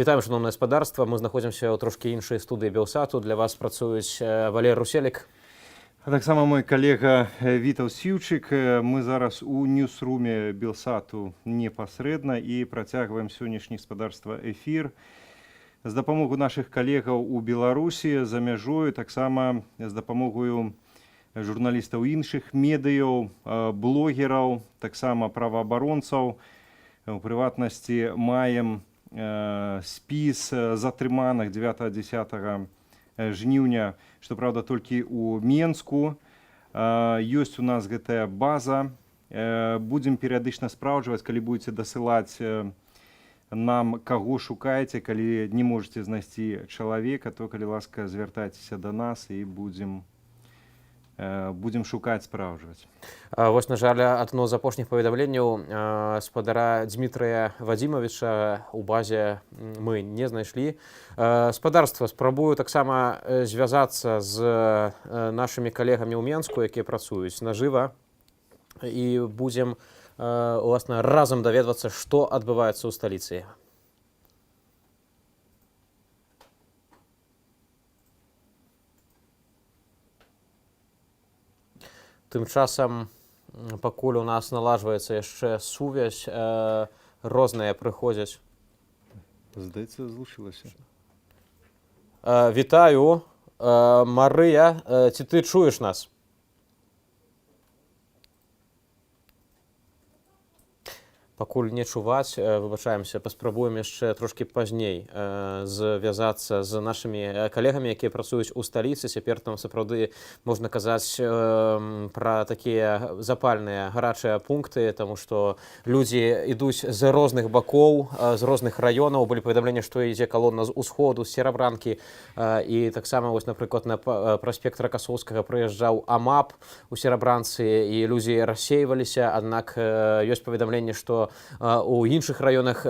Вітаем, шановнае гаспадарства. Мы знаходзімся ў трошкі іншай студыі Белсату. Для вас працуюць Валер Руселік. А таксама мой калега Вітаў Сіўчык. Мы зараз у ньюсруме Белсату непасрэдна і працягваем сённяшні гаспадарства эфір. З дапамогу нашых калегаў у Беларусі, за мяжою, таксама з дапамогою журналістаў іншых медыяў, блогераў, таксама праваабаронцаў. У прыватнасці маем спіс затрыманых 9-10 жніўня, што праўда толькі ў Менску. Ёсць у нас гэтая база. Будзем перыядычна спраўджваць, калі будзеце дасылаць нам каго шукаеце, калі не можаце знайсці чалавека, то калі ласка звяртайцеся да нас і будзем шукаць, спраўджваць. Вось, на жаль, адно з апошніх паведамленняў спадара Дмітрыя Вадзімавіча ў базе мы не знайшлі. Спадарства, спрабую таксама звязацца з нашымі калегамі ў Менску, якія працуюць нажыва, і будзем уласна разам даведвацца, што адбываецца ў сталіцы. Тым часам, пакуль у нас налажваецца яшчэ сувязь, розныя прыходзяць. Здаецца, злучылася. Вітаю, Марыя, ці ты чуеш нас? Пакуль не чуваць, выбачаемся, паспрабуем яшчэ трошкі пазней звязацца з нашымі калегамі, якія працуюць у сталіцы. Цяпер там сапраўды можна казаць пра такія запальныя гарачыя пункты, таму што людзі ідуць з розных бакоў, з розных раёнаў. Былі паведамленні, што ідзе калона з усходу, з Серабранкі. І таксама, вось, напрыклад, на праспект Ракасоўскага прыязджаў АМАП у Серабранцы, і людзі рассейваліся, аднак ёсць паведамленне, што у іншых раёнах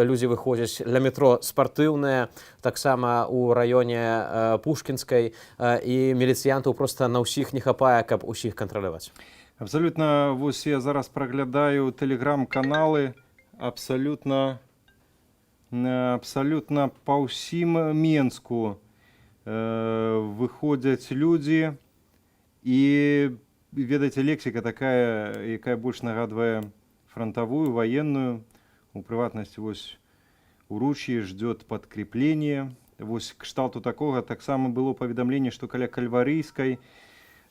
людзі выходзяць. Ля метро спартыўнае, таксама у раёне Пушкінскай, і міліцыянтаў проста на ўсіх не хапае, каб усіх кантраляваць. Абсалютна, вось я зараз праглядаю тэлеграм-каналы, абсалютна па ўсім Менску выходзяць людзі, і, ведаеце, лексіка такая, якая больш нагадвае фронтовую, военную. У прыватнасці, вось, уручье ждет подкрепление. Вось кшталту такога. Таксама было паведамленне, што каля Кальварыйскай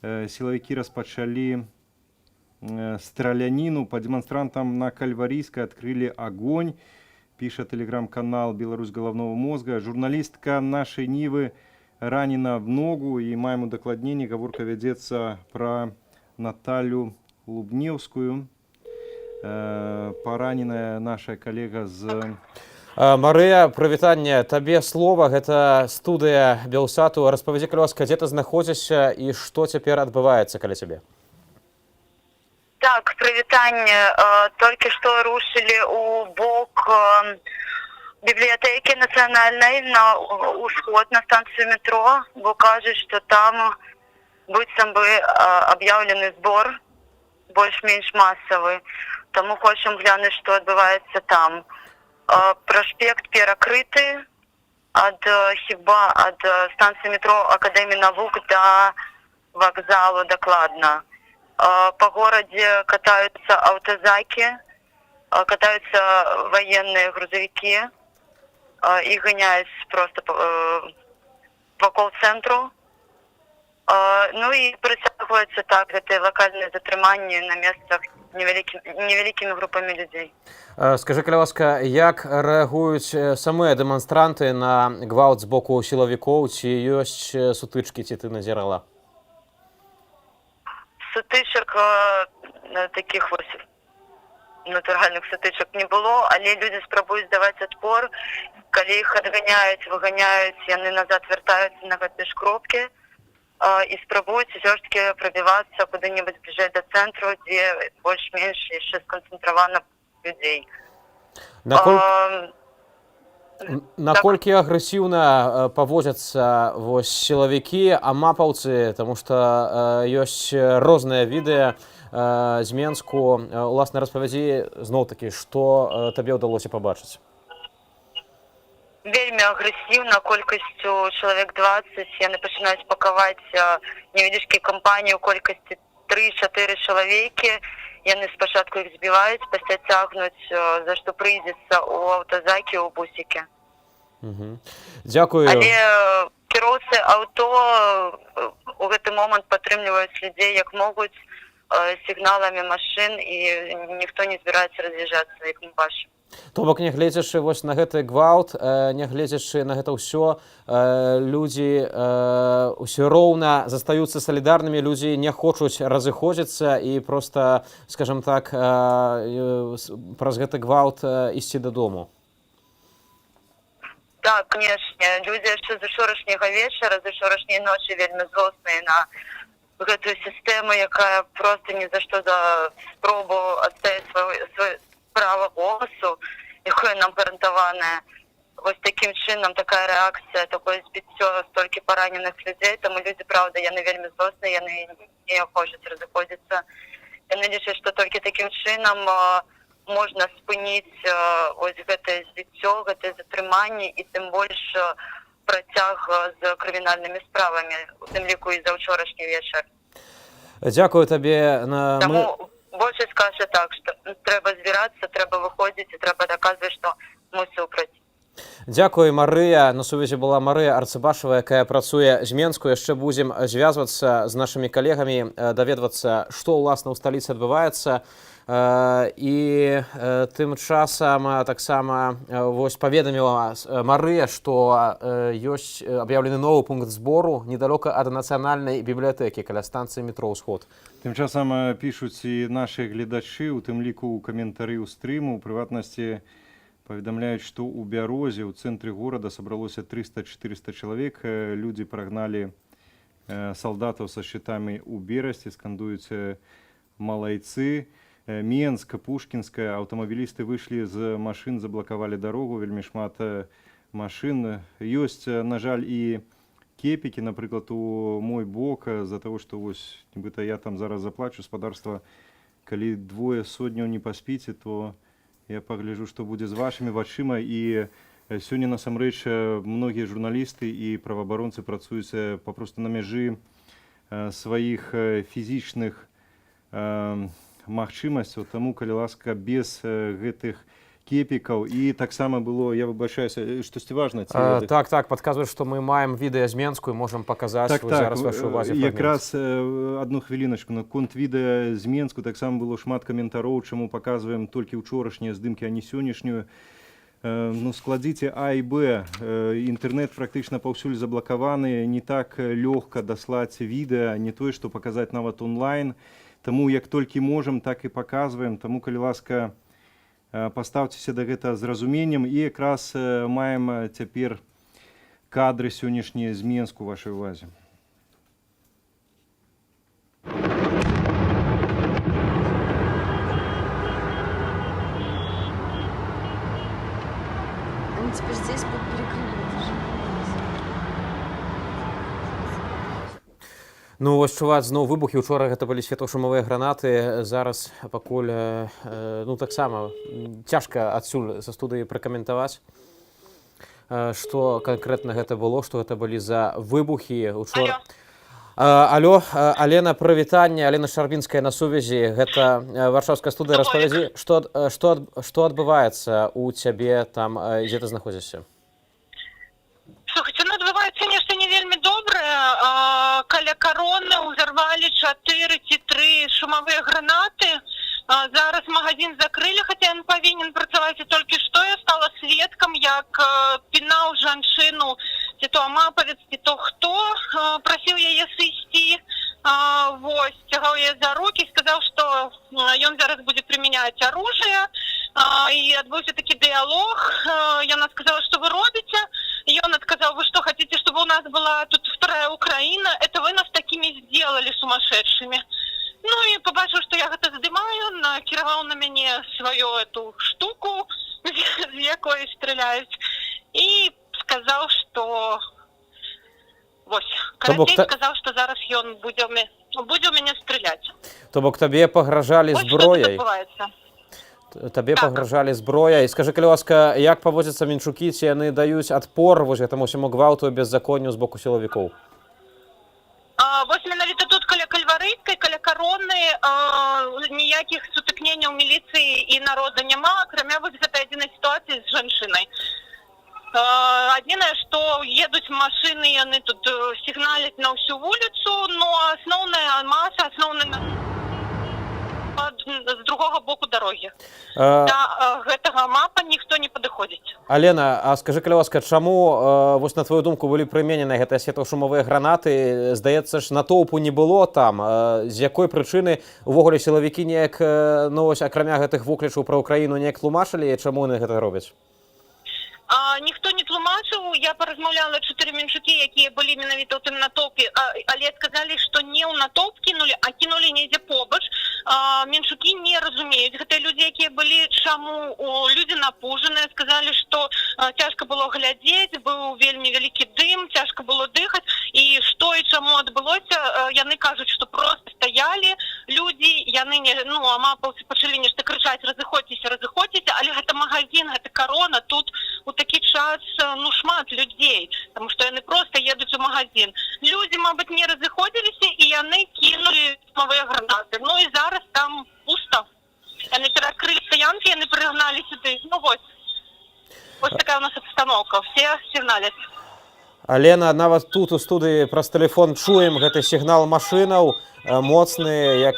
сілавікі распачалі страляніну. По демонстрантам на Кальварыйской открыли огонь. Пишет телеграм-канал «Беларусь головного мозга». Журналистка нашей Нивы ранена в ногу. И маем удакладненне. Гаворка вядзецца пра Наталью Лубневскую. Параненая наша калега з... Марыя, прывітанне, табе слова. Гэта студыя Белсату. Распавядзі, калі ласка, дзе ты знаходзішся і што цяпер адбываецца каля цябе? Так, прывітанне. Толькі што рушылі ў бок бібліятэкі нацыянальнай на ўсход, на станцыю метро, бо кажуць, што там быццам бы аб'яўлены збор больш-менш масавы. Таму хочам глянуць, што адбываецца там. Праспект перакрыты ад станцыі метро Акадэміі навук да вакзалу дакладна. Па горадзе катаюцца аўтазакі, катаюцца ваенныя грузавікі і ганяюць проста вакол цэнтру. Ну і прыцягваюцца так гэтыя лакальныя затрыманні на месцах невялікімі групамі людзей. Скажы, калі ласка, як рэагуюць самыя дэманстранты на гвалт з боку сілавікоў? Ці ёсць сутычкі, ці ты назірала? Сутычак, такіх вось натуральных сутычак не было, але людзі спрабуюць даваць адпор. Калі іх адганяюць, выганяюць, яны назад вяртаюцца на гэтыя ж кропкі і спрабуюць усё ж такі прабівацца куды-небудзь бліжэй да цэнтру, дзе больш-менш яшчэ сканцэнтравана людзей. Наколькі агрэсіўна паводзяцца вось сілавікі, амапаўцы, таму што ёсць розныя відэа з Менску. Уласна, распавядзі зноў-такі, што табе ўдалося пабачыць? вельмі агрэсіўна, колькасцю чалавек 20. Яны пачынаюць пакаваць невялічкія кампаніі ў колькасці 3-4 чалавекі. Яны спачатку іх збіваюць, пасля цягнуць, за што прыйдзецца ў аўтазакі, ў бусікі. Дзякую. Але кіроўцы аўто у гэты момант падтрымліваюць людзей як могуць сігналамі машын, і ніхто не збіраецца раз'язджацца, як мы бачым. То бок, нягледзячы вось на гэты гвалт, нягледзячы на гэта ўсё, людзі ўсё роўна застаюцца салідарнымі, людзі не хочуць разыходзіцца і проста, скажам так, праз гэты гвалт ісці дадому. Так, канешне, людзі яшчэ з учорашняга вечара, з учорашняй ночы вельмі злосныя на гэтую сістэму, якая проста ні за што за спробу адстаяць сваё права голасу, якое нам гарантаванае. Вось такім чынам такая рэакцыя, такое збіццё столькі параненых людзей, таму людзі, праўда, яны вельмі злосныя, яны не хочуць разыходзіцца. Яны лічаць, што толькі такім чынам можна спыніць ось гэтае збіццё, гэтае затрыманне і тым больш працяг з крымінальнымі справамі, у тым ліку і за ўчорашні вечар. Дзякую табе. Таму большасць кажа так, што трэба збірацца, трэба выходзіць і трэба даказваць, што мы супраць. Дзякуй, Марыя. На сувязі была Марыя Арцыбашева, якая працуе з Менску. Яшчэ будзем звязвацца з нашымі калегамі, даведвацца, што ўласна ў сталіцы адбываецца. І тым часам таксама вось паведаміла Марыя, што ёсць аб'яўлены новы пункт збору недалёка ад нацыянальнай бібліятэкі каля станцыі метро «Усход». Тым часам пішуць і нашы гледачы, у тым ліку ў каментары ў стрыму, у прыватнасці паведамляюць, што ў Бярозе, ў цэнтры горада сабралося 300-400 чалавек. Людзі прагналі салдатаў са шчытамі ў Берасці, скандуюць «Малайцы». Менск, Пушкінская, аўтамабілісты выйшлі з машын, заблакавалі дарогу, вельмі шмат машын. Ёсць, на жаль, і кепікі, напрыклад, у мой бок, з-за таго, што вось, нібыта я там зараз заплачу, спадарства, калі 2 сотняў не паспіце, то я пагляджу, што будзе з вашымі вачыма. І сёння, насамрэч, многія журналісты і праваабаронцы працуюць папросту на мяжы сваіх фізічных магчымасцяў, таму, калі ласка, без гэтых кепікаў. І таксама было, я выбачаюся, штосьці важна? Так, падказваюць, што мы маем відэа з Менску і можам паказаць зараз вашай увазе фрагмент. Якраз адну хвіліначку. На конт відэа з Менску таксама было шмат каментароў, чаму паказваем толькі ўчорашнія здымкі, а не сённяшнюю. Ну, складзіце А і Б. Інтэрнэт практычна паўсюль заблакаваны, не так лёгка даслаць відэа, не тое, што паказаць нават онлайн. Таму як толькі можам, так і паказваем. Таму, калі ласка, пастаўцеся да гэта з разуменнем. І якраз маем цяпер кадры сённяшнія з Менску вашай увазе. Они теперь здесь будут перекрывать. Ну, вось чуваць зноў выбухі. Учора гэта былі светлашумовыя гранаты. Зараз пакуль, ну, таксама цяжка адсюль са студыі пракаментаваць, што канкрэтна гэта было, што гэта былі за выбухі учора. Алло, Алена, прывітанне. Алена Шарбінская на сувязі. Гэта варшаўская студыя. Распавядзі, што адбываецца у цябе там, дзе ты знаходзішся? Слухайте, ну адбываецца нешта не вельмі добрае. Каля кароны ўзарвалі 4 ці 3 шумовыя гранаты. Зараз магазин закрылі, хаця ён павінен працаваць. І толькі што я стала сведкам, як пінаў жанчыну, ці то амапавец, ці то хто, прасіў яе сысці. Вось, цягаў яе за рукі, сказаў, што ён зараз будзе прымяняць оружие. І адбыўся такі дыялог. Яна сказала, што вы робіце. И он отказал: вы что, хотите, чтобы у нас была тут вторая Украина? Это вы нас такими сделали сумасшедшими. Ну и побачив, что я это здымаю, накіраваў на мяне свою эту штуку, з якой стреляюць, и сказал, что... Вось, карацей сказал, что зараз ён будзе у мяне стреляць. То бок табе пагражалі зброяй? Табе Так. пагражалі зброя. І скажы, калі ласка, як паводзяцца мінчукі, ці яны даюць адпор вось гэтаму ўсяму гвалту і беззаконню з боку сілавікоў? Вось менавіта тут каля Кальварыйскай, каля Кароны ніякіх сутыкненняў міліцыі і народа няма, акрамя вось гэтай адзінай сітуацыі з жанчынай. Адзінае, што едуць машыны, яны тут сігналяць на ўсю вуліцу, но асноўная маса, з другога боку дарогі. Да гэтага мапа ніхто не падыходзіць. Алена, а скажы, калі ласка, чаму, вось на твою думку, былі прыменены гэтыя светлашумовыя гранаты? Здаецца ж, натоўпу не было там. З якой прычыны увогуле сілавікі неяк, ну вось, акрамя гэтых воклічаў пра Украіну, неяк тлумачылі, чаму яны гэта робяць? Ніхто не тлумачыў, я паразмаўляла 4 менчукі, якія былі менавіта ў тым натоўпе, але сказалі, што не ў натоўп кінулі, а кінулі недзе побач. Менчукі не разумеюць. Гэтыя людзі, якія былі, чаму людзі напужаныя, сказалі, што цяжка было глядзець, быў вельмі вялікі дым, цяжка было дыхаць, і што і чаму адбылося, яны кажуць, што проста стаялі людзі, яны, амапаўцы пачалі нешта крычаць: разыходзьцеся, разыходзьцеся, але гэта магазин, гэта Карона, тут у такі час, шмат людзей, таму што яны проста едуць у магазин. Людзі, мабыць, не разыходзіліся, і яны кінулі светлавыя гранаты. Ну і зараз там пуста. Яны перакрылі стаянкі, яны прыгналі сюды. Ну вось. Вось такая у нас абстаноўка. Все сігналяць. Алена, нават тут у студыі праз тэлефон чуем гэты сігнал машынаў моцны, як...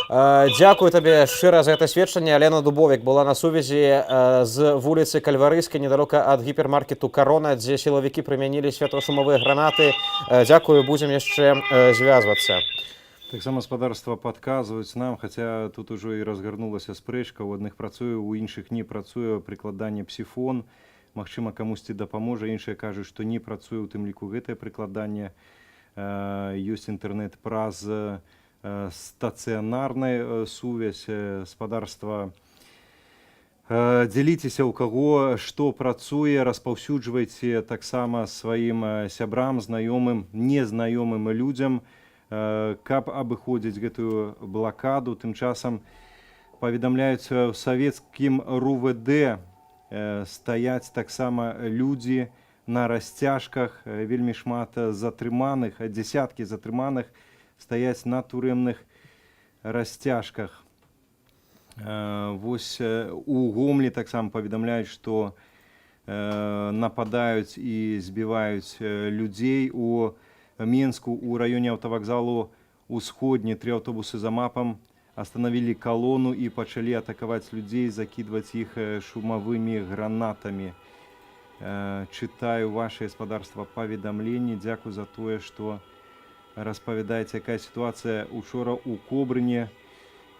Дзякую табе шчыра за гэта сведчанне. Алена Дубовік была на сувязі з вуліцы Кальварыйскай, недалёка ад гіпермаркету Карона, дзе сілавікі прымянілі светлашумовыя гранаты. Дзякую, будзем яшчэ звязвацца. Таксама спадарства падказваюць нам, хаця тут ужо і разгарнулася спрэчка, у адных працуе, у іншых не працуе прыкладанне псіфон. Магчыма, камусьці дапаможа, іншыя кажуць, што не працуе, у тым ліку гэтае прыкладанне. Ёсць інтэрнэт праз стацыянарная сувязь, спадарства. Дзяліцеся, у каго што працуе, распаўсюджвайце таксама сваім сябрам, знаёмым, незнаёмым людзям, каб абыходзіць гэтую блакаду. Тым часам паведамляюць, у савецкім РУВД стаяць таксама людзі на расцяжках, вельмі шмат затрыманых, дзесяткі затрыманых стаяць на турэмных расцяжках. Вось у Гомлі таксама паведамляюць, што нападаюць і збіваюць людзей. У Менску у раёне аўтавакзалу ўсходні 3 аўтобусы за мапам остановили колонну і пачалі атакаваць людзей, закідваць іх шумавымі гранатамі. Чытаю ваше спадарства паведамленні. Дзякую за тое, што распавядаеце, якая сітуацыя. Учора у Кобрыне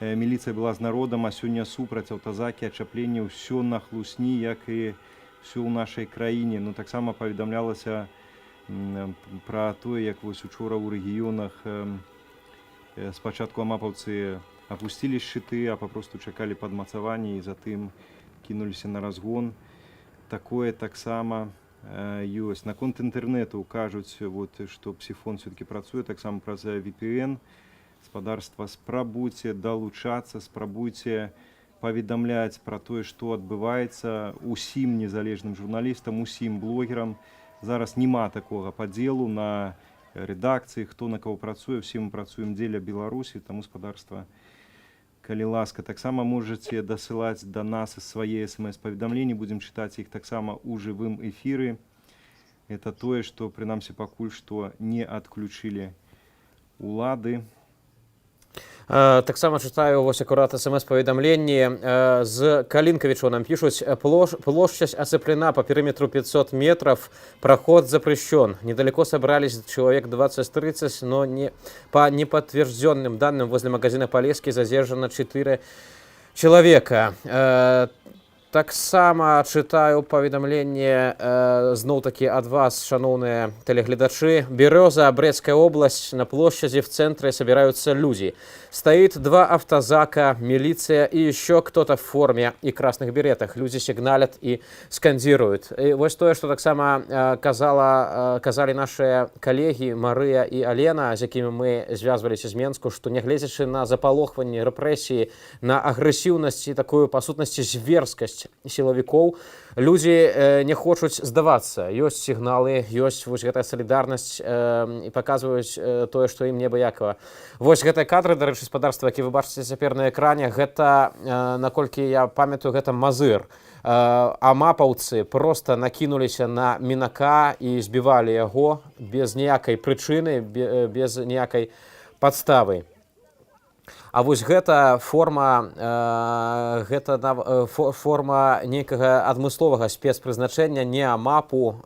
міліцыя была з народам, а сёння супраць аўтазакі, ачапленне, ўсё на хлусні, як і ўсё ў нашай краіне. Ну, таксама паведамлялася пра тое, як вось учора ў рэгіёнах спачатку амапаўцы апусцілі шчыты, а папросту чакалі падмацаванне і затым кінуліся на разгон. Такое таксама ёсць. Наконт інтэрнэту кажуць, што псіфон все-таки працуе, таксама праз VPN. Спадарства, спрабуйце далучацца, спрабуйце паведамляць пра тое, што адбываецца усім незалежным журналістам, усім блогерам. Зараз няма такога падзелу на рэдакцыі, хто на каго працуе, усе мы працуем дзеля Беларусі, таму спадарства, калі ласка, таксама можаце дасылаць да нас свае смс-паведамленні, будзем чытаць іх таксама ў жывым эфіры. Это тое, што прынамсі пакуль што не адключылі улады. Таксама чытаю вось акурат смс-паведамленні з Калінкавіча нам пишут: площадь оцеплена по периметру 500 метров, проход запрещен. Недалеко собрались человек 20-30, но по неподтвержденным данным возле магазина Полесский задержано 4 человека. Таксама чытаю паведамленне зноў-такі ад вас, шаноўныя телеглядачы. Береза, Брестская область. На площади в центре собираются люди. Стоит 2 автозака, милиция и еще кто-то в форме и красных беретах. Люди сигналят и скандируют. И вот то, что таксама казали наши коллеги Мария и Алена, с якими мы звязваліся з Менску, что нягледзячы на запалохванне, рэпрэсіі, на агрэсіўнасць і такую па сутнасці зверскасць сілавікоў, людзі не хочуць здавацца. Ёсць сігналы, ёсць вось гэтая салідарнасць і паказваюць тое, што ім неабыякава. Вось гэтыя кадры, дарэчы, спадарства, які вы бачыце цяпер на экране, гэта, наколькі я памятаю, гэта Мазыр. Амапаўцы проста накінуліся на мінака і збівалі яго без ніякай прычыны, без ніякай падставы. А вось гэта форма нейкага адмысловага спецпрызначэння, не амапу.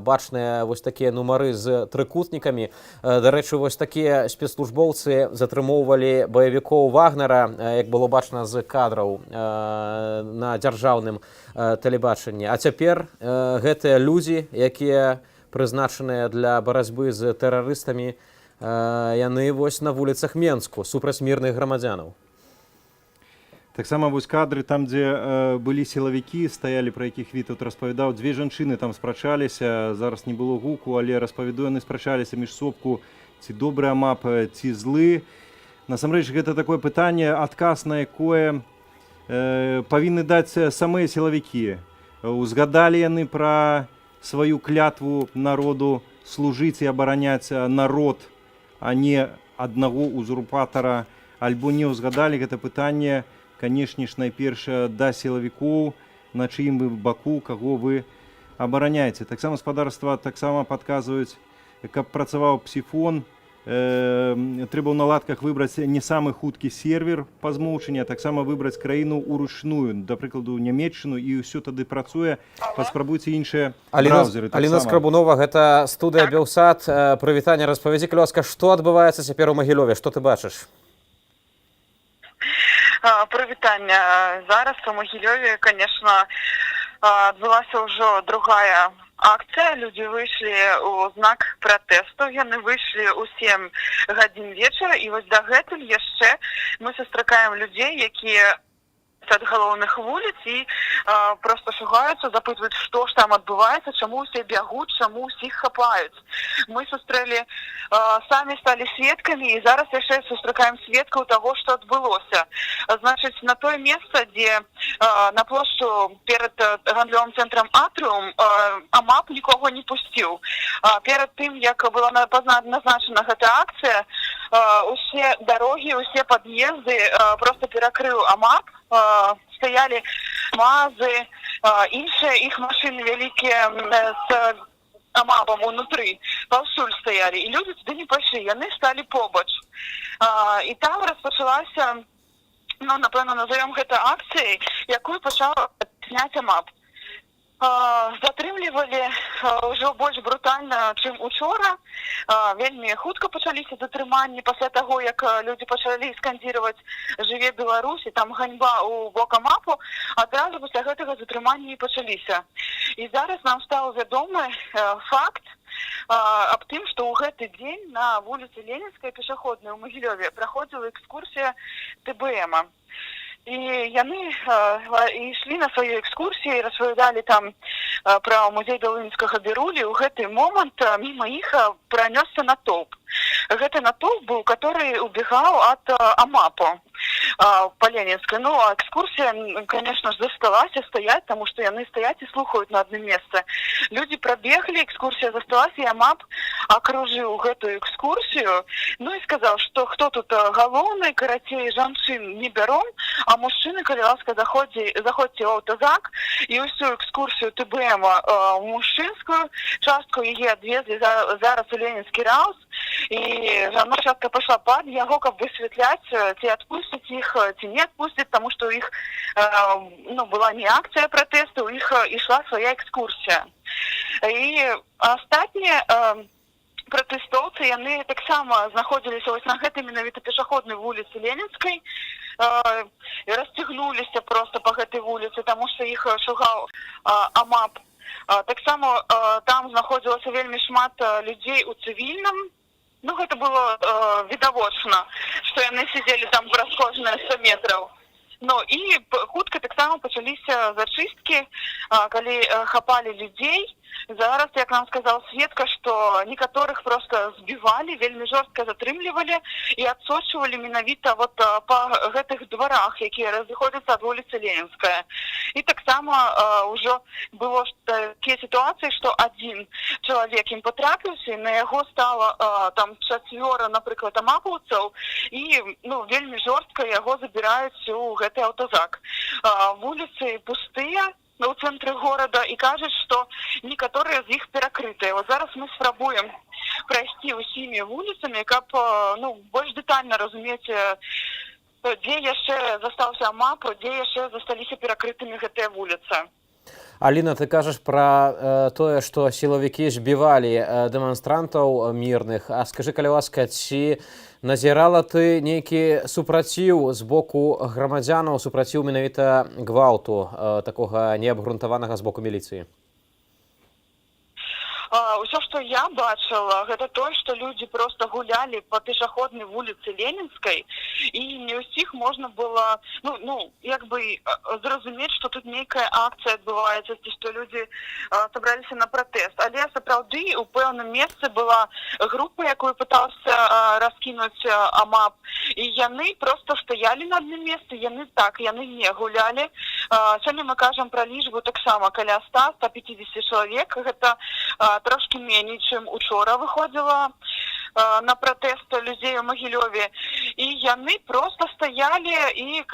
Бачныя вось такія нумары з трыкутнікамі. Дарэчы, вось такія спецслужбоўцы затрымоўвалі баевікоў Вагнера, як было бачна з кадраў на дзяржаўным тэлебачанні. А цяпер гэтыя людзі, якія прызначаныя для барацьбы з тэрарыстамі, яны вось на вуліцах Менску супраць мірных грамадзянаў. Таксама вось кадры там, дзе былі сілавікі, стаялі, пра якіх Вітаўт распавядаў. 2 жанчыны там спрачаліся, зараз не было гуку, але распавядаю, яны спрачаліся між собку, ці добры амап, ці злы. Насамрэч, гэта такое пытанне, адказ на якое павінны даць самыя сілавікі. Узгадалі яны пра сваю клятву народу служыць і абараняць народ, а не аднаго узурпатара, альбо не ўзгадалі гэта пытанне, канешне ж, найперш да сілавікоў, на чыім вы баку, каго вы абараняеце. Таксама спадарства таксама падказваюць, каб працаваў псіфон, трэба ў наладках выбраць не самы хуткі сервер па змоўчанні, а таксама выбраць краіну ўручную, да прыкладу Нямецчыну, і ўсё тады працуе. Паспрабуйце іншыя браузеры. Аліна Скрабунова, гэта студыя Белсат. Прывітанне, распавядзі, калі ласка, што адбываецца цяпер у Магілёве, што ты бачыш? Прывітанне. Зараз у Магілёве, конечно, адбылася ўжо другая акцыя. Людзі выйшлі ў знак пратэсту. Яны выйшлі ў 7 гадзін вечара, і вось дагэтуль яшчэ мы сустракаем людзей, якія ад галоўных вуліц і просто шугаюцца, запытваюць, што ж там адбываецца, чаму ўсе бягуць, чаму ўсіх хапаюць. Мы сустрэлі, самі сталі сведкамі, і зараз яшчэ сустракаем сведкаў таго, што адбылося. Значыць, на тое месца, дзе на плошчу перад гандлёвым цэнтрам Атрыум амап нікога не пусціў. Перад тым, як была назначана гэта акцыя, усе дарогі, усе пад'езды просто перакрыў амап. Стаялі МАЗы, іншыя іх машыны вялікія з амапам унутры, паўсюль стаялі, і людзі туды не пайшлі, яны сталі побач. І там распачалася, ну, напэўна, назовем гэта акцыяй, якую пачаў зняць амап. Затрымлівалі ўжо больш брутальна, чым учора. Вельмі хутка пачаліся затрыманні пасля таго, як людзі пачалі скандзіраваць «Жыве Беларусь» і там ганьба ў бок амапу, адразу пасля гэтага затрыманні і пачаліся. І зараз нам стаў вядомы факт аб тым, што ў гэты дзень на вуліцы Ленінскай пешаходнай у Магілёве праходзіла экскурсія ТБМ-а. І яны ішлі на сваёй экскурсіі, распавядалі там пра музей Далынскага Берулі. У гэты момант міма іх пранёсся натоўп. Гэты натоўп быў, который убегаў ад амапу по Ленинской. Ну, а экскурсия, конечно же, засталась стоять, потому что яны стоять и слухают на одном месте. Люди пробегли, экскурсия засталась, и АМАП окружил эту экскурсию, ну и сказал, что кто тут головный, карацей, жанчын не берем, а мужчины, коли ласка, заходите в автозак, и всю экскурсию ТБМ мужчинскую частку її відвезли зараз у Ленинский раус, и она часто пошла под его, как бы высветлять, те отпустить их, те не отпустить, потому что у них была не акция протеста, у них и шла своя экскурсия. И остатние пратэстоўцы, яны таксама знаходзіліся вось на гэтай менавіта пешаходнай вуліцы Ленінскай. і расцягнуліся просто па гэтай вуліцы, таму што іх шугаў АМАП. Таксама там знаходзілася вельмі шмат людзей у цывільным. Ну, гэта было відавочна, што яны сидзелі там праз кожныя 100 метраў. Ну, і хутка таксама пачаліся зачысткі, калі хапалі людзей. Зараз, як нам сказал сведка, што некаторых просто збівалі, вельмі жорстка затрымлівалі і адсочвалі менавіта вот па гэтых дварах, якія разыходзяцца ад вуліцы Ленінская. І таксама ўжо было такія сітуацыі, што адзін чалавек ім патрапіўся, і на яго стала там 4, напрыклад, амапаўцаў, і ну, вельмі жорстка яго забіраюць у гэты аўтазак. Вуліцы пустыя у цэнтры горада і кажуць, што некаторыя з іх перакрытыя. Вот зараз мы спрабуем прайсці ўсімі вуліцамі, каб ну, больш дэтальна разумець, дзе яшчэ застаўся АМАП, дзе яшчэ засталіся перакрытымі гэтыя вуліцы. Аліна, ты кажаш пра тое, што сілавікі збівалі дэманстрантаў мірных. А скажы, калі ласка, ці назірала ты нейкі супраціў з боку грамадзянаў, супраціў менавіта гвалту, такога неабгрунтаванага з боку міліцыі? Усё, што я бачыла, гэта тое, што людзі просто гулялі па пешаходнай вуліцы Ленінскай, і не ўсіх можна было, ну, як бы зразумець, што тут нейкая акцыя адбываецца, ці што людзі сабраліся на пратэст. Але сапраўды у пэўным месцы была група, якую пытаўся раскінуць АМАП, і яны просто стаялі на адным месцы, яны не гулялі. Сёння мы кажам пра лічбу таксама каля 100-150 чалавек, гэта трошки меней, чым учора выходзіла на пратэст людзей у Магілёве. І яны просто стаялі, і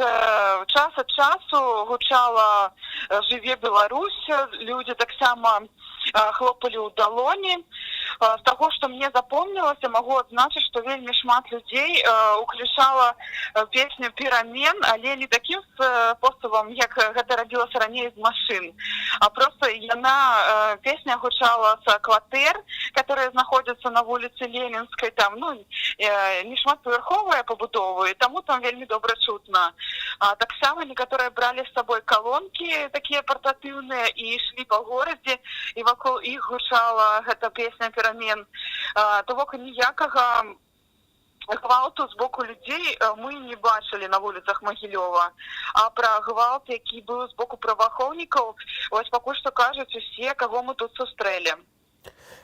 час ад часу гучала «Жыве Беларусь», людзі таксама хлопалі ў далоні. З таго, што мне запомнілася, магу адзначыць, што вельмі шмат людзей уключала песню «Перамен», але не такім спосабам, як гэта рабілася раней з машын. А просто песня гучала з кватэр, которые знаходзяцца на вуліцы Ленінскай, там, ну, не шматпавярховыя пабудовы, таму там вельмі добра чутна. Таксама некаторыя бралі з сабой калонкі, такія партатыўныя, і ішлі па горадзе, і вакол іх гучала гэта песня «Перамен». То бок ніякага гвалту з боку людзей мы не бачылі на вуліцах Магілёва. А пра гвалт, які быў з боку праваахоўнікаў, вось пакуль што кажуць усе, каго мы тут сустрэлі.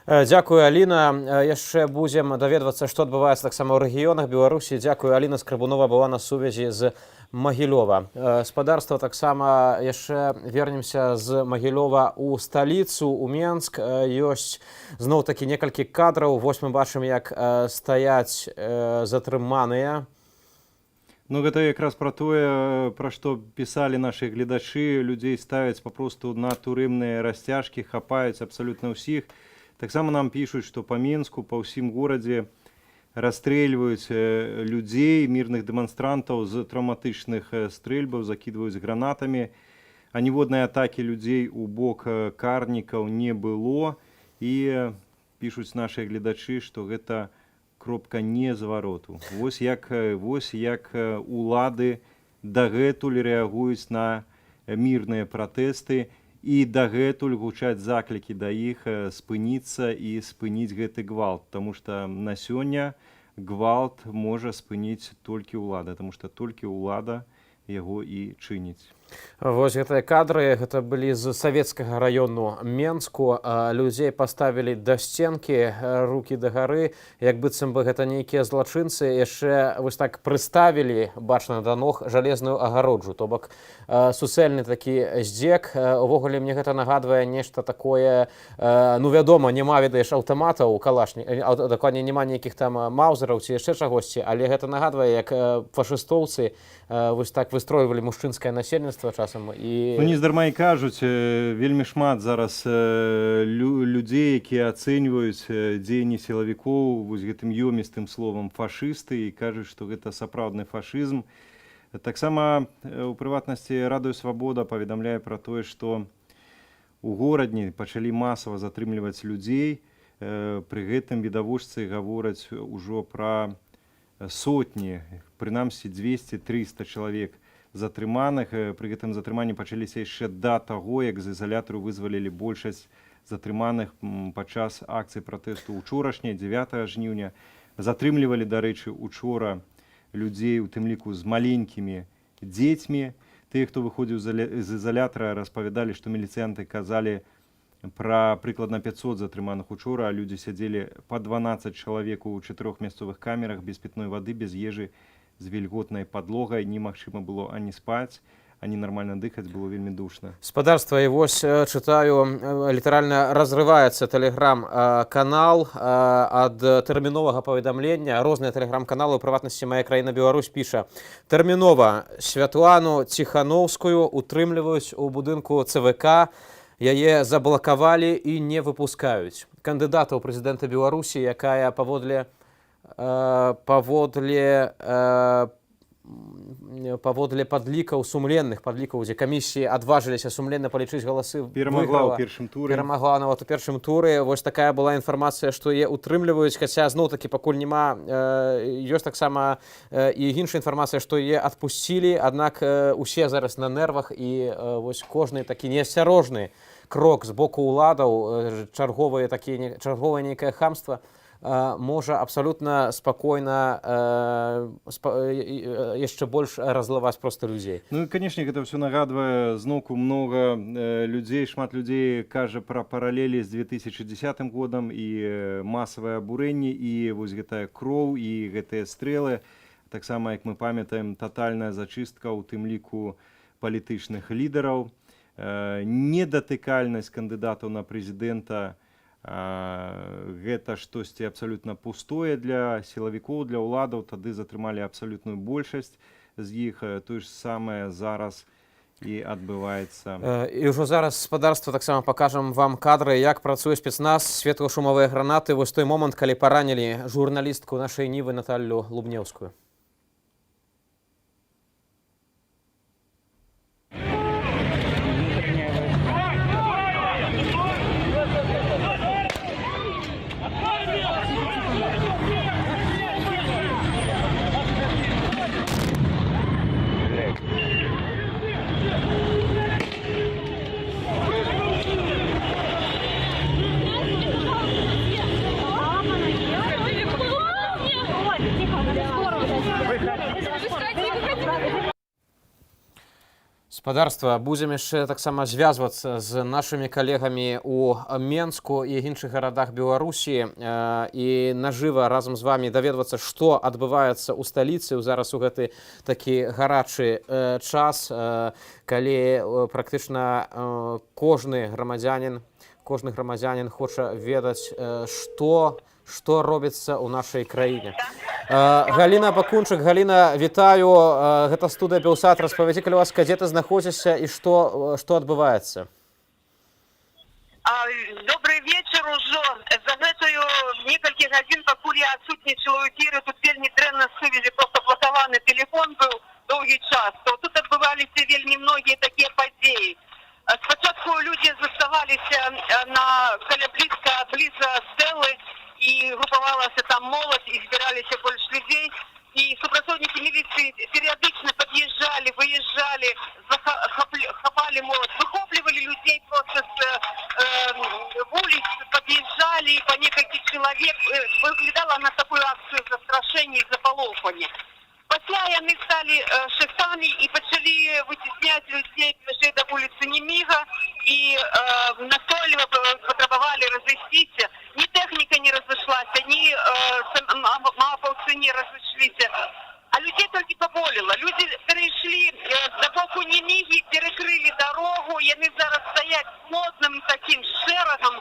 Дзякую, Аліна. Яшчэ будзем даведвацца, што адбываецца таксама ў рэгіёнах Беларусі. Дзякую. Аліна Скрыбунова была на сувязі з Магілёва. Спадарства, таксама яшчэ вернемся з Магілёва ў сталіцу, у Менск. Ёсць зноў-такі некалькі кадраў. Вось мы бачым, як стаяць затрыманыя. Ну, гэта якраз пра тое, пра што пісалі нашы гледачы. Людзей ставяць папросту на турэмныя расцяжкі, хапаюць абсалютна ўсіх. Таксама нам пішуць, што па Менску, па ўсім горадзе расстрэльваюць людзей, мірных дэманстрантаў з траўматычных стрэльбаў, закідваюць гранатамі. А ніводнай атакі людзей у бок карнікаў не было. І пішуць нашы гледачы, што гэта кропка незвароту. Вось як улады дагэтуль рэагуюць на мірныя пратэсты, і дагэтуль гучаць заклікі да іх спыніцца і спыніць гэты гвалт, таму што на сёння гвалт можа спыніць толькі ўлада, таму што толькі ўлада яго і чыніць. Вось гэтыя кадры, гэта былі з савецкага раёну Менску. Людзей паставілі да сценкі, рукі да гары, як быццам бы гэта нейкія злачынцы, яшчэ вось так прыставілі, бачна да ног, жалезную агароджу. То бок суцэльны такі здзек. Увогуле мне гэта нагадвае нешта такое, ну вядома, няма, ведаеш, аўтаматаў, дакладней няма нейкіх там маузераў ці яшчэ чагосьці, але гэта нагадвае, як фашыстоўцы вось так выстройвалі мужчынскае насельніцтва часам. Ну, нездарма і кажуць, вельмі шмат зараз людзей, якія ацэньваюць дзеянні сілавікоў вось гэтым ёмістым словам фашысты, і кажуць, што гэта сапраўдны фашызм. Таксама у прыватнасці Радыё Свабода паведамляе пра тое, што у горадні пачалі масава затрымліваць людзей. Пры гэтым відавочцы гавораць ужо пра сотні, прынамсі 200-300 чалавек затрыманых. Пры гэтым затрыманні пачаліся яшчэ да таго, як з ізалятару вызвалілі большасць затрыманых падчас акцыі пратэсту ўчорашняй, 9 жніўня. Затрымлівалі, дарэчы, учора людзей, у тым ліку з маленькімі дзецьмі. Тыя, хто выходзіў з ізалятара, распавядалі, што міліцыянты казалі пра прыкладна 500 затрыманых учора, а людзі сядзелі па 12 чалавек у 4 мясцовых камерах, без пітной вады, без ежы, з вільготнай падлогай. Немагчыма было ані спаць, ані нармальна дыхаць, было вельмі душна. Спадарства, і вось чытаю, літаральна разрываецца тэлеграм-канал ад тэрміновага паведамлення. Розныя тэлеграм-каналы, у прыватнасці «Мая краіна Беларусь» піша: тэрмінова Святлану Ціхановскую утрымліваюць у будынку ЦВК, яе заблакавалі і не выпускаюць. Кандыдата ў прэзідэнта Беларусі, якая паводле падлікаў сумленных падлікаў, дзе камісіі адважыліся сумленна палічыць галасы, Перамагла ў першым туры. Перамагла нават у першым туры. Вось такая была інфармацыя, што яе утрымліваюць, хаця зноў-такі пакуль няма. Ёсць таксама і іншая інфармацыя, што яе адпусцілі, аднак усе зараз на нервах, і вось кожны такі неасцярожны крок з боку ўладаў, чарговае нейкае хамства можа абсалютна спакойна яшчэ больш разлаваць проста людзей. Ну і, канешне, гэта ўсё нагадвае зноўку многа людзей, шмат людзей кажа пра паралелі з 2010 годам і масавае абурэнне, і вось гэтая кроў, і гэтыя стрэлы. Таксама, як мы памятаем, татальная зачыстка, у тым ліку палітычных лідараў, недатыкальнасць кандыдатаў на прэзідэнта. Гэта штосьці абсалютна пустое для сілавікоў, для ўладаў. Тады затрымалі абсалютную большасць з іх. Тое ж самае зараз і адбываецца. І ўжо зараз, спадарства, таксама пакажам вам кадры, як працуе спецназ, светла-шумовыя гранаты. Вось той момант, калі паранілі журналістку нашай Нівы Наталлю Лубнеўскую. Спадарства, будзем яшчэ таксама звязвацца з нашымі калегамі ў Менску і іншых гарадах Беларусі і нажыва разам з вамі даведвацца, што адбываецца ў сталіцы зараз у гэты такі гарачы час, калі практычна кожны грамадзянін хоча ведаць, што робіцца ў нашай краіне. Галіна Бакунчык, Галіна, вітаю. Гэта студыя Белсат. Распавядзі, калі ласка, дзе ты знаходзішся і што адбываецца? Добрый вечер ужо. За гэтую некалькі гадзін, пакуль я адсутнічала ў эфіры, тут вельмі дрэнна сувязі, проста блакаваны тэлефон быў доўгі час. То тут адбываліся вельмі многія такія падзеі. Спачатку людзі заставаліся блізка стэлы, і групавалася там моладзь, і збіраліся больш людзей, і супрацоўнікі міліцыі перыядычна пад'язджалі, выязджалі, хапалі моладзь, выхоплівалі людзей проста з вуліц, пад'язджалі па некалькі чалавек. Выглядала на такую акцыю застрашэння і запалохання. Пасля яны сталі шэфтамі і пачалі выцісняць людзей бліжэй да вуліцы Неміга і настойліва патрабавалі разыйсціся. Ні тэхніка не разышлася, ні маапаўцы не разышліся, а людзей толькі паболела. Людзі перайшлі да боку Немігі, перакрылі дарогу, яны зараз стаяць плотным такім шэрагам,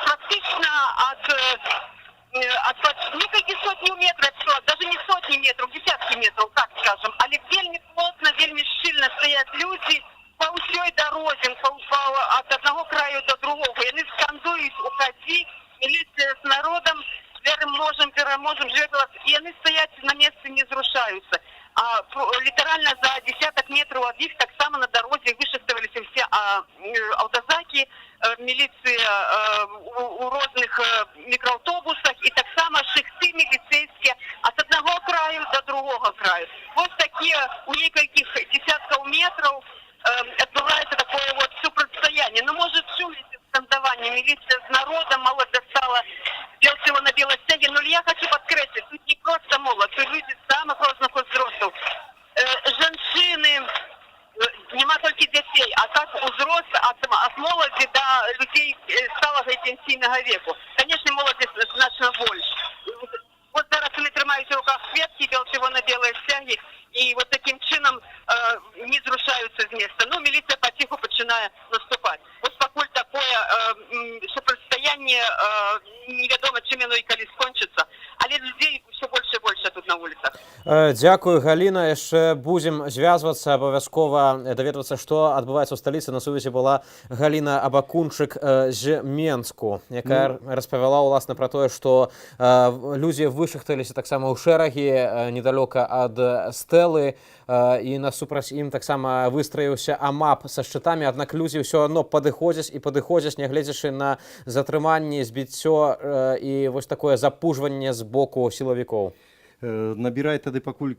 практычна ад некалькі сотняў метров, даже не сотні метров, десятки метров, так скажем, але вельмі плотна, вельмі шчыльна стаяць людзі па ўсёй дарозе, ад аднаго краю до другого. Яны скандуюць «Уходи», міліцыя з народам, пераможем, жыве Беларусь. І яны стаяць на месцы, не зрушаюцца. літаральна за десяток метраў ад іх таксама на дарозе вышаставаліся ўсе аўтазакі, міліцыя у розных мікрааўтобусах і таксама шыхты міліцэйскія ад аднаго краю да другога краю. Вось такія у некалькіх десяткаў метраў адбываецца такое вот супрацьстаянне. Ну, может, чуліся скандаванне, міліцыя з народам, молодь достала бело-белой стяги. Но я хочу подкреслить, тут не просто молодь, тут люди самых разных возрастов. Женщины, нема толькі дзяцей, а так узрост ад моладзі да людей сталага і пенсійнага веку. Конечно, моладзі значна больш. Вот зараз вони трымаюць у руках кветкі, бело-белые стяги, і вот таким чином не зрушаюцца з места. Ну, міліцыя паціху пачынае наступаць. Вот пакуль такое супрацьстаянне, невядома, чым яно і калі скончыцца, але людзей все больше і больше тут на вуліцах. Дзякую, Галіна. Яшчэ будзем звязвацца, абавязкова даведвацца, што адбываецца ў сталіцы. На сувязі была Галіна Абакунчык з Менску, якая распавяла ўласна пра тое, што людзі вышахталіся таксама ў шэрагі недалёка ад стэлы, і насупраць ім таксама выстраіўся АМАП са шчытамі, аднак людзі ўсё адно падыходзяць, нягледзячы на затрыманні, збіццё і вось такое запужванне з боку сілавікоў. Набірай тады пакуль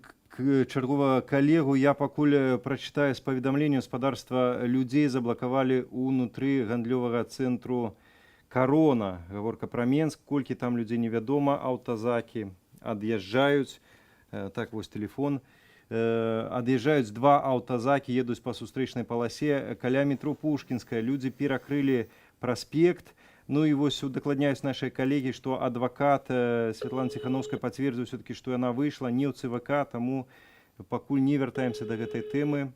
чарговага калегу. Я пакуль прачытаю з паведамлення гаспадарства. Людзей заблакавалі ўнутры гандлёвага цэнтру Карона. Гаворка пра Менск, колькі там людзей невядома. Аўтазакі ад'язджаюць. Так, вось тэлефон. Ад'язджаюць два аўтазакі, едуць па сустрэчнай паласе. Каля метро Пушкінская людзі перакрылі праспект. Ну і вось удакладняюць нашыя калегі, што адвакат Святлана Ціхановская пацвердзіў все-таки, што яна выйшла не ў ЦВК, таму пакуль не вяртаемся да гэтай тэмы.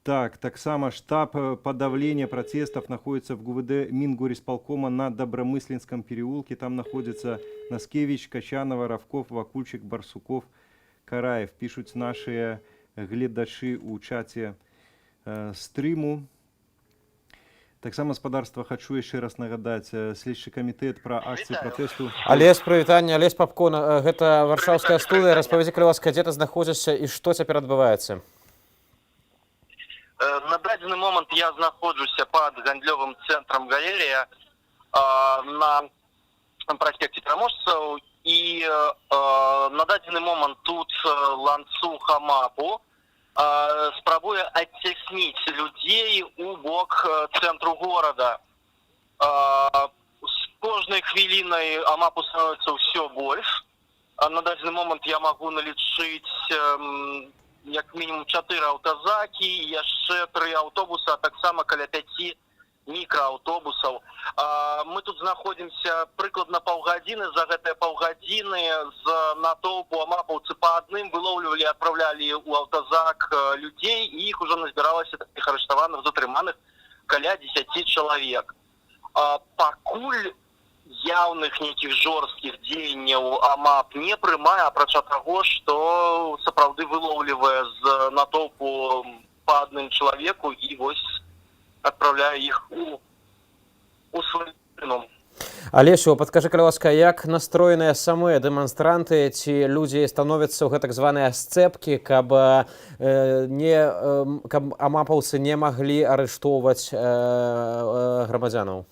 Таксама штаб подавления протестов находится в ГУВД Мингорисполкома на Добромысленском переулке. Там находятся Наскевич, Качанова, Равков, Вакульчик, Барсуков, Караев. Пишут наши гледачи у чате стріму. Так само, господарство, хочу еще раз нагадать, следчий комитет про акции протесту. Олесь, привітання, Олесь Папко, гэта Варшаўская студыя. Распавядзі, калі ласка, дзе ты знаходзішся і што цяпер адбываецца? На дадзены момант я знаходжуся пад гандлёвым цэнтрам Гаерія на праспекце Пераможцаў, і на дадзены момант тут ланцуг АМАПу спрабуе адцесніць людзей у бок цэнтру горада. З кожнай хвілінай АМАПу становіцца ўсё больш. На дадзены момант я магу налічыць як мінімум 4 аўтазакі, яшчэ 3 аўтобуса, а таксама каля 5 мікрааўтобусаў. Мы тут знаходзімся прыкладна паўгадзіны. За гэтыя паўгадзіны з натоўпу амапаўцы па адным вылоўлівалі і адпраўлялі ў аўтазак людзей, і іх ужо назбіралася такіх арыштаваных, затрыманых каля 10 чалавек. Пакуль яўных нейкіх жорсткіх дзеянняў АМАП не прымае, апрача таго, што сапраўды вылоўлівае з натоўпу па адным чалавеку і вось адпраўляе іх у свой дом. Алесю, падкажы, калі ласка, як настроеныя самыя дэманстранты, ці людзі становяцца ў гэтак званыя сцэпкі, каб амапаўцы не маглі арыштоўваць грамадзянаў?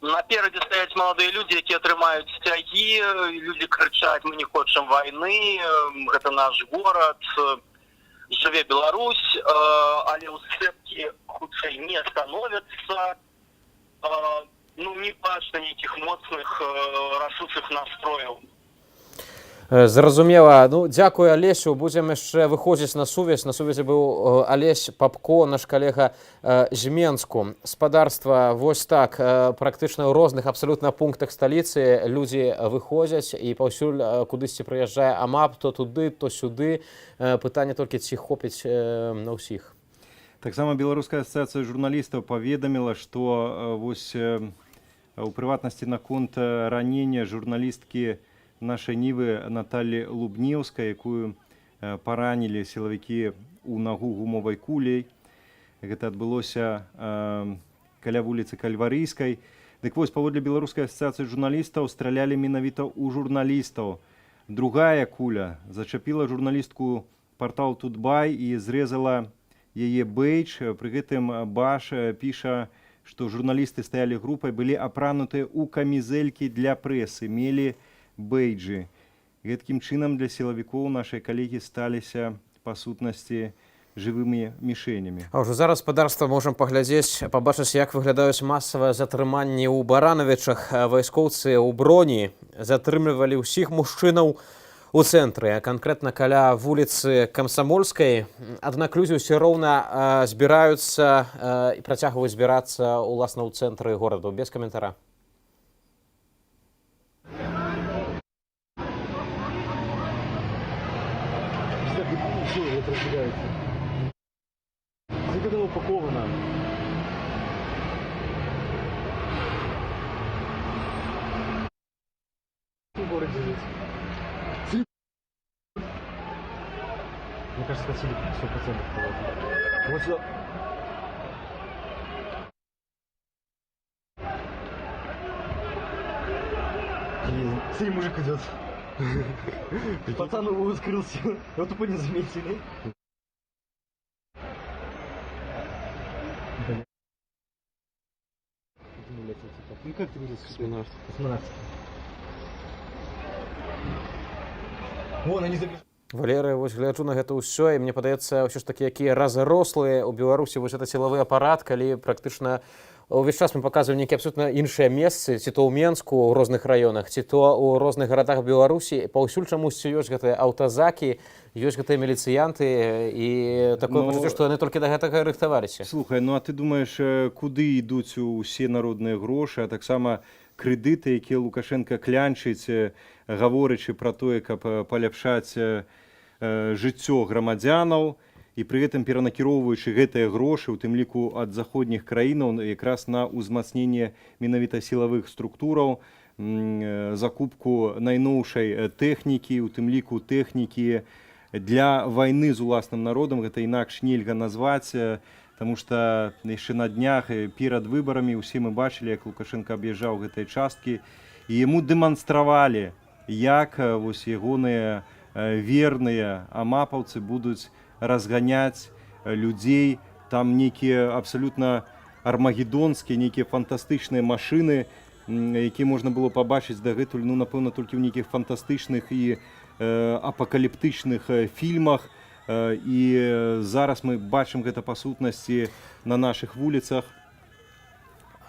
Наперадзе стаяць маладыя людзі, якія трымаюць сцягі, людзі крычаць: мы не хочам вайны, гэта наш горад, жыве Беларусь, але ў сцэпкі хутчэй не становяцца. Не бачна нейкіх моцных рашучых настрояў. Зразумела. Дзякую, Алесю. Будзем яшчэ выходзіць на сувязь. На сувязі быў Олесь Папко, наш калега з Менску. Спадарства, вось так, практычна ў розных абсалютна пунктах сталіцы людзі выходзяць, і паўсюль кудысьці прыязджае АМАП, то туды, то сюды. Пытанне толькі, ці хопіць на ўсіх. Таксама Беларуская асацыяцыя журналістаў паведаміла, што вось у прыватнасці наконт ранення журналісткі нашай Нівы Наталі Лубнеўскай, якую паранілі сілавікі ў нагу гумовай куляй. Гэта адбылося каля вуліцы Кальварыйскай. Дык вось, паводле беларускай асацыяцыі журналістаў стралялі менавіта ў журналістаў. Другая куля зачапіла журналістку партал Тутбай і зрэзала яе бейдж. Пры гэтым Баш піша, што журналісты стаялі групай, былі апранутыя ў камізэлькі для прэсы, мелі бейджы. Гэткім чынам для сілавікоў нашай калегі сталіся па сутнасці жывымі мішэнямі. А ўжо зараз спадарства можам паглядзець, пабачыць, як выглядаюць масавыя затрыманні ў Баранавічах. Вайскоўцы ў броні затрымлівалі ўсіх мужчынаў у цэнтры, канкрэтна каля вуліцы Камсамольскай. Аднак людзі ўсё роўна збіраюцца і працягваюць збірацца ўласна ў цэнтры гораду. Без каментара. Когда упаковано. В городе здесь. Мне кажется, хотели 100%. Вот сюда. Сей мужик идет. Пацан его скрылся. Его тупо не заметили. Ну как ты будешь? Космонавт. Космонавт. Вон они забежали. Валерый, вось гляджу на гэта ўсё, і мне падаецца, ўсё ж такі, якія разрослыя ў Беларусі вось гэта сілавы апарат, калі практычна увесь час мы паказваем нейкія абсолютна іншыя месцы, ці то ў Менску ў розных раёнах, ці то ў розных гарадах Беларусі. Паўсюль чамусьці ёсць гэтыя аўтазакі, ёсць гэтыя міліцыянты, і такое пачуццё, што яны толькі да гэтага рыхтаваліся. Слухай, ну а ты думаеш, куды ідуць усе народныя грошы, а таксама крэдыты, якія Лукашенко клянчыць, гаворачы пра тое, каб паляпшаць жыццё грамадзянаў, і пры гэтым перанакіроўваючы гэтыя грошы, у тым ліку ад заходніх краінаў, якраз на ўзмацненне менавіта сілавых структураў, закупку найноўшай тэхнікі, у тым ліку тэхнікі для вайны з уласным народам, гэта інакш нельга назваць, таму што яшчэ на днях перад выбарамі усе мы бачылі, як Лукашенко аб'язджаў гэтыя часткі, і яму дэманстравалі, як вось ягоныя верныя амапаўцы будуць разганяць людзей. Там нейкія абсалютна армагеддонскія, нейкія фантастычныя машыны, якія можна было пабачыць дагэтуль, ну, напэўна, толькі ў нейкіх фантастычных і апакаліптычных фільмах. І зараз мы бачым гэта па сутнасці на нашых вуліцах.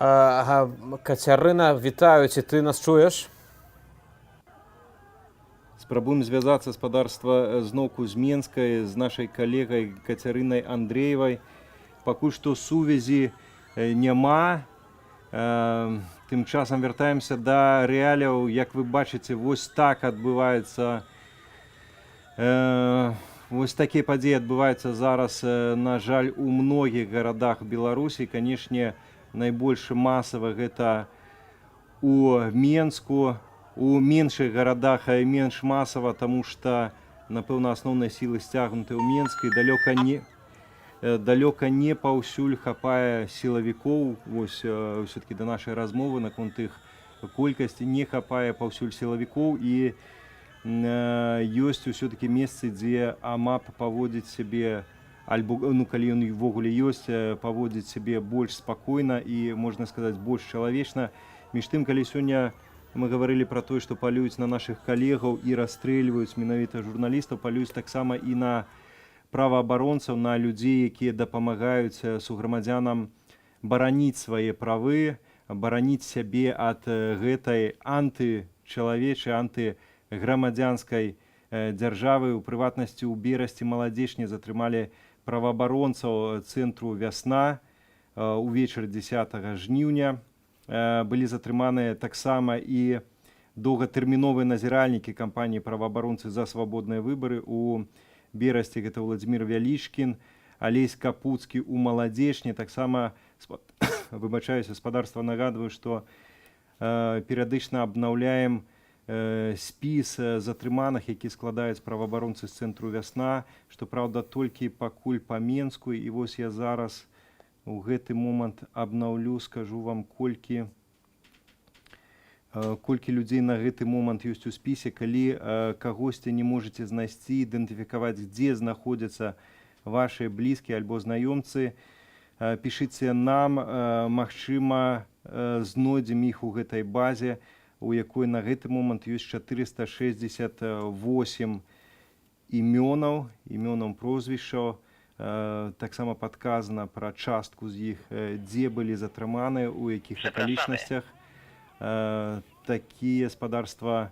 Кацярына, вітаю, ці ты нас чуеш? Спрабуем звязацца спадарства зноўку з Менскай, з нашай калегай Кацярынай Андрэевай. Пакуль што сувязі няма. Тым часам вяртаемся да рэаліяў. Як вы бачыце, вось так адбываецца, вось такія падзеі адбываюцца зараз, на жаль, у многіх гарадах Беларусі. Канешне, найбольш масава гэта у Менску. У меншых гарадах менш масава, таму што, напэўна, асноўныя сілы сцягнуты ў Менск, і далёка не паўсюль хапае сілавікоў. Вось ўсё-такі да нашай размовы наконт іх колькасці не хапае паўсюль сілавікоў, і ёсць ўсё-такі месцы, дзе АМАП паводзіць сябе, альбо, ну, калі ён увогуле ёсць, паводзіць сябе больш спакойна і, можна сказаць, больш чалавечна. Між тым, калі сёння мы гаварылі пра тое, што палююць на нашых калегаў і расстрэльваюць менавіта журналістаў, палююць таксама і на праваабаронцаў, на людзей, якія дапамагаюць суграмадзянам бараніць свае правы, бараніць сябе ад гэтай антычалавечай, антыграмадзянскай дзяржавы. У прыватнасці, у Берасці маладзечні затрымалі праваабаронцаў цэнтру «Вясна» увечары 10 жніўня. Былі затрыманыя таксама і доўгатэрміновыя назіральнікі кампаніі «Праваабаронцы за свабодныя выбары». У Берасці гэта Владзімір Вялічкін, Алесь Капуцкі у Маладзечні. Таксама, выбачаюся, спадарства нагадваю, што перыядычна абнаўляем спіс затрыманых, які складаюць праваабаронцы з цэнтру «Вясна», што, праўда, толькі пакуль па Менску. І вось я зараз у гэты момант абнаўлю, скажу вам, колькі колькі людзей на гэты момант ёсць у спісе, калі кагосьці не можаце знайсці, ідэнтыфікаваць, дзе знаходзяцца вашыя блізкія альбо знаёмцы, пішыце нам, магчыма, знойдзем іх у гэтай базе, у якой на гэты момант ёсць 468 імёнаў прозвішчаў. Таксама падказана пра частку з іх, дзе былі затрыманы, у якіх акалічнасцях. Такія, спадарства,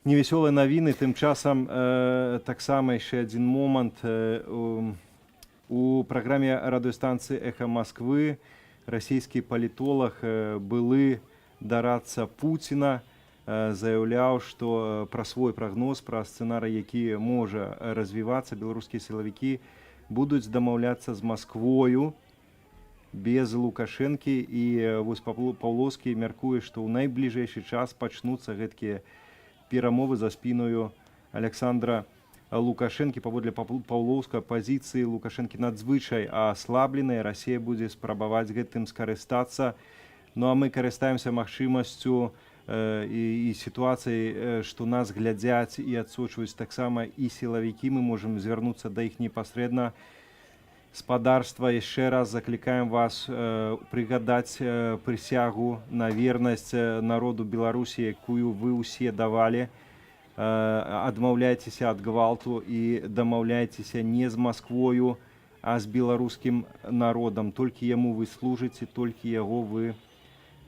невясёлыя навіны. Тым часам таксама яшчэ адзін момант. У праграме радыёстанцыі «Эхо Москвы» расійскі палітолог, былы дарадца Пуціна, заяўляў, што пра свой прагноз, пра сцэнарый, які можа развівацца, беларускія сілавікі будуць дамаўляцца з Масквою без Лукашэнкі. І вось Паўлоўскі мяркуе, што ў найбліжэйшы час пачнуцца гэткія перамовы за спіною Александра Лукашэнкі. Паводле Паўлоўска, пазіцыі Лукашэнкі надзвычай аслабленыя, Расія будзе спрабаваць гэтым скарыстацца. Ну а мы карыстаемся магчымасцю і сітуацыяй, што нас глядзяць і адсочваюць таксама і сілавікі. Мы можам звярнуцца да іх непасрэдна. Спадарства, яшчэ раз заклікаем вас прыгадаць прысягу на вернасць народу Беларусі, якую вы ўсе давалі. Адмаўляйцеся ад гвалту і дамаўляйцеся не з Масквою, а з беларускім народам. Толькі яму вы служыце, толькі яго вы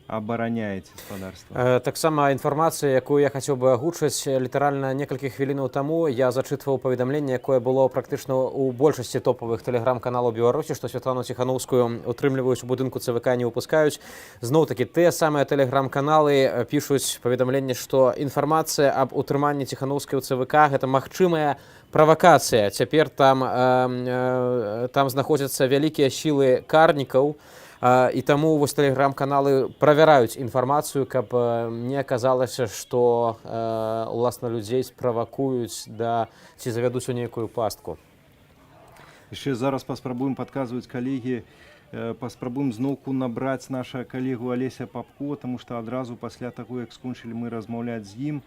абараняеце, спадарства. Таксама інфармацыя, якую я хацеў бы агучыць, літаральна некалькі хвілінаў таму я зачытваў паведамленне, якое было практычна ў большасці топавых тэлеграм-каналаў Беларусі, што Святлану Ціханаўскую утрымліваюць у будынку ЦВК, не выпускаюць. Зноў-такі тыя самыя тэлеграм-каналы пішуць паведамленне, што інфармацыя аб утрыманні Ціханаўскай у ЦВК гэта магчымая правакацыя. Цяпер там знаходзяцца вялікія сілы карнікаў, і таму вось тэлеграм-каналы правяраюць інфармацыю, каб не аказалася, што уласна людзей справакуюць ці завядуць у нейкую пастку. Яшчэ зараз паспрабуем, падказваюць калегі, паспрабуем зноўку набраць наша калегу Алеся Папко, таму што адразу пасля таго, як скончылі мы размаўляць з ім,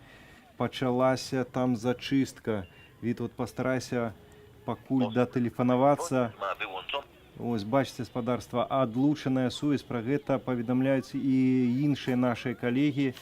пачалася там зачыстка. Вітаўт, пастарайся пакуль датэлефанавацца. Ось, бачыце, спадарства, адлучаная сувязь. Пра гэта паведамляюць і іншыя нашыя калегі.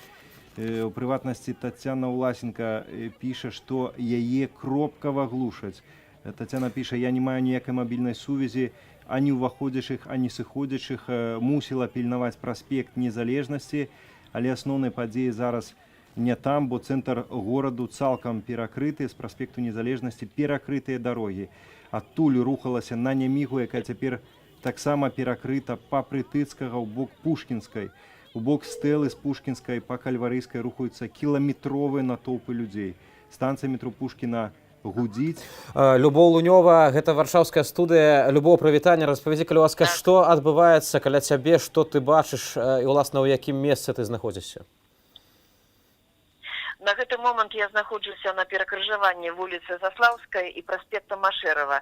У прыватнасці Тацяна Ўласенка піша, што яе кропкава глушаць. Тацяна піша: я не маю ніякай мабільнай сувязі, ані ўваходзячых, ані сыходзячых. Мусіла пільнаваць праспект Незалежнасці, але асноўнай падзеі зараз не там, бо цэнтр гораду цалкам перакрыты, з праспекту Незалежнасці перакрытыя дарогі. Адтуль рухалася на Нямігу, якая цяпер таксама перакрыта па Прытыцкага ў бок Пушкінскай. У бок Стэлы з Пушкінскай па Кальварыйскай рухаюцца кіламетровыя натоўпы людзей. Станцыя метро Пушкіна гудзіць. Любоў Лунёва, гэта варшаўская студыя. Любоў, прывітанне, распавядзі, калі ласка, што адбываецца каля цябе, што ты бачыш і, уласна, у якім месцы ты знаходзішся? На гэты момант я знаходжуся на перакрыжаванні вуліцы Заслаўскай і праспекта Машэрава.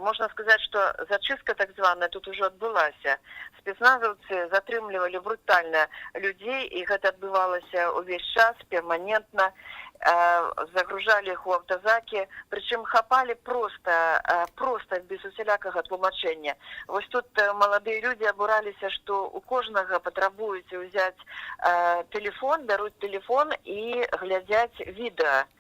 Можна сказаць, што зачыстка так званая тут ужо адбылася. Спецназаўцы затрымлівалі брутальна людзей, і гэта адбывалася ўвесь час, перманентна. Загружалі іх у аўтазакі, прычым хапалі проста без усялякага тлумачэння. Вось тут маладыя людзі абураліся, што у кожнага патрабуюць узяць тэлефон, бяруць тэлефон і глядзяць відэа.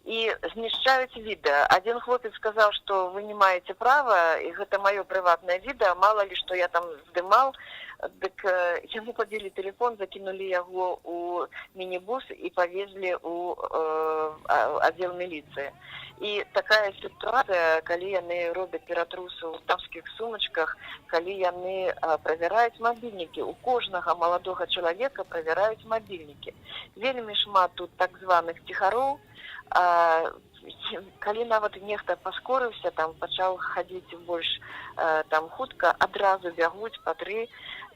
І знішчаюць відэа. Адзін хлопец сказаў, што вы не маеце права, і гэта маё прыватнае відэа, мала ли, што я там здымаў. Дык яму падзелі тэлефон, закінулі яго ў мінібус і павезлі ў аддзел міліцыі. І такая сітуацыя, калі яны робяць ператрусы ў тамскіх сумачках, калі яны правяраюць мабільнікі. У кожнага маладога чалавека правяраюць мабільнікі. Вельмі шмат тут так званых ціхароў, Калі нават нехта паскорыўся, там пачаў хадзіць больш там хутка, адразу бягуць па 3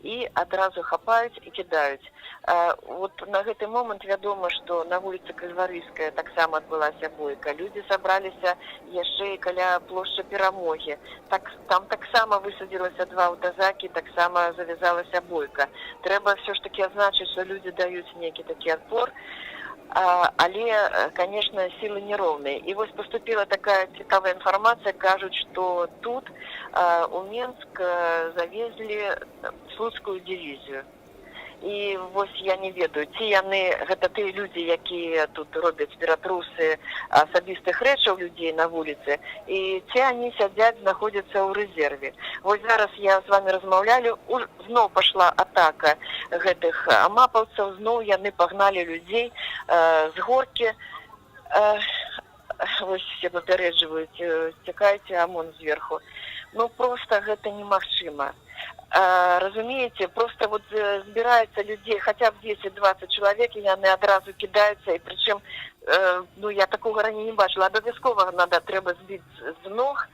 і адразу хапаюць і кідаюць. Вот на гэты момант вядома, што на вуліцы Кальварыйская таксама адбылася бойка. Людзі сабраліся яшчэ і каля плошчы Перамогі. Там таксама высадзілася 2 аўтазакі, таксама завязалася бойка. Трэба все ж таки адзначыць, што людзі даюць нейкі такі адпор, але, конечно, силы неровные. И вот поступила такая цікавая информация, кажут, что тут у Минск завезли Слуцкую дивизию. І вось я не ведаю, ці яны, гэта тыя людзі, якія тут робяць ператрусы асабістых рэчаў людзей на вуліцы, і ці яны сядзяць, знаходзяцца ў рэзерве. Вось зараз я з вами размаўлялі, зноў пашла атака гэтых амапаўцаў, зноў яны пагналі людзей з горкі. Вось все папярэджваюць, цякайце ОМОН зверху. Ну, просто гэта немагчыма. Разумеете, просто вот збираются людей, хотя бы 10-20 человек, и они одразу кидаются, и причем, ну, я такого ранее не бачила, обов'язково треба збити з ног,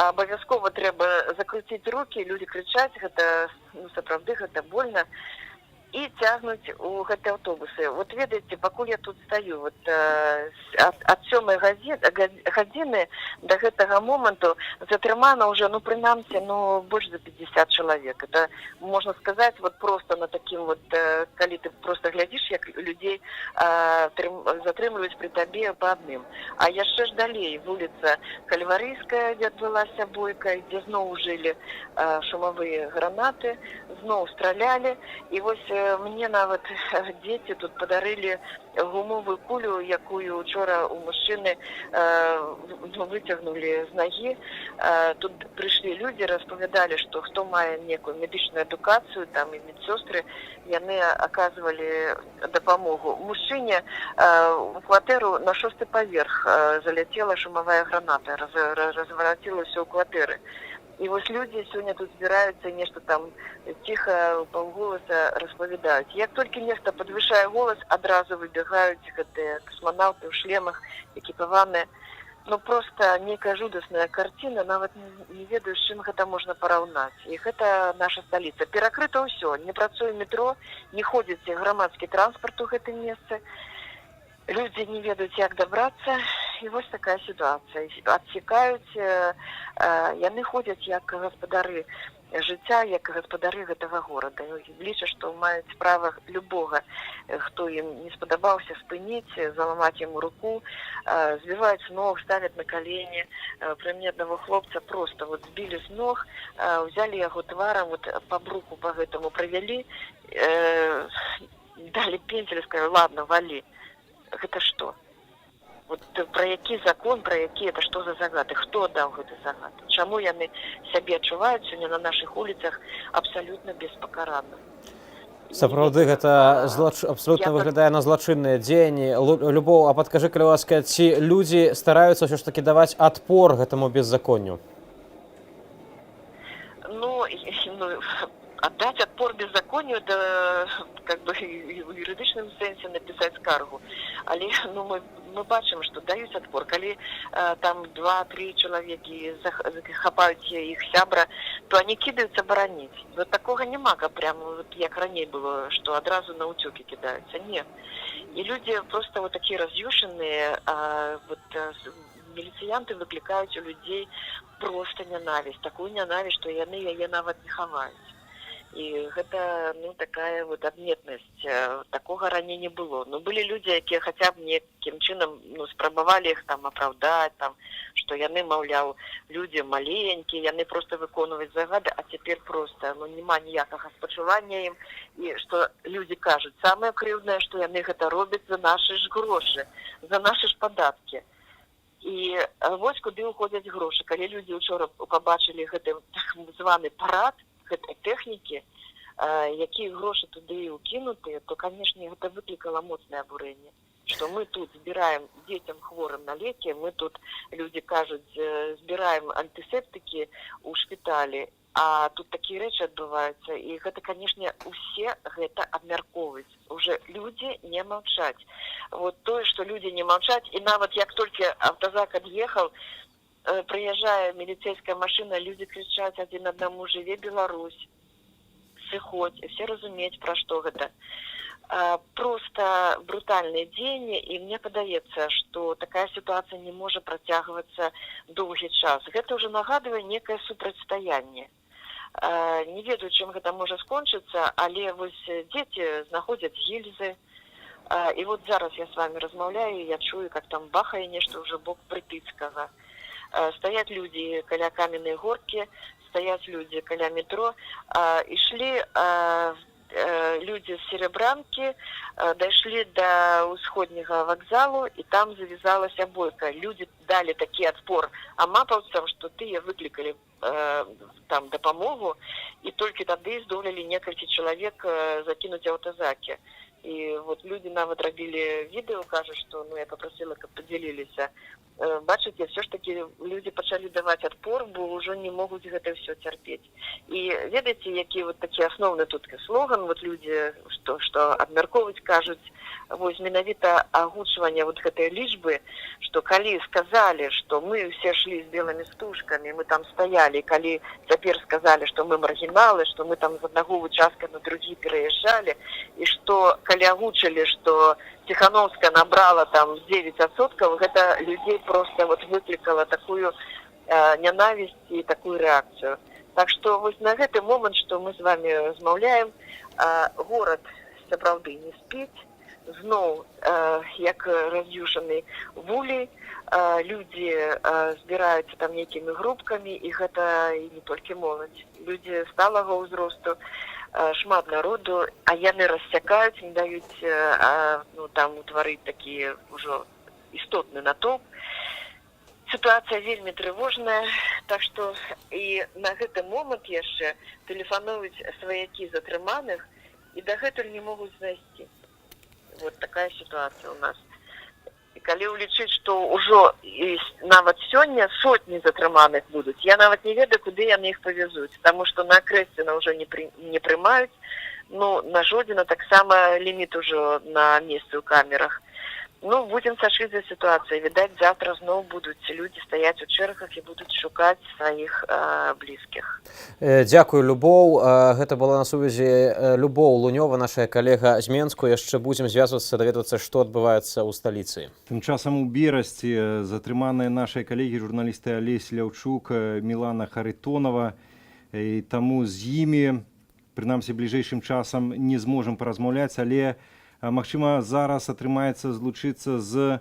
обов'язково треба закрутити руки, люди кричать, это, ну, сапраўды, это больно, и тягнуть у гэты аўтобусы. Вот ведаеце, пакуль я тут стою, вот от 7 гадзіны до гэтага моманту затрымана уже, ну, прынамсі, ну, больш за 50 человек. Это, можно сказать, вот просто на таким вот, калі ты просто глядишь, як людей затрымліваюць при табе по адным. А яшчэ ж далей, вуліца Кальварыйская, дзе адбылася бойка, дзе зноў ужылі шумовые гранаты, зноў стралялі, і вось мне нават дзеці тут падарылі гумовую кулю, якую учора у мужчыны выцягнулі з нагі. Тут прыйшлі людзі, распавядалі, што хто мае некую медычную адукацыю, там і медсёстры, яны аказвалі дапамогу. Мужчыне у кватэру на 6-й паверх заляцела шумовая граната, разварацілася ўсё ў кватэры. І вось людзі сёння тут збіраюцца, нешта там ціха паўголаса распавядаюць. Як толькі нехта падвышае голас, адразу выбегаюць гэтыя касманаўты ў шлемах, экіпаваныя. Ну, просто нейкая жудасная карціна, нават не ведаю, з чым гэта можна параўнаць. І гэта наша сталіца. Перакрыта ўсё, не працуе метро, не ходзіць грамадскі транспарт у гэтым месцы. Людзі не ведаюць, як дабрацца, і вось такая сітуацыя. Адсекаюць, яны ходзяць як гаспадары жыцця, як гаспадары гэтага горада. Лічаць, што маюць права любога, хто ім не спадабаўся, спыніць, заламаць яму руку, збіваюць з ног, ставяць на калені. Пры мне аднаго хлопца просто вот збілі з ног, узялі яго тварам, вот па бруку па гэтаму правялі, далі пензель, сказали, ладно, валі. Гэта што? Вот про які закон, про які, это што за загады? Хто даў гэты загад? Чаму яны сябе адчуваюць сёння на нашых вуліцах абсалютна беспакаранна? Сапраўды, гэта абсолютно выглядае на злачынныя дзеянні. Любоў, а падкажы, калі ласка, ці людзі стараюцца ўсё ж такі даваць адпор гэтаму беззаконню? Ну, отдать отпор беззаконию, это как бы в юридичном сенсе написать скаргу. Але ну, мы бачим, что дают отпор. Коли там 2-3 человеки хапают их сябра, то они кидаются боронить. Вот такого нема, прямо вот як ранее было, что одразу на утюги кидаются. Нет. И люди просто вот такие разъюшенные, вот милициянты выкликают у людей просто ненависть. Такую ненависть, что яны яе нават не хаваюць. І гэта, ну, такая вот адметнасць. Такога раней не было. Ну, былі людзі, якія хаця б некім чынам, ну, спрабавалі іх там апраўдаць, там, што яны, маўляў, людзі маленькія, яны просто выконваюць загады, а цяпер просто, ну, няма ніякага спачування ім. І што людзі кажуць, самае крыўднае, што яны гэта робяць за нашы ж грошы, за нашы ж падаткі. І вось куды уходзяць грошы. Калі людзі учора пабачылі гэты так званы парад гэтай тэхнікі, якія грошы туды укінутыя, то, канешне, гэта выклікала моцнае абурэнне. Што мы тут збіраем дзецям хворым на лекі, мы тут, людзі кажуць, збіраем антысептыкі ў шпіталі, А тут такія рэчы адбываюцца, і гэта, канешне, усе гэта абмяркоўваюць. Уже людзі не маўчаць. Вот тое, што людзі не маўчаць, і нават як толькі аўтазак ад'ехаў, прыязджае міліцэйская машына, людзі крычаць адзін аднаму: «Жыве Беларусь, сыходзь», і все разумеюць, пра што гэта. Просто брутальныя дзеянні, і мне падаецца, што такая сітуацыя не можа працягвацца доўгі час. Гэта ўжо нагадвае некае супрацьстаянне. Не ведаю, чым гэта можа скончыцца, але вось дзеці знаходзяць гільзы. І вот зараз я з вами размаўляю, я чую, как там бахае нешта ўжо бок Прытыцкага. Стаяць людзі каля каменнай горкі, стаяць людзі каля метро. Ішлі людзі з Серебранкі, дайшлі да ўсходняга вакзалу, і там завязалася бойка. Людзі далі такі адпор амапаўцам, што тыя выклікалі там дапамогу, і толькі тады здолелі некалькі чалавек закінуць аўтазакі. І вот людзі нават рабілі відэо, кажуць, што я попросила, каб падзяліліся. Бачыце, все ж таки людзі пачалі даваць адпор, бо ўжо не могуць гэта все цярпець. І ведаеце, які вот такі асноўны тут слоган, вот людзі, што абмяркоўваюць, кажуць, вось менавіта агучванне вот гэтай лічбы, што калі сказалі, што мы ўсе шлі з белымі стужкамі, мы там стаялі, калі цяпер сказалі, што мы маргіналы, што мы там з аднаго участка на другі пераязджалі, і што калі агучылі, што Тихановская набрала там 9%, гэта людзей просто вот выклікала такую ненависть і такую реакцию. Так что вось на гэты момент, што мы з вами размаўляем, горад сапраўды не спіць, зноў як раз'юшаны вулей, людзі збіраюцца там нейкімі групкамі, і гэта і не толькі моладзь, людзі сталага ўзросту, шмат народу, а яны рассякаюць, не даюць там утварыць такі ўжо істотны натоўп. Сітуацыя вельмі трывожная, так што і на гэты момант яшчэ тэлефануюць сваякі затрыманых і дагэтуль не могуць знайсці. Вот такая сітуацыя ў нас. І калі ўлічыць, што ўжо нават сёння сотні затрыманых будуць, я нават не ведаю, куды яны іх павязуць, таму што на Акрэсціна ўжо не прымаюць, на Жодзіна таксама ліміт ужо на месцы ў камерах. Будзем сачыць за сітуацыяй. Відаць, завтра зноў будуць людзі стаяць у чэргах і будуць шукаць сваіх блізкіх. Дзякую, Любоў. Гэта была на сувязі Любоў Лунёва, наша калега з Менску. Яшчэ будзем звязвацца, даведацца, што адбываецца ў сталіцы. Тым часам у Берасці затрыманыя нашыя калегі, журналісты Алесь Ляўчук, Мілана Харитонова. І таму з імі, прынамсі, бліжэйшым часам не зможам паразмаўляць, але магчыма, зараз атрымаецца злучыцца з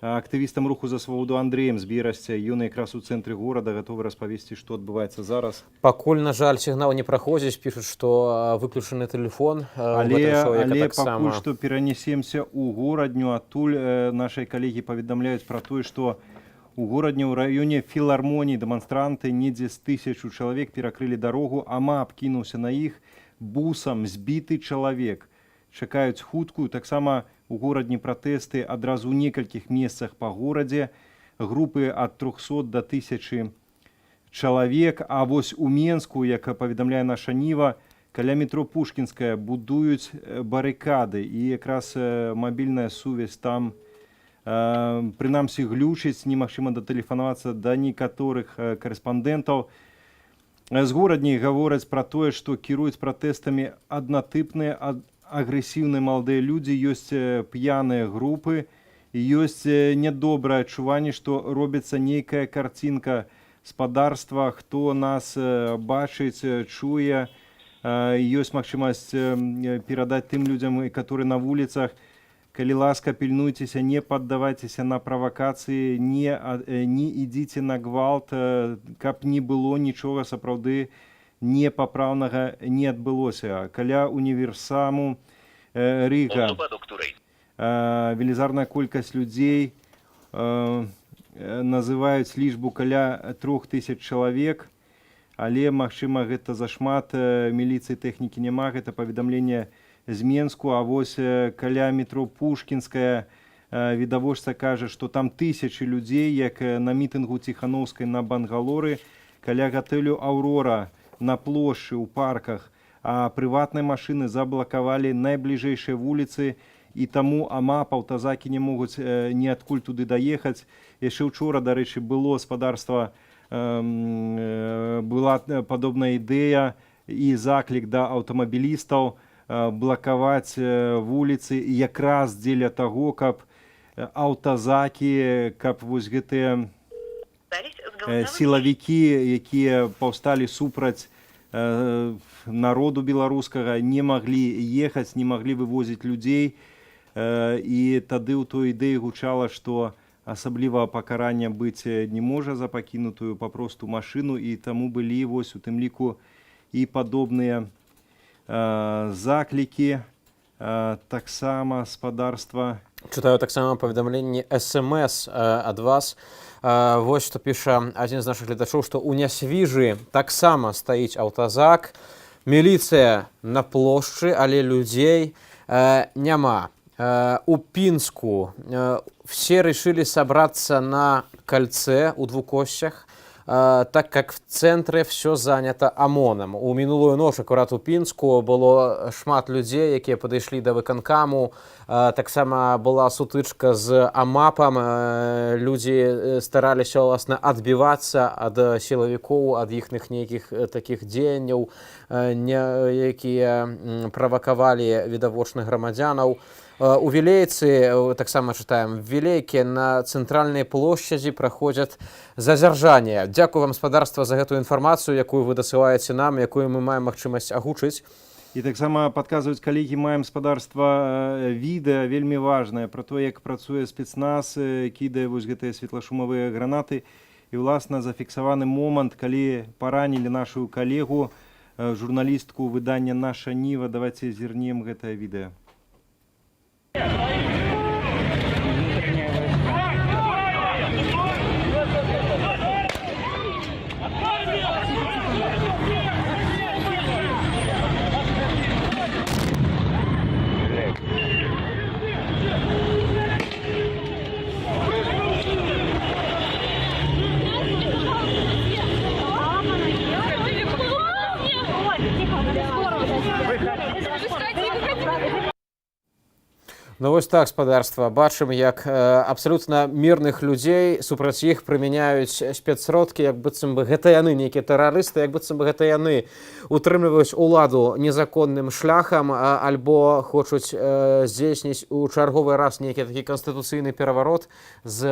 актывістам руху за свабоду Андрэем з Берасця. Ён якраз у цэнтры горада гатовы распавесці, што адбываецца зараз. Пакуль, на жаль, сігнал не праходзіць, пішуць, што выключаны тэлефон. Але пакуль што перанесемся ў горадню, адтуль нашыя калегі паведамляюць пра тое, што у горадню ў раёне філармоніі дэманстранты недзе з 1000 чалавек перакрылі дарогу, амап кінуўся на іх бусам збіты чалавек. Чакаюць хуткую, таксама у горадні пратэсты адразу ў некалькіх месцах па горадзе, групы ад 300 до 1000 чалавек, а вось у Менску, як паведамляе наша Ніва, каля метро Пушкінская будуюць барыкады, і якраз мабільная сувязь там прынамсі глючыць, немагчыма датэлефанавацца да некаторых карэспандэнтаў. З горадні гавораць пра тое, што кіруюць пратэстамі аднатыпныя агрэсіўныя маладыя людзі, ёсць п'яныя групы, ёсць нядобрае адчуванне, што робіцца нейкая карцінка спадарства, хто нас бачыць, чуе, ёсць магчымасць перадаць тым людзям, которые на вуліцах, калі ласка, пільнуйцеся, не паддавайцеся на правакацыі, не ідзіце на гвалт, каб не было нічога сапраўды непапраўнага не адбылося. Каля універсаму Рыга велізарная колькасць людзей, называюць лічбу каля 3000 чалавек, але, магчыма, гэта зашмат, міліцыі тэхнікі няма, гэта паведамленне з Менску, а вось каля метро Пушкінская відавочца кажа, што там 1000 людзей, як на мітынгу Ціхановскай на Бангалоры, каля гатэлю «Аўрора» на плошчы, у парках, а прыватныя машыны заблакавалі найбліжэйшыя вуліцы, і таму амап аўтазакі не могуць ніадкуль туды даехаць. Яшчэ учора, дарэчы, было гаспадарства, была падобная ідэя і заклік да аўтамабілістаў блакаваць вуліцы якраз дзеля таго, каб аўтазакі, каб вось гэтыя сілавікі, якія паўсталі супраць народу беларускага, не маглі ехаць, не маглі вывозіць людзей. І тады ў той ідэі гучала, што асабліва пакарання быць не можа за пакінутую папросту машыну, і таму былі вось у тым ліку і падобныя заклікі. Таксама спадарства. Чытаю таксама паведамленні СМС ад вас. Вось што піша адзін з нашых гледачоў, што ў Нясвіжы таксама стаіць аўтазак, міліцыя на плошчы, але людзей няма. У Пінску все решили собраться на кольце у Двукосях, так как в центре все занято ОМОНом. У мінулую ноч акурат у Пінску было шмат людзей, якія падышлі да выканкаму. Таксама была сутычка з амапам. Людзі стараліся ўласна адбівацца ад сілавікоў, ад іхных нейкіх такіх дзеянняў, якія правакавалі відавочных грамадзянаў. У Вілейцы, таксама чытаем, в Вілейке на цэнтральнай плошчадзі праходзяць зазяржання. Дзякую вам, спадарства, за гэтую інфармацыю, якую вы дасылаеце нам, якую мы маем магчымасць агучыць. І таксама падказваюць калегі, маем спадарства відэа вельмі важнае пра то, як працуе спецназ, кідае вось гэтыя светлашумавыя гранаты. І, уласна, зафіксаваны момант, калі паранілі нашу калегу, журналістку выдання «Наша Ніва». Давайте зірнем гэтае відэа. Ну вось так, спадарства, бачым, як абсалютна мірных людзей супраць іх прымяняюць спецсродкі, як быццам бы гэта яны нейкія тэрарысты, як быццам бы гэта яны утрымліваюць уладу незаконным шляхам, альбо хочуць здзейсніць у чарговы раз нейкі такі канстытуцыйны пераварот з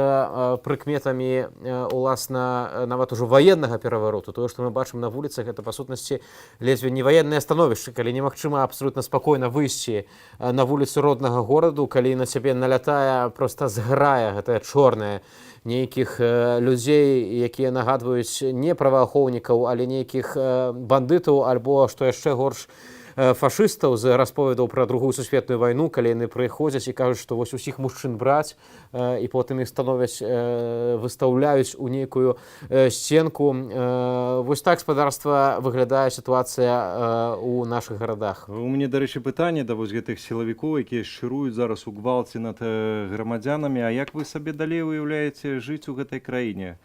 прыкметамі, уласна, нават ужо ваеннага перавароту. Тое, што мы бачым на вуліцах, гэта па сутнасці ледзьве не ваеннае становішча, калі немагчыма абсалютна спакойна выйсці на вуліцу роднага горада, калі на цябе налятае проста зграя гэтая чорная нейкіх людзей, якія нагадваюць не праваахоўнікаў, але нейкіх бандытаў, альбо, што яшчэ горш, фашыстаў з расповедаў пра Другую сусветную вайну, калі яны прыходзяць і кажуць, што вось усіх мужчын браць, і потым іх становяць, выстаўляюць у нейкую сценку. Вось так, спадарства, выглядае сітуацыя у нашых гарадах. У мяне, дарэчы, пытанне да вось гэтых сілавікоў, якія шчыруюць зараз у гвалце над грамадзянамі. А як вы сабе далей уяўляеце жыць у гэтай краіне?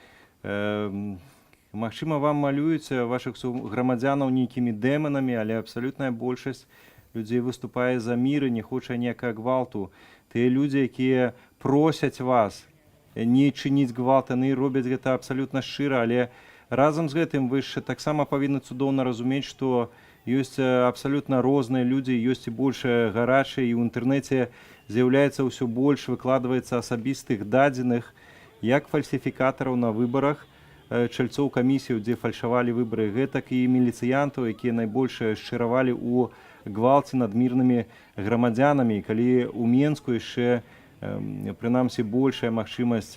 Магчыма, вам малююць вашых грамадзянаў нейкімі дэманамі, але абсалютная большасць людзей выступае за мір і не хоча ніякага гвалту. Тыя людзі, якія просяць вас не чыніць гвалт, яны робяць гэта абсалютна шчыра, але разам з гэтым вы ж таксама павінны цудоўна разумець, што ёсць абсалютна розныя людзі, ёсць і больш гарачыя, і ў інтэрнэце з'яўляецца ўсё больш, выкладваецца асабістых дадзеных, як фальсіфікатараў на выбарах, чальцоў камісіяў, дзе фальшавалі выбары, гэтак і міліцыянтаў, якія найбольш шчыравалі ў гвалце над мірнымі грамадзянамі. Калі ў Менску яшчэ, прынамсі, большая магчымасць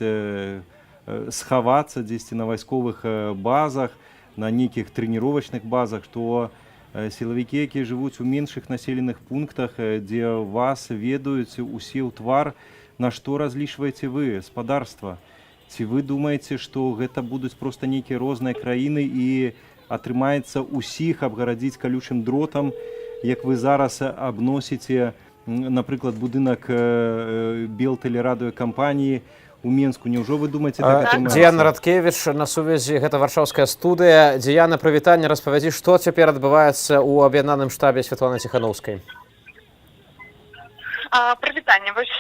схавацца дзесьці на вайсковых базах, на нейкіх трэніровачных базах, то сілавікі, якія жывуць у меншых населеных пунктах, дзе вас ведаюць усе ў твар, на што разлічваеце вы, спадарства? Ці вы думаеце, што гэта будуць проста нейкія розныя краіны і атрымаецца ўсіх абгарадзіць калючым дротам, як вы зараз абносіце, напрыклад, будынак Белтэлерадыёкампаніі, у Менску. Няўжо вы думаеце, так атрымаецца? Дзіяна Радкевіч на сувязі, гэта варшаўская студыя. Дзіяна, прывітанне, распавядзі, што цяпер адбываецца ў аб'яднаным штабе Святланы Ціханаўскай. Прывітанне. Вось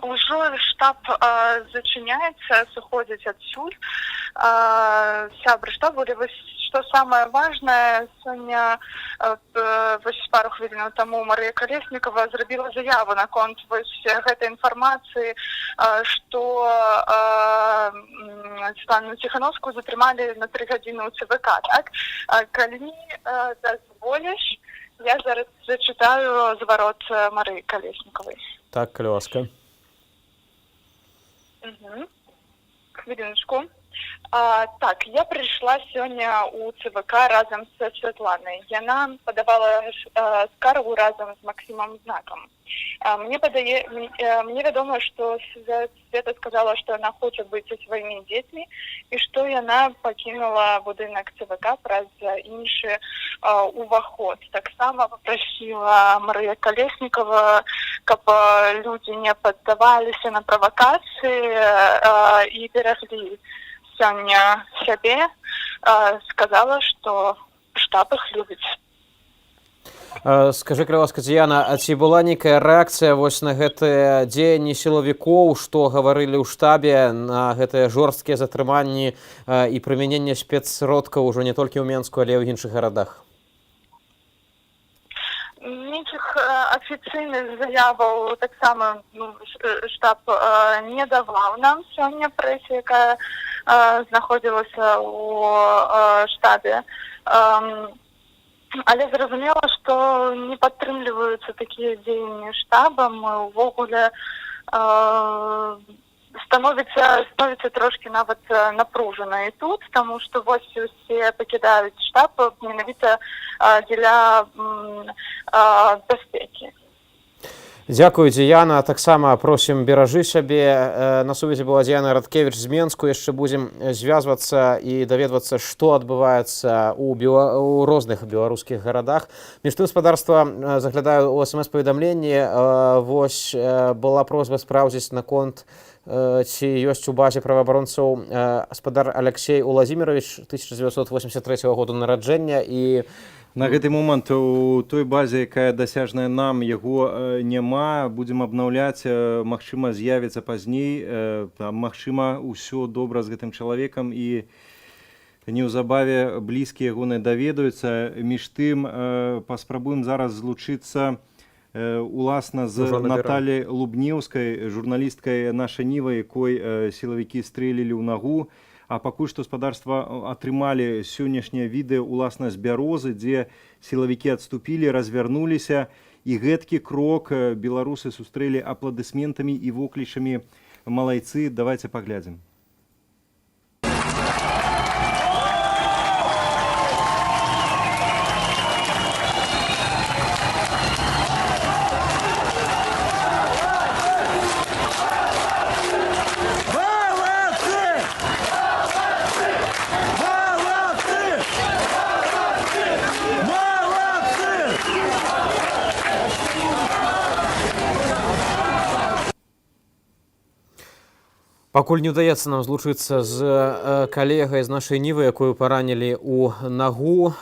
ўжо штаб зачыняецца, сыходзяць адсюль сябры штабу. Вось што самае важнае, сёння вось пару хвілінаў таму Марыя Калеснікава зрабіла заяву наконт вось гэтай інфармацыі, што Святлану Ціханаўскую затрымалі на 3 гадзіны ў ЦВК. Так? Калі дазволіш, я зараз зачитаю зварот Марии Колесниковой. Так, калі ласка. Хвилиночку. Так, я пришла сегодня у ЦВК разом со Светланой. Яна подавала скаргу разом с Максимом Знаком. Мне ведомо, что Света сказала, что она хочет быть со своими детьми, и что она покинула будинок ЦВК праз інший уваход. Так само попросила Мария Колесникова, чтобы люди не поддавались на провокации и берегли сёння сябе, сказала, что штаб их любит. Скажи, калі ласка, Дзіяна, а ці была нейкая рэакцыя вось на гэтыя дзеянні сілавікоў, што гаварылі ў штабе, на гэтыя жорсткія затрыманні і прымяненне спецсродкаў ужо не толькі ў Менску, але і ў іншых гарадах? Ніякіх афіцыйных заяваў таксама штаб не даваў нам сёння прэсе, якая знаходзілася ў штабе. Але зразумела, што не падтрымліваюцца такія дзеянні штабам, увогуле становіцца трошки нават напружана і тут, таму што вось усе пакідаюць штаб менавіта дзеля бяспекі. Дзякую, Дзіяна. Таксама просім, беражы сябе. На сувязі была Дзіяна Радкевіч з Менску. Яшчэ будзем звязвацца і даведвацца, што адбываецца ў розных беларускіх гарадах. Між тым, спадарства, заглядаю ў смс-паведамленні. Вось была просьба спраўдзіць наконт, ці ёсць у базе праваабаронцаў спадар Алексей Уладзімірович 1983 году нараджэння, і на гэты момант у той базе, якая дасяжная нам, яго няма, будзем абнаўляць, магчыма, з'явіцца пазней, магчыма, усё добра з гэтым чалавекам і неўзабаве блізкія ягоныя даведаюцца. Між тым паспрабуем зараз злучыцца уласна з Натальяй Лубнеўскай, журналісткай «Наша Ніва», якой сілавікі стрэлілі ў нагу. А пакуль што спадарства атрымалі сённяшняе відэа уласна з Бярозы, дзе сілавікі адступілі, развярнуліся, і гэткі крок беларусы сустрэлі апладысментамі і воклічамі. Малайцы, давайте паглядзім. Пакуль не ўдаецца нам злучыцца з калегай з нашай Нівы, якую паранілі ў нагу,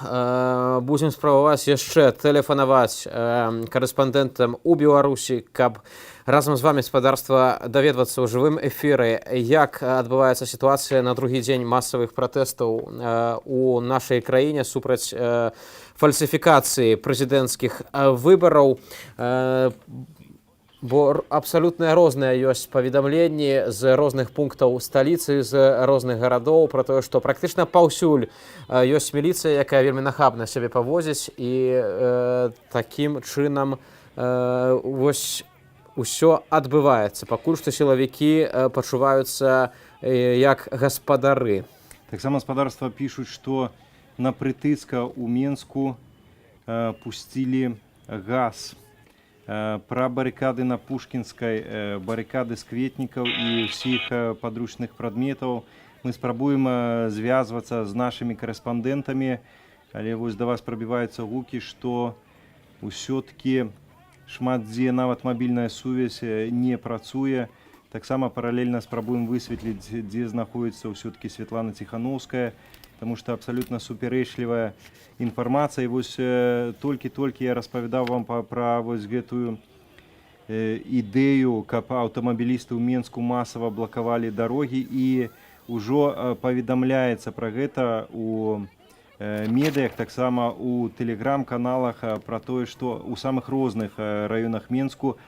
будзем спрабаваць яшчэ тэлефанаваць карэспандэнтам у Беларусі, каб разам з вамі, спадарства, даведвацца ў жывым эфіры, як адбываецца сітуацыя на другі дзень масавых пратэстаў у нашай краіне супраць фальсіфікацыі прэзідэнцкіх выбараў. Бо абсалютна розныя ёсць паведамленні з розных пунктаў сталіцы, з розных гарадоў пра тое, што практычна паўсюль ёсць міліцыя, якая вельмі нахабна сябе паводзіць, і такім чынам вось усё адбываецца. Пакуль што сілавікі пачуваюцца як гаспадары. Таксама спадарства пішуць, што на Прытыцка ў Менску пусцілі газ. Пра барыкады на Пушкінскай, барыкады з кветнікаў і ўсіх падручных прадметаў мы спрабуем звязвацца з нашымі карэспандэнтамі, але вось да вас прабіваюцца гукі, што ўсё-ткі шмат дзе нават мабільная сувязь не працуе, Таксама параллельно спрабуем высветліць, дзе знаходзіцца ўсё-таки Светлана Тихановская, потому что абсолютно суперечлівая інфармацыя. І вось толькі я распавядаў вам пра вось гэтую ідэю, каб аўтамабілісты ў Менску масава блакавалі дарогі, і ўжо паведамляецца пра гэта у медыях, таксама у тэлеграм-каналах, пра тое, што ў самых розных раёнах Менску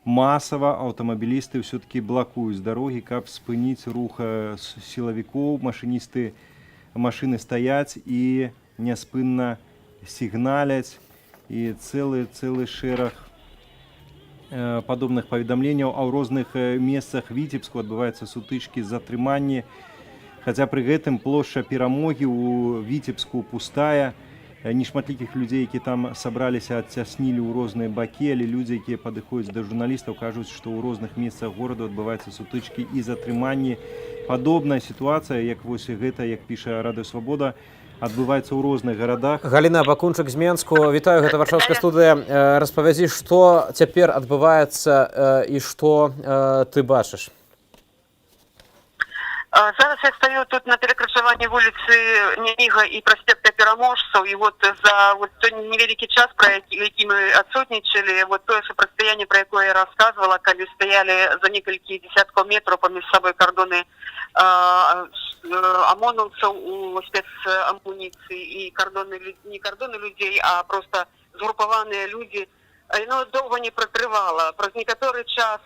масава аўтамабілісты ўсё-таки блакуюць дарогі, каб спыніць рух сілавікоў. Машыны стаяць і няспынна сігналяць, і цэлы шэраг падобных паведамленняў. А ў розных месцах Віцебску адбываюцца сутычкі, затрыманні. Хаця пры гэтым плошча Перамогі ў Віцебску пустая. Нешматлікіх людзей, які там сабраліся, адцяснілі ў розныя бакі, але людзі, якія падыходзяць да журналістаў, кажуць, што ў розных месцах гораду адбываюцца сутычкі і затрыманні. Падобная сітуацыя, як вось гэта, як піша Радыё Свабода, адбываецца ў розных гарадах. Галіна Бакунчык з Менску, вітаю, гэта варшаўская студыя. Распавядзі, што цяпер адбываецца і што ты бачыш? Зараз я стою тут на перекрашивании вулицы Немига и проспекта Пераможцев, и вот за вот той невеликий час, про який мы отсутничали, вот то сопростояние, про якое я рассказывала, когда стояли за несколько десятков метров поміж собой кордоны ОМОНовцев у спецамуниции и кордоны, не кордоны людей, а просто сгруппованные люди. Оно довго не прикривало. Про некоторий час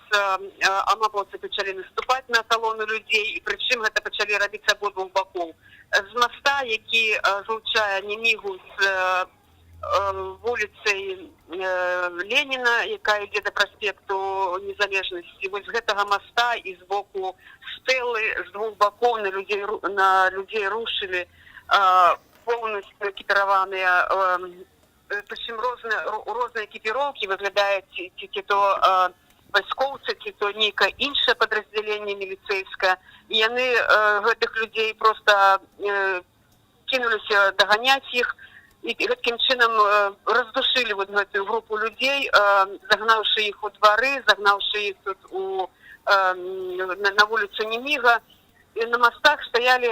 амаполці почали наступати на колону людей, і причому це почали робити з обох боків. З моста, який злучає Немігу з вулицею Леніна, яка йде до проспекту Незалежності, ось з цього моста і з боку стели, з двох боків на людей рушили повністю екіпіровані. Причому різні екіпіровки виглядають ті то військовці, ті то ніяке інше підрозділення міліцейське. І вони цих людей просто кинулися доганяти їх і таким чином роздушили вот цю групу людей, загнавши їх у двори, загнавши їх тут на вулицю Неміга. И на мостах стояли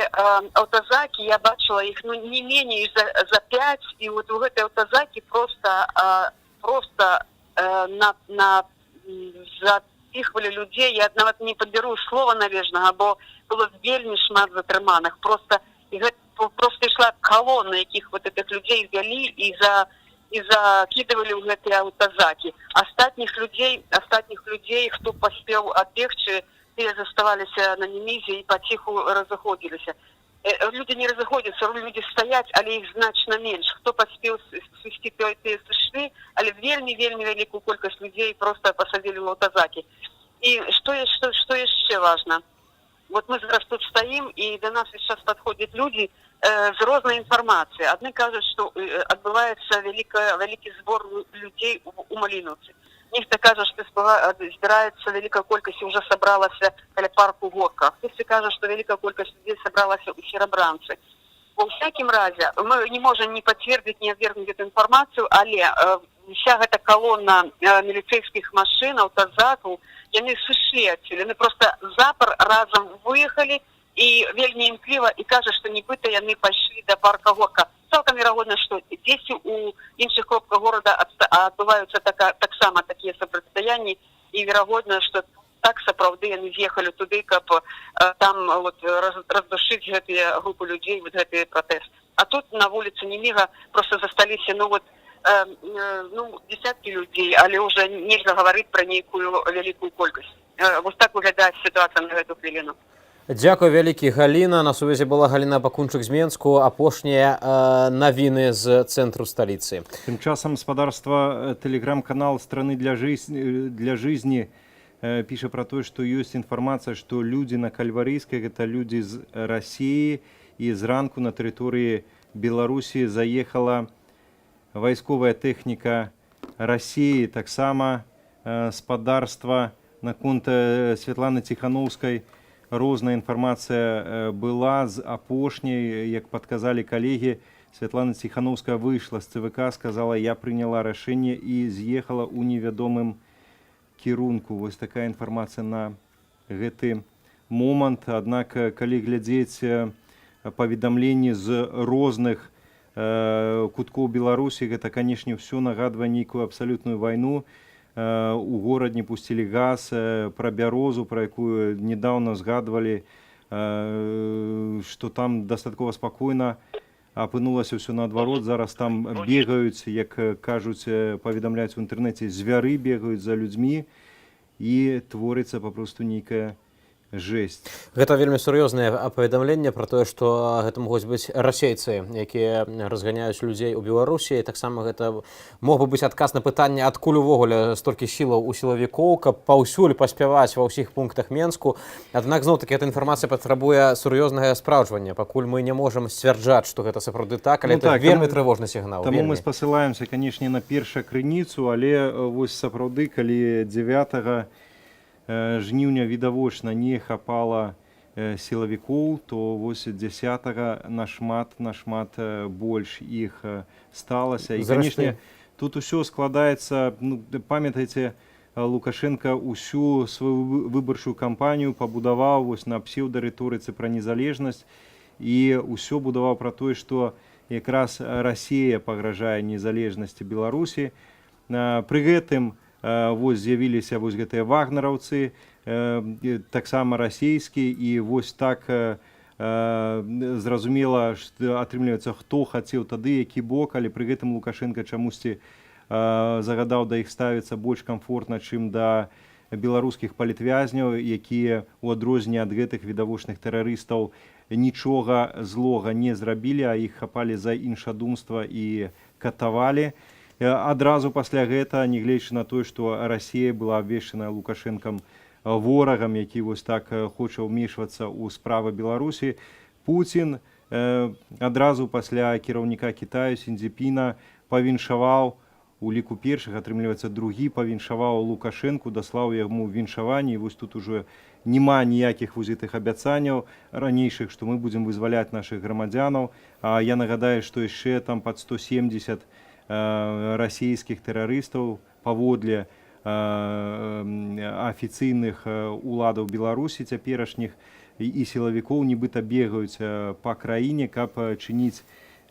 автозаки, я бачила их не менее за 5, и вот в этой автозаки просто запихивали людей. Я навіть не подберу слова належного, бо было вельми шмат затрыманых. Просто йшла колонна, яких вот этих людей ввели и закидывали в эти автозаки. Остатних людей, кто поспел отбегче, те заставалися на Немізі і потиху розходилися. Люди не розходяться, люди стоять, але їх значно менше. Хто поспів свести, то й сошли, але вельми велику кількість людей просто посадили в автозаки. І що ще важно? Вот мы зараз тут стоим, и до нас сейчас подходят люди с разной информацией. Одни кажут, что отбывается великий сбор людей у Малиновців. Ніхто каже, що збирається велика кількість, вже зібралася біля парку Горка. Хтось каже, що велика кількість людей зібралася у Сєребранці. У всякому разі, ми не можемо ні підтвердити, ні відвергнути цю інформацію, але вся ця колона міліцейських машин, автозаків, вони сушли відсюди. Вони просто запор разом виїхали, і вельми імкліво, і каже, що нібито вони пішли до парка Горка. Цілком вірогідно, що десь у інших кропках города відбуваються так само такі супротистояння, і вірогідно, що так справді вони з'їхали туди, щоб там от роздушити ці групи людей, вот цей протест. А тут на вулиці Неміга просто засталися, десятки людей, але вже нельзя говорити про ніяку велику кількість. Ось так виглядає ситуація на цю хвилину. Дзякуй вялікі, Галіна. На сувязі была Галіна Бакунчык з Менску. Апошнія навіны з цэнтру сталіцы. Тым часам спадарства тэлеграм-канал «Страны для жизни» піша пра тое, што ёсць інфармацыя, што людзі на Кальварыйскай, гэта людзі з Расіі, і зранку на тэрыторыі Беларусі заехала вайсковая тэхніка Расіі. Таксама спадарства наконт Светланы Тихановскай розная інфармацыя была. З апошняй, як падказалі калегі, Светлана Тихановская выйшла з ЦВК, сказала, я прыняла рашэнне і з'ехала ў невядомым кірунку. Вось такая інфармацыя на гэты момант. Аднак калі глядзець паведамленні з розных куткоў Беларусі, гэта, канешне, ўсё нагадвае нейкую абсалютную вайну. У горад не пусцілі газ, пра бярозу, пра якую недаўна згадвалі, што там дастаткова спакойна, апынулася ўсё наадварот. Зараз там бегаюць, як кажуць, паведамляюць у інтэрнэце, звяры бегаюць за людзьмі, і творыцца папросту нейкая жесть. Гэта вельмі сур'ёзнае паведамленне пра тое, што гэта могуць быць расейцы, якія разганяюць людзей у Беларусі. Таксама гэта мог бы быць адказ на пытанне, адкуль увогуле столькі сілаў у сілавікоў, каб паўсюль паспяваць ва ўсіх пунктах Менску. Аднак зноў-такі эта інфармацыя патрабуе сур'ёзнага спраўджвання. Пакуль мы не можам сцвярджаць, што гэта сапраўды так, але это вельмі трывожны сігнал. Таму мы спасылаемся, канешне, на першакрыніцу, але вось сапраўды, калі 9 жніўня відавочна не хапала сілавікоў, то вось 10 нашмат больш іх сталася. І, канешне, тут усё складаецца, памятаеце, Лукашенко усю сваю выбарчую кампанію пабудаваў вось на псеўдарыторыцы пра незалежнасць, і ўсё будаваў пра тое, што якраз Расія пагражае незалежнасці Беларусі. Пры гэтым вось з'явіліся вось гэтыя вагнераўцы, таксама расійскі, і вось так зразумела, што атрымліваецца, хто хацеў тады, які бок, але пры гэтым Лукашенко чамусьці загадаў да іх ставіцца больш камфортна, чым да беларускіх палітвязняў, якія у адрозненне ад гэтых відавочных тэрарыстаў нічога злога не зрабілі, а іх хапалі за іншадумства і катавалі. Адразу пасля гэта, нягледзячы на тое, што Расія была абвешчана Лукашэнкам ворагам, які вось так хоча ўмешвацца ў справы Беларусі, Пуцін адразу пасля кіраўніка Кітаю Сіндзіпіна павіншаваў, у ліку першых, атрымліваецца, другі павіншаваў Лукашэнку, даслаў яму віншаванне, і вось тут ужо няма ніякіх вузітых абяцанняў ранейшых, што мы будзем вызваляць нашых грамадзянаў. Я нагадаю, што яшчэ там пад 170 расійскіх тэрарыстаў паводле афіцыйных уладаў Беларусі цяперашніх і сілавікоў нібыта бегаюць па краіне, каб чыніць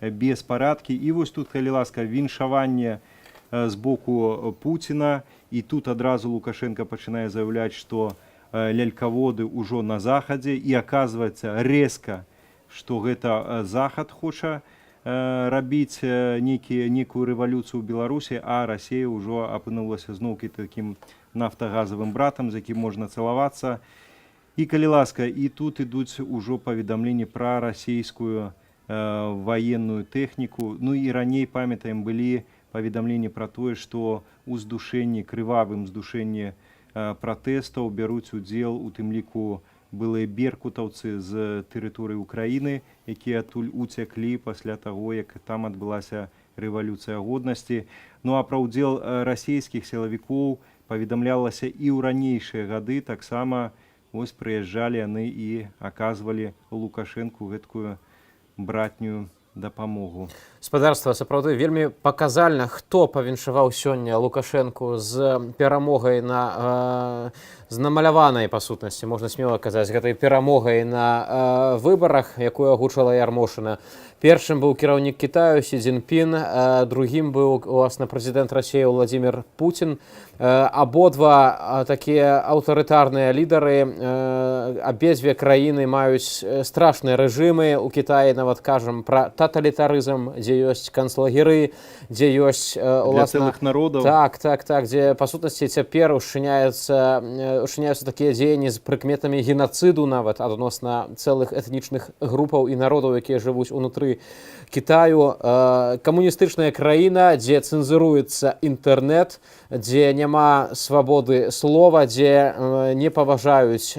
беспарадкі. І вось тут, калі ласка, віншаванне з боку Пуціна, і тут адразу Лукашенко пачынае заяўляць, што лялькаводы ўжо на захадзе, і аказваецца рэзка, што гэта захад хоча рабіць некую рэвалюцыю ў Беларусі, а Расія ўжо апынулася зноўкі такім нафтагазавым братам, з якім можна цалавацца. І, калі ласка, і тут ідуць ужо паведамленні пра расійскую ваенную тэхніку. Ну і раней, памятаем, былі паведамленні пра тое, што ў здушэнні, крывавым здушэнні пратэстаў бяруць удзел, у тым ліку былыя беркутаўцы з тэрыторыі Украіны, якія адтуль уцяклі пасля таго, як там адбылася рэвалюцыя годнасці. Ну а пра ўдзел расійскіх сілавікоў паведамлялася і ў ранейшыя гады. Таксама вось прыязджалі яны і аказвалі Лукашэнку гэткую братнюю дапамогу. Спадарства, сапраўды вельмі паказальна, хто павіншаваў сёння Лукашэнку з перамогай з намаляванай, па сутнасці, можна смела казаць, гэтай перамогай на выбарах, якую агучала Ярмошына. Першым быў кіраўнік Кітаю Сі Цзіньпін, другім быў, уласна, прэзідэнт Расіі Владзімір Пуцін. Абодва такія аўтарытарныя лідары, абедзве краіны маюць страшныя рэжымы. У Кітаі нават кажам пра таталітарызм, дзе ёсць канцлагеры, дзе ёсць, уласна, для цэлых народаў. Так, дзе, па сутнасці, цяпер ушчыняюцца такія дзеянні з прыкметамі генацыду нават адносна цэлых этнічных групаў і народаў, якія жывуць унутры Кітаю. Камуністычная краіна, дзе цэнзуруецца інтэрнэт, дзе няма свабоды слова, дзе не паважаюць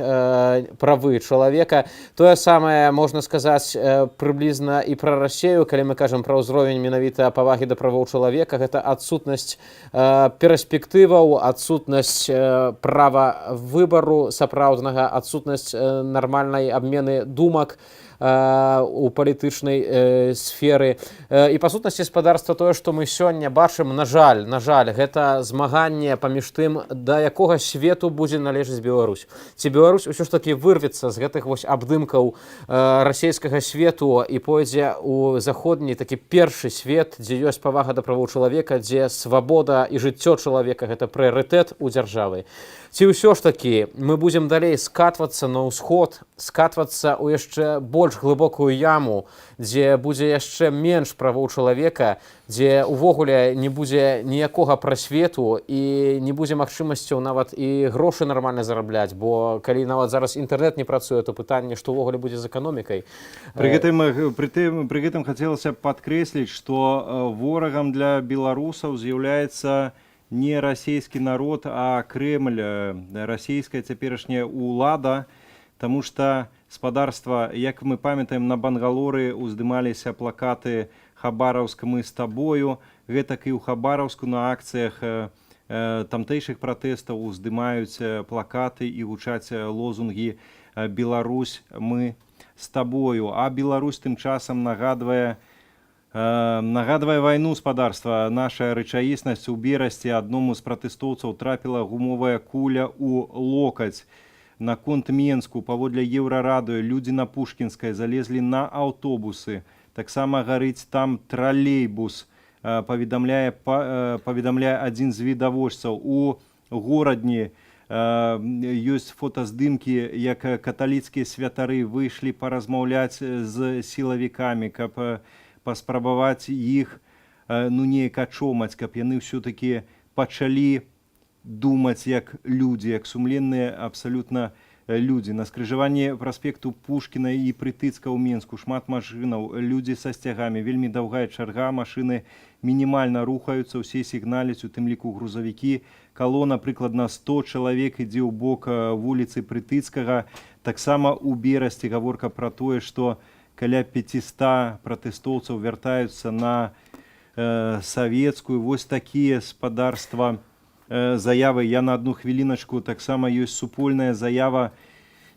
правы чалавека. Тое самае можна сказаць прыблізна і пра Расію, калі мы кажам пра ўзровень менавіта павагі да правоў чалавека. Гэта адсутнасць перспектываў, адсутнасць права выбару сапраўднага, адсутнасць нармальнай абмены думак, у палітычнай сферы. І па сутнасці спадарства тое, што мы сёння бачым, на жаль, гэта змаганне паміж тым, да якога свету будзе належаць Беларусь. Ці Беларусь усё ж такі вырвецца з гэтых вось абдымкаў расійскага свету і пойдзе ў заходні такі першы свет, дзе ёсць павага да правоў чалавека, дзе свабода і жыццё чалавека гэта прыярытэт у дзяржавы. Ці ўсё ж такі мы будзем далей скатвацца на ўсход, скатвацца ў яшчэ больш глыбокую яму, дзе будзе яшчэ менш правоў чалавека, дзе ўвогуле не будзе ніякога прасвету і не будзе магчымасцяў нават і грошы нармальна зарабляць, бо калі нават зараз інтэрнэт не працуе, то пытанне, што ўвогуле будзе з эканомікай. При гэтым хацелася падкрэсліць, што ворагам для беларусаў з'яўляецца не расійскі народ, а Кремль, расійская цяперашняя ўлада, таму што спадарства, як мы памятаем, на Бангалоры уздымаліся плакаты «Хабаровск, мы з табою», гэтак і ў Хабаровску на акцыях тамтэйшых пратэстаў уздымаюць плакаты і гучаць лозунгі «Беларусь, мы з табою». А Беларусь тым часам нагадвае вайну спадарства. Наша рэчаіснасць у берасці адному з пратэстоўцаў трапіла гумовая куля ў локаць. Наконт Менску, паводле Еўрарадыё, людзі на Пушкінскай залезлі на аўтобусы. Таксама гарыць там тралейбус, паведамляе адзін з відавочцаў. У горадні ёсць фотаздымкі, як каталіцкія святары выйшлі паразмаўляць з сілавікамі, каб паспрабаваць іх неяк ачомаць, каб яны ўсё-такі пачалі думаць як людзі, як сумленныя абсалютна людзі. На скрыжаванні праспекту Пушкіна і Прытыцка ў Менску шмат машынаў, людзі са сцягамі, вельмі даўгая чарга, машыны мінімальна рухаюцца, усе сігналяць, у тым ліку грузавікі. Калона прыкладна 100 чалавек ідзе ў бок вуліцы Прытыцкага. Таксама ў берасці гаворка пра тое, што каля 500 пратэстоўцаў вяртаюцца на савецкую. Вось такія спадарства заявы. Я на одну хвіліначку, таксама ёсць супольная заява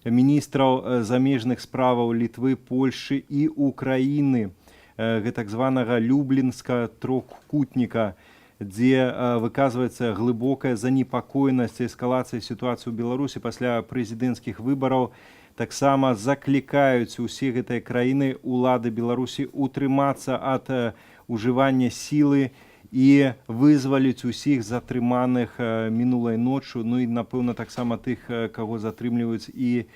міністраў замежных справаў Літвы, Польшчы і Украіны, так званага Люблінска трохкутніка, дзе выказваецца глыбокая занепакоенасць эскалацыі сітуацыі ў Беларусі пасля прэзідэнцкіх выбараў. Таксама заклікаюць усе гэтыя краіны улады Беларусі утрымацца ад ужывання сілы і вызваліць усіх затрыманых мінулай ноччу, ну і, напэўна, таксама тых, каго затрымліваюць і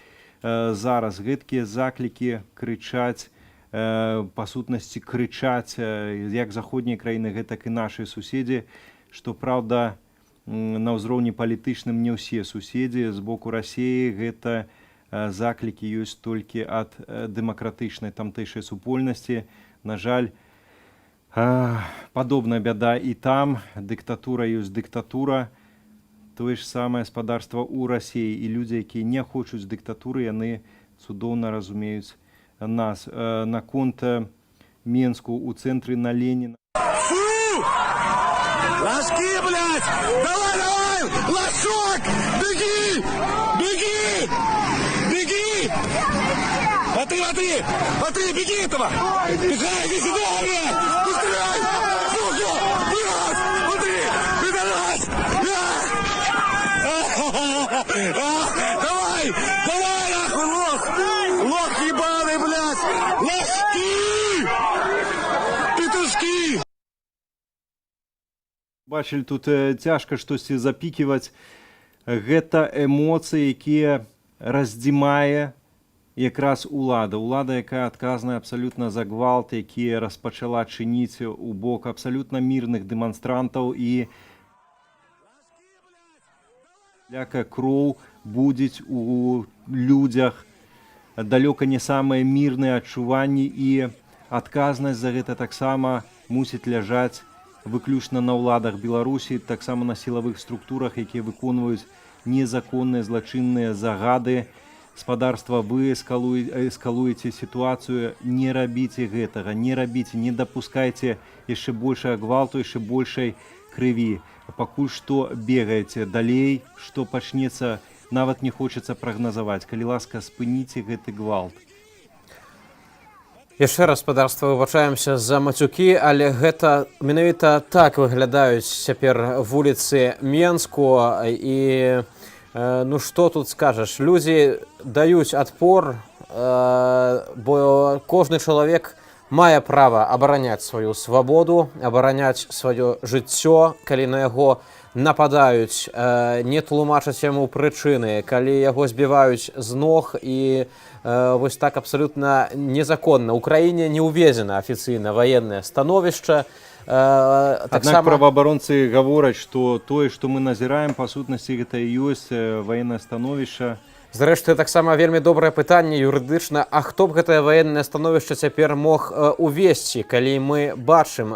зараз. Гэткія заклікі крычаць, па сутнасці крычаць, як заходнія краіны, гэтак і нашы суседзі, што, праўда, на ўзроўні палітычным не ўсе суседзі з боку Расіі гэта заклікі ёсць толькі ад дэмакратычнай тамтэйшай супольнасці. На жаль, падобная бяда і там. Дыктатура ёсць дыктатура. Тое ж самае спадарства ў Расіі. І людзі, якія не хочуць дыктатуры, яны цудоўна разумеюць нас. Наконт Менску ў цэнтры на Леніна. Фу! Ложки, блядь! Давай, давай! Лошок! Беги! Беги! Смотри, беги этого! Бежай, иди сюда, блядь! Быстрей! Сука! Блядь! Смотри! Пидорас! Давай! Давай, нахуй, лох! Лох ебаный, блядь! Ложки! Петушки! Бачылі, тут цяжка штосьці запіківаць. Гэта эмоцыі, якія раздзімае якраз улада. Улада, якая адказная абсалютна за гвалт, які распачала чыніць у бок абсалютна мірных дэманстрантаў, і ляка кроў будзіць у людзях далёка не самыя мірныя адчуванні, і адказнасць за гэта таксама мусіць ляжаць выключна на ўладах Беларусі, таксама на сілавых структурах, якія выконваюць незаконныя злачынныя загады. Спадарства, вы эскалуеце сітуацыю, не рабіце гэтага, не рабіце, не дапускайце яшчэ большага гвалту, яшчэ большай крыві. Пакуль што бегаеце далей, што пачнецца, нават не хочацца прагназаваць. Калі ласка, спыніце гэты гвалт. Яшчэ раз, спадарства, выбачаемся за мацюкі, але гэта менавіта так выглядаюць цяпер вуліцы Менску. І ну што тут скажаш, людзі даюць адпор, бо кожны чалавек мае права абараняць сваю свабоду, абараняць сваё жыццё, калі на яго нападаюць, не тлумачаць яму прычыны, калі яго збіваюць з ног і вось так абсалютна незаконна. У краіне не ўведзена афіцыйна ваеннае становішча. Аднак праваабаронцы гавораць, што тое, што мы назіраем, па сутнасці гэта і ёсць ваеннае становішча. Зрэшты, таксама вельмі добрае пытанне юрыдычна, а хто б гэтае ваеннае становішча цяпер мог увесці, калі мы бачым,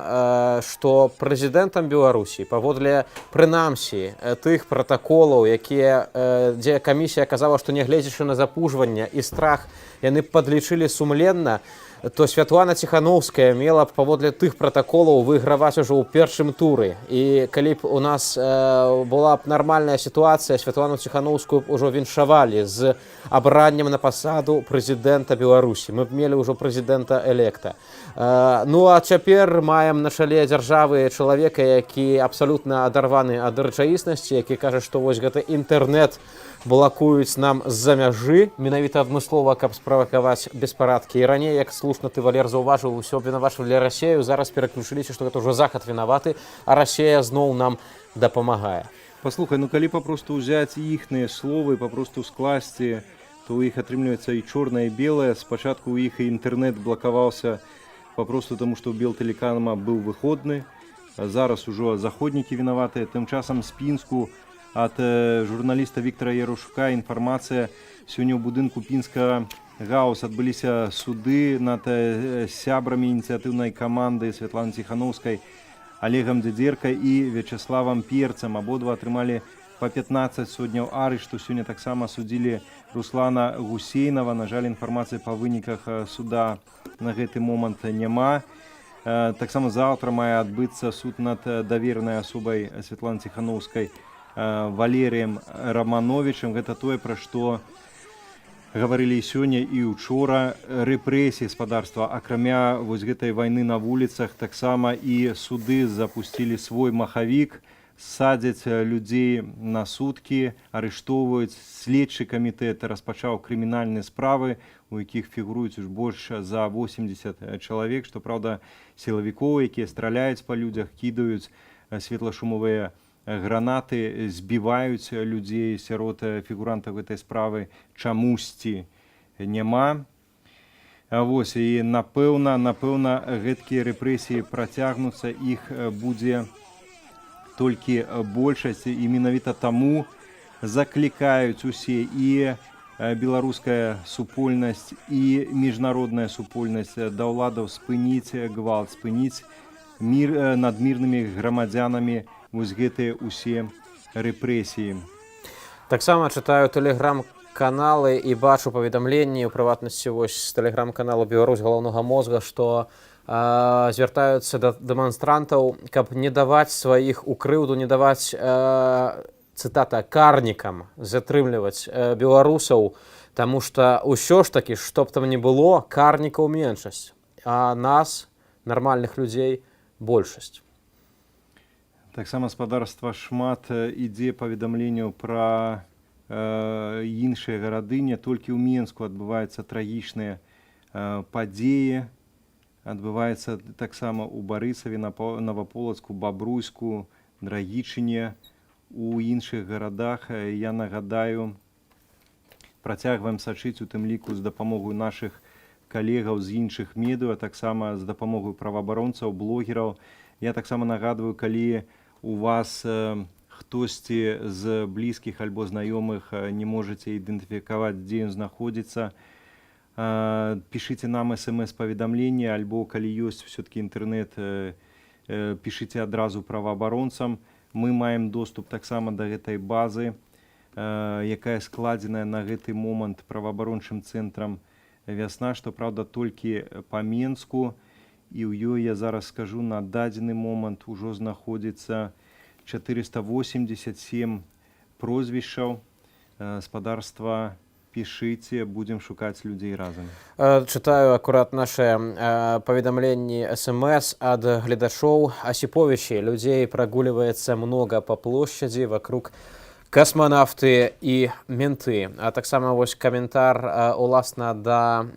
што прэзідэнтам Беларусі, паводле прынамсі тых пратаколаў, дзе камісія казала, што нягледзячы на запужванне і страх, яны падлічылі сумленна, то Святлана Ціхановская мела б паводле тых пратаколаў выйграваць ужо ў першым туры. І калі б у нас была б нармальная сітуацыя, Святлану Ціхановскую ўжо віншавалі з абраннем на пасаду прэзідэнта Беларусі. Мы б мелі ўжо прэзідэнта электа. Ну а цяпер маем на чале дзяржавы чалавека, які абсалютна адарваны ад рэчаіснасці, які кажа, што вось гэта інтэрнэт блакуюць нам з-за мяжы, менавіта адмыслова, каб справакаваць беспарадкі. І раней, як слушна ты, Валер, заўважыў, усё абвінавачвалі Расею, зараз пераключыліся, што гэта ўжо Захад вінаваты, а Расея зноў нам дапамагае. Паслухай, ну калі папросту ўзяць іхныя словы, папросту скласці, то ў іх атрымліваецца і чорнае, і белае. Спачатку ў іх і інтэрнэт блакаваўся папросту таму, што ў Белтэлекама быў выходны. Зараз ужо заходнікі вінаватыя. Тым часам з Пінску ад журналіста Віктара Ярушука інфармацыя. Сёння ў будынку Пінскага гаус адбыліся суды над сябрамі ініцыятыўнай каманды Святланы Ціхановскай, Олегам Дзедзеркай і Вячеславам Перцам. Абодва атрымалі па 15 сотняў арышту. Сёння таксама судзілі Руслана Гусейнава. На жаль, інфармацыі па выніках суда на гэты момант няма. Таксама заўтра мае адбыцца суд над даверанай асобай Святланы Ціхановскай Валерыем Романовичем. Гэта тое, пра што гаварылі сёння і учора. Рэпрэсіі спадарства, акрамя вось гэтай вайны на вуліцах, таксама і суды запусцілі свой махавік, садзяць людзей на суткі, арыштоўваюць. Следчы камітэт распачаў крымінальныя справы, у якіх фігуруюць уж больш за 80 чалавек. Што праўда, сілавікоў, якія страляюць па людзях, кідаюць светлашумовыя гранаты, збіваюць людзей. Сярод фігурантаў гэтай справы чамусьці няма. Вось, і напэўна, гэткія рэпрэсіі працягнуцца, іх будзе толькі большасць, і менавіта таму заклікаюць усе, і беларуская супольнасць, і міжнародная супольнасць, да ўладаў спыніць гвалт, спыніць над мірнымі грамадзянамі вось гэтыя ўсе рэпрэсіі. Таксама чытаю тэлеграм-каналы і бачу паведамленні, у прыватнасці вось з тэлеграм-каналу «Беларусь галоўнага мозга», што звяртаюцца да дэманстрантаў, каб не даваць сваіх у крыўду, не даваць, цытата, карнікам затрымліваць беларусаў, таму што ўсё ж такі, што б там не было, карнікаў меншасць, а нас, нармальных людзей, большасць. Таксама спадарства шмат ідзе паведамленняў пра іншыя гарады. Не толькі ў Менску адбываюцца трагічныя падзеі. Адбываецца таксама ў Барысаве, Новаполацку, Бабруйску, Драгічыне, у іншых гарадах. Я нагадаю, працягваем сачыць у тым ліку з дапамогай нашых калегаў з іншых медыа, таксама з дапамогай праваабаронцаў, блогераў. Я таксама нагадваю, калі у вас хтосьці з блізкіх альбо знаёмых не можаце ідэнтыфікаваць, дзе ён знаходзіцца, пішыце нам смс-паведамленне, альбо калі ёсць все-таки інтэрнэт, пішыце адразу праваабаронцам. Мы маем доступ таксама да гэтай базы, якая складзеная на гэты момант праваабарончым цэнтрам «Вясна», што, праўда, толькі па Менску. І ў ёй, я зараз скажу, на дадзены момант ужо знаходзіцца 487 прозвішчаў. Спадарства пішыце, будзем шукаць людзей разам. Чытаю акурат нашы паведамленні СМС ад гледачоў. Асіповічі, людзей прагульваецца многа па плошчадзі, вакруг касманавты і менты. А таксама вось каментар уласна да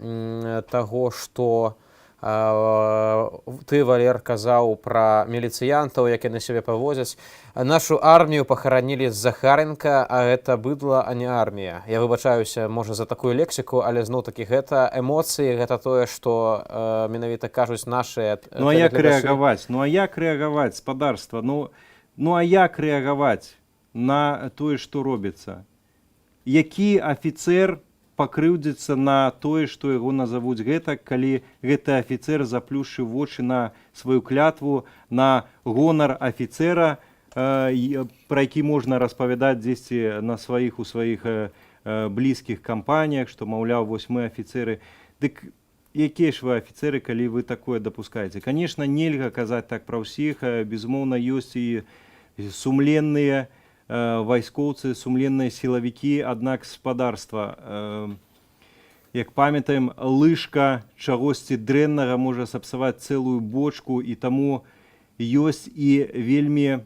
таго, што ты, Валер, казаў пра міліцыянтаў, як яны сябе павозяць. Нашу армію пахаранілі з Захаренка, а гэта быдла, а не армія. Я выбачаюся, можа, за такую лексіку, але зноў-такі гэта эмоцыі, гэта тое, што менавіта кажуць нашыя... Ну а як рэагаваць? Ну а як рэагаваць, спадарства? Ну а як рэагаваць на тое, што робіцца? Які афіцэр пакрыўдзіцца на тое, што яго назавуць гэтак, калі гэты афіцэр заплюшчыў вочы на сваю клятву, на гонар афіцэра, пра які можна распавядаць дзесьці на у сваіх блізкіх кампаніях, што, маўляў, вось мы афіцэры. Дык якія ж вы афіцэры, калі вы такое дапускаеце? Канешне, нельга казаць так пра ўсіх, безумоўна, ёсць і сумленныя вайскоўцы, сумленныя сілавікі, аднак спадарства, як памятаем, лыжка чагосьці дрэннага можа сапсаваць цэлую бочку, і таму ёсць і вельмі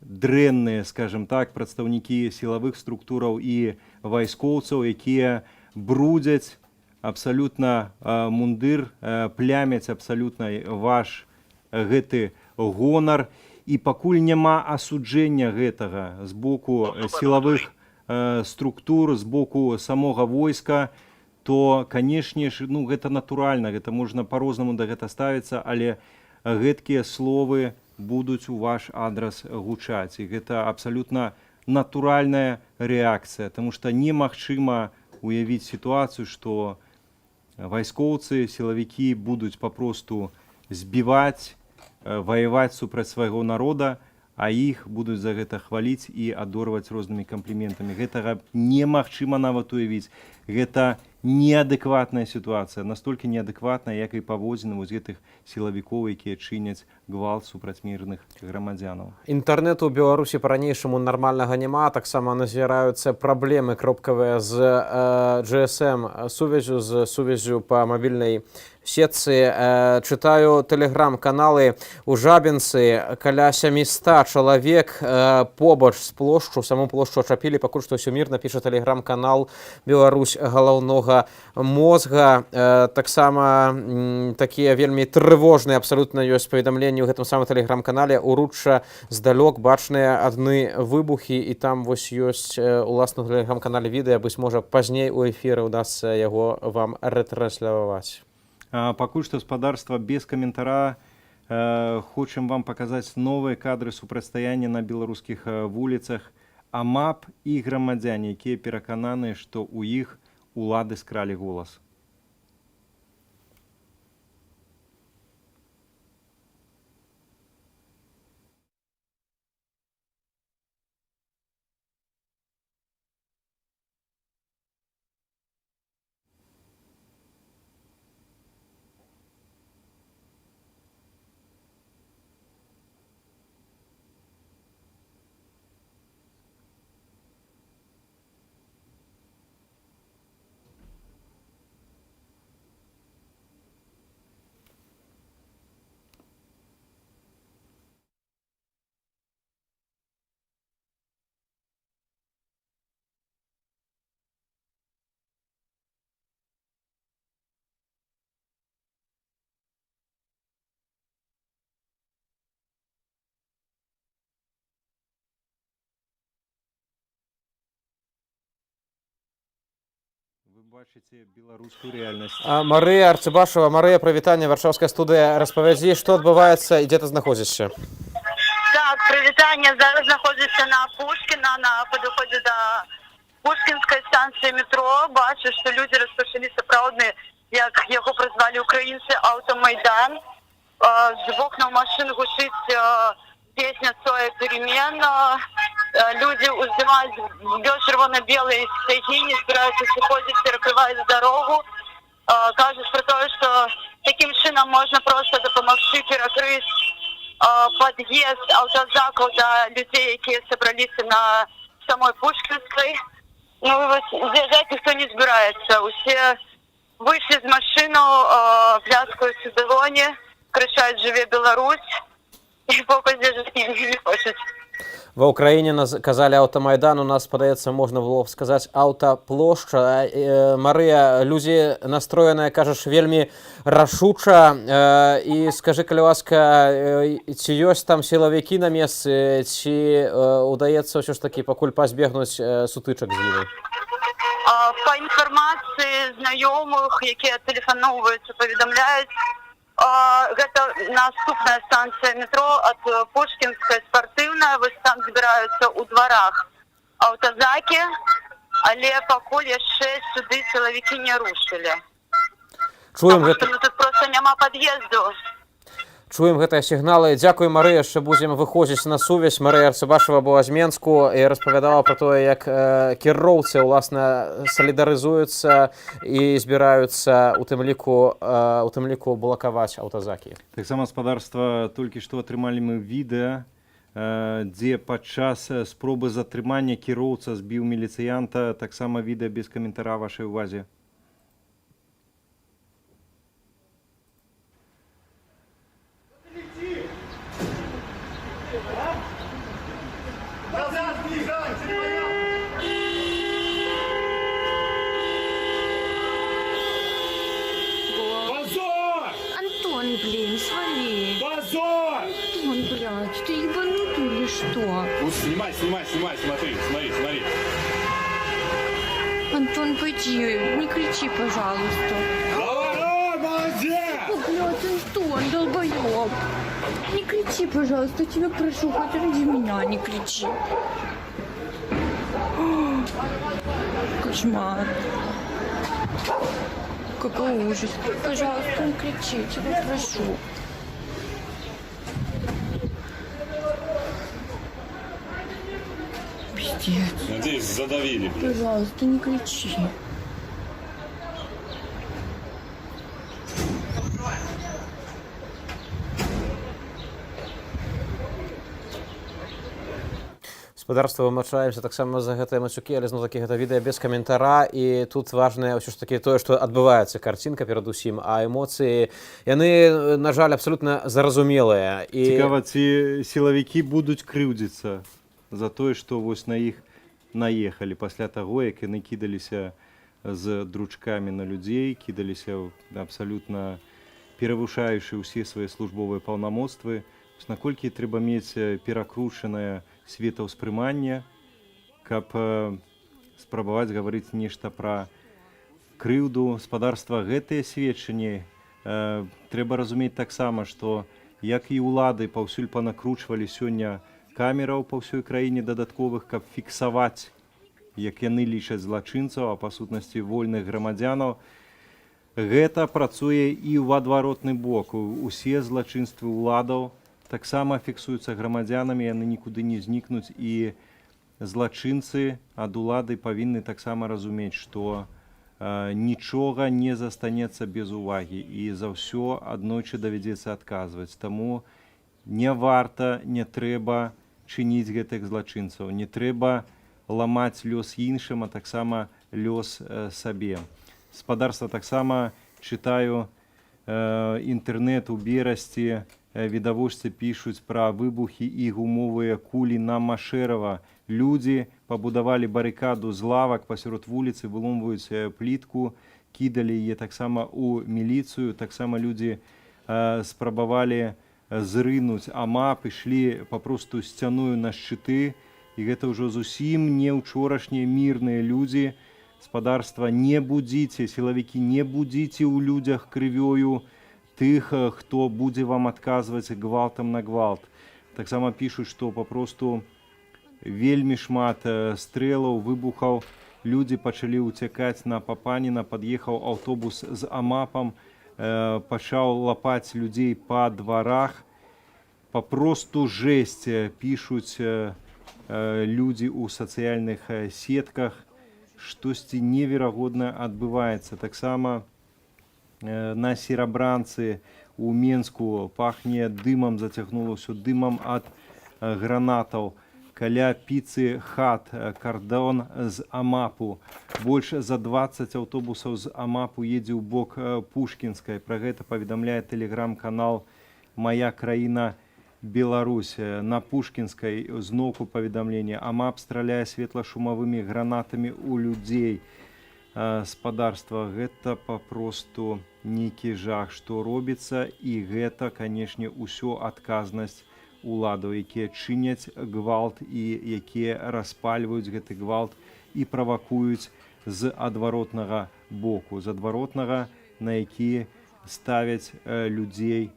дрэнныя, скажем так, прадстаўнікі сілавых структураў і вайскоўцаў, якія брудзяць абсалютна мундыр, плямяць абсалютна ваш гэты гонар. І пакуль няма асуджэння гэтага з боку сілавых структур, з боку самога войска, то, канешне ж, ну, гэта натуральна, гэта можна па-рознаму да гэта ставіцца, але гэткія словы будуць у ваш адрас гучаць. І гэта абсалютна натуральная рэакцыя, таму што немагчыма уявіць сітуацыю, што вайскоўцы, сілавікі будуць папросту збіваць, ваяваць супраць свайго народа, а іх будуць за гэта хваліць і адорваць рознымі кампліментамі. Гэтага немагчыма нават уявіць. Гэта неадэкватная сітуацыя, настолькі неадэкватная, як і паводзіны вось гэтых сілавікоў, якія чыняць гвалт супраць мірных грамадзянаў. Інтэрнэту ў Беларусі па-ранейшаму нармальнага няма, таксама назіраюцца праблемы кропкавыя з GSM сувяззю, з сувяззю па мабільнай сетцы. Чытаю тэлеграм-каналы у Жабінцы, каля 700 чалавек побач з плошчу, саму плошчу ачапілі, пакуль што ўсё мірна, піша тэлеграм-канал «Беларусь галаўнога мозга». Таксама такія вельмі трывожныя абсалютна ёсць паведамленні ў гэтым самым тэлеграм-канале. Уручча здалёк бачныя адны выбухі, і там вось ёсць уласна ў тэлеграм-канале відэа, быць можа пазней у эфіры ўдасца яго вам рэтрансляваць. Пакуль што, спадарства, без каментара хочам вам паказаць новыя кадры супрацьстаяння на беларускіх вуліцах. АМАП і грамадзяне, якія перакананыя, што ў іх улады скралі голас. Вы бачыце беларускую рэальнасць. Марыя Арцыбашева. Марыя, прывітанне, варшаўская студыя. Распавядзі, што адбываецца і дзе ты знаходзішся? Так, прывітанне. Зараз знаходзіцца на Пушкіна, на падыходзе да Пушкінскай станцыі метро. Бачу, што людзі распачалі сапраўдны, як яго прызвалі ўкраінцы, аўтамайдан. З вокнаў машын гучыць песня «Цоя перемен». Люди уздымаюць чырвона-белыя сцягі, збіраюцца сыходзіць, перакрываюць дарогу. Кажуць пра тое, што такім чынам можна проста дапамагчы перакрыць пад'езд аўтазакаў да людзей, якія сабраліся на самой Пушкінскай. Ну, з'їжджати ніхто не збирається. Усі вийшли з машини, пляскають у долоні, кричать «Живе Білорусь!» і поки з'їжджати не хочуть. Ва Ўкраіне казалі аўтамайдан, у нас, падаецца, можна было б сказаць аўтаплошча. Марыя, людзі настроеныя, кажаш, вельмі рашуча. І скажы, калі ласка, ці ёсць там сілавікі на месцы, ці удаецца ўсё ж такі пакуль пазбегнуць сутычак з імі? Па інфармацыі знаёмых, якія тэлефаноўваюцца, паведамляюць, гэта наступная станцыя метро ад Пушкінскай спартыўная, вось там збіраюцца ў дварах аўтазакі, але пакуль яшчэ сюды сілавікі не рушылі. Чуем Таму гэта. што тут проста няма пад'езду. Чуем гэтыя сігналы. Дзякуй, Марыя, яшчэ будзем выходзіць на сувязь. Марыя Арцыбашева была з Менску і распавядала пра тое, як кіроўцы, уласна, салідарызуюцца і збіраюцца у тым ліку блакаваць аўтазакі. Таксама спадарства толькі што атрымалі мы відэа, дзе падчас спробы затрымання кіроўца збіў міліцыянта. Таксама відэа без каментара вашай увазе. Антон, блин, свали. Позор! Антон, блядь, ты ебанутый или что? Ну, снимай, смотри. Антон, пойди, не кричи, пожалуйста. Давай, молодец! О, блядь, Антон, долбоёб. Не кричи, пожалуйста, тебя прошу, хоть ради меня не кричи. Кошмар. Какой ужас. Пожалуйста, не кричи, тебя прошу. Пиздец. Надеюсь, задавили, блядь. Пожалуйста, не кричи. Спадарства, вымачаемся таксама за гэтыя мацюкі, але зноў такі гэта відэа без каментара. І тут важнае ўсё ж такі тое, што адбываецца карцінка перадусім, а эмоцыі, яны, на жаль, абсалютна зразумелыя. Цікава, ці сілавікі будуць крыўдзіцца за тое, што вось на іх наехалі пасля таго, як яны кідаліся з дручкамі на людзей, кідаліся абсалютна перавышаючы ўсе свае службовыя паўнамоцтвы. Наколькі трэба мець перакручанае светаўспрыманне, каб спрабаваць гаварыць нешта пра крыўду. Спадарства, гэтыя сведчанні трэба разумець таксама, што як і ўлады паўсюль панакручвалі сёння камераў па ўсёй краіне дадатковых, каб фіксаваць, як яны лічаць злачынцаў, а па сутнасці вольных грамадзянаў, гэта працуе і ў адваротны бок. Усе злачынствы ўладаў таксама фіксуюцца грамадзянамі, яны нікуды не знікнуць, і злачынцы ад улады павінны таксама разумець, што нічога не застанецца без увагі і за ўсё аднойчы давядзецца адказваць. Таму не варта, не трэба чыніць гэтых злачынцаў, не трэба ламаць лёс іншым, а таксама лёс сабе. Спадарства, таксама чытаю інтэрнэт у Берасці, відавочцы пішуць пра выбухі і гумовыя кулі на Машэрава. Людзі пабудавалі барыкаду з лавак пасярод вуліцы, выломваюць плітку, кідалі яе таксама ў міліцыю. Таксама людзі спрабавалі зрынуць АМАП, ішлі папросту сцяною на шчыты. І гэта ўжо зусім не ўчорашнія мірныя людзі. Спадарства, не будзіце, сілавікі, не будзіце ў людзях крывёю тых, хто будзе вам адказваць гвалтам на гвалт. Таксама пішуць, што папросту вельмі шмат стрэлаў, выбухаў. Людзі пачалі ўцякаць на Папаніна, пад'ехаў аўтобус з АМАПам, пачаў лапаць людзей па дварах. Папросту жэсць, пішуць людзі ў сацыяльных сетках. Штосьці неверагодна адбываецца. Таксама на Серабранцы у Менску пахне дымам, зацягнула ўсё дымам ад гранатаў. каля піцы хат, кардон з Амапу. Больш за 20 аўтобусаў з Амапу едзе ў бок Пушкінскай. Пра гэта паведамляе тэлеграм-канал «Моя краіна Беларусь». На Пушкінскай зноўку паведамлення. Амап страляе светла-шумавымі гранатамі ў людзей. Спадарства, гэта папросту нейкі жах, што робіцца, і гэта, канешне, ўсё адказнасць уладаў, якія чыняць гвалт і якія распальваюць гэты гвалт і правакуюць з адваротнага боку, з адваротнага, на які ставяць людзей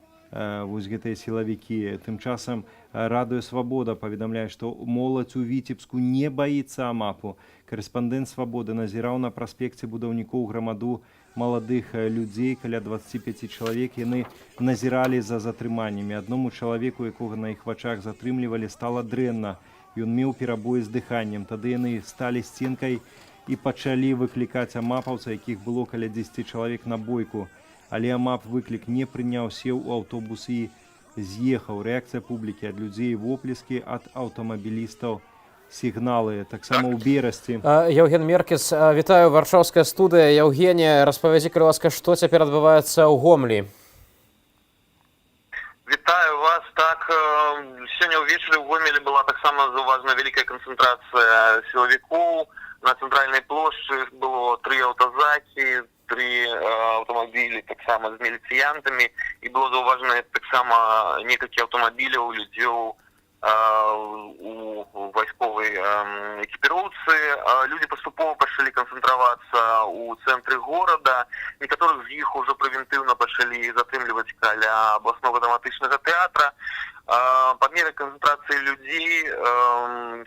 вось гэтыя сілавікі. Тым часам Радыё Свабода паведамляе, што моладзь у Віцебску не баіцца Амапу. Карэспандэнт Свабоды назіраў на праспекце будаўнікоў грамаду маладых людзей, каля 25 чалавек. Яны назіралі за затрыманнямі. Адному чалавеку, якога на іх вачах затрымлівалі, стала дрэнна. Ён меў перабоі з дыханнем. Тады яны сталі сценкай і пачалі выклікаць амапаўца, якіх было каля 10 чалавек на бойку. Але Амап выклік не прыняў, сеў у аўтобус і з'ехаў. Рэакцыя публікі ад людзей, воплескі ад аўтамабілістаў, сігналы. Таксама ў Берасці. Яўген Меркіс, вітаю, варшаўская студыя. Яўгенія, распавядзі, калі ласка, што цяпер адбываецца ў Гомлі? Вітаю вас. Так, сёння ўвечары ў Гомелі была таксама заўважана вялікая канцэнтрацыя сілавікоў. На цэнтральнай плошчы было 3 аўтазакі, 3 аўтамабілі таксама з міліцыянтамі, і было заўважана таксама некалькі аўтамабіляў людзей у вайсковай экіпіроўцы. Людзі паступова пачалі канцэнтравацца ў цэнтры горада. Некаторых з іх ужо прэвентыўна пачалі затрымліваць каля абласнога драматычнага тэатра. Па меры канцэнтрацыі людзей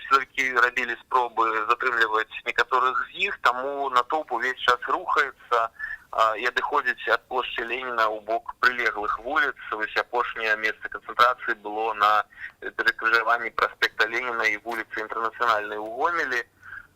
сілавікі рабілі спробы затрымліваць некаторых з іх, таму натоўп увесь час рухаецца і адыходзіць ад плошчы Леніна ў бок прылеглых вуліц. Вось апошняе месца канцэнтрацыі было на перакрыжаванні праспекта Леніна і вуліцы Інтэрнацыянальнай у Гомелі.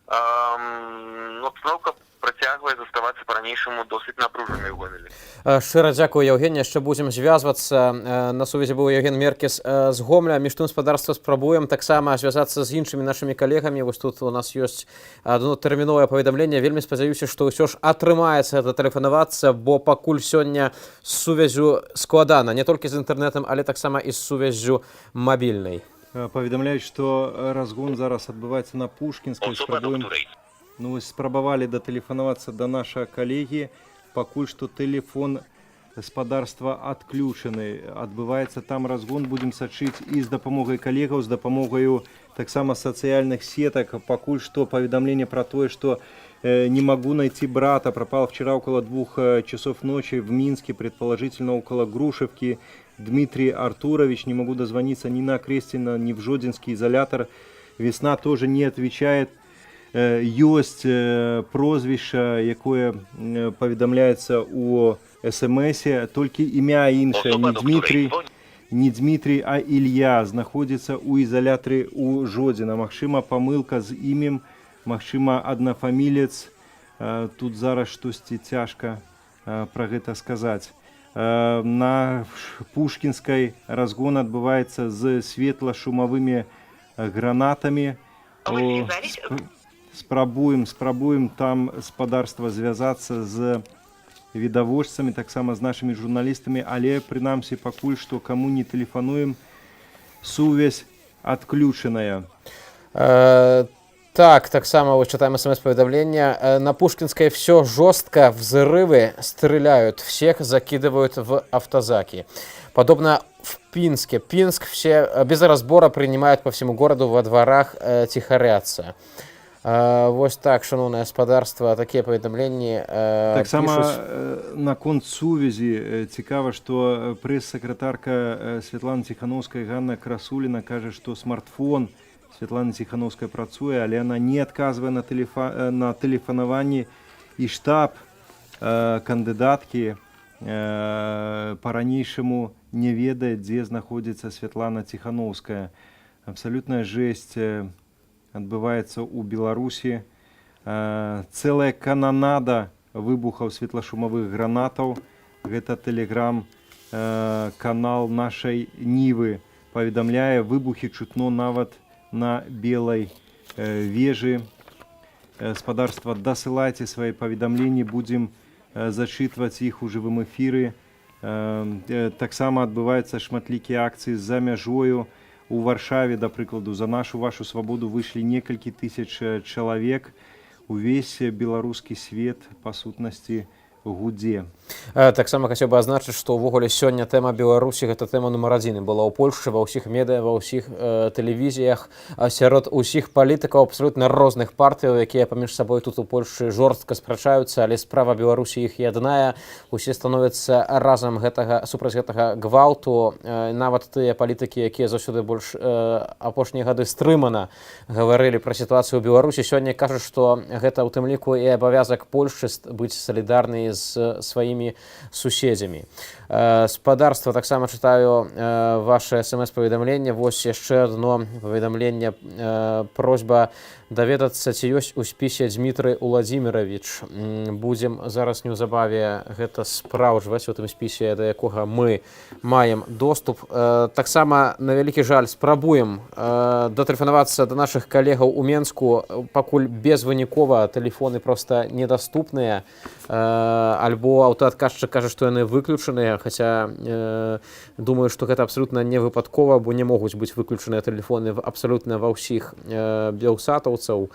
Абстаноўка працягвае заставацца па-ранейшаму досыць напружанай у Гомелі. Шчыра дзякую, Яўгенія, яшчэ будзем звязвацца. На сувязі быў Яўген Меркіс з Гомля. Між тым, спадарства, спрабуем таксама звязацца з іншымі нашымі калегамі. Вось тут у нас ёсць одно тэрміновае паведамленне. Вельмі спадзяюся, што ўсё ж атрымаецца датэлефанавацца, бо пакуль сёння з сувяззю складана, не толькі з інтэрнэтам, але таксама і з сувяззю мабільнай. Паведамляюць, што разгон зараз адбываецца на Пушкінскай. Спрабавалі датэлефанавацца да нашага калегі. Пакуль што тэлефон спадарства адключаны. Адбываецца там разгон. Будзем сачыць і з дапамогай калегаў, з дапамогаю таксама сацыяльных сетак. Пакуль што паведамленне пра тое, што не могу найти брата. Пропал вчера около 2 часов ночи в Минске, предположительно около Грушевки. Дмитрий Артурович, не могу дозвониться ни на Крестина, ни в Жодинский изолятор. Весна тоже не отвечает. Ёсць прозвішча, якое паведамляецца у СМСе, толькі імя іншае, не Дмитрий, а Илья, знаходзіцца ў изолятары у Жодзіна. Магчыма, памылка з імем, магчыма, аднафамілец. Тут зараз штосьці цяжка пра гэта сказаць. На Пушкінскай разгон адбываецца з светла-шумавымі гранатамі. Спрабуем там спадарства звязацца з відавочцамі, таксама з нашымі журналістамі, але прынамсі пакуль што каму не тэлефануем, сувязь адключаная. Таксама вот читаем СМС-поведомление. На Пушкинской все жестко, взрывы, стреляют, всех закидывают в автозаки. Подобно в Пинске. Пинск все без разбора принимают по всему городу, во дворах тихорятся. Вот так, шановное господарство, такие поведомления. Таксама наконт сувязі цікава, што прэс-сакратарка Святлана Ціхановская Ганна Красуліна кажа, што смартфон Святлана Ціхановская працуе, але она не адказвае на тэлефанаванні, і штаб кандыдаткі па-ранейшаму не ведае, дзе знаходзіцца Святлана Ціхановская. Абсалютная жэсць адбываецца ў Беларусі. Цэлая кананада выбухаў светлашумавых гранатаў. Гэта тэлеграм-канал нашай Нівы паведамляе, выбухі чутно нават на Белой вежы. Спадарства, дасылайце свои паведамленні, будем зачитваць іх у жывым эфіры. Таксама адбываюцца шматлікія акцыі за мяжою. У Варшаве, да прыкладу, за нашу вашу свабоду выйшлі некалькі тысяч чалавек. Увесь беларускі свет, па сутнасці, гудзе. Таксама хацеў бы адзначыць, што ўвогуле сёння тэма Беларусі гэта тэма нумар 1 была ў Польшчы, ва ўсіх медыа, ва ўсіх тэлевізіях, сярод усіх палітыкаў абсалютна розных партыяў, якія паміж сабой тут у Польшчы жорстка спрачаюцца, але справа Беларусі іх яднае. Усе становяцца разам супраць гэтага гвалту. Нават тыя палітыкі, якія заўсёды больш апошнія гады стрымана гаварылі пра сітуацыю ў Беларусі, сёння кажуць, што гэта ў тым ліку і абавязак Польшчы быць салідарнай з сваімі суседзямі. Спадарства, таксама чытаю ваше смс-паведамленне. Вось яшчэ одно паведамленне. Просьба даведацца, ці ёсць у спісе Дмітрый Уладзімірович. Будзем зараз неўзабаве гэта спраўджваць у тым спісе, да якога мы маем доступ. Таксама, на вялікі жаль, спрабуем датэлефанавацца да нашых калегаў у Менску. Пакуль безвынікова, тэлефоны проста недаступныя. Альбо аўтаадказчык кажа, што яны выключаныя, хаця думаю, што гэта абсалютна не выпадкова, бо не могуць быць выключаныя тэлефоны абсалютна ва ўсіх белсатаўцаў.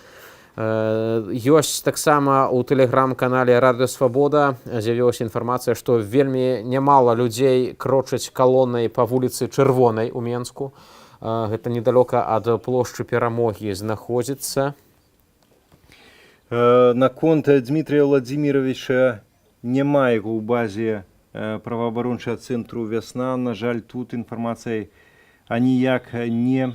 Ёсць таксама ў тэлеграм-канале Радыё Свабода з'явілася інфармацыя, што вельмі нямала людзей крочаць калонай па вуліцы Чырвонай у Менску. Гэта недалёка ад плошчы Перамогі знаходзіцца. Наконт Дмітрия Владимировича няма яго ў базе праваабарончага цэнтру «Вясна». На жаль, тут інфармацыяй аніяк не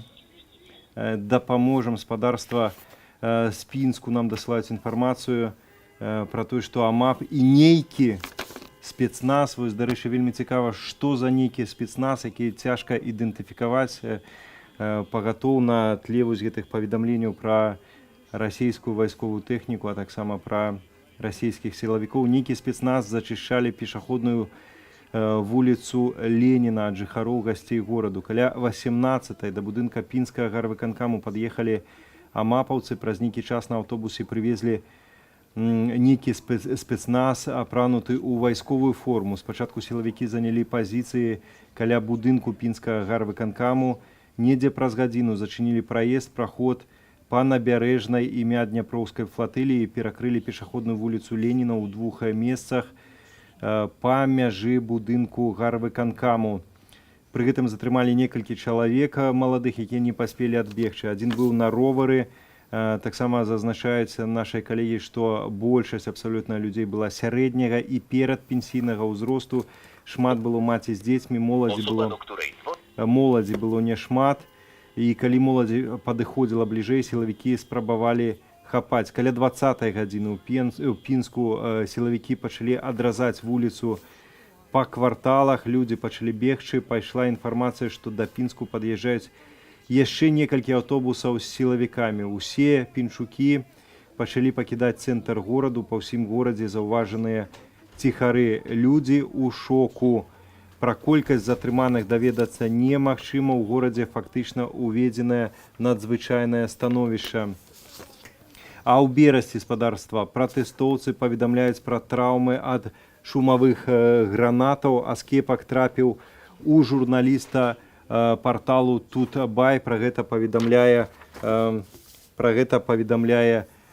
дапаможам. Спадарства з Пінску нам дасылаюць інфармацыю пра тое, што АМАП і нейкі спецназ, вось, дарэчы, вельмі цікава, што за нейкі спецназ, які цяжка ідэнтыфікаваць, пагатоў на тле вось гэтых паведамленняў пра расійскую вайсковую тэхніку, а таксама пра расійскіх сілавікоў. Нейкі спецназ зачышчалі пешаходную вуліцу Леніна ад жыхароў гасцей гораду. Каля 18-й да будынка пінскага гарвыканкаму пад'ехалі амапаўцы. Праз нейкі час на аўтобусе прывезлі нейкі спецназ, апрануты ў вайсковую форму. Спачатку сілавікі занялі пазіцыі каля будынку пінскага гарвыканкаму. Недзе праз гадзіну зачынілі праезд, праход па набярэжнай імя Дняпроўскай флатыліі, перакрылі пешаходную вуліцу Леніна ў двух месцах па мяжы будынку гарвыканкаму. Пры гэтым затрымалі некалькі чалавек маладых, якія не паспелі адбегчы. Адзін быў на ровары. Таксама зазначаюцца нашай калегі, што большасць абсалютна людзей была сярэдняга і перадпенсійнага ўзросту. Шмат было маці з дзецьмі, моладзі было няшмат. І калі моладзі падыходзіла бліжэй, сілавікі спрабавалі хапаць. Каля 20-й гадзіны ў Пінску сілавікі пачалі адразаць вуліцу па кварталах, людзі пачалі бегчы. Пайшла інфармацыя, што да Пінску пад'язджаюць яшчэ некалькі аўтобусаў з сілавікамі. Усе пінчукі пачалі пакідаць цэнтр гораду. Па ўсім горадзе заўважаныя ціхары. Людзі ў шоку. Пра колькасць затрыманых даведацца немагчыма. У горадзе фактычна уведзенае надзвычайнае становішча. А ў Берасці, спадарства, пратэстоўцы паведамляюць пра траўмы ад шумавых гранатаў. Аскепак трапіў у журналіста парталу Тутбай. Пра гэта паведамляе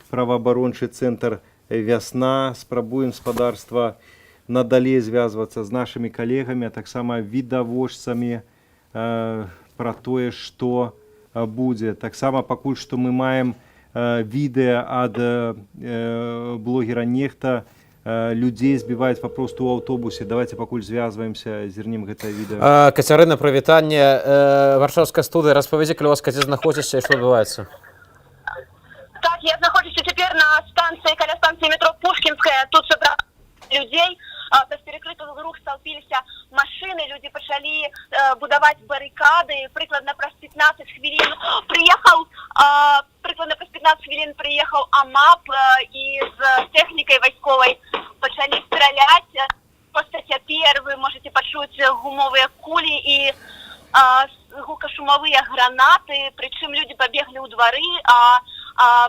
праваабарончы цэнтр «Вясна». Спрабуем, спадарства, надалей звязвацца з нашымі калегамі, а таксама відавочцамі пра тое, што будзе. Таксама пакуль што мы маем відэа ад блогера Нехта. Людзей збіваюць папросту ў аўтобусе. Давайте пакуль звязваемся, зірнем гэтае відэа. Кацярына, прывітанне. Варшаўская студыя. Распавядзі, калі у вас дзе знаходзіцеся і што адбываецца? Так, я знаходжуся цяпер на станцыі, каля станцыі метро Пушкінская. Тут сабралі людзей. Праз перекрыты рух столпіліся машыны, людзі пачалі будаваць барыкады. Прыкладна праз 15 хвілін прыехаў АМАП і з тэхнікай вайсковай пачалі страляць. Проста цяпер вы можете пачуць гумовыя кулі і гукашумовыя гранаты, прычым людзі пабеглі ў двары, а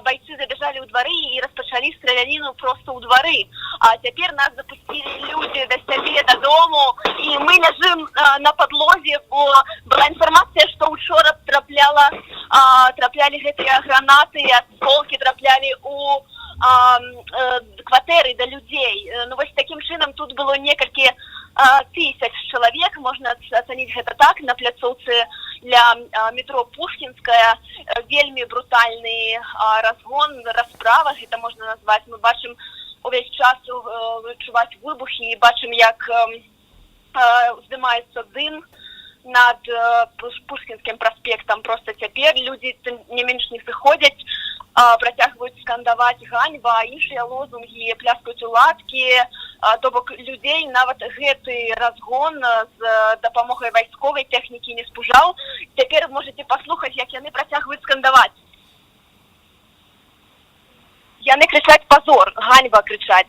бойцы забежали ў двары і распачалі страляніну проста ў двары. А цяпер нас запусцілі людзі да сябе дадому, і мы ляжым на падлозе, бо была інфармацыя, што учора траплялі гэтыя гранаты, асколкі траплялі у кватэры да людзей. Ну вось такім чынам тут было некалькі тысяч чалавек, можна ацаніць гэта так, на пляцоўцы для метро Пушкінская. Вельмі брутальны разгон, расправа, гэта можна назваць. Мы бачым увесь час чуваць выбухі, бачым, як уздымаецца дым над Пушкінскім праспектам. Просто цяпер людзі не менш не сыходзяць, працягваюць скандаваць ганьба, іншыя лозунгі, пляскаюць уладкі. То бок людзей нават гэты разгон з дапамогай вайсковай тэхнікі не спужаў. Цяпер можаце паслухаць, як яны працягваюць скандаваць. Яны крычаць пазор, ганьба крычаць.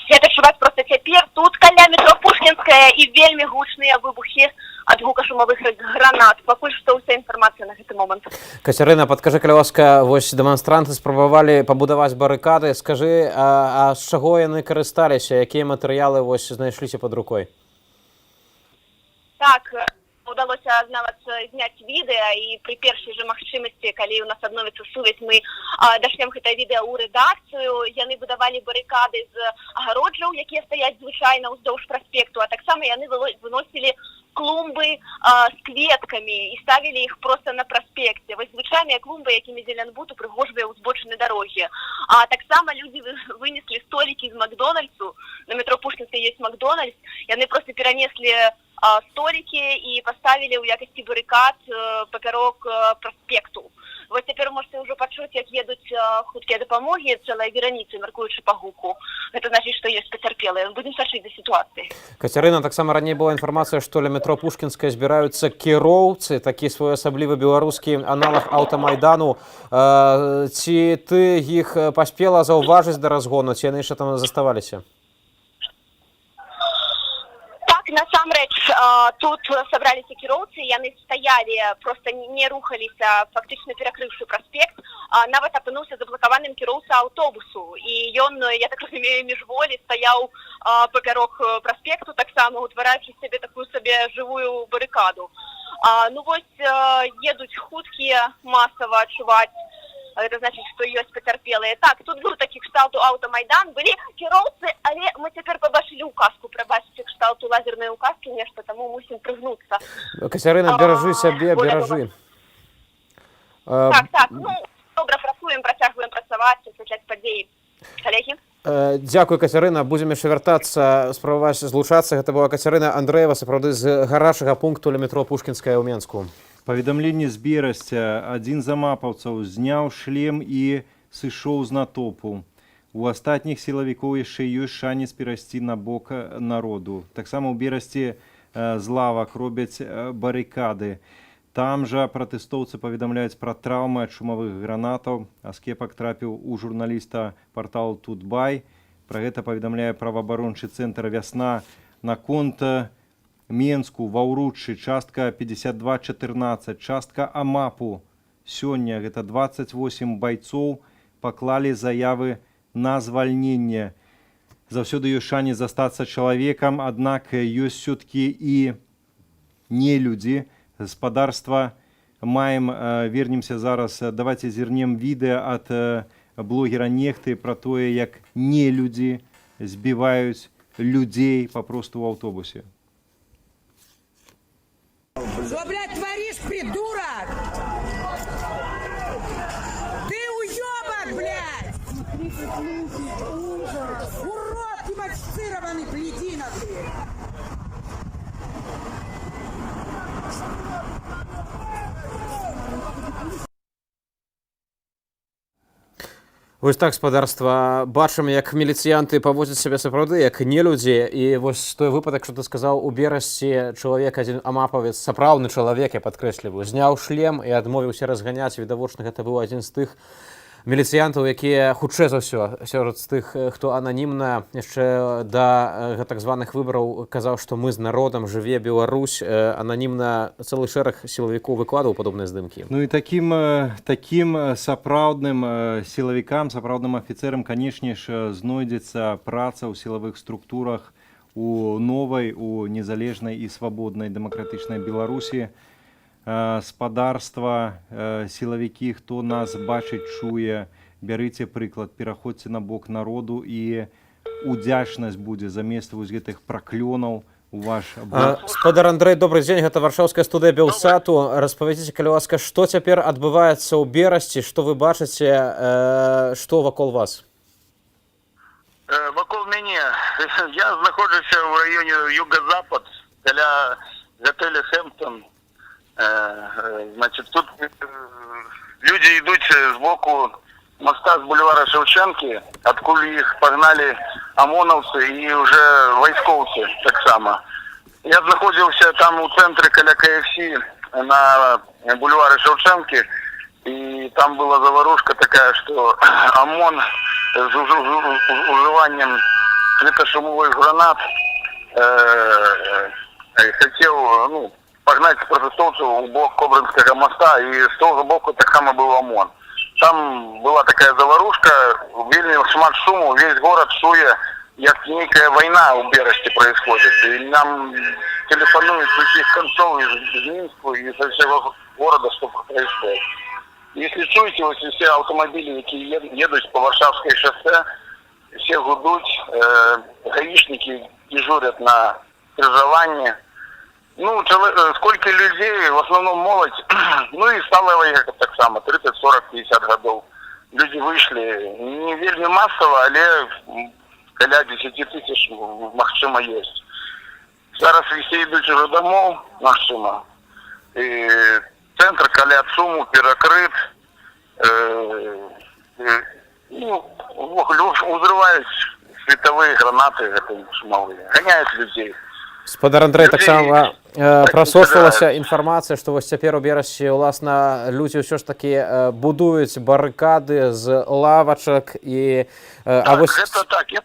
Гэта чуваць проста цяпер. Тут каля метро Пушкінская і вельмі гучныя выбухі ад гукашумовых гранат. Пакуль што ўся інфармацыя на гэты момант. Кацярына, падкажы, калі ласка, вось дэманстранты спрабавалі пабудаваць барыкады. Скажы, а з чаго яны карысталіся? Якія матэрыялы вось знайшліся пад рукой? Так, удалося нават зняць відэа, і пры першай жа магчымасці, калі ў нас адновіцца сувязь, мы дашлем гэта відэа ў рэдакцыю. Яны будавалі барыкады з агароджаў, якія стаяць звычайна ўздоўж праспекту, а таксама яны выносілі клумбы з кветкамі і ставілі іх проста на праспекце. Вось звычайныя клумбы, якімі зеленбуд упрыгожвае ўзбочыны дарогі. А таксама людзі вынеслі столікі з Макдональдсу. На метро Пушкінскай ёсць Макдональдс. Яны проста перанеслі столікі і паставілі ў якасці барыкад папярок праспекту. Вось цяпер можете ўжо пачуць, як едуць хуткія дапамогі, цэлая вераніца, мяркуючы па гуку. Гэта значыць, што ёсць пацярпелыя. Будзем сачыць за сітуацыяй. Кацярына, таксама раней была інфармацыя, што ля метро Пушкінская збіраюцца кіроўцы, такі своеасаблівы беларускі аналаг аўтамайдану. Ці ты іх паспела заўважыць да разгону, ці яны яшчэ там заставаліся? Насамрэч, тут сабраліся кіроўцы, яны стаялі, проста не рухаліся, фактычна перакрыўшы праспект. Нават апынуўся заблакаваным кіроўца аўтобусу, і ён, я так разумею, міжволі стаяў папярок праспекту, таксама утвараючы сябе такую сабе жывую барыкаду. Ну вось, едуць хуткія, масава адчуваць. Гэта значыць, што ёсць пацярпелыя. Так, тут быў такі кшталту аўтамайдан, былі кіроўцы, але мы цяпер пабачылі указку, прабачыце кшталту лазерныя указкі, нешта, таму мусім прыгнуцца. Кацярына, беражы сябе, беражы. Так, ну, добра працуем, працягваем працаваць, асвятляць падзеі. Калегі? Дзякуй, Кацярына, будзем яшчэ вяртацца, спрабаваць злучацца. Гэта была Кацярына Андрэева, сапраўды з гарачага пункту ля метро Пушкінская ў Менску. Паведамленне з Берасця. Адзін з амапаўцаў зняў шлем і сышоў з натоўпу. У астатніх сілавікоў яшчэ ёсць шанец перайсці на бок народу. Таксама ў Берасці з лавак робяць барыкады. Там жа пратэстоўцы паведамляюць пра траўмы ад шумавых гранатаў. Аскепак трапіў у журналіста парталу Тутбай. Пра гэта паведамляе праваабарончы цэнтр «Вясна». Наконт Менску, Ваўруччы, частка 5214, частка Амапу. Сёння гэта 28 байцоў паклалі заявы на звальненне. Заўсёды ёсць шанец застацца чалавекам, аднак ёсць ўсё-ткі і нелюдзі. Гаспадарства маем, вернемся зараз, давайте зірнем відэа ад блогера Нехты пра тое, як нелюдзі збіваюць людзей папросту ў аўтобусе. Что, блядь, творишь, придурок? Ты уёбок, блядь! Урод демонстрированный, блядина ты! Вось так, спадарства, бачым, як міліцыянты паводзяць сябе сапраўды, як нелюдзі. І вось той выпадак, што ты сказаў, у Берасці чалавек, адзін амапавец, сапраўдны чалавек, я падкрэсліваю, зняў шлем і адмовіўся разганяць. Відавочна, гэта быў адзін з тых міліцыянтаў, якія хутчэй за ўсё сярод тых, хто ананімна яшчэ да так званых выбараў казаў, што мы з народам, жыве Беларусь, ананімна цэлы шэраг сілавікоў выкладаў падобныя здымкі. Ну і такім сапраўдным сілавікам, сапраўдным афіцэрам, канешне ж, знойдзецца праца ў сілавых структурах у новай, у незалежнай і свабоднай дэмакратычнай Беларусі. Спадарства, сілавікі, хто нас бачыць, чуе, бярыце прыклад, пераходзьце на бок народу, і удзячнасць будзе замест вось гэтых праклёнаў у ваш бок. Спадар Андрэй, добрый дзень, гэта варшаўская студыя Белсату. Распавядзіце, калі ласка, што цяпер адбываецца ў Берасці, што вы бачыце, што вакол вас? Вакол мяне, я знаходжуся ў раёне юга-запад, каля гатэля Хэмптон. Значит, тут люди идут сбоку моста с бульвара Шевченки, откуда их погнали ОМОНовцы и уже войсковцы так само. Я находился там у центра каля КФС на бульваре Шевченки, и там была заварушка такая, что ОМОН с уживанием светошумовых гранат хотел, погнать протестовцев у бок Кобринского моста, и с того боку так само был ОМОН. Там была такая заварушка, вельми шмат шуму, весь город чує, як некая война у Берасти происходит. И нам телефонуют с всех концов из Минска и со всего города, что происходит. Если чуете, вот все автомобили, которые едут по Варшавской шоссе, все гудут, гаишники дежурят на крыжовании. Сколько людей, в основном молодь, и сталевая так само, 30, 40, 50 годов. Люди вышли, не вельми массово, але каля 10 тысяч, максима есть. Зараз все идут уже домов, максима. И центр каля Цуму перекрыт. Взрывают световые гранаты шумовые, гоняют людей. Спадар Андрэй, таксама прасочвалася інфармацыя, што вось цяпер у Берасці, уласна, людзі ўсё ж такі будуюць барыкады з лавачак і... Гэта так, я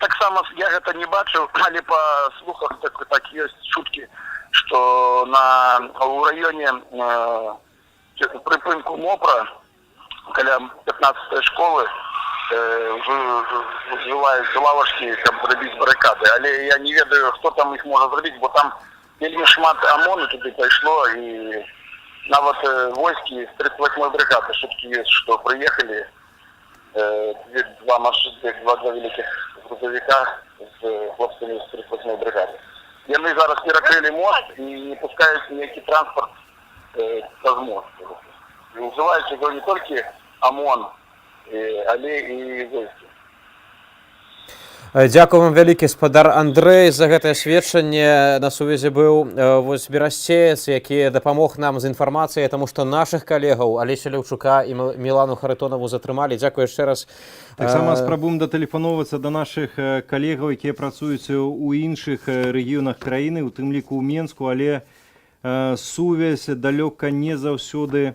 гэта не бачыў, але па слухах так ёсць чуткі, што у раёне прыпынку МОПРа, каля 15-й школы, уживаюць лавачкі, каб зрабіць барыкады, але я не ведаю, хто там іх можа зрабіць, бо там вельмі шмат ОМОНу туды пайшло, і нават войскі з 38-й бригады, шуткі ёсць, што прыехалі два великих грузовика з хлопцамі з 38-й бригады. Яны зараз перакрылі мост і не пускаюць ніякі транспорт праз мост. І уживаюць його не толькі ОМОН, але і войскі. Дзякую вам вялікі, спадар Андрэй, за гэтае сведчанне. На сувязі быў вось берасцеец, які дапамог нам з інфармацыяй, таму што нашых калегаў Алеся Ляўчука і Мілану Харытонаву затрымалі. Дзякую яшчэ раз. Таксама спрабуем датэлефановацца да нашых калегаў, якія працуюць у іншых рэгіёнах краіны, у тым ліку ў Менску, але сувязь далёка не заўсёды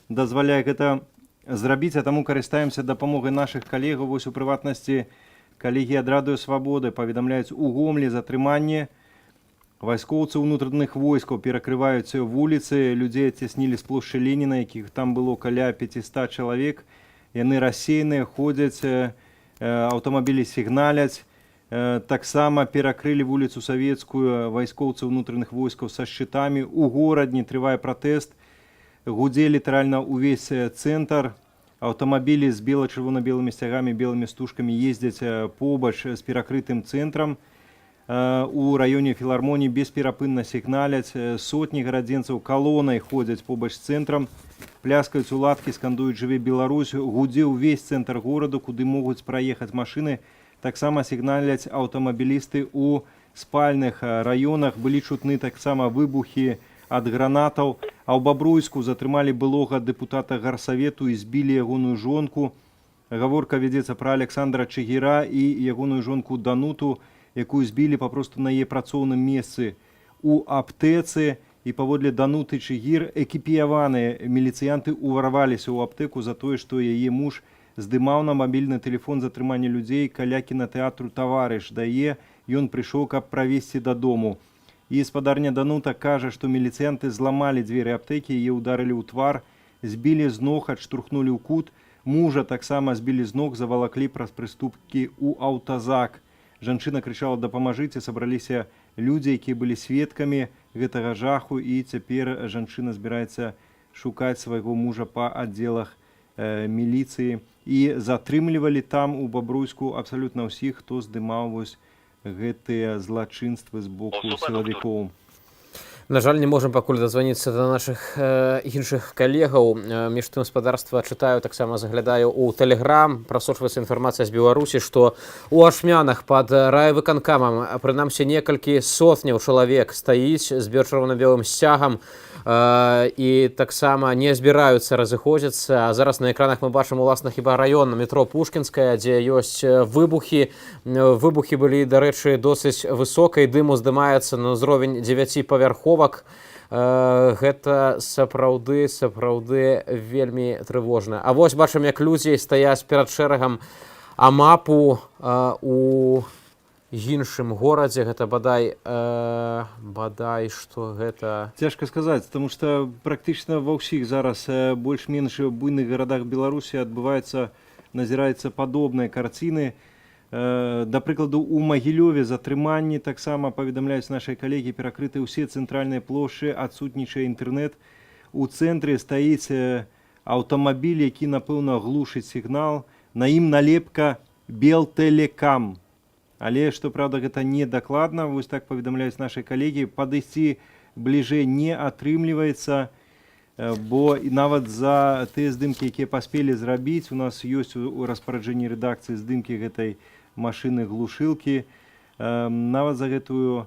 дазваляе гэта зрабіць, а таму карыстаемся дапамогай нашых калегаў. Вось у прыватнасці калегі ад Радыё Свабоды паведамляюць, у Гомлі затрыманне вайскоўцы ўнутраных войскаў перакрываюць вуліцы, людзей адцяснілі з плошчы Леніна, якіх там было каля 500 чалавек. Яны рассеяныя, ходзяць, аўтамабілі сігналяць. Таксама перакрылі вуліцу Савецкую вайскоўцы ўнутраных войскаў са шчытамі. У горадні трывае пратэст, гудзе літаральна ўвесь цэнтр. Аўтамабілі з бела-чырвона-белымі сцягамі, белымі стужкамі ездзяць побач з перакрытым цэнтрам. У раёне філармоніі бесперапынна сігналяць, сотні гарадзенцаў калонай ходзяць побач з цэнтрам, пляскаюць у ладкі, скандуюць «Жыве Беларусь», гудзе ўвесь цэнтр гораду, куды могуць праехаць машыны. Таксама сігналяць аўтамабілісты ў спальных раёнах, былі чутны таксама выбухі ад гранатаў, а ў Бабруйску затрымалі былога дэпутата гарсавету і збілі ягоную жонку. Гаворка вядзецца пра Александра Чыгіра і ягоную жонку Дануту, якую збілі папросту на яе працоўным месцы у аптэцы. І паводле Дануты Чыгір экіпіяваныя міліцыянты ўварваліся ў аптэку за тое, што яе муж здымаў на мабільны тэлефон затрыманне людзей каля кінатэатру «Таварыш» дае, ён прыйшоў, каб правесці дадому. І спадарня Данута кажа, што міліцыянты зламалі дзверы аптэкі, яе ударылі ў твар, збілі з ног, адштурхнулі ў кут, мужа таксама збілі з ног, завалаклі праз прыступкі ў аўтазак. Жанчына крычала «Дапамажыце», сабраліся людзі, якія былі сведкамі гэтага жаху, і цяпер жанчына збіраецца шукаць свайго мужа па аддзелах міліцыі. І затрымлівалі там у Бабруйску абсалютна ўсіх, хто здымаў вось гэтыя злачынствы з боку сілавікоў. На жаль, не можам пакуль дазваніцца да нашых іншых калегаў. Між тым гаспадарства чытаю, таксама заглядаю ў Тэлеграм. Прасочваецца інфармацыя з Беларусі, што ў Ашмянах пад райвыканкамам прынамсі некалькі сотняў чалавек стаіць з чырвона-белым сцягам і таксама не збіраюцца разыходзіцца. А зараз на экранах мы бачым уласна хіба раён метро Пушкінская, дзе ёсць выбухі. Выбухі былі, дарэчы, досыць высокай, дыму здымаецца на ўзровень 9-павярховак. Гэта сапраўды вельмі трывожна. А вось бачым, як людзі стаяць перад шэрагам АМАПу у іншым горадзе. Гэта бадай што гэта... Цяжка сказаць, таму што практычна ва ўсіх зараз больш-менш буйных гарадах Беларусі назіраецца падобныя карціны. Да прыкладу, у Магілёве затрыманні таксама паведамляюць нашыя калегі, перакрыты ўсе цэнтральныя плошчы, адсутнічае інтэрнэт. У цэнтры стаіць аўтамабіль, які, напэўна, глушыць сігнал. На ім налепка «Белтэлекам». Але, што праўда, гэта не дакладна, вось так паведамляюць нашыя калегі, падысці бліжэй не атрымліваецца, бо нават за тыя здымкі, якія паспелі зрабіць, у нас ёсць у распараджэнні рэдакцыі здымкі гэтай машыны-глушылкі. Нават за гэтую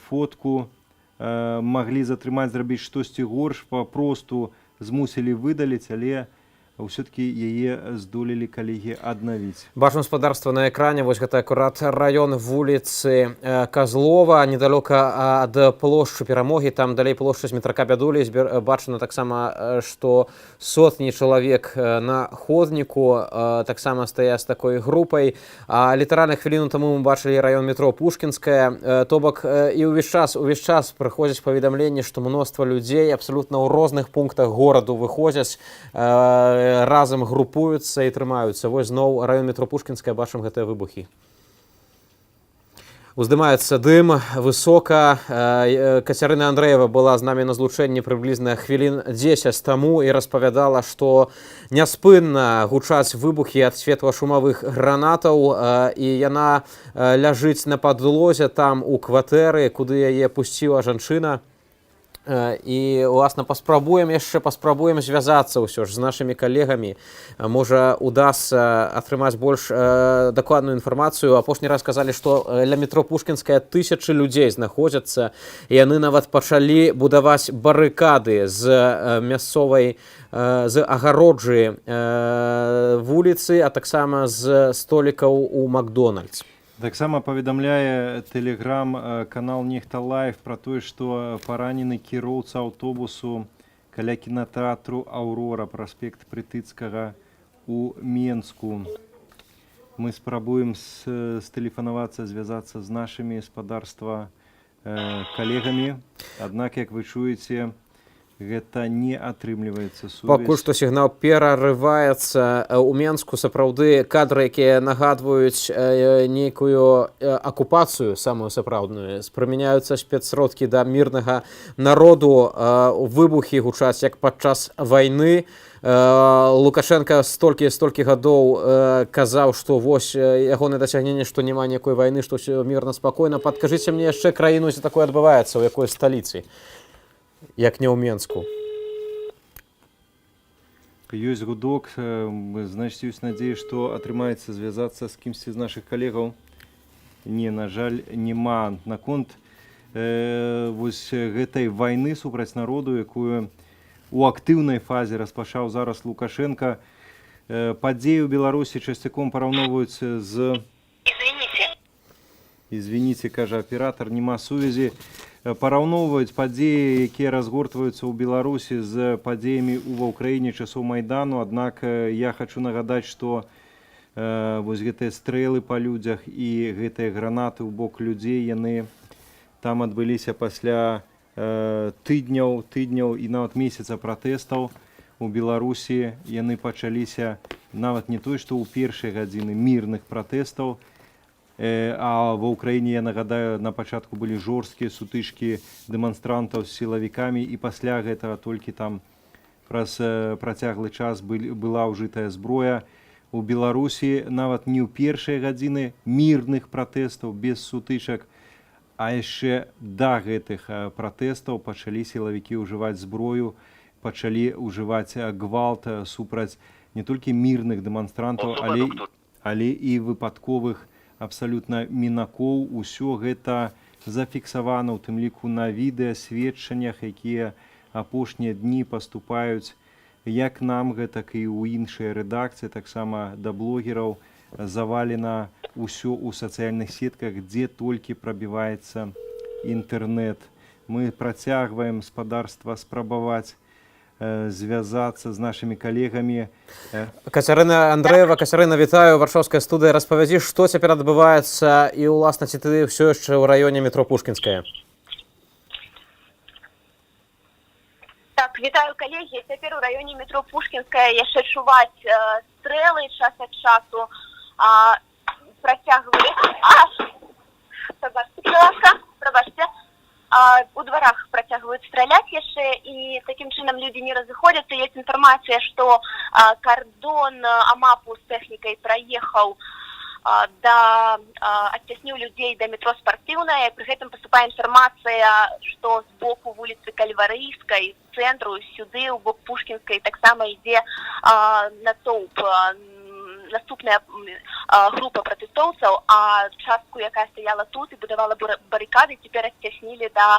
фотку маглі затрымаць, зрабіць штосьці горш, папросту змусілі выдаліць, але ўсё-такі яе здолелі калегі аднавіць. Бачым гаспадарства на экране. Вось гэта акурат раён вуліцы Казлова, недалёка ад плошчы Перамогі, там далей плошча Змітрака Бядулі. Бачна таксама, што сотні чалавек на ходніку таксама стаяць такой групай. Літаральна хвіліну таму мы бачылі раён метро Пушкінская. То бок і ўвесь час прыходзяць паведамленні, што мноства людзей абсалютна ў розных пунктах гораду выходзяць, разам групуюцца і трымаюцца. Вось зноў раён метро Пушкінская, бачым гэтыя выбухі. Уздымаецца дым высока. Кацярына Андрэева была з намі на злучэнні прыблізна хвілін 10 таму і распавядала, што няспынна гучаць выбухі ад светла-шумавых гранатаў, і яна ляжыць на падлозе там у кватэры, куды яе пусціла жанчына. І, уласна, паспрабуем звязацца ўсё ж з нашымі калегамі. Можа, удасца атрымаць больш дакладную інфармацыю. Апошні раз казалі, што ля метро Пушкінская тысячы людзей знаходзяцца, і яны нават пачалі будаваць барыкады з мясцовай, з агароджы вуліцы, а таксама з столікаў у Макдональдс. Таксама паведамляе Тэлеграм канал Нехта Лайв пра тое, што паранены кіроўца аўтобусу каля кінатэатру «Аўрора», праспект Прытыцкага у Менску. Мы спрабуем стэлефанавацца, звязацца з нашымі гаспадарства калегамі. Аднак, як вы чуеце, гэта не атрымліваецца сувязь. Пакуль што сігнал перарываецца. У Менску сапраўды кадры, якія нагадваюць нейкую акупацыю, самую сапраўдную. Спрымяняюцца спецсродкі да мірнага народу. Выбухі гучаць як падчас вайны. Лукашенко столькі гадоў казаў, што вось ягонае дасягненне, што няма ніякой вайны, што ўсё мірна, спакойна. Падкажыце мне яшчэ краіну, дзе такое адбываецца, у якой сталіцы, як не ў Менску. Ёсць гудок, значыць, ёсць надзея, што атрымаецца звязацца з кімсьці з нашых калегаў. Не, на жаль, няма. Наконт вось гэтай вайны супраць народу, якую у актыўнай фазе распачаў зараз Лукашенко, падзеі ў Беларусі часцяком параўноўваюцца з... Извините, кажа аператор, няма сувязі. параўноўваюць падзеі, якія разгортваюцца ў Беларусі з падзеямі ва ўкраіне часоў Майдану. Аднак я хочу нагадаць, што вось гэтыя стрэлы па людзях і гэтыя гранаты ў бок людзей, яны там адбыліся пасля тыдняў і нават месяца пратэстаў у Беларусі. Яны пачаліся нават не той, што ў першыя гадзіны мірных пратэстаў, а ва ўкраіне, я нагадаю, на пачатку былі жорсткія сутычкі дэманстрантаў з сілавікамі, і пасля гэтага толькі там праз працяглы час была ўжытая зброя. У Беларусі нават не ў першыя гадзіны мірных пратэстаў без сутычак, а яшчэ да гэтых пратэстаў пачалі сілавікі ўжываць зброю, пачалі ўжываць гвалт супраць не толькі мірных дэманстрантаў, але і выпадковых абсалютна мінакоў. Усё гэта зафіксавана, у тым ліку на відэасведчаннях, якія апошнія дні паступаюць як нам, гэтак і ў іншыя рэдакцыі, таксама да блогераў. Завалена ўсё ў сацыяльных сетках, дзе толькі прабіваецца інтэрнэт. Мы працягваем спадарства спрабаваць звязацца з нашымі калегамі. Кацярына Андрэева, Кацярына, вітаю, варшаўская студыя. Распавядзі, што цяпер адбываецца, і, уласна, ці ты ўсё яшчэ ў раёне метро Пушкінская? Так, вітаю, калегі. Цяпер у раёне метро Пушкінская яшчэ чуваць стрэлы час ад часу. Прабачце. У дворах працягваюць страляць яшчэ, і такім чынам людзі не разыходзяцца. Ёсць інфармацыя, што кардон АМАПу з тэхнікай праехаў адцясніў людзей да метро Спартыўнае. Пры гэтым паступае інфармацыя, што з боку вуліцы Кальварыйскай, цэнтру, сюды, у бок Пушкінскай, таксама ідзе натоўп. Наступная група пратэстоўцаў, а частку, якая стаяла тут і будавала барыкады, цяпер адцяснілі да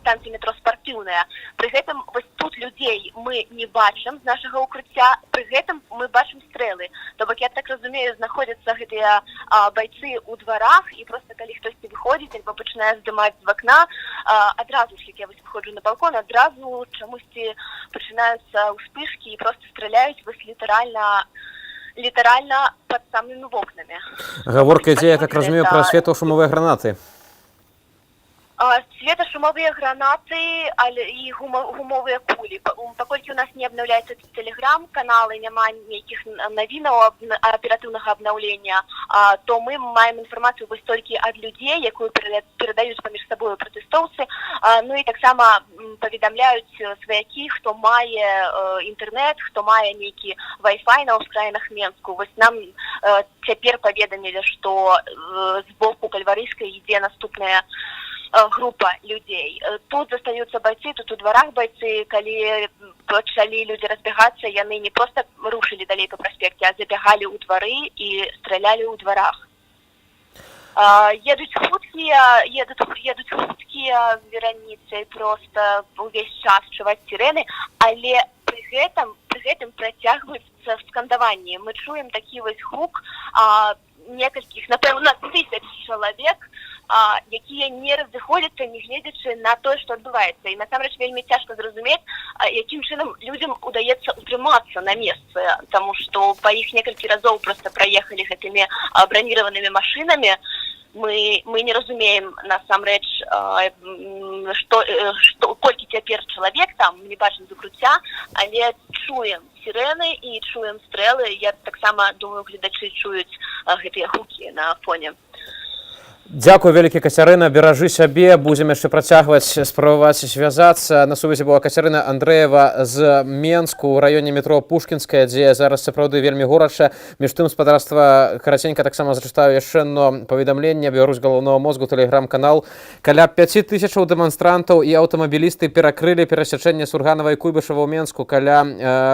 станцыі метро Спартыўная. Пры гэтым вось тут людзей мы не бачым з нашага ўкрыцця, пры гэтым мы бачым стрэлы. То бок, я так разумею, знаходзяцца гэтыя байцы ў дварах, і проста калі хтосьці выходзіць альбо пачынае здымаць з вакна, адразу ж, як я вось выходжу на балкон, адразу чамусьці пачынаюцца ўспышкі і проста страляюць вось літаральна пад самымі вокнамі. Гаворка ідзе, я так разумею, пра светлашумовыя гранаты. Светашумовыя гранаты і гумовыя кулі. Паколькі у нас не абнаўляецца тэлеграм-каналы, няма нейкіх навінаў аператыўнага абнаўлення, то мы маем інфармацыю вось толькі ад людзей, якую перадаюць паміж сабою пратэстоўцы. Ну і таксама паведамляюць сваякі, хто мае інтэрнэт, хто мае нейкі Wi-Fi на ўскраінах Менску. Вось нам цяпер паведамілі, што з боку Кальварыйскай ідзе наступная група людзей. Тут застаюцца байцы, тут у дварах байцы. Калі пачалі людзі разбягацца, яны не проста рушылі далей па праспекце, а забягалі ў двары і стралялі ў дварах. Едуць хуткія вераніцы, проста увесь час чуваць сірэны, але пры гэтым працягваюцца скандаванні. Мы чуем такі вось гук некалькіх, напэўна, тысяч чалавек, якія не разыходзяцца, не гледзячы на тое, што адбываецца. І насамрэч вельмі цяжка зразумець, якім чынам людзям удаецца утрымацца на месцы, таму што па іх некалькі разоў проста праехалі гэтымі браніраванымі машынамі. Мы не разумеем насамрэч, колькі цяпер чалавек там, не бачым з укрыцця, але чуем сірэны і чуем стрэлы. Я таксама думаю, гледачы чуюць гэтыя гукі на фоне. Дзякуй вялікі, Кацярына, беражы сябе, будзем яшчэ працягваць спрабаваць звязацца. На сувязі была Кацярына Андрэева з Менску ў раёне метро Пушкінская, дзе зараз сапраўды вельмі горача. Між тым, спадарства, караценька таксама зачытаю яшчэ одно паведамленне. Беларусь галоўнага мозгу, тэлеграм-канал. Каля 5000 дэманстрантаў і аўтамабілісты перакрылі перасячэнне Сурганава і Куйбышева ў Менску каля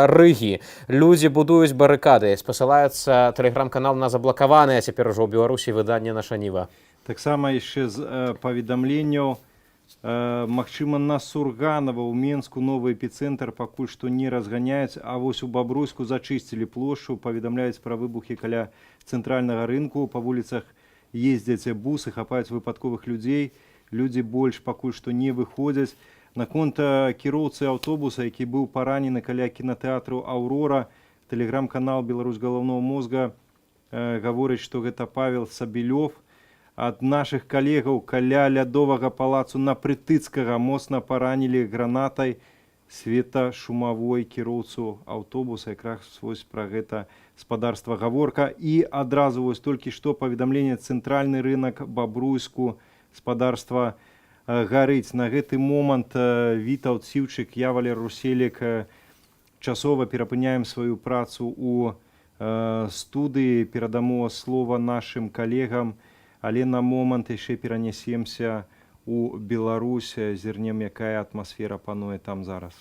Рыгі. Людзі будуюць барыкады. Спасылаецца тэлеграм-канал на заблакаванае цяпер ужо ў Беларусі выданне «Наша Ніва». Таксама яшчэ з паведамленняў, магчыма, на Сурганава ў Менску новы эпіцэнтр пакуль што не разганяюць, а вось у Бабруйску зачысцілі плошчу, паведамляюць пра выбухі каля цэнтральнага рынку, па вуліцах ездзяць бусы, хапаюць выпадковых людзей. Людзі больш пакуль што не выходзяць. Наконт кіроўцы аўтобуса, які быў паранены каля кінатэатру «Аўрора», тэлеграм-канал «Беларусь галаўнога мозга» гаворыць, што гэта Павел Сабелёв. Ад нашых калегаў каля лядовага палацу на Прытыцкага моцна паранілі гранатай светашумавой кіроўцу аўтобуса. Якраз вось пра гэта спадарства гаворка. І адразу вось толькі што паведамленне: цэнтральны рынак Бабруйску, спадарства гарыць. На гэты момант Вітаўт Сіўчык, я, Валер Руселік, часова перапыняем сваю працу у студыі, перадамо слова нашым калегам, але на момант яшчэ перанесемся у Беларусь, зірнем, якая атмасфера пануе там зараз.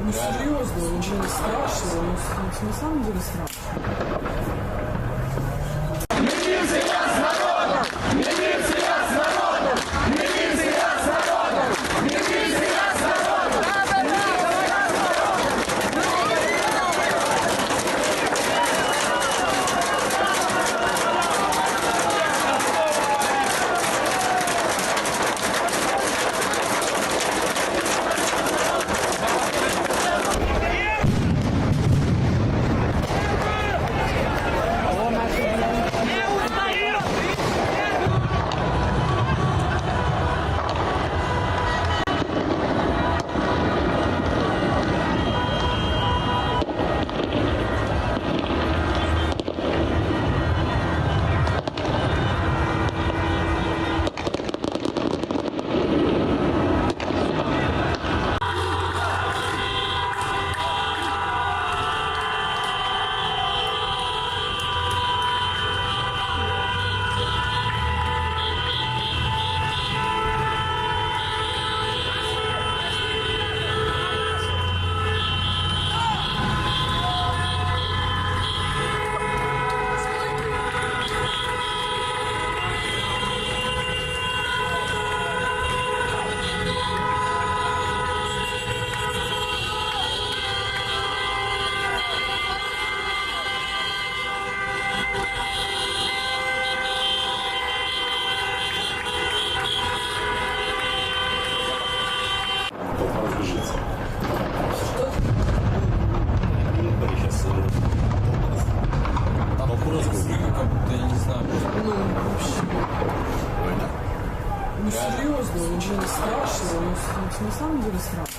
Ну серьезно, уже не страшно, на самом деле страшно. Ну серьезно, уже не страшно, на самом деле страшно.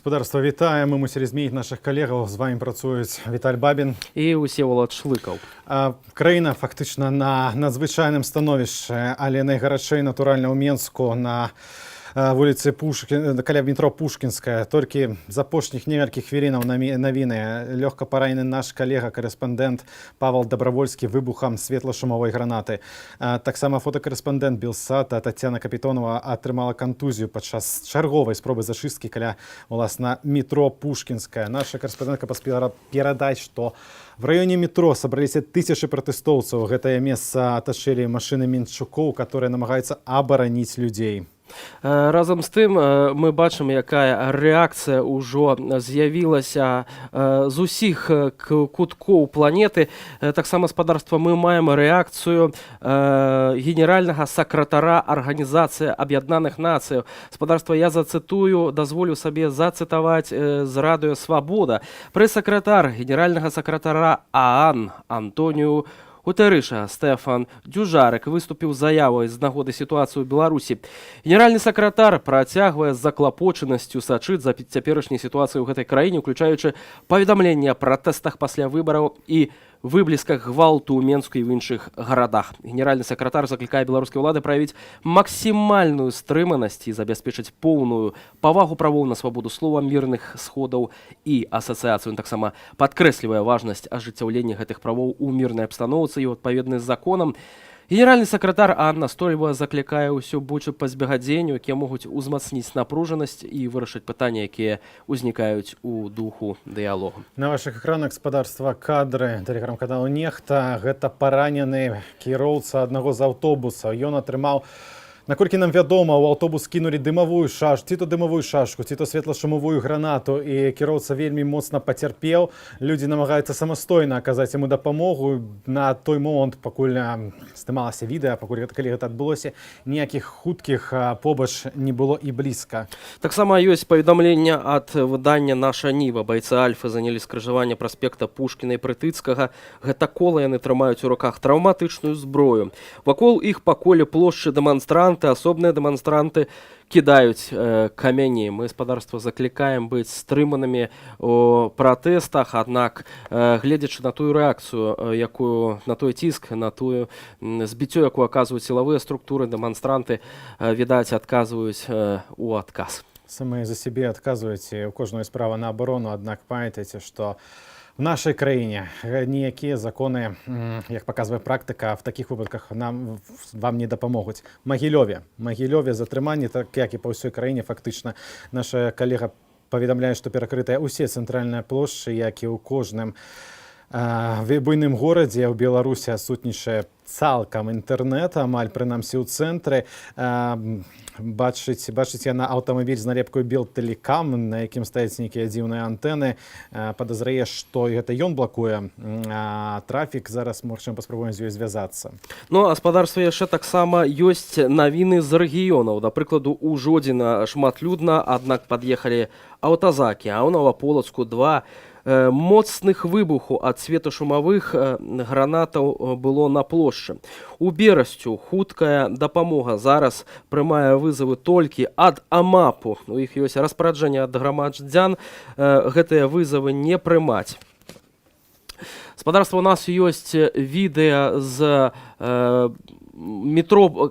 гаспадарства, вітаем. Мы мусілі змяніць наших калегаў. З вами працуюць Віталь Бабін і Усеволод Шлыкаў. Краіна фактычна на надзвычайным становішчы, але найгарачэй натуральна ў Менску на вуліцы каля метро Пушкінская. Толькі з апошніх некалькіх хвілінаў навіны. Лёгка паранены наш калега, корэспандэнт Павел Добровольскі выбухам светла-шумовай гранаты. Таксама фотокарэспандэнт Белсата Тацяна Капітонова атрымала кантузію падчас чарговай спробы зачысткі каля, уласна, метро Пушкінская. Наша корэспандэнтка паспела перадаць, што в раёне метро сабраліся тысячы пратэстоўцаў. Гэтае месца атачылі машыны менчукоў, которые намагаюцца абараніць людзей. Разам з тым мы бачым, якая рэакцыя ўжо з'явілася з усіх куткоў планеты. Таксама, спадарства, мы маем рэакцыю генеральнага сакратара Арганізацыі Аб'яднаных Нацыяў. Спадарства, я зацытую, дазволю сабе зацытаваць з радыё «Свабода». Прэс-сакратар генеральнага сакратара ААН Антоніу Гутэрыша Стэфан Дюжарык выступіў з заявай з нагоды сітуацыі ў Беларусі. Генеральны сакратар працягвае з заклапочанасцю сачыць за цяперашняй сітуацыяй у гэтай краіне, уключаючы паведамленні аб пратэстах пасля выбараў і выблісках гвалту ў Менску і в іншых гарадах. Генеральны сакратар заклікае беларускай улады праявіць максімальную стрыманасць і забяспечыць поўную павагу правоў на свабоду слова, мірных сходаў і асацыяцыю. Ён таксама падкрэслівае важнасць ажыццяўлення гэтых правоў у мірнай абстаноўцы і адпаведнасць з законам. Генеральны сакратар ААН настойліва заклікае ўсё больш пазбегаць дзеянняў, якія могуць узмацніць напружанасць і вырашыць пытанні, якія ўзнікаюць у духу дыялогу. На ваших экранах, спадарства, кадры тэлеграм-каналу «Нехта». Гэта паранены кіроўца аднаго з аўтобуса. Ён атрымаў, наколькі нам вядома, у аўтобус кінулі дымавую шашку, ці то дымавую шашку, ці то светла-шумовую гранату, і кіроўца вельмі моцна пацярпеў. Людзі намагаюцца самастойна аказаць яму дапамогу. На той момант, пакуль здымалася відэа, калі гэта адбылося, ніякіх хуткіх побач не было і блізка. Таксама ёсць паведамленне ад выдання «Наша Ніва». Байцы Альфы занялі скрыжаванне праспекта Пушкіна і Прытыцкага. Гэта кола яны трымаюць у руках траўматычную зброю. Вакол іх па коле плошчы дэманстранты, асобныя дэманстранты кідаюць камяні. Мы, спадарства, заклікаем быць стрыманымі у пратэстах, аднак, гледзячы на тую рэакцыю, на той ціск, на тую збіццё, якую аказваюць сілавыя структуры, дэманстранты, відаць, адказваюць у адказ. Самі за сябе адказваеце, у кожную справа на абарону, аднак памятайце, што в нашей краіне ніякія законы, як паказвае практыка, в такіх выпадках вам не дапамогуць. Магілёве затрыманне, так як і па ўсёй краіне, фактычна наша калега паведамляе, што перакрытыя ўсе цэнтральныя плошчы, як і ў кожным буйным горадзе. У Беларусі адсутнічае цалкам інтэрнэт, амаль прынамсі ў цэнтры. Бачыце на аўтамабіль з налепкаю Белтэлекам, на якім стаяць нейкія дзіўныя антэны. Падазрае, што гэта ён блакуе трафік. Зараз, можна, паспрабуем з ёй звязацца. Ну, а, спадарства, яшчэ таксама ёсць навіны з рэгіёнаў. Да прыкладу, у Жодзіна шматлюдна, аднак пад'ехалі аўтазакі, а ў Новаполацку 2 моцных выбуху ад светашумавых гранатаў было на плошчы. У Берасцю хуткая дапамога зараз прымае вызовы толькі ад АМАПу. У іх ёсць распараджэнне ад грамадзян гэтыя вызовы не прымаць. Спадарства, у нас ёсць відэа з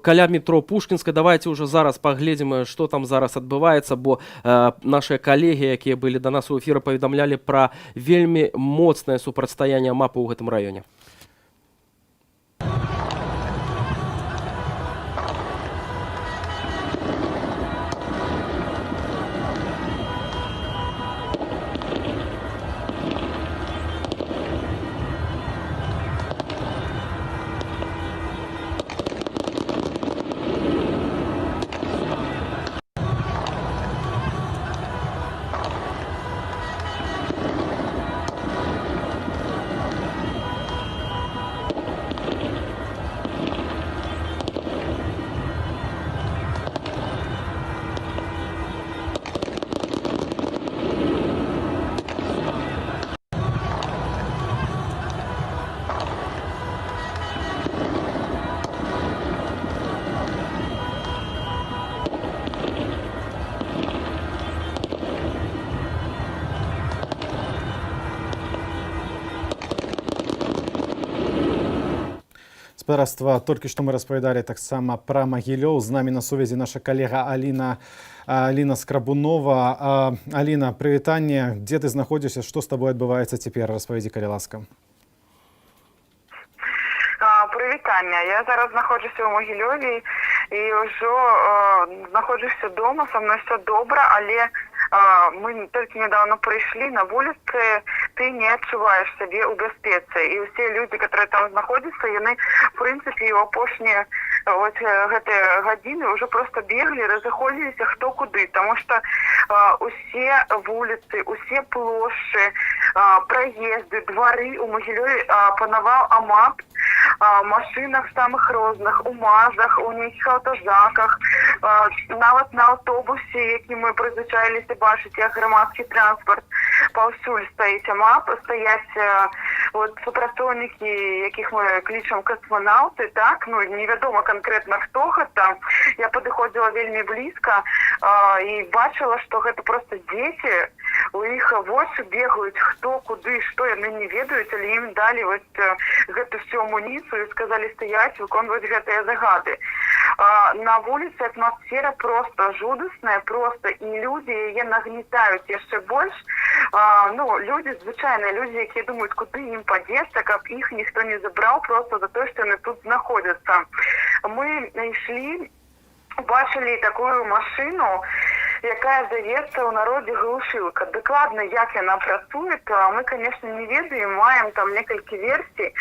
каля метро Пушкінскай. Давайте ўжо зараз паглядзім, што там зараз адбываецца, бо нашыя калегі, якія былі да нас у эфіры, паведамлялі пра вельмі моцнае супрацьстаянне АМАПу ў гэтым раёне. спадарства, толькі што мы распавядалі таксама пра Магілёў. З намі на сувязі наша калега Аліна Скрабунова. Аліна, прывітанне. Дзе ты знаходзішся? Што з табой адбываецца цяпер? Распавядзі, калі ласка. Прывітанне. Я зараз знаходжуся ў Магілёве і ўжо знаходжуся дома, са мной все добра, але мы толькі недавно прыйшлі на вуліцы, ты не адчуваеш сябе ў бяспецы. І ўсе людзі, которые там знаходзяцца, яны, в прынцыпе, у апошнія гэтыя гадзіны ўжо просто беглі, разыходзіліся хто куды, таму што усе вуліцы, усе плошчы, праезды, двары ў Магілёве панаваў амап, машинах самых розных, у мазах, у нейкіх аўтожаках, нават на аўтобусе, які мы прызвычаіліся бачыць, як грамадскі транспорт, паўсюль стаіць амап, стаяць супрацоўнікі, якіх мы клічам касманаўты, так, ну, невядома канкрэтна хто гэта. Я падыходзіла вельмі блізка і бачыла, што гэта проста дзеці, у іх вочы бегаюць хто куды, што яны не ведаюць, але ім далі гэту всю амуніцыю і сказалі стаяць, выконваць гэтыя загады. На вуліцы атмасфера просто жудасная, просто, і людзі яе нагнетаюць яшчэ больш. Ну, людзі, звычайныя людзі, якія думаюць, куды ім падзецца, каб іх ніхто не забраў просто за тое, што яны тут знаходзяцца. Мы ішлі, бачылі такую машину, якая здаецца ў народзе глушылка. Дакладна, як яна працуе, мы, конечно, не ведаем, маем там некалькі версій.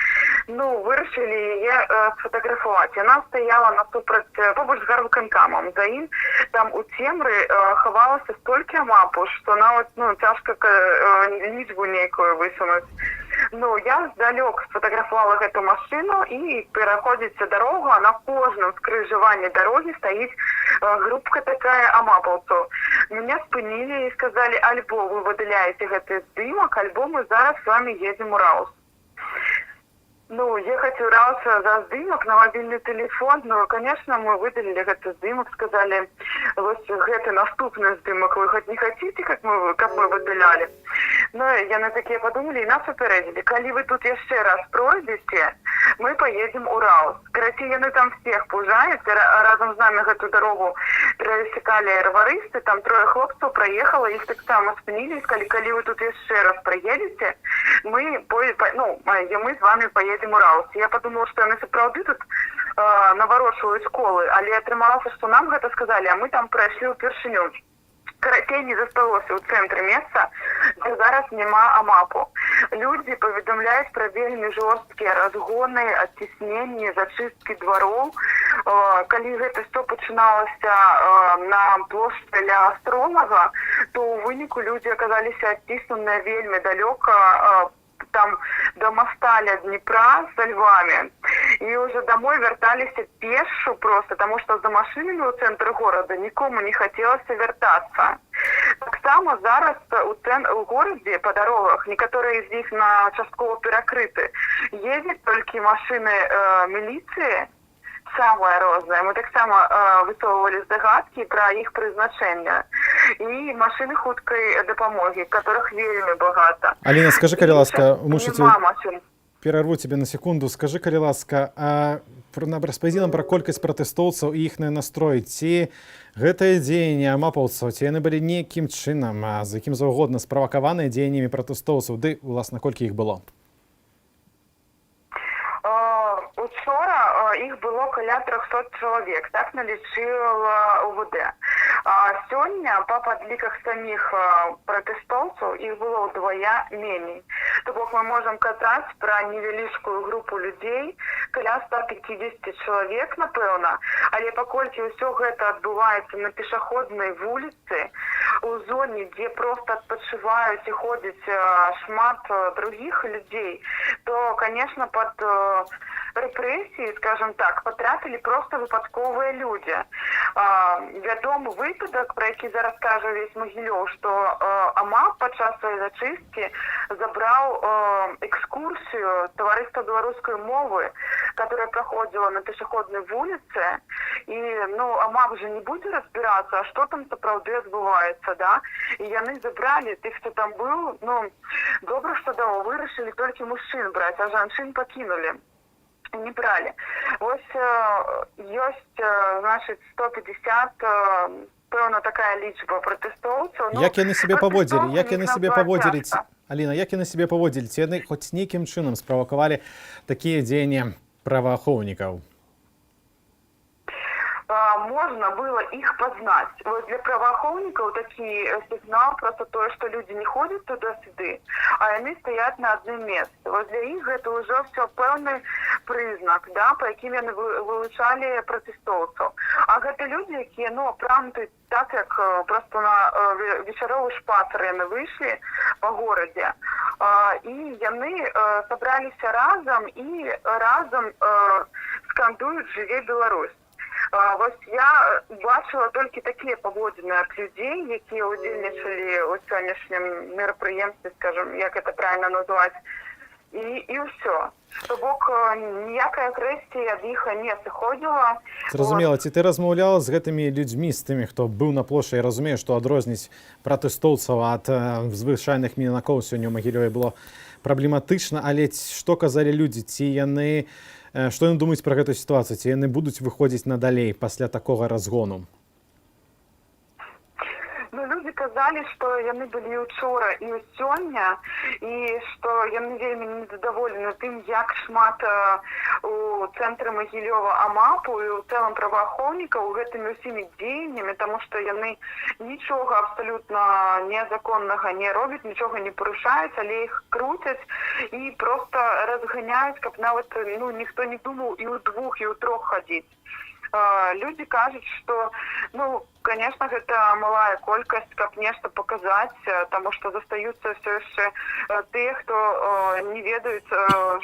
Ну, вырашылі яе сфотаграфаваць. Яна стаяла насупраць, побач з гарвыканкамам. За ім там у цемры хавалася столькі амапу, што нават, ну, цяжка лічбу нейкую высунуць. Ну, я здалёк сфотаграфавала гэту машину, і пераходзіцца дарога, на кожным скрыжаванні дарогі стаіць групка такая амапаўцаў. Меня спынілі і сказалі, альбо вы выдаляеце гэты здымак, альбо мы зараз с вами едем у Раус. Ну, ехать у Рауса за здымак на мобильный телефон, ну, конечно, мы выдалили гэты здымак, сказали, вот гэты наступны здымак вы хоть не хотите, как мы выдаляли. Ну, яны такие подумали и нас попередили, калі вы тут яшчэ раз пройдете, мы поедем у Раус. Короче, яны там всех пужаюць, разом з нами гэту дорогу пересекали раварысты, там 3 хлопцаў проехало, их так само спынілі, сказали, калі вы тут яшчэ раз проедете, мы с вами поедем у Раус. Я подумала, что яны сапраўды тут наварочваюць колы, але атрымалася, што нам гэта сказали, а мы там прайшлі ўпершыню. Карацей, не засталося ў цэнтры месца, дзе зараз няма амапу. Людзі паведамляюць пра вельмі жорсткія разгоны, адцісненні, зачысткі двароў. Калі гэта што пачыналася на плошчы ля Астромага, то ў выніку людзі аказаліся адцісненыя вельмі далёка, там до моста ля Днепра со львами. И уже домой верталіся пешшу просто, потому что за машинами у центр города никому не хотелось вертаться. Так само зараз у городе по дорогах, некоторые из них на частково перекрыты, ездят только машины милиции, самое розное. Мы так само высовывали здагадки про их призначение. И машины хуткой дапамоги, которых вельмі багато. Аліна, скажи, калі ласка, перарву тебе на секунду. Скажи, калі ласка, распавядзі нам пра колькасць пратэстоўцаў і іхны настрой. Ці гэтае дзеянне амапаўцаў, ці яны былі нейкім чынам, з якім заўгодна справакаваныя дзеяннямі пратэстоўцаў, ды, уласна, колькі іх было? Учора их было каля 300 чалавек, так налічыла УВД. Сёння па падліках саміх пратэстоўцаў іх было ўдвая меней. То бок мы можам казаць пра невялічкую групу людзей, каля 150 чалавек, напэўна, але паколькі ўсё гэта адбываецца на пешаходнай вуліцы, у зоне, дзе проста адпачываюць і ходзяць шмат другіх людзей, то, конечно, под репрессии, скажем так, потрапили просто выпадковые люди. Вядомы выпадок, про які зараз кажа весь Магілёў, што АМАП падчас сваёй зачысткі забраў экскурсію таварыства беларускай мовы, которая проходила на пешеходной улице. И, АМАП же не будзе разбираться, а что там сапраўды адбываецца, да? И яны забрали тых, кто там был. Добра, что вырашылі толькі мужчин брать, а жанчын пакінули. не брали. Вось ёсць, значыць, 150, пэўна, такая лічба пратэстоўцаў. Як яны сябе паводзілі? Як яны сябе паводзілі? Аліна, як яны сябе паводзілі? Ці яны хоць нейкім чынам справакавалі такія дзеянні праваахоўнікаў? Можно было их познать. Вот для правоохранников такие сигнал просто то, что люди не ходят туда-сюда, а они стоят на одном месте. Вот для них это уже все полный признак, да, по яким они вылучали протестовцев. А это люди, которые, ну, апрануты так, как просто на вечеровые шпацеры они вышли по городе. И они собрались разом и разом скандуют «Живе Беларусь». Вось я бачила толькі такія паводзіны ад людзей, якія ўдзельнічалі ў сённяшнім мерапрыемстве, скажем, як это правильно назваць, і ўсё. То бок ніякай агрэсіі ад іх не сыходзіла. Зразумела, ці ты размаўляла з гэтымі людзьмі, з тымі, хто быў на плошчы? Я разумею, што адрозніць пратэстоўцаў ад звычайных мінакоў сёння ў Магілёве было праблематычна, але што казалі людзі? Ці яны што яны думаюць пра гэтую сітуацыю? Ці яны будуць выходзіць надалей пасля такога разгону? Ну, люди казалі, што яны былі учора і сёння, і што яны вельмі незадаволены тым, як шмат у цэнтры Магілёва АМАПу і ў цэлым праваахоўнікаў гэтымі ўсімі дзеяннямі, таму што яны нічога абсалютна незаконнага не робяць, нічога не парушаюць, але іх круцяць і проста разганяюць, каб нават, ну, ніхто не думаў і ў двух, і ў трох хадзіць. Люди кажут, что, ну, конечно, это малая колькость, как нечто показать, потому что застаются все еще те, кто не ведают,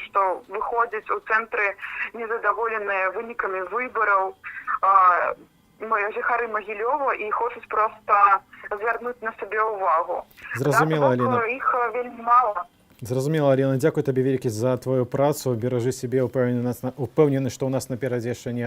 что выходят у центры незадоволенные выниками выборов, жыхары Магілёва, і хочуць просто звярнуць на сабе ўвагу. Зразумела, Аліна. Іх вельмі мала. Зразумела, Аліна, дзякуй табе вялікі за твою працу. Беражы сябе, упэўнены, што ў нас наперадзе яшчэ не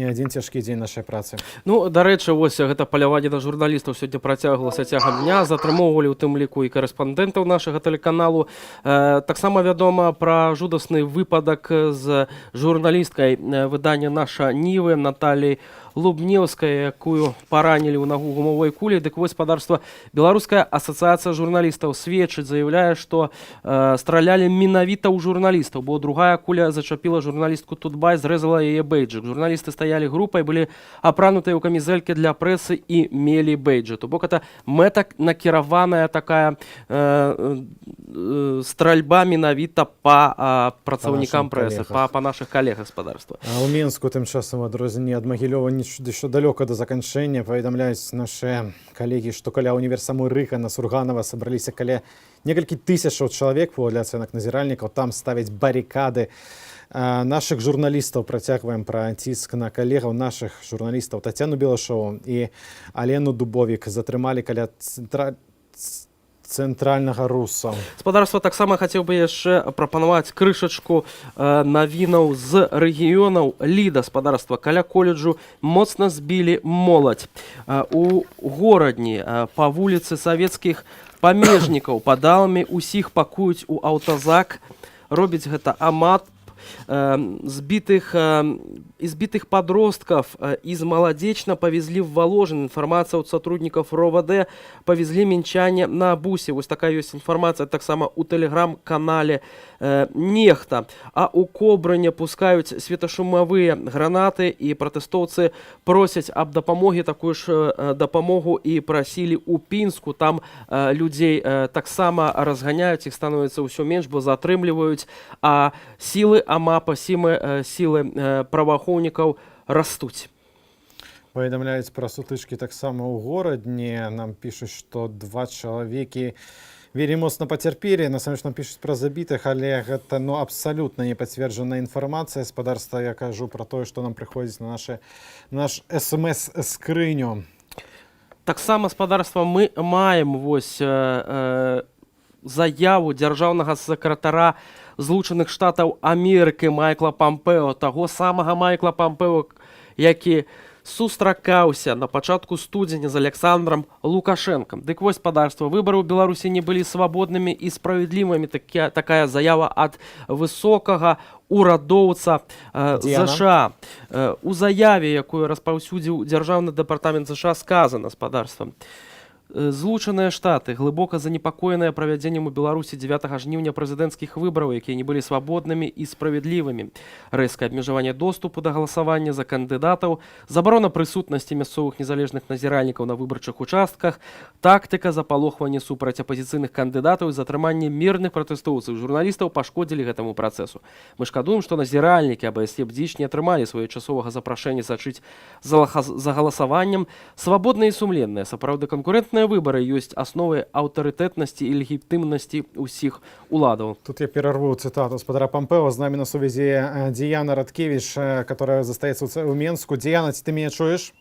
адзін цяжкі дзень нашай працы. Ну, дарэчы, вось гэта паляванне на журналістаў сёння працягвалася цягам дня. Затрымоўвалі ў тым ліку і карэспандэнтаў нашага тэлеканалу. Таксама вядома пра жудасны выпадак з журналісткай выдання «Наша Нівы» Наталіяй Лубнеўскай, якую паранілі ў нагу гумовой кулей. Дык вось спадарства Беларуская асацыяцыя журналістаў сведчыць, заяўляе, што стралялі менавіта ў журналістаў, бо другая куля зачапіла журналістку Тутбай, зрэзала яе бейджык. Журналісты стаялі групай, былі апранутыя ў камізэлькі для прэсы і мелі бейджы. То бок это мэтанакіраваная такая стральба менавіта па працаўнікам прэсы, па нашых калегах спадарства. А ў Мінску тым часам адрозненне ад Магілёва еще далеко до заканчэння. Паведамляюць нашы калегі, што каля універсаму Рыха на Сурганова сабраліся каля некалькі тысячаў чалавек, паводле ацэнак назіральнікаў, там ставяць барыкады. Нашых журналістаў працягваем пра ціск на калегаў нашых журналістаў Тацяну Белашову і Алену Дубовік затрымалі каля цэнтральнага руса. Спадарства, таксама хацеў бы яшчэ прапанаваць крышачку навінаў з рэгіёнаў. Ліда, спадарства, каля коледжу моцна збілі моладзь. У горадні па вуліцы савецкіх памежнікаў падаламі ўсіх пакуюць у аўтазак. Робіць гэта АМАП. Избитых подростков из Молодечно повезли в Воложин. Информация от сотрудников РОВД. Повезли минчане на бусе. Вот такая есть информация так само у телеграм-канале Нехта. А у Кобрыня пускают светошумовые гранаты, и протестовцы просят об допомоге. Такую ж допомогу и просили у Пинску. Там людей так само разгоняют, их становится все меньше, бо затрымливают, а силы АМАПа, силы праваахоўнікаў растуць. Паведамляюць пра сутычкі таксама ў горадні. Нам пішуць, што 2 чалавекі вельмі моцна пацярпелі. Насамрэч нам пішуць пра забітых, але гэта абсалютна не пацверджаная інфармацыя. Спадарства, я кажу пра тое, што нам прыходзіць на наш СМС-скрыню. Таксама, спадарства, мы маем вось заяву дзяржаўнага сакратара Злучаных Штатаў Амерыкі Майкла Пампео, таго самага Майкла Пампео, які сустракаўся на пачатку студзеня з Александром Лукашенком. Дык вось, спадарства, выбары ў Беларусі не былі свабоднымі і справядлівымі. Такая заява ад высокага урадоўца ЗША. У заяве, якую распаўсюдзіў Дзяржаўны дэпартамент ЗША, сказана, спадарства: Злучаныя Штаты глыбока занепакоеныя правядзеннем у Беларусі 9 жніўня прэзідэнцкіх выбараў, якія не былі свабоднымі і справядлівымі. Рэзкае абмежаванне доступу да галасавання за кандыдатаў, забарона прысутнасці мясцовых незалежных назіральнікаў на выбарчых участках, тактыка запалохвання супраць апазіцыйных кандыдатаў і затрыманне мірных пратэстоўцаў і журналістаў пашкодзілі гэтаму працэсу. Мы шкадуем, што назіральнікі АБСЕ «Бдзіч» не атрымалі своечасовага запрашэння сачыць за галасаваннем. Свабодныя і сумленныя, сапраўды канкурэнтныя выборы есть основой авторитетности и легитимности усіх уладов. Тут я перерву цитату спадара Помпео. С нами на связи Диана Радкевич, которая застаецца ў Менску. Диана, ты меня чуешь?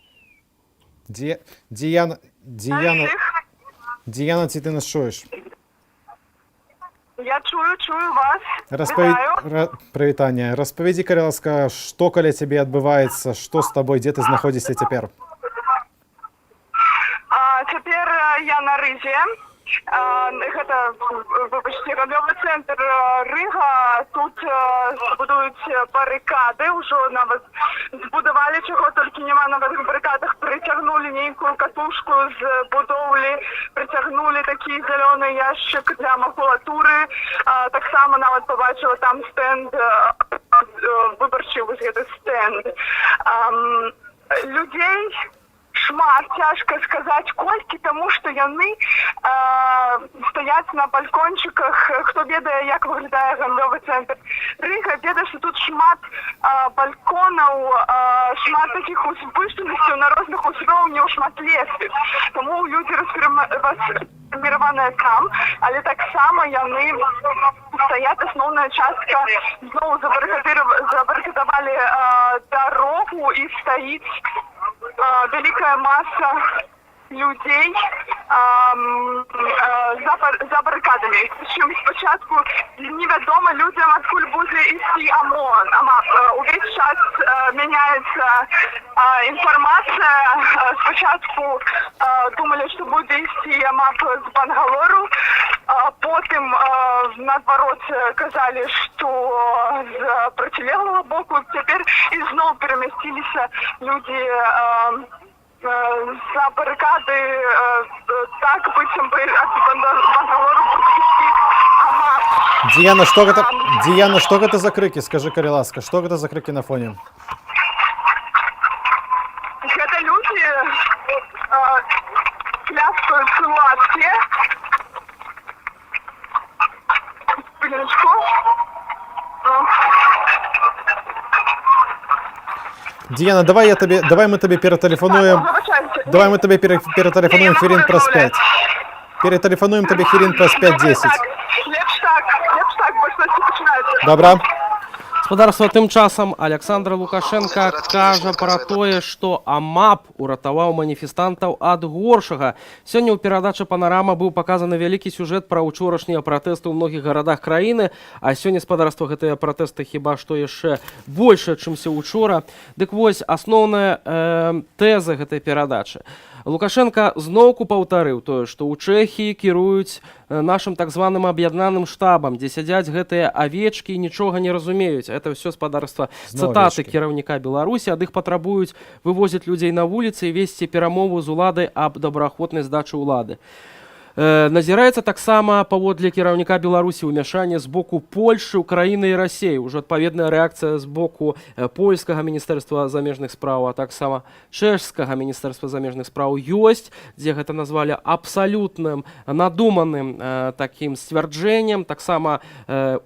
Диана, ці ты нас чуешь? Я чую вас. Прывітанне. Распавядзі, калі ласка, што каля цябе адбываецца, што з табой, дзе ты знаходзішся цяпер? Цяпер я на Рызе. Гэта, выбачце, гандлёвы цэнтр Рыга. Тут будуюць барыкады, ўжо нават збудавалі, чаго толькі няма на гэтых барыкадах. Прыцягнулі нейкую катушку з будоўлі, прыцягнулі такі зялёны яшчык для макулатуры. Таксама нават пабачыла там стэнд, выбарчы вось гэты стэнд. Людзей шмат, цяжка сказаць колькі, таму што яны стаяць на балкончыках. Хто ведае, як выглядае гандлёвы цэнтр Рыга, ведае, што тут шмат балконаў, шмат такіх узвышанасцяў на розных узроўняў, шмат лесвіц. Таму людзі расфарміраваныя там, але таксама яны стаяць, асноўная частка зноў забарыкадавалі дарогу і стаіць великая масса людей за баррикадами. Причем спочатку невядомо людям, откуль буде ісці АМАП. Увесь час меняется информация. Спочатку думали, что буде ісці АМАП з Бангалору. Потім, наоборот, казали, что з протилежного боку. Теперь и снова переместились люди за баррикады, так быццам бы ад Бангалору будзе ісці АМАП. Диана, што гэта за крыкі? Скажы, калі ласка, што гэта за крыкі на фоне? Гэта людзі пляскаюць у ласке. Хвилиночку. Диана, давай мы тебе перетелефонуем. Давай мы тебе перетелефонуем хвилин праз 5. Перетелефонуем тебе хвилин праз 5-10. Лепш так, бо щось починається. Добра. Спадарства, тым часам Александр Лукашенко кажа пра тое, што АМАП уратаваў маніфестантаў ад горшага. Сёння ў перадачы «Панарама» быў паказаны вялікі сюжэт пра ўчорашнія пратэсты ў многіх гарадах краіны, а сёння, спадарства, гэтыя пратэсты хіба што яшчэ больше, чымся учора. Дык вось, асноўная тэза гэтай перадачы. Лукашенко зноўку паўтарыў тое, што ў Чэхіі кіруюць нашым так званым аб'яднаным штабам, дзе сядзяць гэтыя авечкі і нічога не разумеюць. Это все, спадарства, цытаты кіраўніка Беларусі. Ад іх патрабуюць вывозіць людзей на вуліцы і весці перамову з уладай аб добраахвотнай здачы ўлады. Назіраецца таксама паводле кіраўніка Беларусі ўмяшанне з боку Польшы, Украіны і Расіі. Ужо адпаведная рэакцыя з боку польскага міністэрства замежных спраў, а таксама чэшскага міністэрства замежных спраў ёсць, дзе гэта назвалі абсалютным надуманым такім сцвярджэннем. Таксама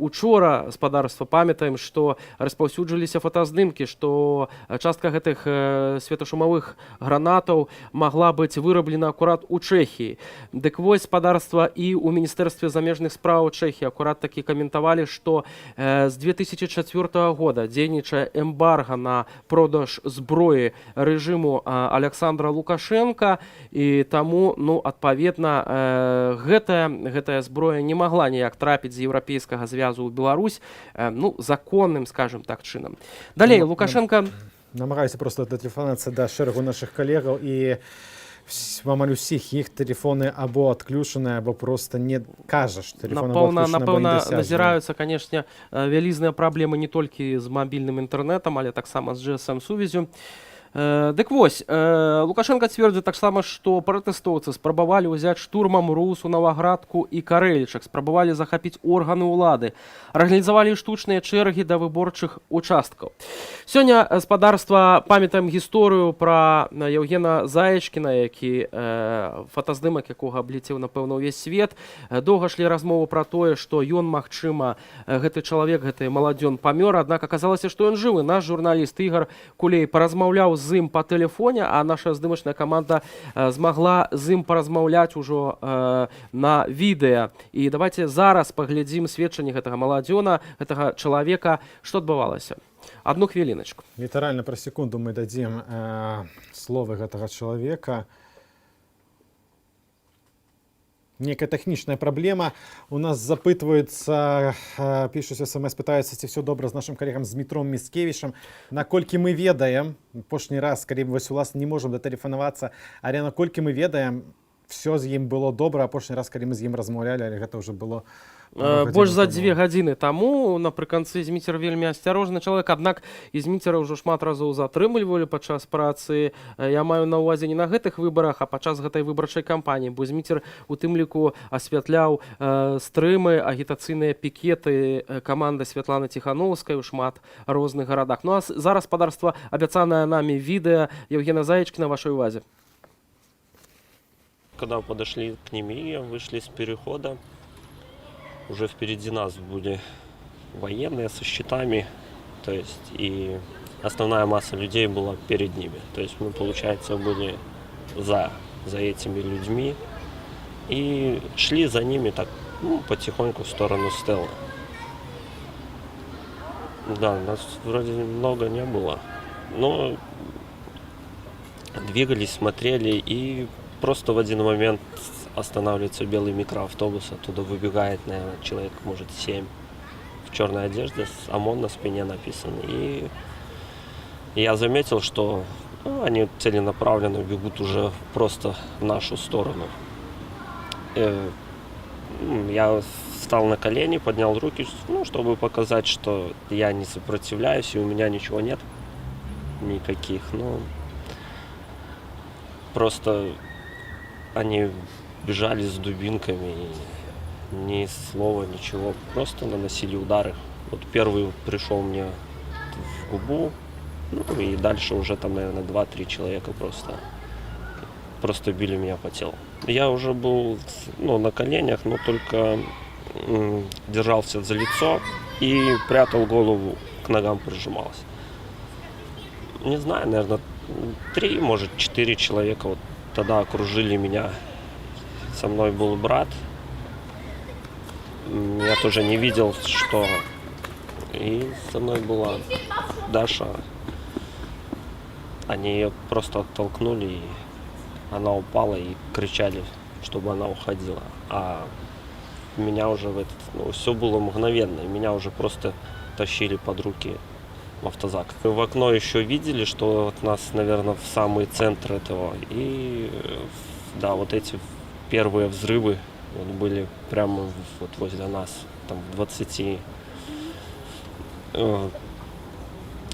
учора, спадарства, памятаем, што распаўсюджваліся фотаздымкі, што частка гэтых светашумавых гранатаў магла быць выраблена акурат у Чэхіі. Дык вось, спадарства, і ў міністэрстве замежных спраў Чэхіі акурат такі каментавалі, што з 2004 года дзейнічае эмбарга на продаж зброі рэжыму Александра Лукашенка, і таму, адпаведна, гэтая зброя не магла ніяк трапіць з еўрапейскага звязу ў Беларусь, законным, скажем так, чынам. Далей, Лукашенко Намагаюся просто датэлефанавацца да шэрагу нашых калегаў і амаль усіх іх тэлефоны або адключаныя, або просто не кажаш. Напэўна, назіраюцца, канешне, вялізныя праблемы не толькі з мабільным інтэрнэтам, але таксама з GSM-сувязю. Дык вось, Лукашенко цвердзіць таксама, што пратэстоўцы спрабавалі ўзяць штурмам Русу, Наваградку і Карэлічак, спрабавалі захапіць органы ўлады, арганізавалі штучныя чэргі да выборчых участкаў. Сёння спадарства памятаем гісторыю пра Яўгена Заячкіна, які фотаздымак якога абліцеў, напэўна, увесь свет. Доўга шлі размовы пра тое, што ён, магчыма, гэты чалавек, гэты маладзён памёр, аднак аказалася, што ён жывы. Наш журналіст Ігар Кулей паразмаўляў з ім па тэлефоне, а наша здымачная каманда змагла з ім паразмаўляць ужо на відэа. І давайте зараз паглядзім сведчанне гэтага маладзёна, гэтага чалавека, што адбывалася. Одну хвіліначку. Літаральна пра секунду мы дадзім словы гэтага чалавека. Некая тэхнічная праблема. У нас запытваюцца, пішуць смс, пытаюцца, ці все добра з нашым калегам з Дмітром Міцкевічам. Наколькі мы ведаем, апошні раз, калі вось у вас не можам датэлефанавацца, але наколькі мы ведаем, все з ім было добра. Апошні раз, калі мы з ім размаўлялі, але гэта ўжо было больш за 2 гадзіны таму. Напрыканцы Зміцер вельмі асцярожны чалавек, аднак і Зміцера ўжо шмат разоў затрымлівалі падчас працы. Я маю на ўвазе не на гэтых выбарах, а падчас гэтай выбарчай кампаніі, бо Зміцер у тым ліку асвятляў стрымы, агітацыйныя пікеты каманды Святланы Ціхановскай у шмат розных гарадах. Ну а зараз спадарства абяцанае намі відэа Яўгена Заячкіна вашай увазе. Когда подошли к ними, вышли с перехода, уже впереди нас были военные со щитами, то есть и основная масса людей была перед ними. То есть мы, получается, были за этими людьми и шли за ними так, потихоньку в сторону Стелла. Да, нас вроде много не было, но двигались, смотрели, и просто в один момент останавливается белый микроавтобус, оттуда выбегает, наверное, человек, может, 7 в черной одежде, с ОМОН на спине написан. И я заметил, что они целенаправленно бегут уже просто в нашу сторону. Я встал на колени, поднял руки, чтобы показать, что я не сопротивляюсь, и у меня ничего нет, никаких. Просто они бежали с дубинками, и ни слова, ничего, просто наносили удары. Вот первый пришел мне в губу, и дальше уже там, наверное, 2-3 человека просто били меня по телу. Я уже был на коленях, но только держался за лицо и прятал голову, к ногам прижимался. Не знаю, наверное, 3, может, 4 человека вот тогда окружили меня. Со мной был брат. Я тоже не видел, что... И со мной была Даша. Они ее просто оттолкнули, и она упала, и кричали, чтобы она уходила. А меня уже все было мгновенно. Меня уже просто тащили под руки в автозак. В окно еще видели, что от нас, наверное, в самый центр этого. И да, вот эти первые взрывы были прямо вот возле нас, там в 20.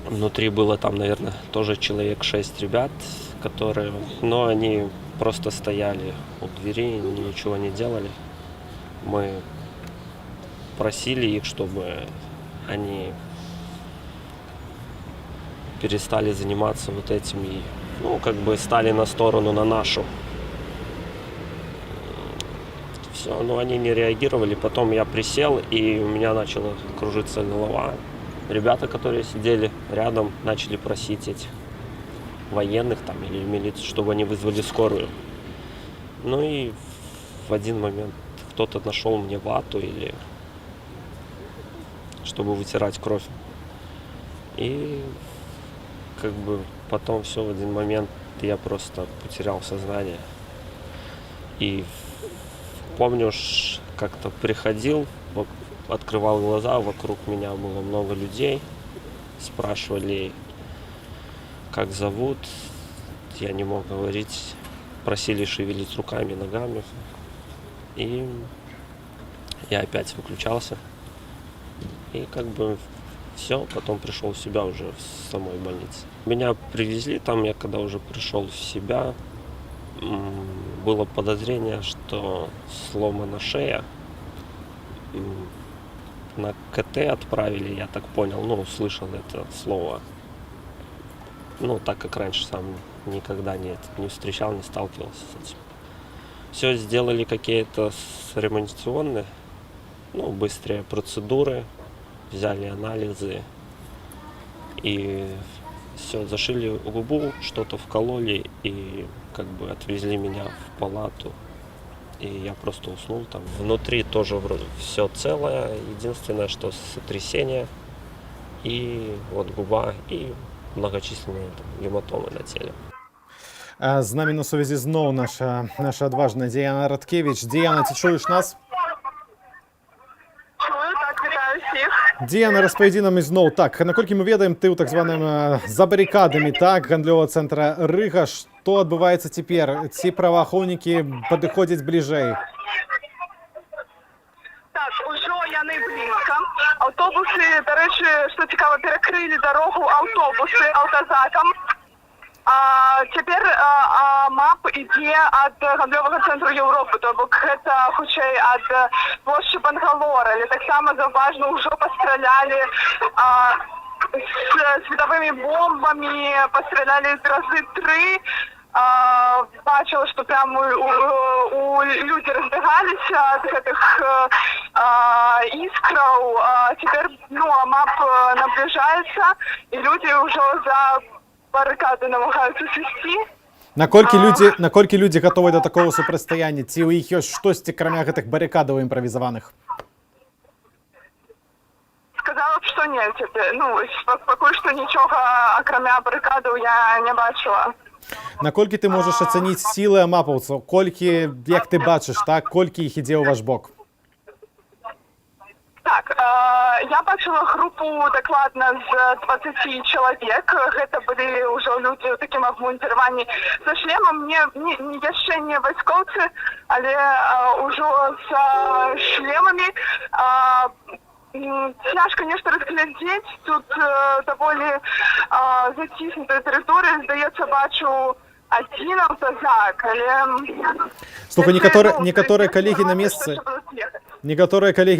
Внутри было там, наверное, тоже человек 6 ребят, которые, но они просто стояли у двери, ничего не делали. Мы просили их, чтобы они перестали заниматься вот этими, стали на сторону, на нашу. Все, но они не реагировали. Потом я присел, и у меня начала кружиться голова. Ребята, которые сидели рядом, начали просить этих военных там или милицию, чтобы они вызвали скорую. Ну и в один момент кто-то нашел мне вату или чтобы вытирать кровь. И потом все в один момент я просто потерял сознание. И помню, как-то приходил, открывал глаза, вокруг меня было много людей, спрашивали, как зовут, я не мог говорить, просили шевелить руками, ногами, и я опять выключался, и как бы все, потом пришел в себя уже в самой больнице. Меня привезли, там я когда уже пришел в себя, было подозрение, что сломана шея. На КТ отправили, я так понял, ну, услышал это слово. Ну, так как раньше сам никогда не встречал, не сталкивался с этим. Все сделали какие-то реанимационные, ну, быстрые процедуры, взяли анализы и все, зашили губу, что-то вкололи и как бы отвезли меня в палату. И я просто уснул там. Внутри тоже вроде все целое, единственное, что сотрясение и вот губа и многочисленные там гематомы на теле. З нами на сувязі знову наша адважна Діана Радкевич. Діана, ти чуєш нас? Чую, так, вітаю всіх. Діана, розповіді нам знову. Так, наколькі ми ведаем, ти у так званым за баррикадами, так, гандлёвого центра Рыга. Што адбываецца цяпер? Ці праваахоўнікі падыходзяць бліжэй? Так, ужо яны блізка. Аўтобусы, да рэчы, што цікава, перакрылі дарогу аўтобусы аўтазакам. Цяпер МАП ідзе ад гандлёвага цэнтру Еўропы, то бок гэта хутчэй ад плошчы Бангалора, але таксама заўважна ўжо пастралялі з светавымі бомбамі, пастралялі разы 3. Бачила, што прям людзі разбегаліся ад гэтых іскраў. Цяпер МАП набліжаецца, і людзі ўжо за баррикады намагаюцца сысці. Наколькі людзі гатовы да такого супрацьстаяння? Ці ў іх ёсць штосьці, акрамя гэтых баррикадаў імправізаваных? Сказала б, што не, пакуль што нічога акрамя баррикадаў я не бачыла. Наколькі ты можаш ацаніць сілы амапаўцаў? Колькі, як ты бачыш, так, колькі іх ідзе ў ваш бок? Так, я бачила групу дакладна з 20 чалавек. Гэта былі ўжо людзі ў такім абмундзіраванні са шлемам, яшчэ не вайскоўцы, але ўжо з шлемамі. Цяжка нешта разглядзець, тут даволі заціснутая тэрыторыя, здаецца, бачу адзін аўтазак, але... Слухай, некаторыя калегі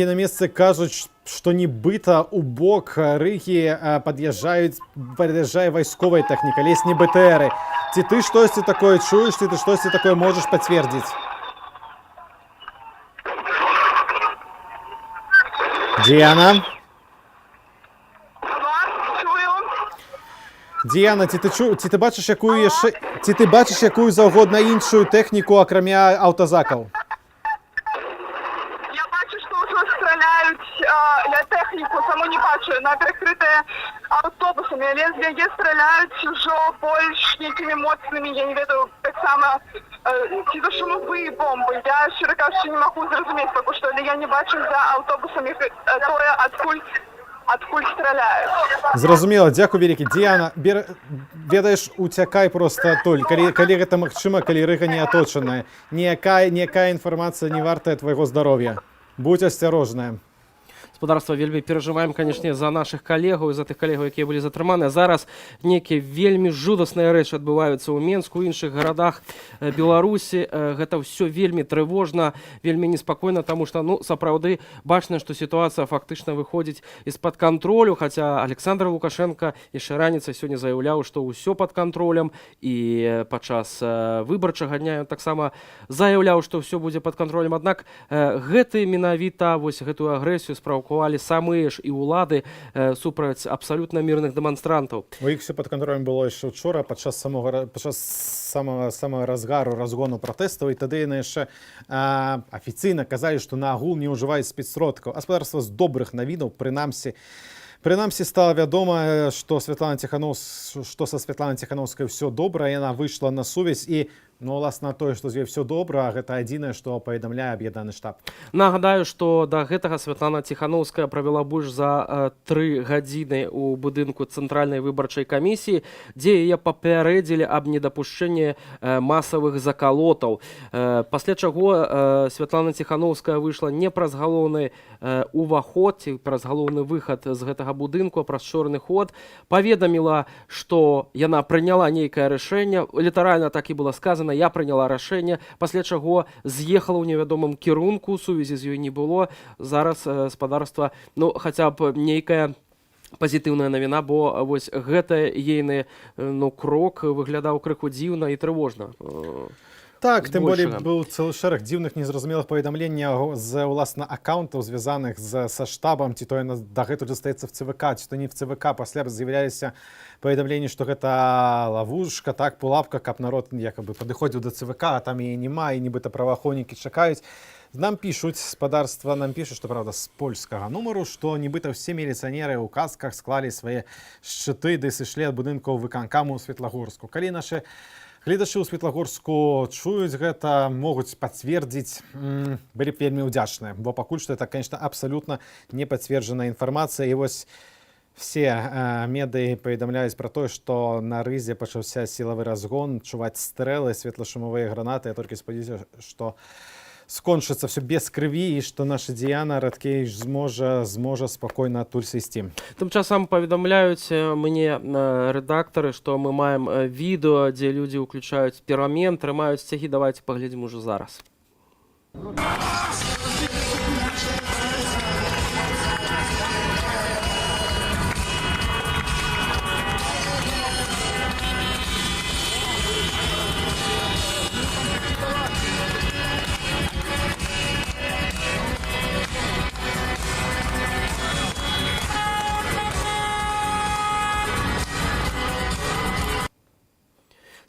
на месцы кажуць, што нібыта ў бок Рыгі пад'язджае вайсковая тэхніка, лезь не БТРы. Ці ты штосьці такое чуеш, ці ты штосьці такое можаш пацвердзіць? Діана? Діана, ці ти бачиш якую заўгодна іншую тэхніку, акрамя аўтазакаў? Я бачу, што ўжо страляюць, я тэхніку саму не бачу, на перакрытыя аўтобусамі, але з яе страляюць ужо больш нейкімі моцнымі, я не ведаю, таксама ці то шумовыя бомбы. Я, шчыра кажучы, не магу зразумець пакуль што, але я не бачу за аўтобусамі тое, адкуль страляюць. Зразумела, дзякуй вялікі. Діана, ведаеш, уцякай проста толь, калі гэта магчыма, калі Рыга не аточаная. Ніякая інфармацыя не вартая твайго здароўя. Будь асцярожная. Господарства вельмі перажываем, канешне, за наших калегаў і за тых калегаў, якія былі затрыманыя. Зараз некія вельмі жудасныя рэчы адбываюцца ў Менску, у іншых гарадах Беларусі. Гэта ўсё вельмі трывожна, вельмі неспакойна, таму што, сапраўды бачна, што сітуацыя фактычна выходзіць з-пад кантролю, хаця Александр Лукашенко яшчэ раніцай сёння заяўляў, што ўсё пад кантролем, і падчас выбарчага дня ён таксама заяўляў, што ўсё будзе пад кантролем. Аднак менавіта гэтую агрэсію спраўкавалі самыя ж і ўлады супраць абсалютна мірных дэманстрантаў. У іх все пад кантролем было яшчэ учора, падчас самага разгону пратэстаў, і тады яны яшчэ афіцыйна казалі, што на агул не ўжываюць спецсродкаў. Гаспадарства з добрых навінаў, прынамсі стала вядома, што са Святланай Ціхановскай ўсё добра, яна выйшла на сувязь і Ну, уласна тое, што з ёй все добра, гэта адзінае, што паведамляе аб'яднаны штаб. Нагадаю, што да гэтага Святлана Ціханаўская правяла больш за 3 гадзіны ў будынку Цэнтральнай выбарчай камісіі, дзе яе папярэдзілі аб недапушчэнні масавых закалотаў. Пасля чаго Святлана Ціханаўская выйшла не праз галоўны уваход ці праз галоўны выхад з гэтага будынку, а праз чорны ход, паведаміла, што яна прыняла нейкае рашэнне, літаральна так і было сказана, я прыняла рашэнне, пасля чаго з'ехала ў невядомым кірунку, сувязі з ёй не было. Зараз спадарства, ну, хаця б нейкая пазітыўная навіна, бо вось гэты ейны крок выглядаў крыху дзіўна і трывожна. Так, тым болей быў цэлы шэраг дзіўных незразумелых паведамленняў з уласна аккаунтаў, звязаных са штабам, ці то яна дагэтуль застаецца в ЦВК, ці то не в ЦВК. Пасля з'яўляліся паведамленні, што гэта лавушка, так, пулапка, каб народ якабы падыходзіў да ЦВК, а там яе няма, і нібыта праваахоўнікі чакаюць. Нам пішуць, спадарства нам пішуць, што правда з польскага нумару, што нібыта ўсе міліцыянеры ў касках склалі свае шчыты ды сышлі ад будынкаў выканкаму ў Светлагорску. Калі нашы гледачы ў Светлагорску чуюць гэта, могуць пацвердзіць, былі б вельмі ўдзячныя, бо пакуль што это, конечно, абсалютна непацверджаная інфармацыя. І вось все медыі паведамляюць пра тое, што на рызе пачаўся сілавы разгон, чуваць стрэлы, светлашумовыя гранаты. Я толькі спадзяюся, што скончыцца все без крыві і што наша Діяна Радкевіч зможа спакойна адтуль сысці. Тым часам паведамляюць мне рэдактары, што мы маем відэо, дзе людзі ўключаюць перамен, трымаюць сцягі. Давайте паглядзім ужо зараз.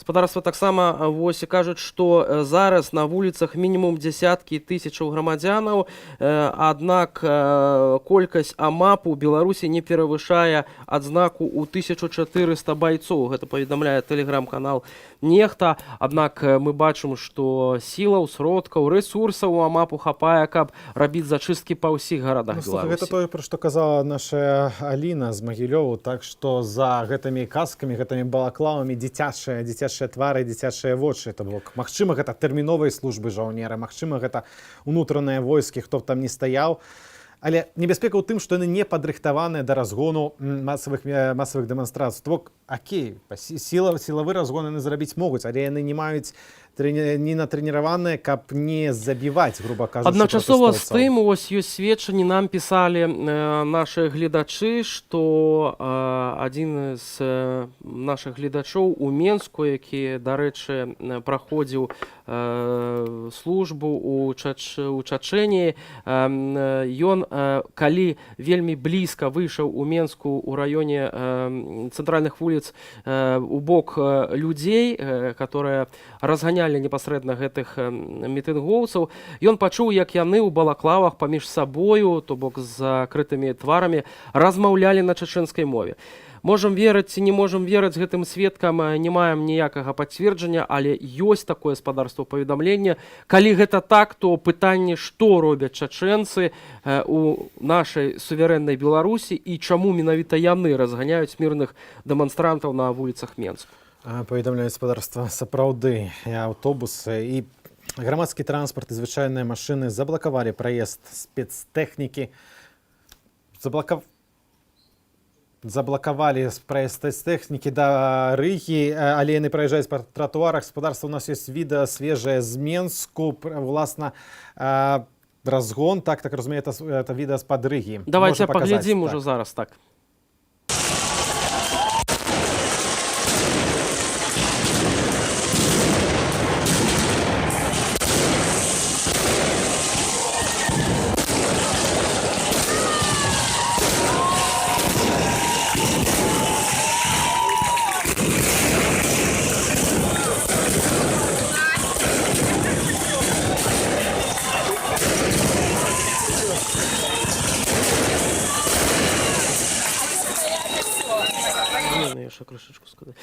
Спадарства таксама вось кажуць, што зараз на вуліцах мінімум дзясяткі тысячаў грамадзянаў, аднак колькасць АМАП у Беларусі не перавышае адзнаку ў 1400 байцоў. Гэта паведамляе тэлеграм-канал Нехта. Аднак мы бачым, што сілаў, сродкаў, рэсурсаў у АМАПу хапае, каб рабіць зачысткі па ўсіх гарадах Беларусі. Гэта тое, пра што казала наша Аліна з Магілёву, так што за гэтымі каскамі, гэтымі балаклавамі дзіцячыя твары, дзіцячыя вочы. То бок, магчыма, гэта тэрміновыя службы жаўнеры, магчыма, гэта ўнутраныя войскі, хто б там не стаяў. Але небяспека ў тым, што яны не падрыхтаваныя да разгону масавых дэманстрацый. То бок, окей, сілавы разгон яны зрабіць могуць, але яны не маюць не натрэніраваныя, каб не забіваць, груба кажучы, адначасова з тым, ось ёсць сведчанні, нам пісалі нашы гледачы, што адзін з нашых гледачоў у Менску, які, дарэчы, праходзіў службу у Чачэніі, ён, калі вельмі блізка выйшаў у Менску ў раёне цэнтральных вуліц у бок людзей, которые разганялі непасрэдна гэтых мітынгоўцаў, ён пачуў, як яны ў балаклавах паміж сабою, то бок з закрытымі тварамі, размаўлялі на чачэнскай мове. Можам верыць ці не можам верыць гэтым сведкам, не маем ніякага пацверджання, але ёсць такое спадарства паведамлення. Калі гэта так, то пытанне, што робяць чачэнцы у нашай суверэннай Беларусі і чаму менавіта яны разганяюць мірных дэманстрантаў на вуліцах Менску. Паведамляюць спадарства, сапраўды аўтобусы і грамадскі транспарт і звычайныя машыны заблакавалі праезд спецтэхнікі, заблакавалі праезд спецтэхнікі да Рыгі, але яны праязджаюць па тратуарах. Спадарства, у нас ёсць відэа свежае з Менску, власна, разгон, так разумею, это відэа з-пад Рыгі. Давайте паглядзім ужо зараз, так. яшчэ крышачку сказаць.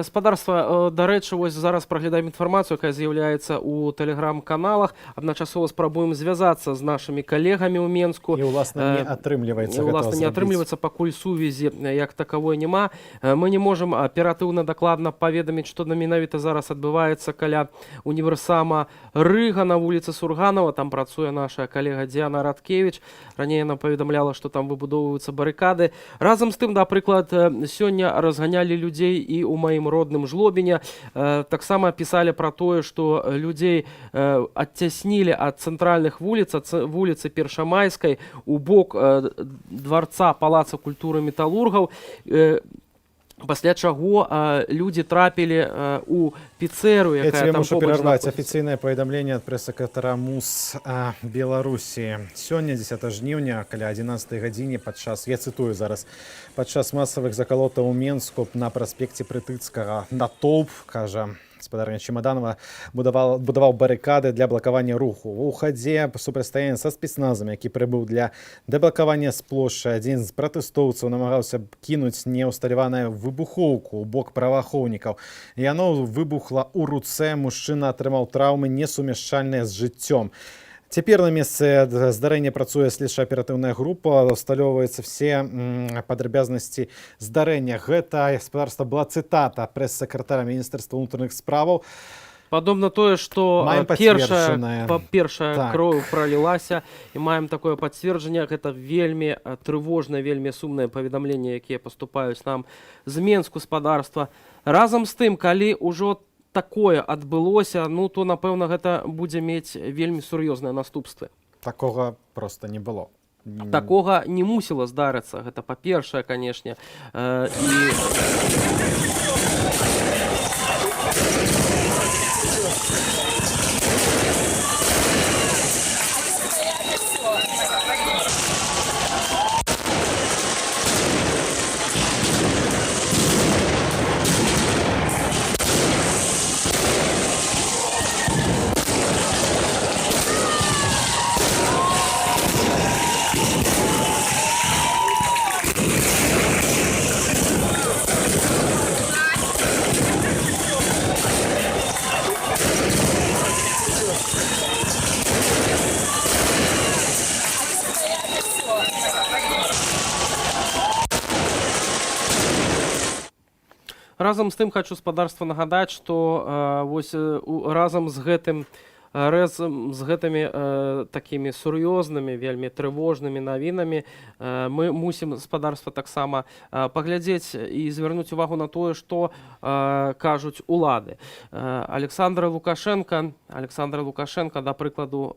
Спадарства, дарэчы, вось зараз праглядаем інфармацыю, якая з'яўляецца ў тэлеграм-каналах. Адначасова спрабуем звязацца з нашымі калегамі ў Менску. І, уласна, не атрымліваецца. Не атрымліваецца, пакуль сувязі як такавой няма. Мы не можам аператыўна дакладна паведаміць, што менавіта зараз адбываецца каля універсама Рыга на вуліцы Сурганова. Там працуе наша калега Діана Радкевіч. Раней яна паведамляла, што там выбудоўваюцца барыкады. Разам з тым, напрыклад, сёння разганялі людзей і ў маім родным Жлобіне. Таксама пісалі пра тое, што людзей адцяснілі ад цэнтральных вуліц, ад вуліцы Першамайскай у бок дварца Палаца культуры металургаў. Пасля чаго людзі трапілі ў піцэру, якая там мушу перарваць афіцыйнае паведамленне ад прэс-сакратара МУС Беларусі. Сёння, 10 жніўня, каля 11 гадзіне, я цытую зараз, падчас масавых закалотаў у Менску на праспекце Прытыцкага натоўп, кажа гаспадарня Чемаданова, будаваў барыкады для блакавання руху. У хадзе супрацьстаяння са спецназам, які прыбыў для дэблакавання з плошчы. Адзін з пратэстоўцаў намагаўся кінуць неўсталяваную выбухоўку ў бок праваахоўнікаў. Яно выбухла ў руцэ, мужчына атрымаў траўмы, несумяшчальныя з жыццём. Цяпер на месцы здарэння працуе следча-аператыўная група, усталёўваюцца все падрабязнасці здарэння. Гэта, гаспадарства, была цытата прэс-сакратара Міністэрства ўнутраных справаў. Падобна тое, што першая кроў пралілася, і маем такое пацверджанне. Гэта вельмі трывожнае, вельмі сумнае паведамленне, якія паступаюць нам з Менску, спадарства. Разам з тым, калі ўжо такое адбылося, то, напэўна, гэта будзе мець вельмі сур'ёзныя наступствы. Такога проста не было. Такога не мусіла здарыцца. Гэта па-першае, канешне. Разам з тым хочу спадарства нагадаць, што разам з гэтымі такімі сур'ёзнымі, вельмі трывожнымі навінамі мы мусім, спадарства, таксама паглядзець і звярнуць увагу на тое, што кажуць улады. Александр Лукашенко, да прыкладу,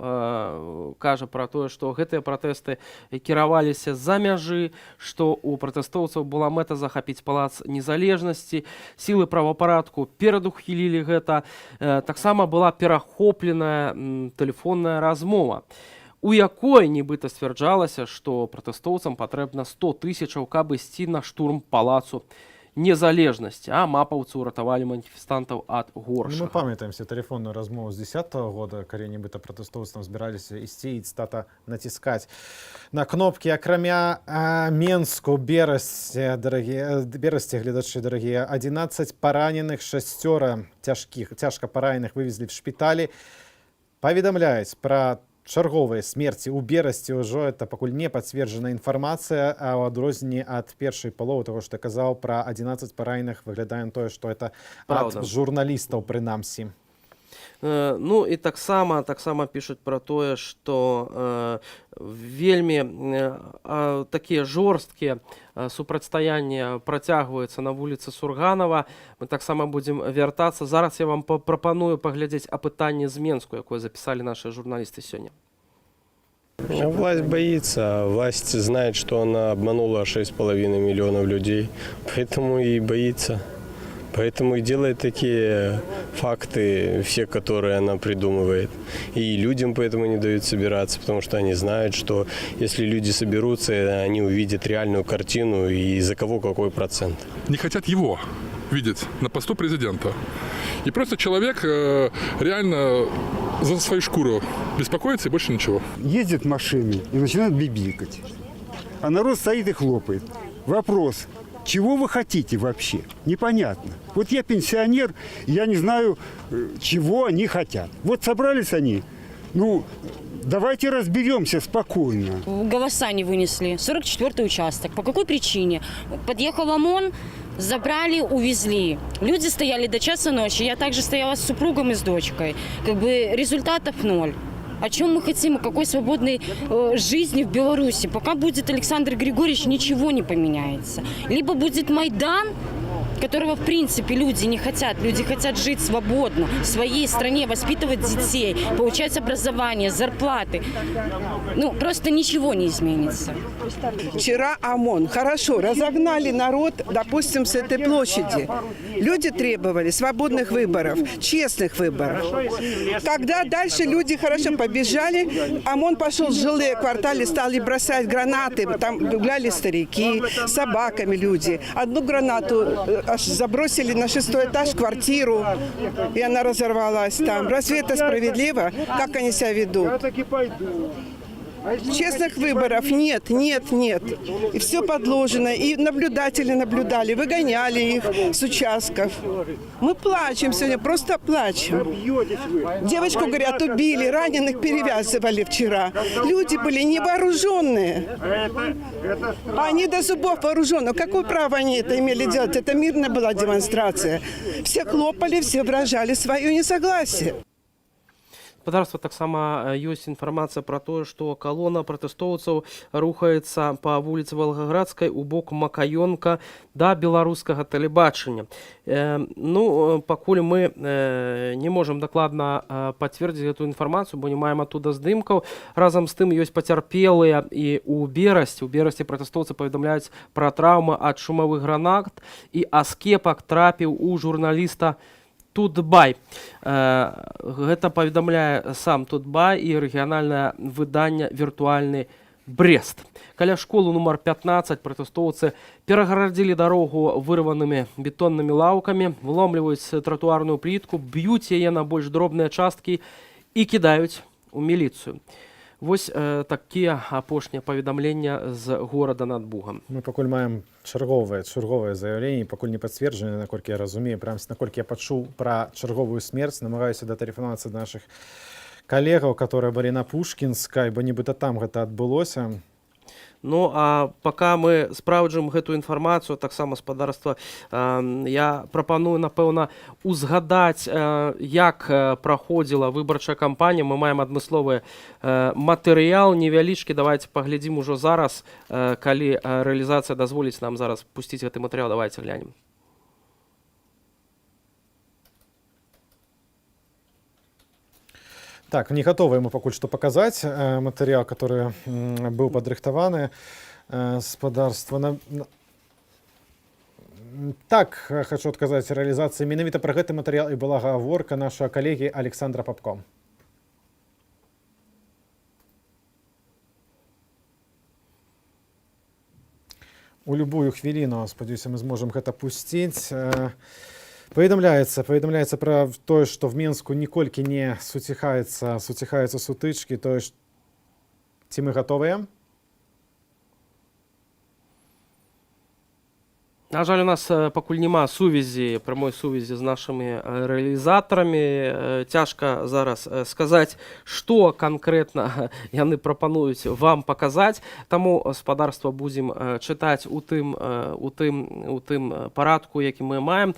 кажа пра тое, што гэтыя пратэсты кіраваліся за мяжы, што у пратэстоўцаў была мэта захапіць палац незалежнасці, сілы правапарадку перадухілілі гэта. Таксама была перахоплена тэлефонная размова, у якой нібыта сцвярджалася, што пратэстоўцам патрэбна 100 000, каб ісці на штурм палацу незалежнасці, а мапаўцы ўратавалі маніфестантаў ад горшага. Мы памятаем тэлефонную размову з 10-го года, калі нібыта пратэстоўцам збіраліся ісці і цытата націскаць на кнопкі. Акрамя Менску, Берасці, гледачы дарагія, 11 параненых, 6 цяжка параненых вывезлі в шпіталі. Паведамляюць пра чарговыя смерці ў Берасці. Ўжо это пакуль не пацверджаная інфармацыя, а ў адрозненні ад першай паловы таго, што я казаў пра 11 параненых, выглядае тое, што это ад журналістаў, прынамсі. Ну і таксама пішуць пра тое, што вельмі такія жорсткія супрацьстаянні працягваюцца на вуліцы Сурганова. Мы таксама будзем вяртацца. Зараз я вам прапаную паглядзець апытанне з Менску, якое запісалі наши журналісты сёння. Власть боится. Власть знает, что она обманула 6,5 миллионов людей, поэтому и боится. Поэтому и делает такие факты, все, которые она придумывает. И людям поэтому не дают собираться, потому что они знают, что если люди соберутся, они увидят реальную картину и за кого какой процент. Не хотят его видеть на посту президента. И просто человек реально за свою шкуру беспокоится и больше ничего. Ездят машины и начинают бибикать. А народ стоит и хлопает. Вопрос. Чего вы хотите вообще? Непонятно. Вот я пенсионер, я не знаю, чего они хотят. Вот собрались они, ну, давайте разберемся спокойно. Голоса не вынесли. 44-й участок. По какой причине? Подъехал ОМОН, забрали, увезли. Люди стояли до часа ночи. Я также стояла с супругом и с дочкой. Как бы результатов ноль. О чем мы хотим, о какой свободной жизни в Беларуси? Пока будет Александр Григорьевич, ничего не поменяется. Либо будет Майдан, которого, в принципе, люди не хотят. Люди хотят жить свободно, в своей стране, воспитывать детей, получать образование, зарплаты. Ну, просто ничего не изменится. Вчера ОМОН хорошо разогнали народ, допустим, с этой площади. Люди требовали свободных выборов, честных выборов. Когда дальше люди хорошо побежали, ОМОН пошел в жилые кварталы, стали бросать гранаты. Там гуляли старики, с собаками люди. Одну гранату аж забросили на 6-й этаж квартиру, и она разорвалась там. Разве это справедливо? Как они себя ведут? Честных выборов нет. И все подложено. И наблюдатели наблюдали, выгоняли их с участков. Мы плачем сегодня, просто плачем. Девочку, говорят, убили, раненых перевязывали вчера. Люди были невооруженные. Они до зубов вооружены. Какое право они это имели делать? Это мирная была демонстрация. Все хлопали, все выражали свое несогласие. Спадарства таксама ёсць інфармацыя пра тое, што калона пратэстоўцаў рухаецца па вуліцы Волгоградскай у бок Макаёнка да беларускага тэлебачання. Пакуль мы не можам дакладна пацвердзіць гэтую інфармацыю, бо не маем адтуда здымкаў. Разам з тым ёсць пацярпелыя і ў Берасці. У Берасці пратэстоўцы паведамляюць пра траўмы ад шумавых гранат і аскепак трапіў у журналіста Тутбай. Гэта паведамляе сам Тутбай і рэгіянальнае выданне «Віртуальны Брест». Каля школы нумар 15 пратэстоўцы перагарадзілі дарогу вырванымі бетоннымі лаўкамі, вломліваюць тратуарную плітку, б'юць яе на больш дробныя часткі і кідаюць у міліцыю. Вось такія апошнія паведамлення з горада над Бугам. Мы пакуль маем чарговае заяўленне, пакуль не пацверджанае, наколькі я разумею, наколькі я пачуў пра чарговую смерць, намагаюся датэлефанавацца да нашых калегаў, которые былі на Пушкінскай, бо нібыта там гэта адбылося. А пока мы спраўджым гэтую інфармацыю, таксама спадарства, я прапаную, напэўна, узгадаць, як праходзіла выбарчая кампанія. Мы маем адмысловы матэрыял невялічкі. Давайте паглядзім ужо зараз, калі рэалізацыя дазволіць нам зараз пусціць гэты матэрыял. Давайте глянем. Так, не готовы мы пакуль што паказаць матэрыял, который быў падрыхтаваны спадарства. Так, хочу адказаць рэалізацыі. Менавіта пра гэты матэрыял і была гаворка нашага калегі Александра Папко. У любую хвіліну, спадзяюся, мы зможам гэта пусціць. Паведамляецца пра тое, што в Менску ніколькі не суціхаюцца сутычкі, тое, ці мы гатовыя? На жаль, у нас пакуль няма прамой сувязі з нашымі рэалізатарамі. Цяжка зараз сказаць, што канкрэтна яны прапануюць вам паказаць. Таму спадарства будзем чытаць у тым парадку, які мы маем.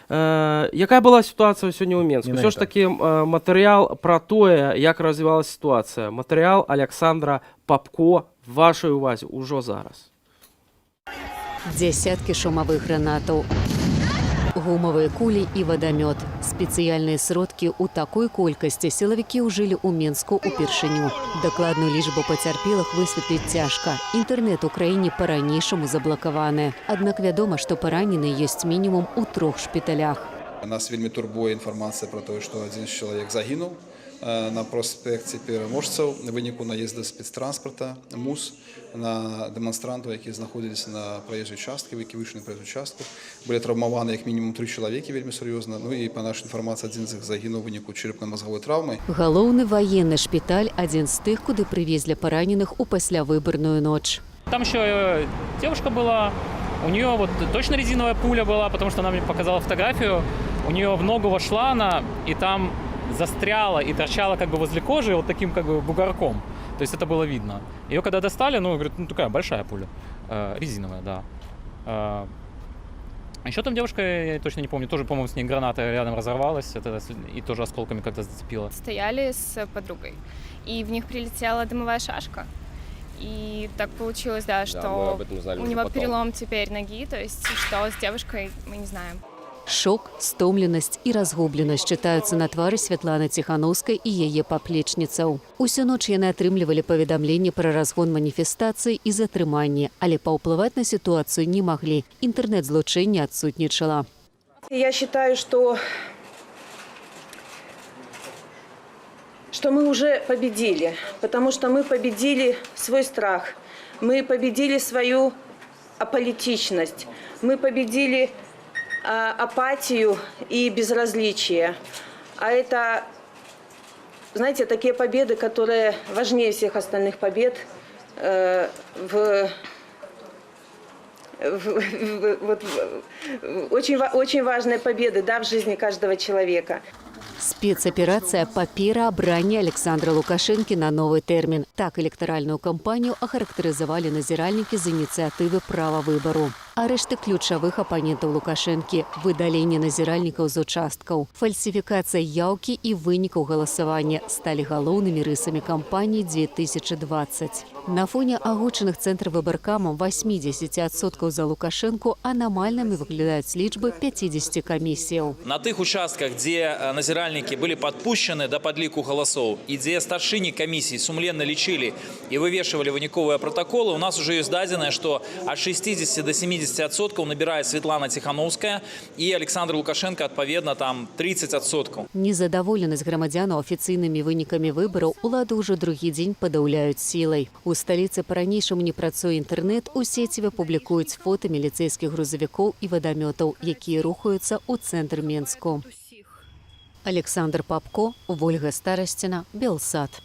Якая была ситуація сёння ў Менску? Все ж таки матэрыял пра тое, як развівалася сітуацыя. Матэрыял Александра Папко вашай увазе ўжо зараз. Десятки шумовых гранатаў, гумовыя кулі і вадамёт. Спецыяльныя сродкі ў такой колькасці сілавікі ўжылі ў Менску ўпершыню. Дакладную лічбу пацярпелых высветліць цяжка. Інтэрнэт у краіне па-ранейшаму заблакаваны. Аднак вядома, што параненыя ёсць мінімум у 3 шпіталях. Нас вельмі турбуе інфармацыя пра тое, што адзін чалавек загінуў на праспекце Пераможцаў в выніку наезда спецтранспорта МУС на дэманстрантаў, якія знаходзіліся на праезжай часткі, які выйшлі на праезжую частку. Былі траўмаваны як мінімум 3 чалавекі вельмі сур'ёзна. І па нашай інфармацыі адзін з іх загінуў у выніку чэрапна-мазгавой траўмы. Галоўны ваенны шпіталь адзін з тых, куды прывезлі параненых у паслявыбарную ноч. Там еще девушка была, У нее вот точно резиновая пуля была, потому что она мне показала фотографию. У нее в ногу вошла она, и там застряла и торчала как бы возле кожи вот таким как бы бугорком. То есть это было видно. Ее когда достали, ну, говорят, ну такая большая пуля, резиновая, да. Еще там девушка, я точно не помню, тоже, по-моему, с ней граната рядом разорвалась, и тоже осколками как-то зацепила. Стояли с подругой, и в них прилетела дымовая шашка. И так получилось, да, что у него перелом теперь ноги, то есть что с девушкой, мы не знаем. Шок, стомленасць і разгубленасць чытаюцца на твары Святланы Ціханаўскай і яе паплечніцаў. Усю ноч яны атрымлівалі паведамленні пра разгон маніфестацыі і затрыманні, але паўплываць на сітуацыю не маглі. Інтэрнэт-злучэнне адсутнічала. Я считаю, что мы уже победили, потому что мы победили свой страх, мы победили свою аполитичность, мы победили апатию и безразличие. А это, знаете, такие победы, которые важнее всех остальных побед очень важные победы, да, в жизни каждого человека. Спецаперацыя па пераабранні Александра Лукашэнкі на новы тэрмін. Так электаральную кампанію ахарактарызавалі назіральнікі з ініцыятывы права выбару. Арышты ключавых апанентаў Лукашэнкі, выдаленне назіральнікаў з участкаў, фальсіфікацыя яўкі і вынікаў галасавання сталі галоўнымі рысамі кампаніі 2020. На фоне агучаных цэнтрвыбаркамам 80% за Лукашэнку анамальнымі выглядаюць лічбы 50 камісіяў. На тых участках, дзе назіральнікі былі падпушчаны да падліку галасоў і дзе старшыні камісій сумленна лічылі і вывешвалі выніковыя пратаколы, у нас уже ёсць дадзенае, што ад 60 до 70% набирает Светлана Тихановская и Александр Лукашенко, отповедно, там 30%. Незадаволенасць грамадзянаў афіцыйнымі вынікамі выбараў улады ўжо другі дзень падаўляюць сілай. У сталіцы па-ранейшаму не працуе інтэрнэт, у сеціве публікуюць фота міліцэйскіх грузавікоў і вадамётаў, якія рухаюцца ў цэнтр Менску. Александр Папко, Вольга Старасціна, Белсад.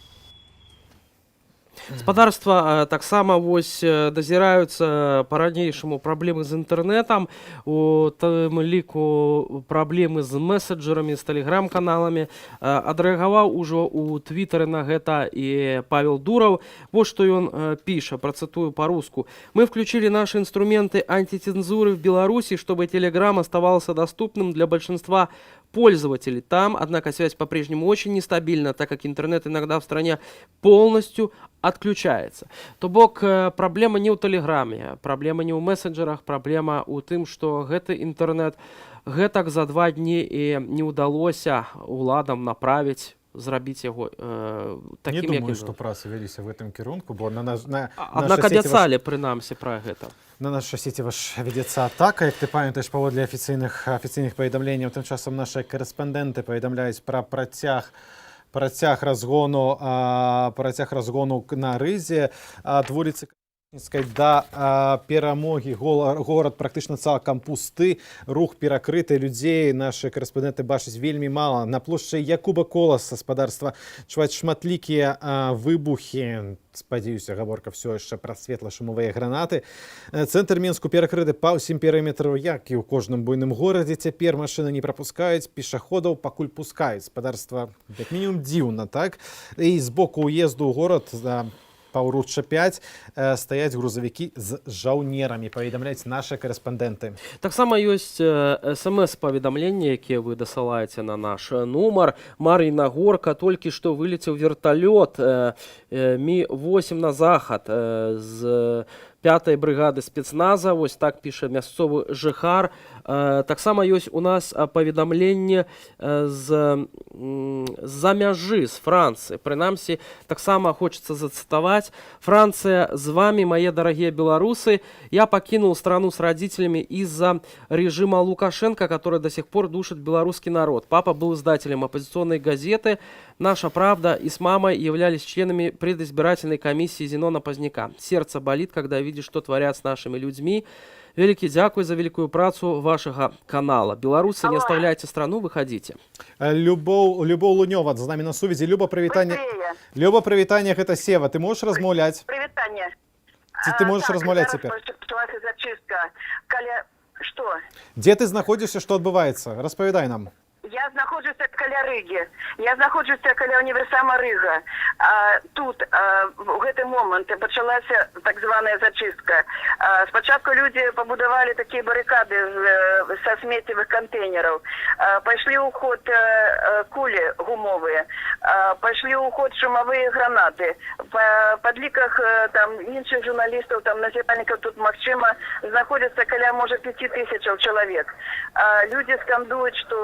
Спадарства таксама вось дазіраюцца па-ранейшаму праблемы з інтэрнэтам, у тым ліку праблемы з месседжерамі, з тэлеграм-каналамі. Адрэагаваў ужо ў твітары на гэта і Павел Дуров. Вот што ён піша, процитую по-русски. «Мы включили наши инструменты антицензуры в Беларуси, чтобы Telegram оставался доступным для большинства пользователей. Там, однако, связь по-прежнему очень нестабильна, так как интернет иногда в стране полностью отключается». То бок праблема не ў тэлеграме, праблема не ў мессенджерах, праблема ў тым, што гэты інтэрнэт гэтак за 2 дні і не ўдалося уладам направіць, зрабіць яго такім, не думаю, што працы вяліся в гэтым кірунку, бо аднак абяцалі прынамсі пра гэта. На наша сеціва ж вядзецца атака, як ты памятаеш, паводле афіцыйных паведамленняў. Тым часам нашыя корэспандэнты паведамляюць пра працяг разгону на рызе ад вуліцы да перамогі. Горад практычна цалкам пусты, рух перакрыты, людзей нашы корэспандэнты бачаць вельмі мала. На плошчы Якуба Коласа спадарства чуваць шматлікія выбухі. Спадзяюся, гаворка все яшчэ пра светла-шумовыя гранаты. Цэнтр Менску перакрыты па ўсім перыметру, як і ў кожным буйным горадзе. Цяпер машыны не прапускаюць, пешаходаў пакуль пускаюць. Спадарства як мінімум дзіўна, так? І з боку ўезду ў горад па ўручча 5 стаяць грузавікі з жаўнерамі, паведамляюць нашы корэспандэнты. Таксама ёсць смс-паведамленні, якія вы дасылаеце на наш нумар. Мар'іна Горка, толькі што вылецеў верталёт Ми-8 на захад з 5-й бригады спецназа, вось так піша мясцовы жыхар. Таксама ёсць у нас паведамленне з-за мяжы, з Францыі. Прынамсі, таксама хочется зацитовать. «Франция, с вами, мои дорогие белорусы. Я покинул страну с родителями из-за режима Лукашенко, который до сих пор душит белорусский народ. Папа был издателем оппозиционной газеты «Наша правда» и с мамой являлись членами предизбирательной комиссии Зенона Поздняка. Сердце болит, когда видишь, что творят с нашими людьми. Великий дякую за великую працу вашего канала. Белорусы, не оставляйте страну, выходите». Любоў Лунёва з намі на сувязі. Люба, прывітанне. Люба, прывітанне, гэта Сева. Ты можаш размаўляць? Прывітанне. Ты можешь размовлять теперь? Пачалася зачистка. Что? Где ты находишься, что отбывается? Распавядай нам. Я знаходжуся каля Рыгі. Я знаходжуся каля універсама Рыга. Тут в гэты момант пачалася так званая зачистка. Спачатку людзі пабудавалі такія барыкады са смеццевых кантэйнераў. Пайшлі ў ход кулі гумовыя. Пайшлі ў ход шумавыя гранаты. Па падліках там іншых журналістаў, там назіральнікаў тут магчыма знаходзяцца каля можа 5000 чалавек. Людзі скандуюць, што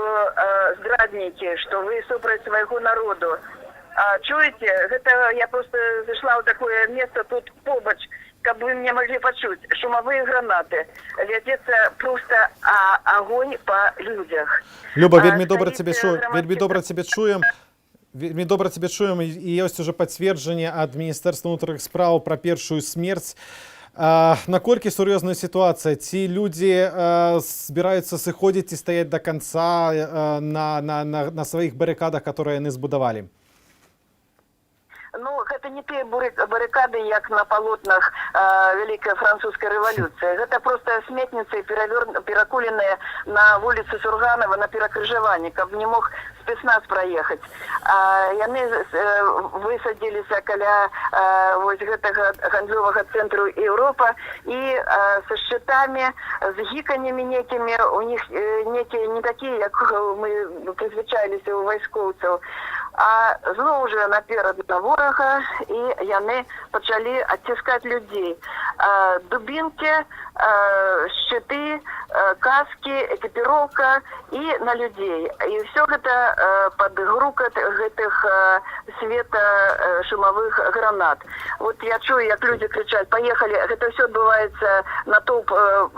здраднікі, што вы супраць свайго народу. Чуеце, гэта я просто зайшла ў такое месца тут побач, каб вы мне могли пачуць. Шумавыя гранаты. Вядзецца просто агонь па людзях. Люба, вельмі добра цябе чуем. Вельмі добра цябе чуем, і ёсць уже пацверджанне ад Міністэрства ўнутраных спраў пра першую смерць. Наколькі сур'ёзная сітуацыя? Ці людзі збіраюцца сыходзіць і стаяць да канца на сваіх барыкадах, которые яны збудавалі? Ну, гэта не тыя барыкады, як на палотнах Вялікай французскай рэвалюцыі. Гэта проста сметніцы перакуленыя на вуліцы Сурганова на перакрыжаванні, каб не мог спецназ праехаць. Яны высадзіліся каля вось гэтага гандлёвага цэнтру Еўропа і са шчытамі, з гіканнямі некімі, у них некія не такія, як мы прызвычаіліся ў вайскоўцаў, а зноў жа наперад на ворага, і яны пачалі адціскаць людзей. Дубінкі, шчыты, каскі, экіпіроўка і на людзей. І ўсё гэта пад грукат гэтых светашумавых гранат. Вот я чую, як людзі крычаць: "Паехалі!" Гэта ўсё адбываецца натоўп,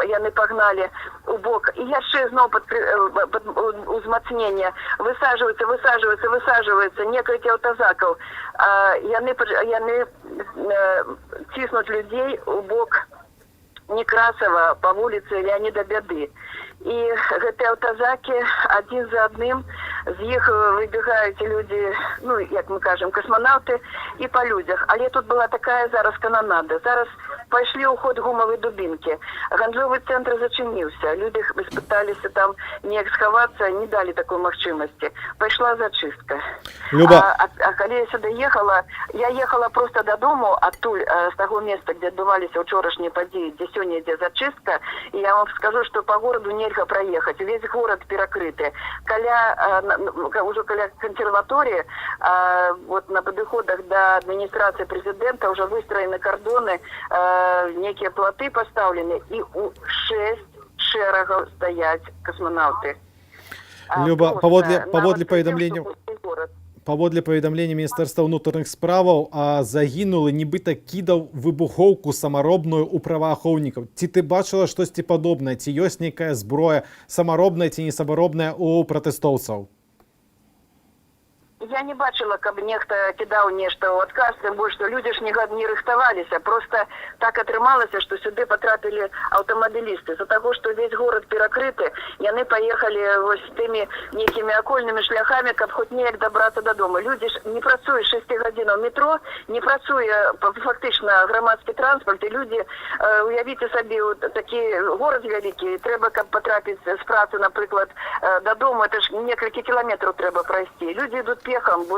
яны пагналі у бок. І яшчэ зноў пад узмацнення высажваюцца некалькі аўтазакаў. Яны ціснуць людзей у бок Некрасова па вуліцы Леоніда Бяды. І гэтыя аўтазакі адзін за адным, з іх выбегаюць людзі, ну, як мы кажам, касманаўты, і па людзях. Але тут была такая зараз кананада. Зараз пайшлі ў ход гумавыя дубінкі. Гандлёвы цэнтр зачыніўся. Людзі спыталіся там неяк схавацца, не далі такой магчымасці. Пайшла зачыстка. Люба. А калі я сюда ехала, я ехала просто дадому адтуль, з таго месца, дзе адбываліся ўчорашнія падзеі, дзе сёння ідзе зачыстка, і я вам скажу, што па гораду нельга праехаць. Увесь горад перакрыты. Уже каля кансерватории, вот на падыходах до администрации президента уже выстроены кордоны, некие плоты поставлены, и у 6 шэрагаў стаять космонавты. Люба, паводле паведамлення Міністэрства ўнутраных справаў, загінулы, нібыта кідаў выбухоўку самаробную ў праваахоўнікаў. Ці ты бачыла штосьці падобнае? Ці ёсць нейкая зброя самаробная ці несамаробная у пратэстоўцаў? Я не бачила, каб нехта кидаў нешта ў адказ, тым больш, што людзі ж не рыхтаваліся. Просто так атрымалася, што сюды патрапілі аўтамабілісты. З-за таго, што весь горад перакрыты, яны паехалі вось тымі нейкімі акольнымі шляхамі, каб хоць неяк дабрацца дадому. Людзі ж не працуе 6 гадзінаў метро, не працуе фактычна грамадскі транспарт, і людзі, уявіце сабе, такі горад вялікі, трэба, каб патрапіць з працы, напрыклад, дадому, это ж некалькі кіламетраў трэба прайсці. Людзі ідуць пехам, бо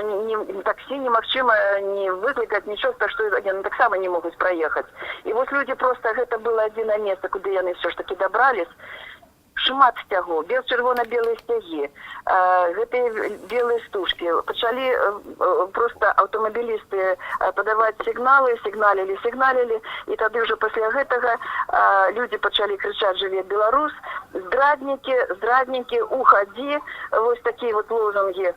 таксі немагчыма не выклікаць нічога, так што яны таксама не могуць праехаць. І вось людзі проста, гэта было адзінае месца, куды яны ўсё ж такі дабрались. Шмат сцягоў, чырвона-белыя сцягі, гэтыя белыя стужкі. Пачалі проста аўтамабілісты падаваць сігналы, сігналілі, і тады ўжо пасля гэтага людзі пачалі крычаць: "Жыве Беларусь", здраднікі, ухадзі, вось такія вот лозунгі.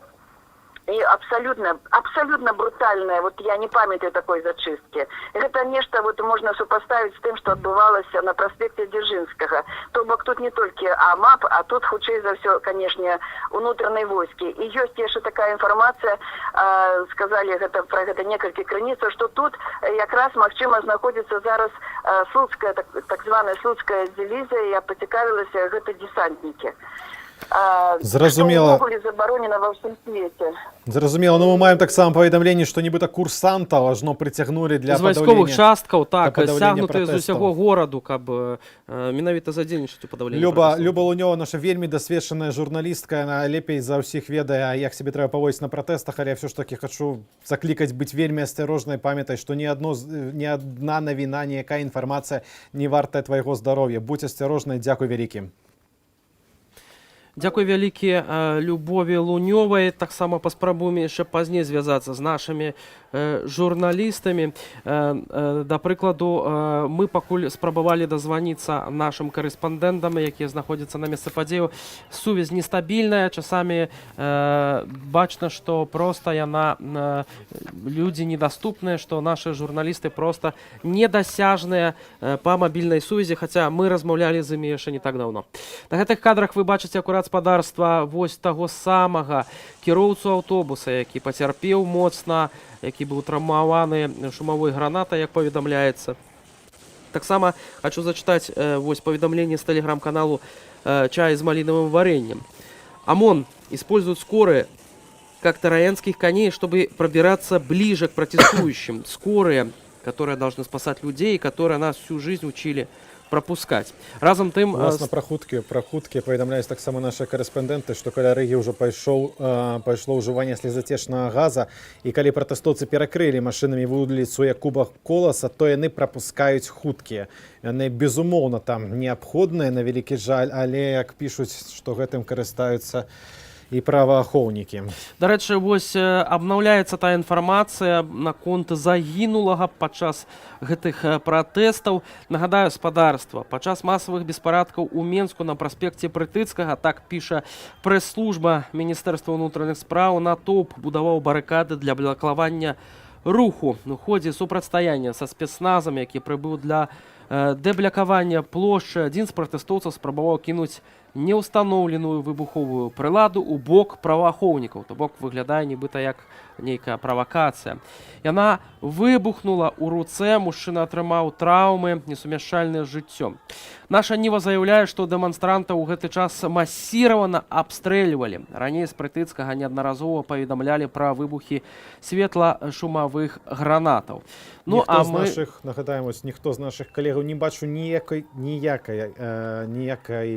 И абсолютно брутальная, вот я не памятаю такой зачистки. Это нечто вот можно сопоставить с тем, что отбывалось на проспекте Дзержинского. То бок тут не только АМАП, а тут хутчэй за все, конечно, внутренние войски. И есть еще такая информация, сказали про это некалькі крыніцаў, что тут якраз магчыма знаходзіцца зараз слуцкая, так званая слуцкая дивизия, я поцікавілася, гэта десантники. Зразумела. Што ўвогуле забаронена ва ўсім свеце. Зразумела, ну мы маем таксама паведамленне, што нібыта курсантаў ажно прыцягнулі для з вайсковых часткаў, так, падаўлення сягнутыя з усяго гораду, каб менавіта задзейнічаць у падаўленні пратэстаў. Люба Лунёва, наша вельмі дасведчаная журналістка, яна лепей за ўсіх ведае, як сябе трэба паводзіць на пратэстах, але я ўсё ж такі хачу заклікаць быць вельмі асцярожнай, памятай, што ні адна навіна, ніякая інфармацыя не вартая твайго здароўя. Будзь асцярожнай, дзякуй вялікі. Дзякуй вялікі Любові Лунёвай. Таксама паспрабуем яшчэ пазней звязацца з нашымі журналістамі. Да прыкладу, мы пакуль спрабавалі дазваніцца нашым карэспандэнтам, якія знаходзяцца на месцы падзеяў. Сувязь нестабільная, часамі бачна, што проста яна людзі недаступныя, што нашы журналісты проста недасяжныя па мабільнай сувязі, хаця мы размаўлялі з імі яшчэ не так даўно. На гэтых кадрах вы бачыце акурат гаспадарства вось таго самага кіроўцу аўтобуса, які пацярпеў моцна, які быў траўмаваны шумавой гранатай, як паведамляецца. Таксама хочу зачытаць вось паведамленне з тэлеграм-каналу «Чай с малиновым вареньем». ОМОН использует скорые как троянских коней, чтобы пробираться ближе к протестующим. Скорые, которые должны спасать людей, которые нас всю жизнь учили пропускать. Разом тым... Власна, пра хуткі паведамляюць таксама нашыя карэспандэнты, што каля Рыгі ўжо пайшло ўжыванне слезатечнага газа, і калі пратэстоўцы перакрылі машынамі вуліцу Якуба Коласа, то яны прапускаюць хуткія. Яны, безумоўна, там неабходныя, на вялікі жаль, але, як пішуць, што гэтым карыстаюцца і праваахоўнікі. Дарэчы, вось абнаўляецца тая інфармацыя наконт загінулага падчас гэтых пратэстаў. Нагадаю, спадарства, падчас масавых беспарадкаў у Менску на праспекце Прытыцкага, так піша прэс-служба Міністэрства ўнутраных спраў, натоўп будаваў барыкады для блакавання руху. У ходзе супрацьстаяння са спецназам, які прыбыў для дэблякавання плошчы, адзін з пратэстоўцаў спрабаваў кінуць неўстаноўленую выбуховую прыладу ў бок праваахоўнікаў, то бок выглядае нібыта як нейкая правакацыя. Яна выбухнула ў руцэ, мужчына атрымаў траўмы, несумяшчальныя з жыццём. Наша Ніва заяўляе, што дэманстрантаў у гэты час масіравана абстрэльвалі. Раней з Прытыцкага неаднаразова паведамлялі пра выбухі светла-шумавых гранатаў. Ну, а мы... нагадаем, ніхто з нашых калегаў не бачу ніякай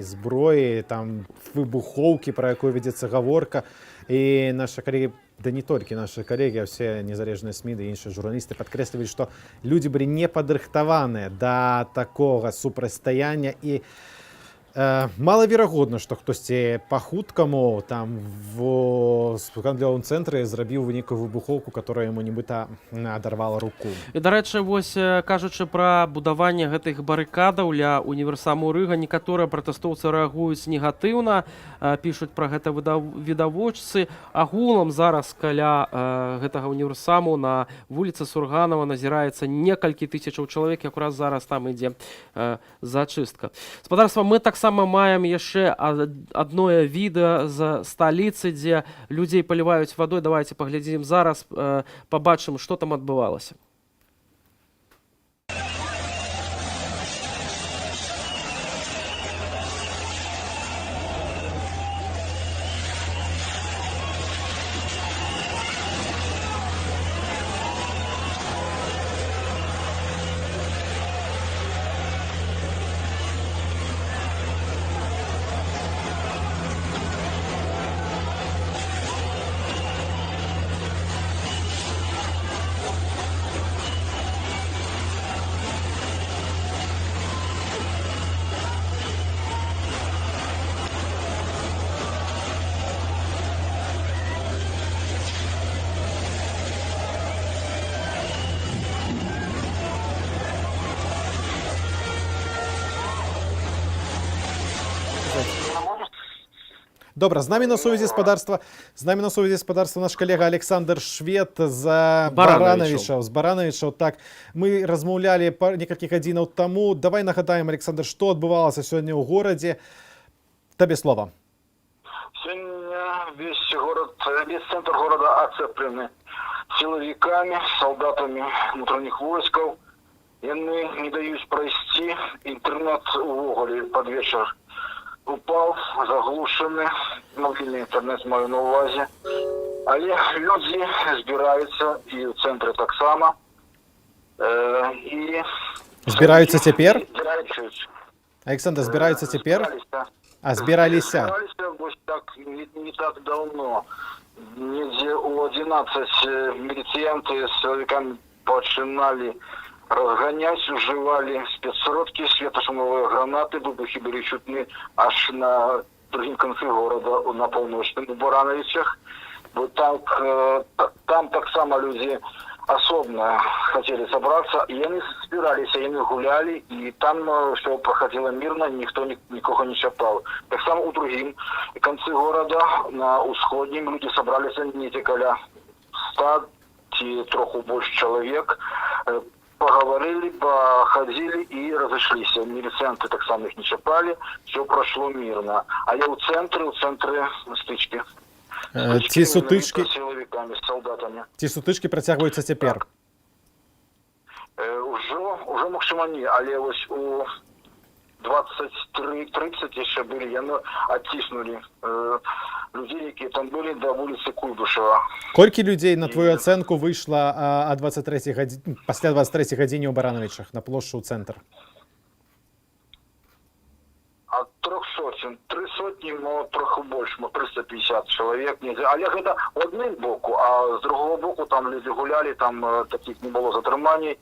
зброі, там выбухоўкі, пра якую вядзецца гаворка. І нашы калегі, да не толькі нашы калегі, а ўсе незалежныя СМІ і іншыя журналісты падкрэслівалі, што людзі былі не падрыхтаваныя да такога супрацьстаяння, і малаверагодна, што хтосьці па-хуткаму там в гандлёвым цэнтры зрабіў нейкую выбухоўку, которая яму нібыта адарвала руку. І, дарэчы, вось кажучы пра будаванне гэтых барыкадаў ля універсаму Рыга, некаторыя пратэстоўцы рэагуюць негатыўна, пішуць пра гэта відавочцы. Агулам зараз каля гэтага універсаму на вуліцы Сурганова назіраецца некалькі тысячаў чалавек, якраз зараз там ідзе зачыстка. Спадарства, мы таксама маем яшчэ адное відэа з сталіцы, дзе людзей паліваюць вадой. Давайте паглядзім зараз, пабачым, што там адбывалася. Добра, з намі на сувязі спадарства наш калега Александр Швед з Баранавічаў. Так, мы размаўлялі некалькі гадзінаў таму. Давай нагадаем, Александр, што адбывалася сёння ў горадзе. Табе слова. Сегодня весь центр города оцеплены силовиками, солдатами внутренних войсков. Яны не даюць пройти. Интернет увогуле под вечер упав, заглушены, мобільний інтернет маю на увазі. Але люди збираються, і в центрі так само. І Збираються тепер? збираються. Александр, збираються тепер? Збиралися. А, збиралися. Збиралися ось так, не так давно. Недзе у 11 міліціянти з силовиками починали разгонять, уживали спецсродки, светошумовые гранаты, выбухи были чутны аж на другим конце города, на полночном, в Барановичах. Вот там так само люди особенно хотели собраться, и они собирались, и они гуляли, и там все проходило мирно, никто никого не чапал. Так само у другим конце города, на усходнем, люди собрались, не текали 100 и троху больше человек, поговорили, походили и разошлись. Милицианты так само их не чапали, все прошло мирно. А я у центре стычки. Ці сутички, С силовиками, с солдатами. ці сутички протягуються тепер. Уже максимальні, але ось у 23:30 ще були, яны оттиснули людей, які там були до вулиці Куйбышева. Колькі людей, на твою оценку, вийшло після 23 годині у Барановичах на площу у центр? От 300, 300, ну, трохи більше, 350 чоловік. Але це одним боку, а з другого боку там люди гуляли, там таких не було затримань,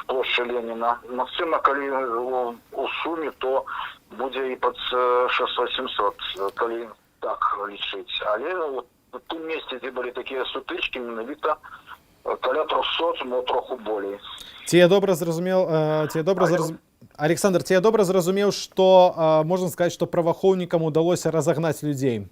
площа Леніна. Максимум, коли у сумі, то буде і під 600-700, коли так лічити. Але от в тому місці, де були такі сутички, навіть коли 300, ну, трохи більше. Ці я добре зрозумів, Александр, ці я добре зрозумів, що можна сказати, що правоохоронникам удалося розігнати людей?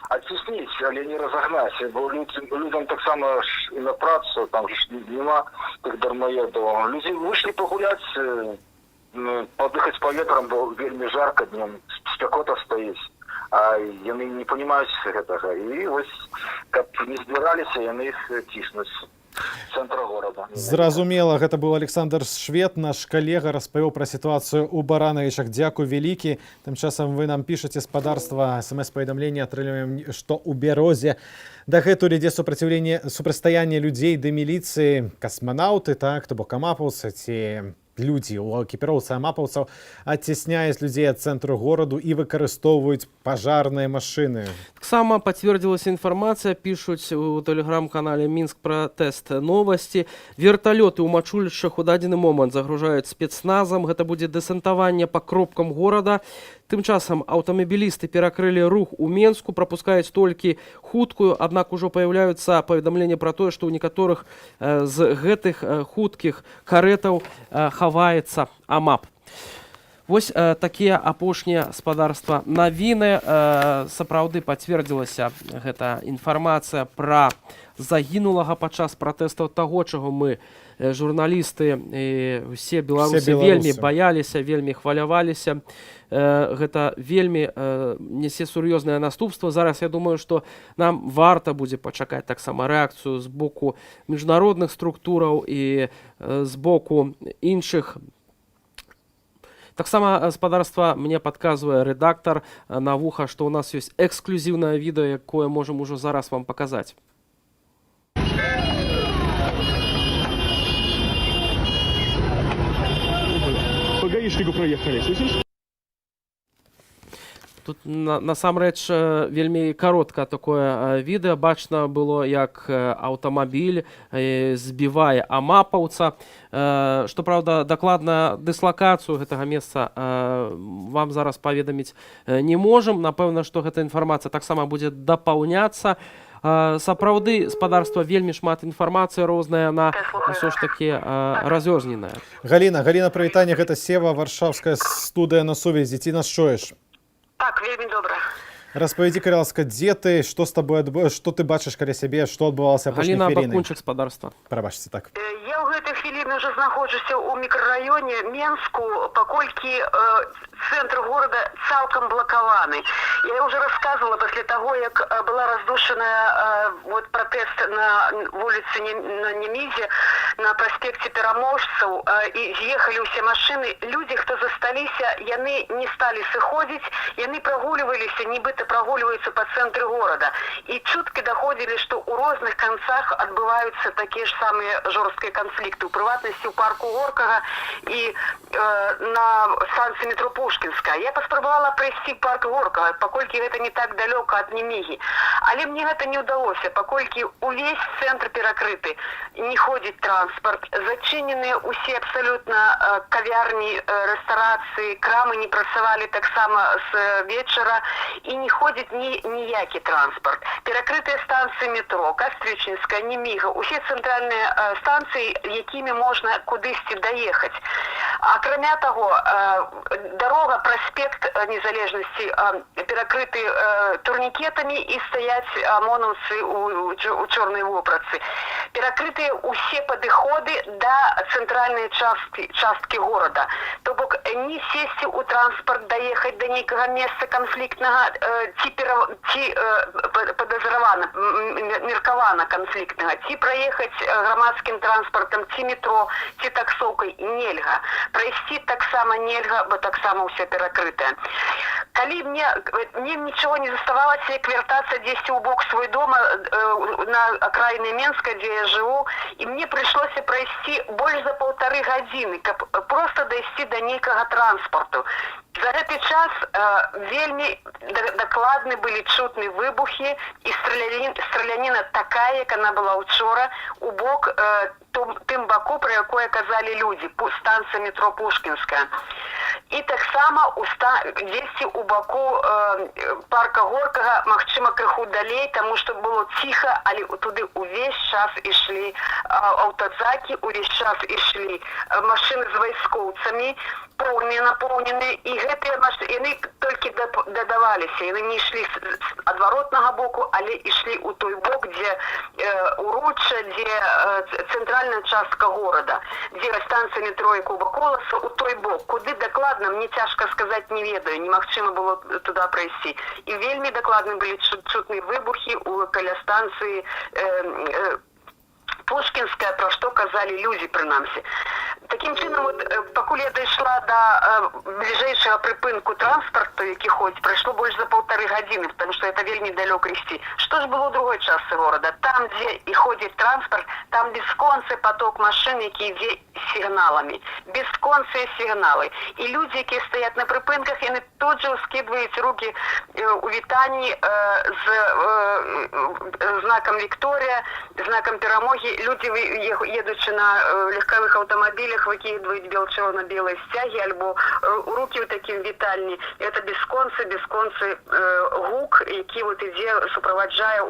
Оттеснить, але не розігнати, бо людям так само і на працю, там ж нема тих дармоєдів. Люди вийшли погуляти, подихати повітрям, бо вельми жарко днем, спекота стоїть. А вони не розуміють цього. І ось, як не збиралися, вони їх тиснуть. Центра города. Зразумела, гэта быў Александр Швед, наш калега, распавёў пра сітуацыю ў Барановичах. Дзякуй вялікі. Тым часам вы нам пішаце спадарства, смс-паведамленне атрымліваем, што ў Бярозе дагэтуль ідзе супрацьстаянне людзей да міліцыі, касманаўты, так, то бок амапаўцы ці людзі у экіпіроўцы амапаўцаў адцясняюць людзей ад цэнтру гораду і выкарыстоўваюць пажарныя машыны. Таксама пацвердзілася інфармацыя, пішуць у тэлеграм-канале Мінск Пратэст новасці. Верталёты ў мачулішчах у дадзены момант загружаюць спецназам. Гэта будзе дэсантаванне па кропкам горада. Тым часам аўтамабілісты перакрылі рух у Менску, прапускаюць толькі хуткую, аднак ужо паяўляюцца паведамленні пра тое, што ў некаторых з гэтых хуткіх карэтаў хаваецца АМАП. Вось такія апошнія спадарства навіны. Сапраўды пацвердзілася гэта інфармацыя пра загінулага падчас пратэстаў, таго, чаго мы, журналісты, усе беларусы вельмі баяліся, вельмі хваляваліся. Гэта вельмі нясе сур'ёзнае наступства. Зараз я думаю, што нам варта будзе пачакаць таксама рэакцыю з боку міжнародных структураў і з боку іншых. Таксама спадарства мне падказвае рэдактар на вуха, што ў нас ёсць эксклюзіўнае відэо, якое можам ужо зараз вам паказаць. По гаишнику проехали, слышишь? Тут насамрэч вельмі каротка такое відэо. Бачна было, як аўтамабіль збівае амапаўца. Што праўда, дакладна дыслакацыю гэтага месца вам зараз паведаміць не можам. Напэўна, што гэта інфармацыя таксама будзе дапаўняцца. Сапраўды, спадарства, вельмі шмат інфармацыі розная, яна ўсё ж такі разёрзненая. Галіна, прывітанне, гэта Сева, варшаўская студыя на сувязі. Ці нас чуеш? Так, вельмі добра. Распавядзі, калі ласка, дзе ты, што з табой што ты бачыш каля сябе, што адбывалася апошняй хвіліны? Галіна Бакунчык, спадарства. Прабачце, так. Я ў гэтай хвіліны ўжо знаходжуся ў мікрараёне Менску, паколькі цэнтр горада цалкам блокаваны. Я уже рассказывала после того, как была раздушена вот протест на вулицы на Немізе, на проспекте Пераможцаў, и з'ехали все машины. Люди, кто засталися, яны не стали сыходить, яны прогуливались, нібыта прогуливаются по центру города. И чутки доходили, что у разных концах отбываются такие же самые жесткие конфликты. У приватности у парку Горкага и на станции метро Пушкинская. Я поспробовала пройти парк Горкага, покольки это не так далеко от Неміги. Але мне это не удалося, покольки увесь центр перекрыты, не ходит транспорт, зачинены усе абсолютно кавярні, ресторации, крамы не працавали так само с вечера, и не ходит ніякий транспорт. Перекрытые станции метро, Кастричинская, Неміга, усе центральные станции, якими можно кудысьці доехать. А кроме того, дорога, проспект Незалежности перекрыты турникетами и стоять ОМОНовцы у Чорной Вопратцы. Перекрыты усе подходы до центральной частки города. То бок не сесть у транспорт, доехать до некого места конфликтного, ці подозревано, мерковано конфликтного, ці проехать громадским транспортом, ці метро, ці таксовкой нельга. Пройти так само нельга, бо так само все перекрыто. Коли мне ничего не заставалось, як вертаться 10 у бок свой дома на окраине Менска, где я живу, и мне пришлось пройти больше за 1,5 годины, просто дойти до некого транспорту. За этот час вельми докладны были чутны выбухи, и стрелянина такая, як она была учора, у бок тым баку, про якое казали люди, станция метро Пушкинская. І так само десь у баку парка Горкага, магчыма, крыху далей, тому что было тихо, але туды увесь час ішли аўтазакі, увесь час ішли машины з вайскоўцамі, поўныя наполнены, і гэтыя машины, яны толькі дадаваліся, яны не ішлі з адваротнага боку, але ішлі у той бок, дзе уроча, дзе центральная частка города, дзе станцыя метро і Куба Коласа, у той бок, куды дакладна, мне цяжка сказаць, не ведаю, немагчыма было туда пройти. І вельмі дакладны былі чутныя выбухі каля станцыі Пушкинская, про что казали люди, принамсі. Таким чином, покуль я дійшла до ближайшего припинку транспорту, який ходить, пройшло больше за 1,5 години, потому что это вельми далеко идти. Что же было в другой части города? Там, где и ходит транспорт, там бесконцый поток машин, які йде сигналами. Бесконцые сигналы. И люди, які стоять на припинках, вони тут же скидывают руки у вітанні з знаком Вікторія, знаком перемоги. Люди, едучи на легковых автомобилях, выкидывают бело-черно-белые стяги, альбо руки в таким вітальні. Это бесконцы гук, який вот іде, супроводжає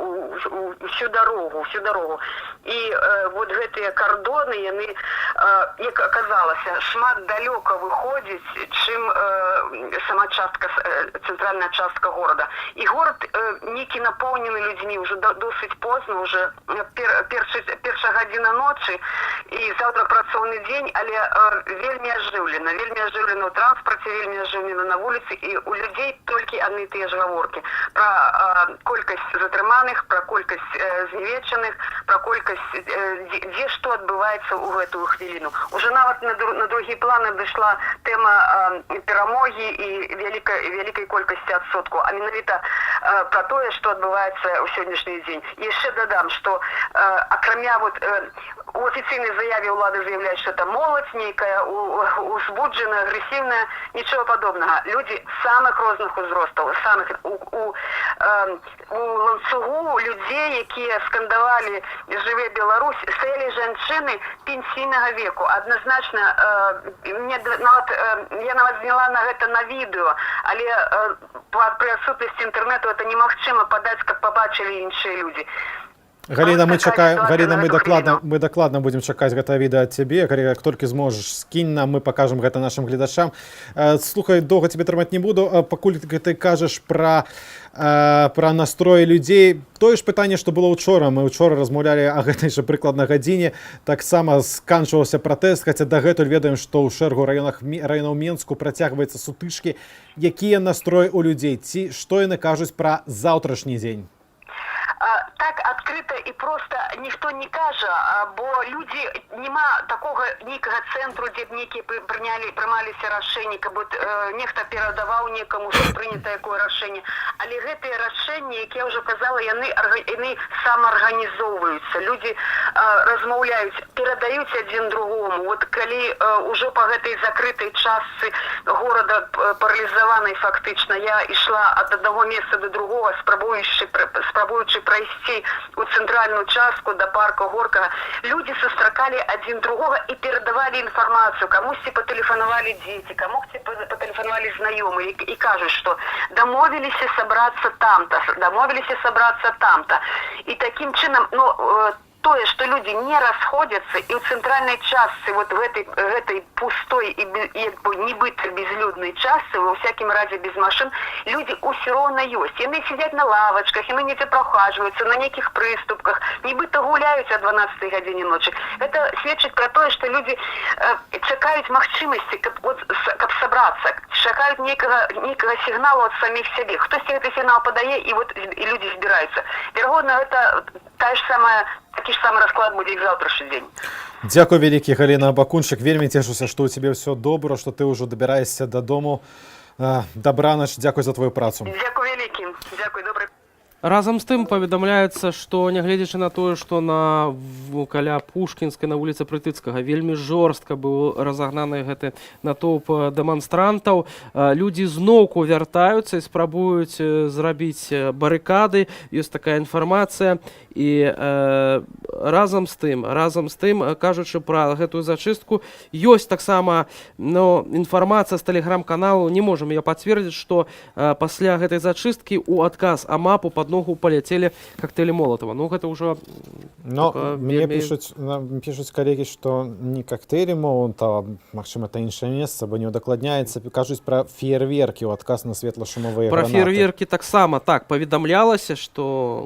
всю дорогу. І вот гэтыя кордоны, яны, як оказалося, шмат далеко выходить, чим сама центральная частка города. И город некий наполненный людьми, уже досить поздно, уже перша година ночи, и завтра працоўны день, але вельми оживлено в транспорте, вельми оживлено на вулиці, і у людей тільки одні ті ж говорки про колькость затрыманых, про колькость зневечених, про колькость, де що відбувається у гэтую хвилину. Уже нават на другі плани дійшла тема перемоги і великої кількості відсотку, а менавіта про те, що відбувається у сьогоднішній день. І ще додам, що окромя у офіційній заяві влады заявляють, що це молодь некая, узбуджена, агресивна, нічого подобного. Люди самих різних узростів, у ланцюгу людей, які скандували «Живе Білорусь», стояли жінки пенсійного віку. Однозначно, я навіть зняла на це на відео, але при відсутності інтернету це немагчыма подати, як побачили інші люди. Галіна, мы чакаем, Галіна, Галіна, мы дакладна будзем чакаць гэта відэа ад цябе, як толькі зможаш, скінь нам, мы пакажам гэта нашим гледачам. Слухай, доўга тебе трымаць не буду, пакуль ты кажаш пра настрой людзей. Тое ж пытанне, што было ўчора, мы ўчора размаўлялі о гэтай жа прыкладна гадзіне, таксама сканчваўся пратэст, хаця дагэтуль ведаем, што ў шэрагу раёнаў Менску працягваецца сутычкі. Якія настрой у людзей, ці што яны кажуць пра заўтрашні дзень? Так адкрыта і проста ніхто не кажа, бо людзі нема такога нейкага цэнтру, дзе б нейкія прымаліся рашэнні, каб нехта перадаваў некаму, што прынята якое рашэнне. Але гэтыя рашэнні, як я ўжо казала, яны самаарганізоўваюцца. Людзі размаўляюць, перадаюць адзін другому. Вот калі ўжо па гэтай закрытай частцы горада паралізаванай фактычна, я ішла ад аднаго месца до другого, спрабуючы прайсці у цэнтральную частку до парка Горкага, люди сустракалі адзін другога і перадавалі інфармацыю. Камусьці патэлефанавалі дзеці, камусьці патэлефанавалі знаёмыя і кажуць, што дамовіліся сабрацца там-то. І такім чынам, тое, што людзі не расходзяцца і ў цэнтральнай частцы, вот в гэтай пустой і нібыта безлюднай частцы, ва ўсякім разе без машын, людзі ўсё роўна ёсць. Яны сядзяць на лавачках, яны недзе прахаджваюцца, на нейкіх прыступках, нібыта гуляюць о 12 гадзіне ночы. Гэта сведчыць пра тое, што людзі чакаюць магчымасці, каб сабрацца, чакаюць нейкага сігналу ад саміх сябе. Хтосьці гэты сігнал падае, і людзі збіраюцца. Верагодна, гэта такі ж самы расклад будзе і заўтрашні дзень. Дзякуй вялікі, Галіна Бакунчык. Вельмі цешуся, што ў цябе ўсё добра, што ты ўжо дабіраешся дадому. Дабранач, дзякуй за твою працу. Дзякуй вялікі. Дзякуй, добрый. Разам з тым паведамляецца, што нягледзячы на тое, што каля Пушкінскай на вуліцы Прытыцкага вельмі жорстка быў разагнаны гэты натоўп дэманстрантаў, людзі зноўку вяртаюцца і спрабуюць зрабіць барыкады. Ёсць такая інфармацыя. І разам з тым, кажучы пра гэтую зачыстку, ёсць таксама інфармацыя з тэлеграм-каналу, не можам яе пацвердзіць, што пасля гэтай зачысткі ў адказ АМАПу пад ногу паляцелі коктейлі Молотова. Гэта ўжо... Мне пішуць калегі, што не коктейлі Молотова, магчыма, это іншае месца, бо не удакладняецца. Кажуць пра феерверкі ў адказ на светла-шумовыя гранаты. Пра феерверкі таксама паведамлялася, што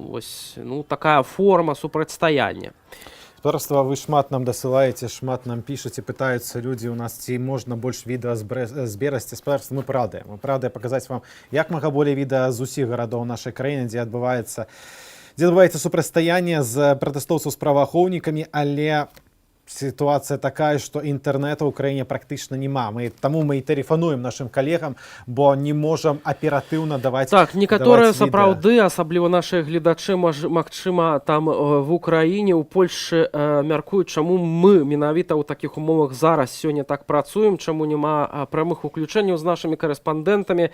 такая форма супрацьстаяння. Спадарства, вы шмат нам дасылаеце, шмат нам пішаце, пытаюцца людзі у нас, ці можна больш відэа з Берасці. Спадарства, мы правда паказаць вам як мага болей відэа з усіх гарадоў нашай краіны, дзе адбываецца супрацьстаянне з пратэстоўцаў з праваахоўнікамі, але ситуация такая, что интернета в Украине практически нема. Тому мы и тэлефануем нашим коллегам, бо не можем оперативно давать. Так, некоторые сапраўды, асабліва наши гледачы, магчыма, там в Украине, у Польши мяркуюць, чаму мы менавіта ў таких умовах зараз сёння так працуем, чаму нема прамых уключэнняў з нашими корэспандэнтамі.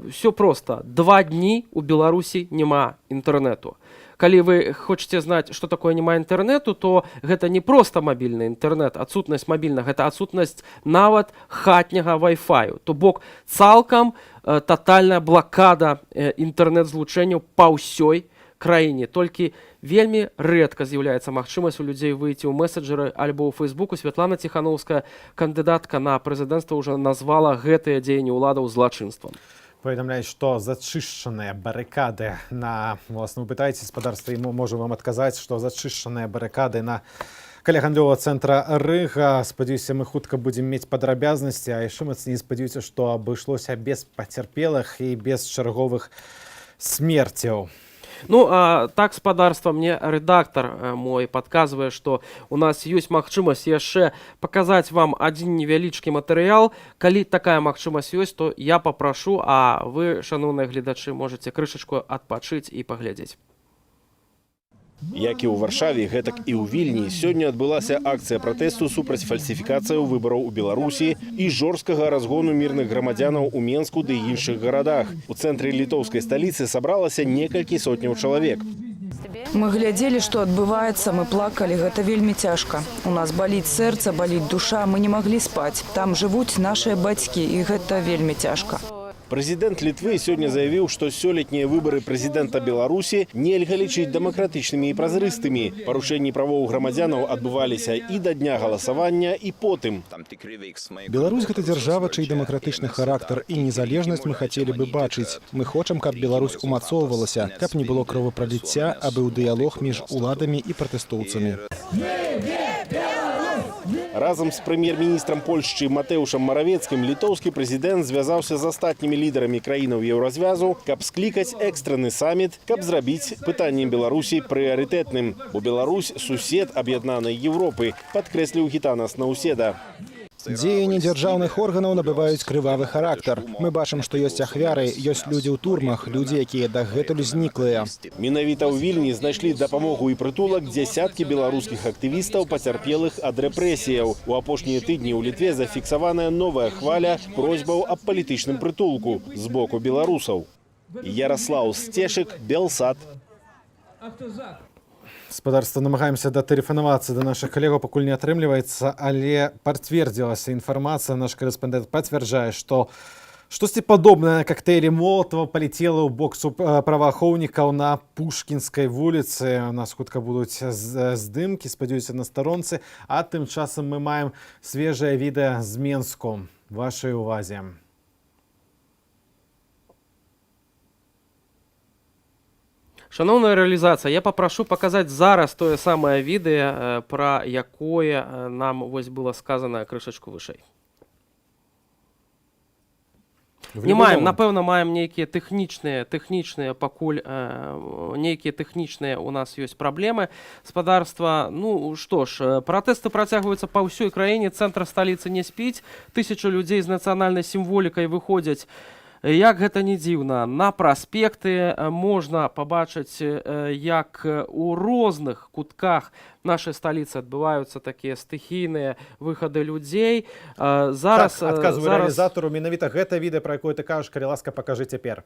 Все просто. 2 дні у Беларусі нема интернету. Калі вы хочаце знаць, што такое няма інтэрнэту, то гэта не проста мабільны інтэрнэт, адсутнасць мабільнага, гэта адсутнасць нават хатняга Wi-Fi. То бок цалкам татальная блакада інтэрнэт-злучэнняў па ўсёй краіне. Толькі вельмі рэдка з'яўляецца магчымасць у людзей выйти ў мессенджеры альбо ў Фейсбуку. Святлана Ціхановская, кандыдатка на прэзідэнцтва, ўжо назвала гэтыя дзеянні ўладаў злачынствам. Паведамляюць, што зачышчаныя барыкады на, власне, вы пытаеце спадарства, і можу вам адказаць, што зачышчаныя барыкады на каля гандлёвага цэнтра Рыга. Спадзяюся, мы хутка будзем мець падрабязнасці, а яшчэ мацней спадзяюся, што абышлося без пацярпелых і без чарговых смерцяў. А так, спадарства, мне рэдактар мой падказвае, што у нас ёсць магчымасць яшчэ паказаць вам адзін невялічкі матэрыял. Калі такая магчымасць ёсць, то я папрашу, а вы, шаноўныя гледачы, можаце крышачку адпачыць і паглядзець. Як і ў Варшаве, гэтак і ў Вільні сёння адбылася акцыя пратэсту супраць фальсіфікацыяў выбараў у Беларусі і жорсткага разгону мірных грамадзянаў у Менску ды іншых гарадах. У цэнтры літоўскай сталіцы сабралася некалькі сотняў чалавек. Мы глядзелі, што адбываецца, мы плакалі, гэта вельмі цяжка. У нас баліць сэрца, баліць душа, мы не маглі спаць. Там жывуць нашыя бацькі, і гэта вельмі цяжка. Прэзідэнт Літвы сёння заявіў, што сёлетнія выбары прэзідэнта Беларусі нельга лічыць дэмакратычнымі і празрыстымі. Парушэнні правоў грамадзянаў адбываліся і да дня галасавання, і потым. Беларусь – гэта дзяржава, чый дэмакратычны характар і незалежнасць мы хацелі бы бачыць. Мы хочам, каб Беларусь умацоўвалася, каб не было кровапраліцця, а быў дыялог між уладамі і пратэстоўцамі. Разам з прэм'ер-міністрам Польшчы Матэўшам Маравецкім літоўскі прэзідэнт звязаўся з астатнімі лідарамі краінаў Еўразвязу, каб склікаць экстраны саміт, каб зрабіць пытанне Беларусі прыярытэтным. Бо Беларусь – сусед аб'яднанай Европы, падкрэсліў Гітанас Наўседа. Дзеянні дзяржаўных органаў набываюць крывавы характар. Мы бачым, што ёсць ахвяры, ёсць людзі ў турмах, людзі, якія дагэтуль зніклыя. Менавіта ў Вільні знайшлі дапамогу і прытулак дзясяткі беларускіх актывістаў, пацярпелых ад рэпрэсіяў. У апошнія тыдні ў Літве зафіксаваная новая хваля просьбаў аб палітычным прытулку з боку беларусаў. Ярослаў Сцешык, Белсат. Спадарства, намагаемся датэлефанавацца да нашых калегаў, пакуль не атрымліваецца, але пацвердзілася інфармацыя. Наш корэспандэнт пацвярджае, што штосьці падобнае на кактэйлі Молатава паляцела ў бок праваахоўнікаў на Пушкінскай вуліцы. У нас хутка будуць здымкі, спадзяюся, на старонцы. А тым часам мы маем свежае відэа з Менску. Вашай увазе. Шановная рэалізацыя, я папрашу паказаць зараз тое самае відэа, пра якое нам вось было сказана крышачку вышэй. Не маем, напэўна, маем нейкія тэхнічныя пакуль нейкія тэхнічныя у нас ёсць праблемы. Спадарства, ну што ж, пратэсты працягваюцца па ўсёй краіне, цэнтр сталіцы не спіць, 1000 людзей з нацыянальнай сімволікай выходзяць. Як гэта не дзіўна, на праспекты можна пабачыць, як у розных кутках нашай сталіцы адбываюцца такія стыхійныя выхады людзей. Зараз адказваю рэалізатару, менавіта гэта відэа, пра якое ты кажаш, калі ласка, пакажы цяпер.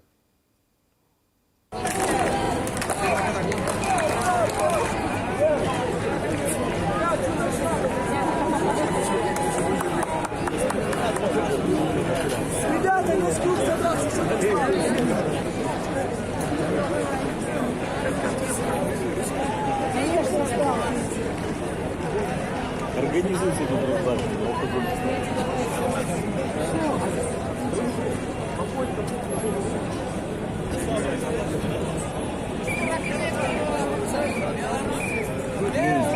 Организуйте тут раздачу.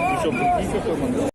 Причем прикинь, какой мандат.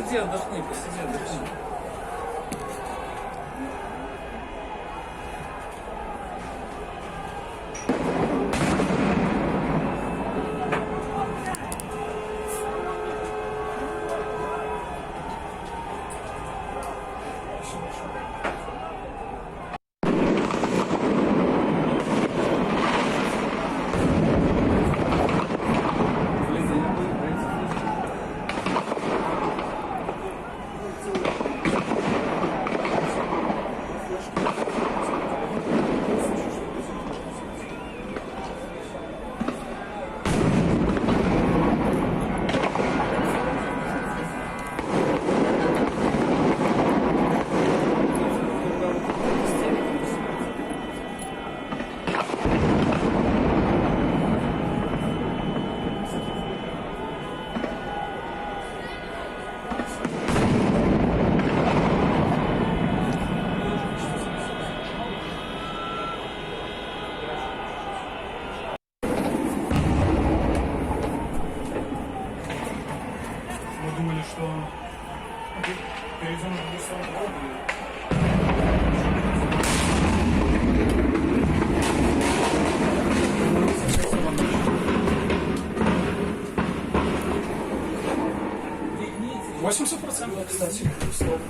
Посиди, отдохни, посиди, отдохни. Думали, что перейдем на другую сторону дороги. %, кстати, условно.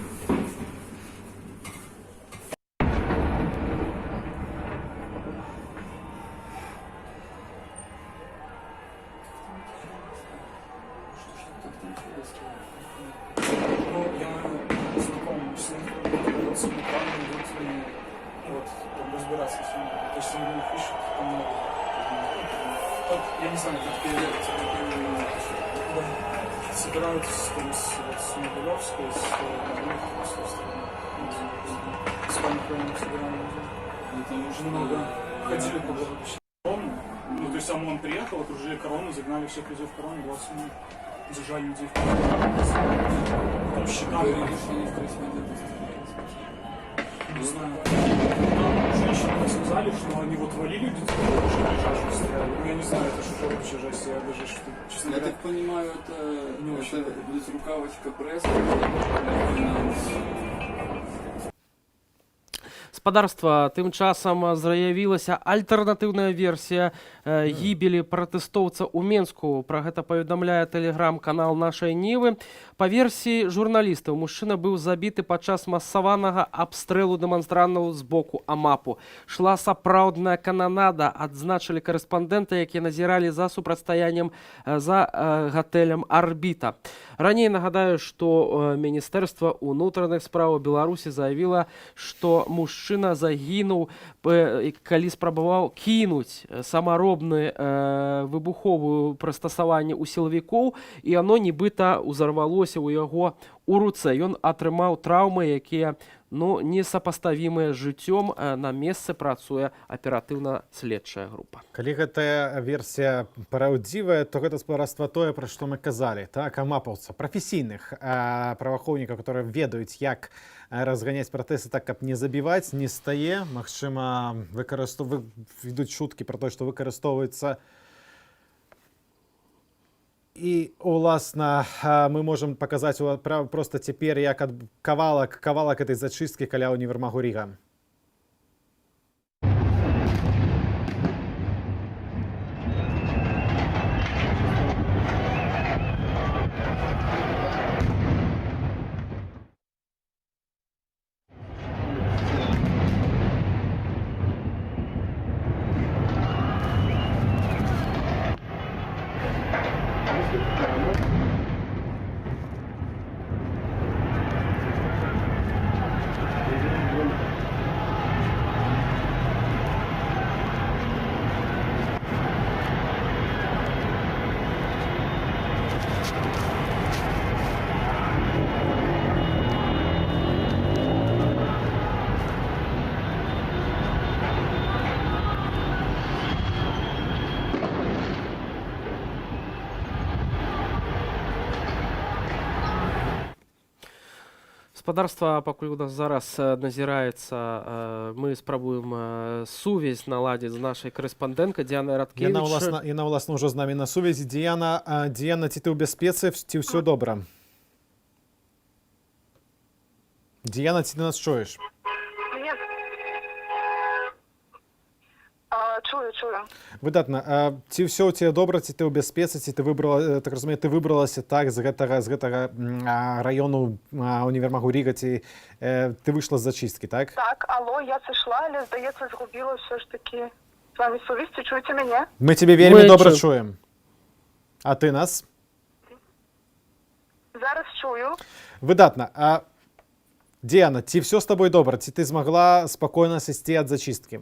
Ну, я знаком с ним, с Михаилом, вот, там разбираться с ним. То есть он меня пишет, там, я не знаю, как переводить, собираются там с Могилевской, с Панковым собираем. Там уже много ходили по городу. Ну, то есть ОМОН приехал, окружили корону, загнали всех людей в корону, 20 минут. Зажали людей в корону. Там щитами. Не знаю. Там женщины сказали, что они вот валили людей, уже лежачие стояли. Ну, я не знаю, это что вообще жесть. Я даже, что, честно говоря... Я так понимаю, это безрукавочка пресса. Спадарства, тым часам з'явілася альтэрнатыўная версія гібелі пратэстоўца ў Менску. Пра гэта паведамляе тэлеграм-канал нашай Нівы. Па версіі журналістаў, мужчына быў забіты падчас масаванага абстрэлу дэманстрантаў з боку АМАПу. Шла сапраўдная кананада, адзначылі карэспандэнты, якія назіралі за супрацьстаяннем за гатэлем «Арбіта». Раней нагадаю, што Міністэрства ўнутраных спраў Беларусі заявіла, што мужчына загінуў, калі спрабаваў кінуць самаробны выбуховую прыстасаванне ў сілавікоў, і оно нібыта ўзарвалося ў яго у руцэ. Ён атрымаў траўмы, якія несапаставімыя з жыццём. На месцы працуе аператыўна-следчая група. Калі гэтая версія праўдзівая, то гэта спадарства тое, пра што мы казалі. Так, амапаўца, прафесійных праваахоўнікаў, которые ведаюць, як разганяць пратэсты так, каб не забіваць, не стае. Магчыма, ідуць чуткі пра тое, што выкарыстоўваецца. І, уласна, мы можам паказаць проста цяпер, як кавалак этой зачысткі каля універмагу Ріга. Гаспадарства, пакуль у нас зараз назіраецца, мы спрабуем сувязь наладзіць з нашай карэспандэнткай Діянай Радкевіч. Яна, уласна, ўжо з намі на сувязі. Діяна, ці ты ў бяспецы, ці ўсё добра? Діана, ці ти нас чуєш? Ні. Чую. Выдатна. Ці все у тебе добра, ці ти ў бяспецы, ці ты выбрала, так разумею, ты выбралася так з гэтага раёну універмагу Ріга, ці ты выйшла з зачисткі, так? Так, алло, я сышла, але, здаецца, згубіла все ж таки з вами сувязь. Ці чуєте мене? Мы тебе вельмі добра чуем. А ты нас? Зараз чую. Выдатна. Діана, ці все з тобой добра? Ці ты змагла спакойна сысці ад зачисткі?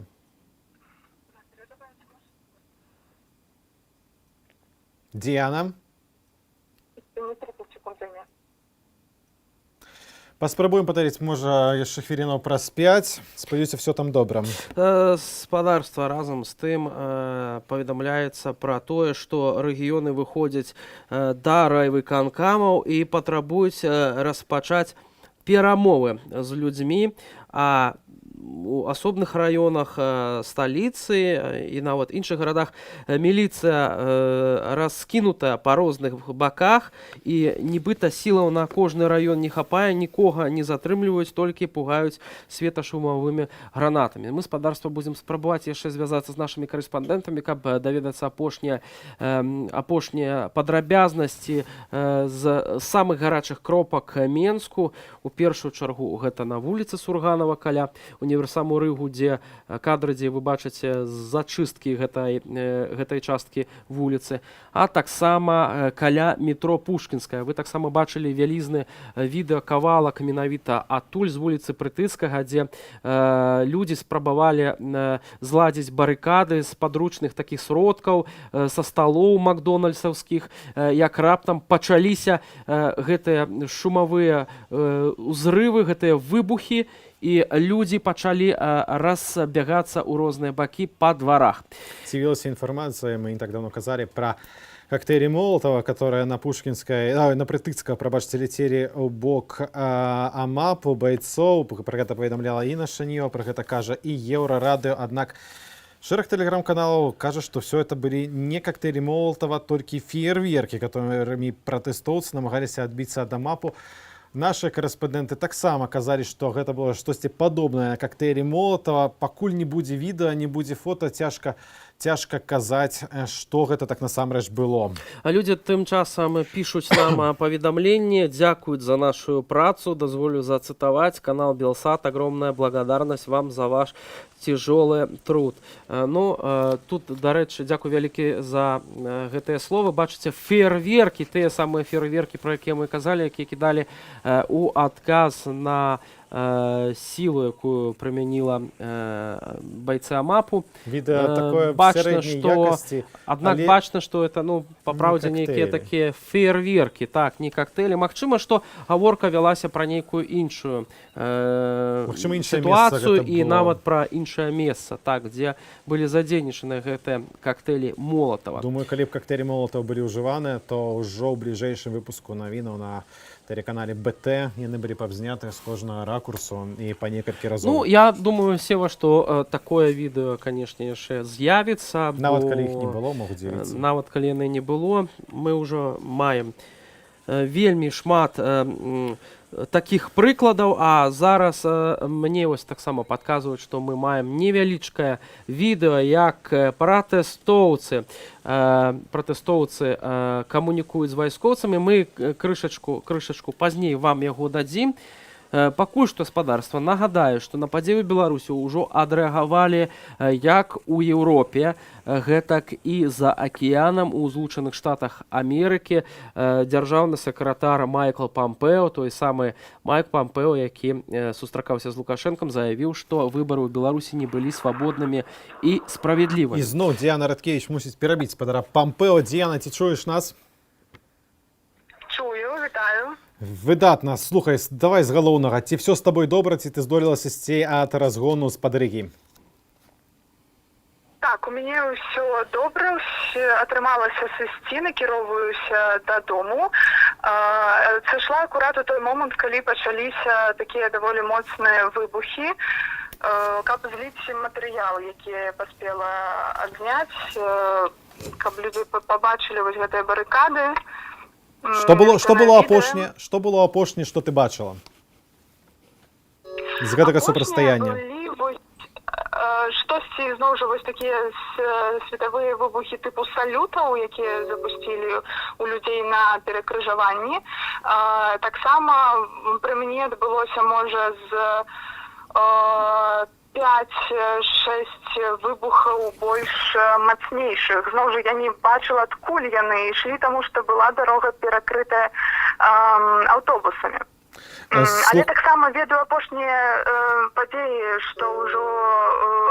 Діана? Паспрабуем патарыць, можа, яшчэ хвілінаў праз 5. Спадзяюся, все там добра. Спадарства разам з тым паведамляецца пра тое, што рэгіёны выходзяць да райвыканкамаў і патрабуюць распачаць перамовы з людзьмі, а у асобных раёнах сталіцы і нават іншых гарадах міліцыя раскінутая па розных баках і нібыта сілаў на кожны раён не хапае, нікога не затрымліваюць, толькі пугаюць светашумавымі гранатамі. Мы, спадарства, будзем спрабаваць яшчэ звязацца з нашымі карэспандэнтамі, каб даведацца апошнія падрабязнасці з самых гарачых кропак Менску. У першую чаргу гэта на вуліцы Сурганова каля універсаму Рыгу, дзе кадры, дзе вы бачыце зачысткі гэтай часткі вуліцы, а таксама каля метро Пушкінская. Вы таксама бачылі вялізны відэакавалак менавіта адтуль з вуліцы Прытыцкага, дзе людзі спрабавалі зладзіць барыкады з падручных такіх сродкаў, са сталоў макдональдсаўскіх, як раптам пачаліся гэтыя шумавыя узрывы, гэтыя выбухі, і людзі пачалі разбягацца ў розныя бакі па дварах. З'явілася інфармацыя, мы не так давно казалі, пра коктейли Молотова, которые на Пушкінскай, на Прытыцкага, прабачце, ляцелі ў бок АМАПу байцоў. Пра гэта паведамляла і наша НІО, пра гэта кажа і Еўрарадыё. Аднак шэраг тэлеграм-каналаў кажа, што все это былі не коктейли Молотова, толькі феерверкі, которымі пратэстоўцы намагаліся адбіцца ад АМАПу. Наши корэспандэнты таксама казалі, што гэта было штосьці падобнае на коктейлі Молотова. Пакуль не будзе відэа, не будзе фота, цяжка казаць, што гэта так насамрэч было. А людзі тым часам пішуць нам паведамленні, дзякуюць за нашу працу. Дазволю зацытаваць. Канал Белсат, огромная благодарность вам за ваш тяжелый труд. Ну, тут, дарэчы, дзякую вялікі за гэтыя словы. Бачыце, фейерверкі, тыя самыя фейерверкі, про якія мы казалі, якія кідалі у адказ на сілу, якую прымяніла байцы АМАПу. Відэа такое сярэдняй якасці. Аднак бачна, што это, ну, па праўдзе, нейкія такія фейерверкі, так, не коктейлі. Магчыма, што гаворка вялася пра нейкую іншую сітуацыю і нават пра іншае месца, так, дзе былі задзейнічаны гэтыя коктейлі Молотова. Думаю, калі б коктейлі Молотова былі ўжываныя, то ўжо ў бліжэйшым выпуску навінаў на телеканале БТ яны былі б абзнятыя з кожнага ракурсу і па некалькі разоў. Ну, я думаю, Сева, што такое відэо, канешне, яшчэ з'явіцца. Нават калі іх не было, могуць з'явіцца. Нават калі яны не было, мы ўжо маем вельмі шмат таких прыкладаў, а зараз мне вось таксама падказваюць, што мы маем невялічкае відэо, як пратэстоўцы камунікуюць з вайскоўцамі. Мы крышачку пазней вам яго дадзім. Пакуль што, спадарства, нагадаю, што на падзею Беларусі ўжо адрэагавалі як у Еўропе, гэтак і за акіянам у Злучаных Штатах Амерыкі. Дзяржаўны сакратар Майкл Пампео, той самы Майк Пампео, які сустракаўся з Лукашэнкам, заявіў, што выбары ў Беларусі не былі свабоднымі і справядлівымі. І зноў Діана Радкевіч мусіць перабіць спадара Пампео. Діана, ці чуеш нас? Чую, вітаю. Выдатна. Слухай, давай з галоўнага. Ці все з табой добра, ці ты здолела сысці ад разгону з-пад Рыгі? Так, у мяне ўсё добра, атрымалася сысці, накіроўваюся дадому. Сышла акурат у той момант, калі пачаліся такія даволі моцныя выбухі, каб зліць матэрыял, які я паспела адзняць, каб людзі пабачылі вось гэтыя барыкады. Што было апошняе, што ты бачыла? з гэтага супрацьстаяння? Штосьці, зноў жа, вось такія светавыя выбухі тыпу салютаў, якія запусцілі у людзей на перакрыжаванні. Таксама пры мне адбылося, можа, з 5-6 выбухаў больш мацнейшых. Зноў жа, я не бачыла, адкуль яны ішлі, таму што была дарога перакрытая аўтобусамі. Але таксама ведаю апошнія падзеі, што ўжо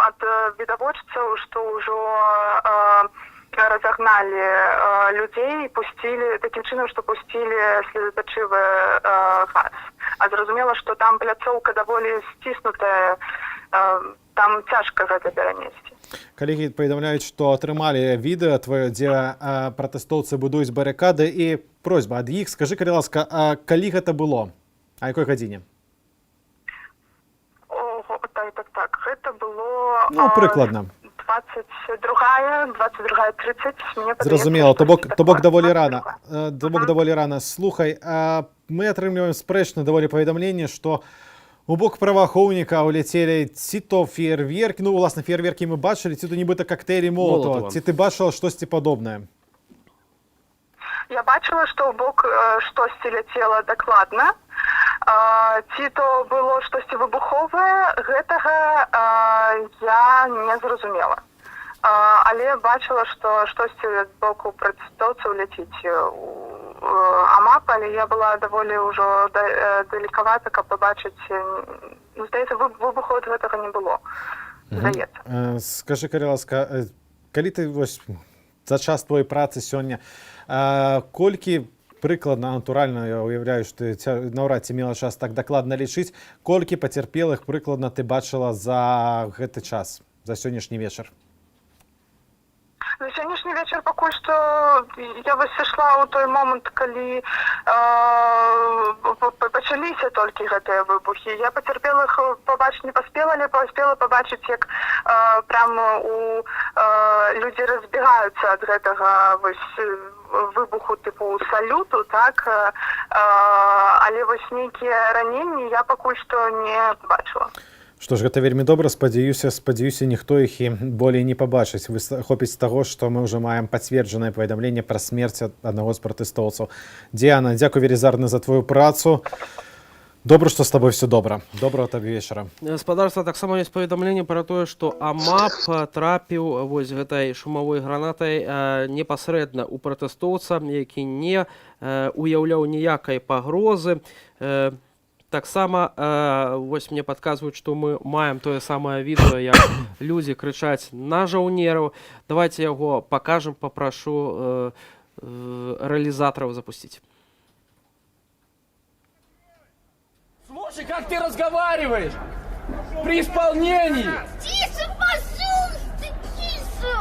ад відавочцаў, што ўжо разагналі людзей і пусцілі, такім чынам, што пусцілі слезатачывы газ. А зразумела, што там пляцоўка даволі сціснутая, там цяжка гэта перанесці. Калегі паведамляюць, што атрымалі відэа твоё, дзе пратэстоўцы будуюць барыкады, і просьба ад іх, скажы, калі ласка, а калі гэта было? А якой гадзіне? Так, гэта было... Ну, прыкладна. 22:30. Зразумела, то бок даволі рана. Слухай, мы атрымліваем спрэчна даволі паведамленне, што у бок праваахоўніка ўляцелі ці то феерверкі, ну, уласна, феерверкі мы бачылі, ці то нібыта коктейлі Молотова. Ці ты бачыла штосьці падобнае? Я бачыла, што ў бок штосьці ляцела дакладна. Ці то было штосьці выбуховае, гэтага я не зразумела. Але бачыла, што штосьці з боку пратэстоўцаў ляціць у АМАП, але я была даволі ўжо далекавата, каб пабачыць. Здаецца, выбуху ад гэтага не было. Здаецца. Скажы, калі ласка, калі ты вось за час твоей працы сёння, колькі прыкладна, натуральна, я уяўляю, што ты наўрад ці мела час так дакладна лічыць, колькі пацярпелых прыкладна ты бачыла за гэты час, за сённяшні вечар? На сённяшні вечар пакуль што я вось сышла ў той момант, калі пачаліся толькі гэтыя выбухі. Я пацярпелых пабачыць не паспела, але паспела пабачыць, як прямо людзі разбегаюцца ад гэтага вось выбуху тыпу салюту, так, але вось нейкія раненні я пакуль што не бачыла. Што ж, гэта вельмі добра, спадзяюся, ніхто іх і болей не пабачыць. Хопіць таго, што мы ўжо маем пацверджанае паведамленне пра смерць аднаго з пратэстоўцаў. Діана, дзякуй велізарна за твою працу. Добра, што з табой все добра. Добрага табе вечара. Спадарства, таксама ёсць паведамленне пра тое, што АМАП трапіў вось гэтай шумавой гранатай непасрэдна ў пратэстоўца, які не уяўляў ніякай пагрозы. Таксама вось мне падказваюць, што мы маем тое самае відэо, як людзі крычаць на жаўнераў. Давайте яго пакажам, папрашу рэалізатараў запусціць. Слушай, как ты разговариваешь при исполнении? Тише, пожалуйста, тише.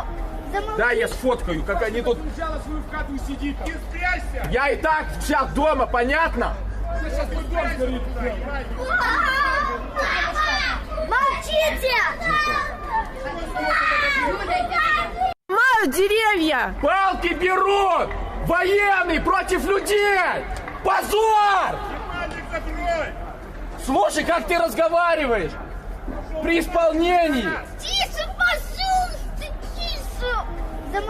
Да, я сфоткаю, как они тут... Взяла свою вкату и сидит. Не спрячься. Я и так сейчас дома, понятно? Сейчас твой дом сгорит. Молчите! Мают деревья! Палки берут! Военный против людей! Позор! Слушай, как ты разговариваешь при исполнении? Тише, пожалуйста, тише.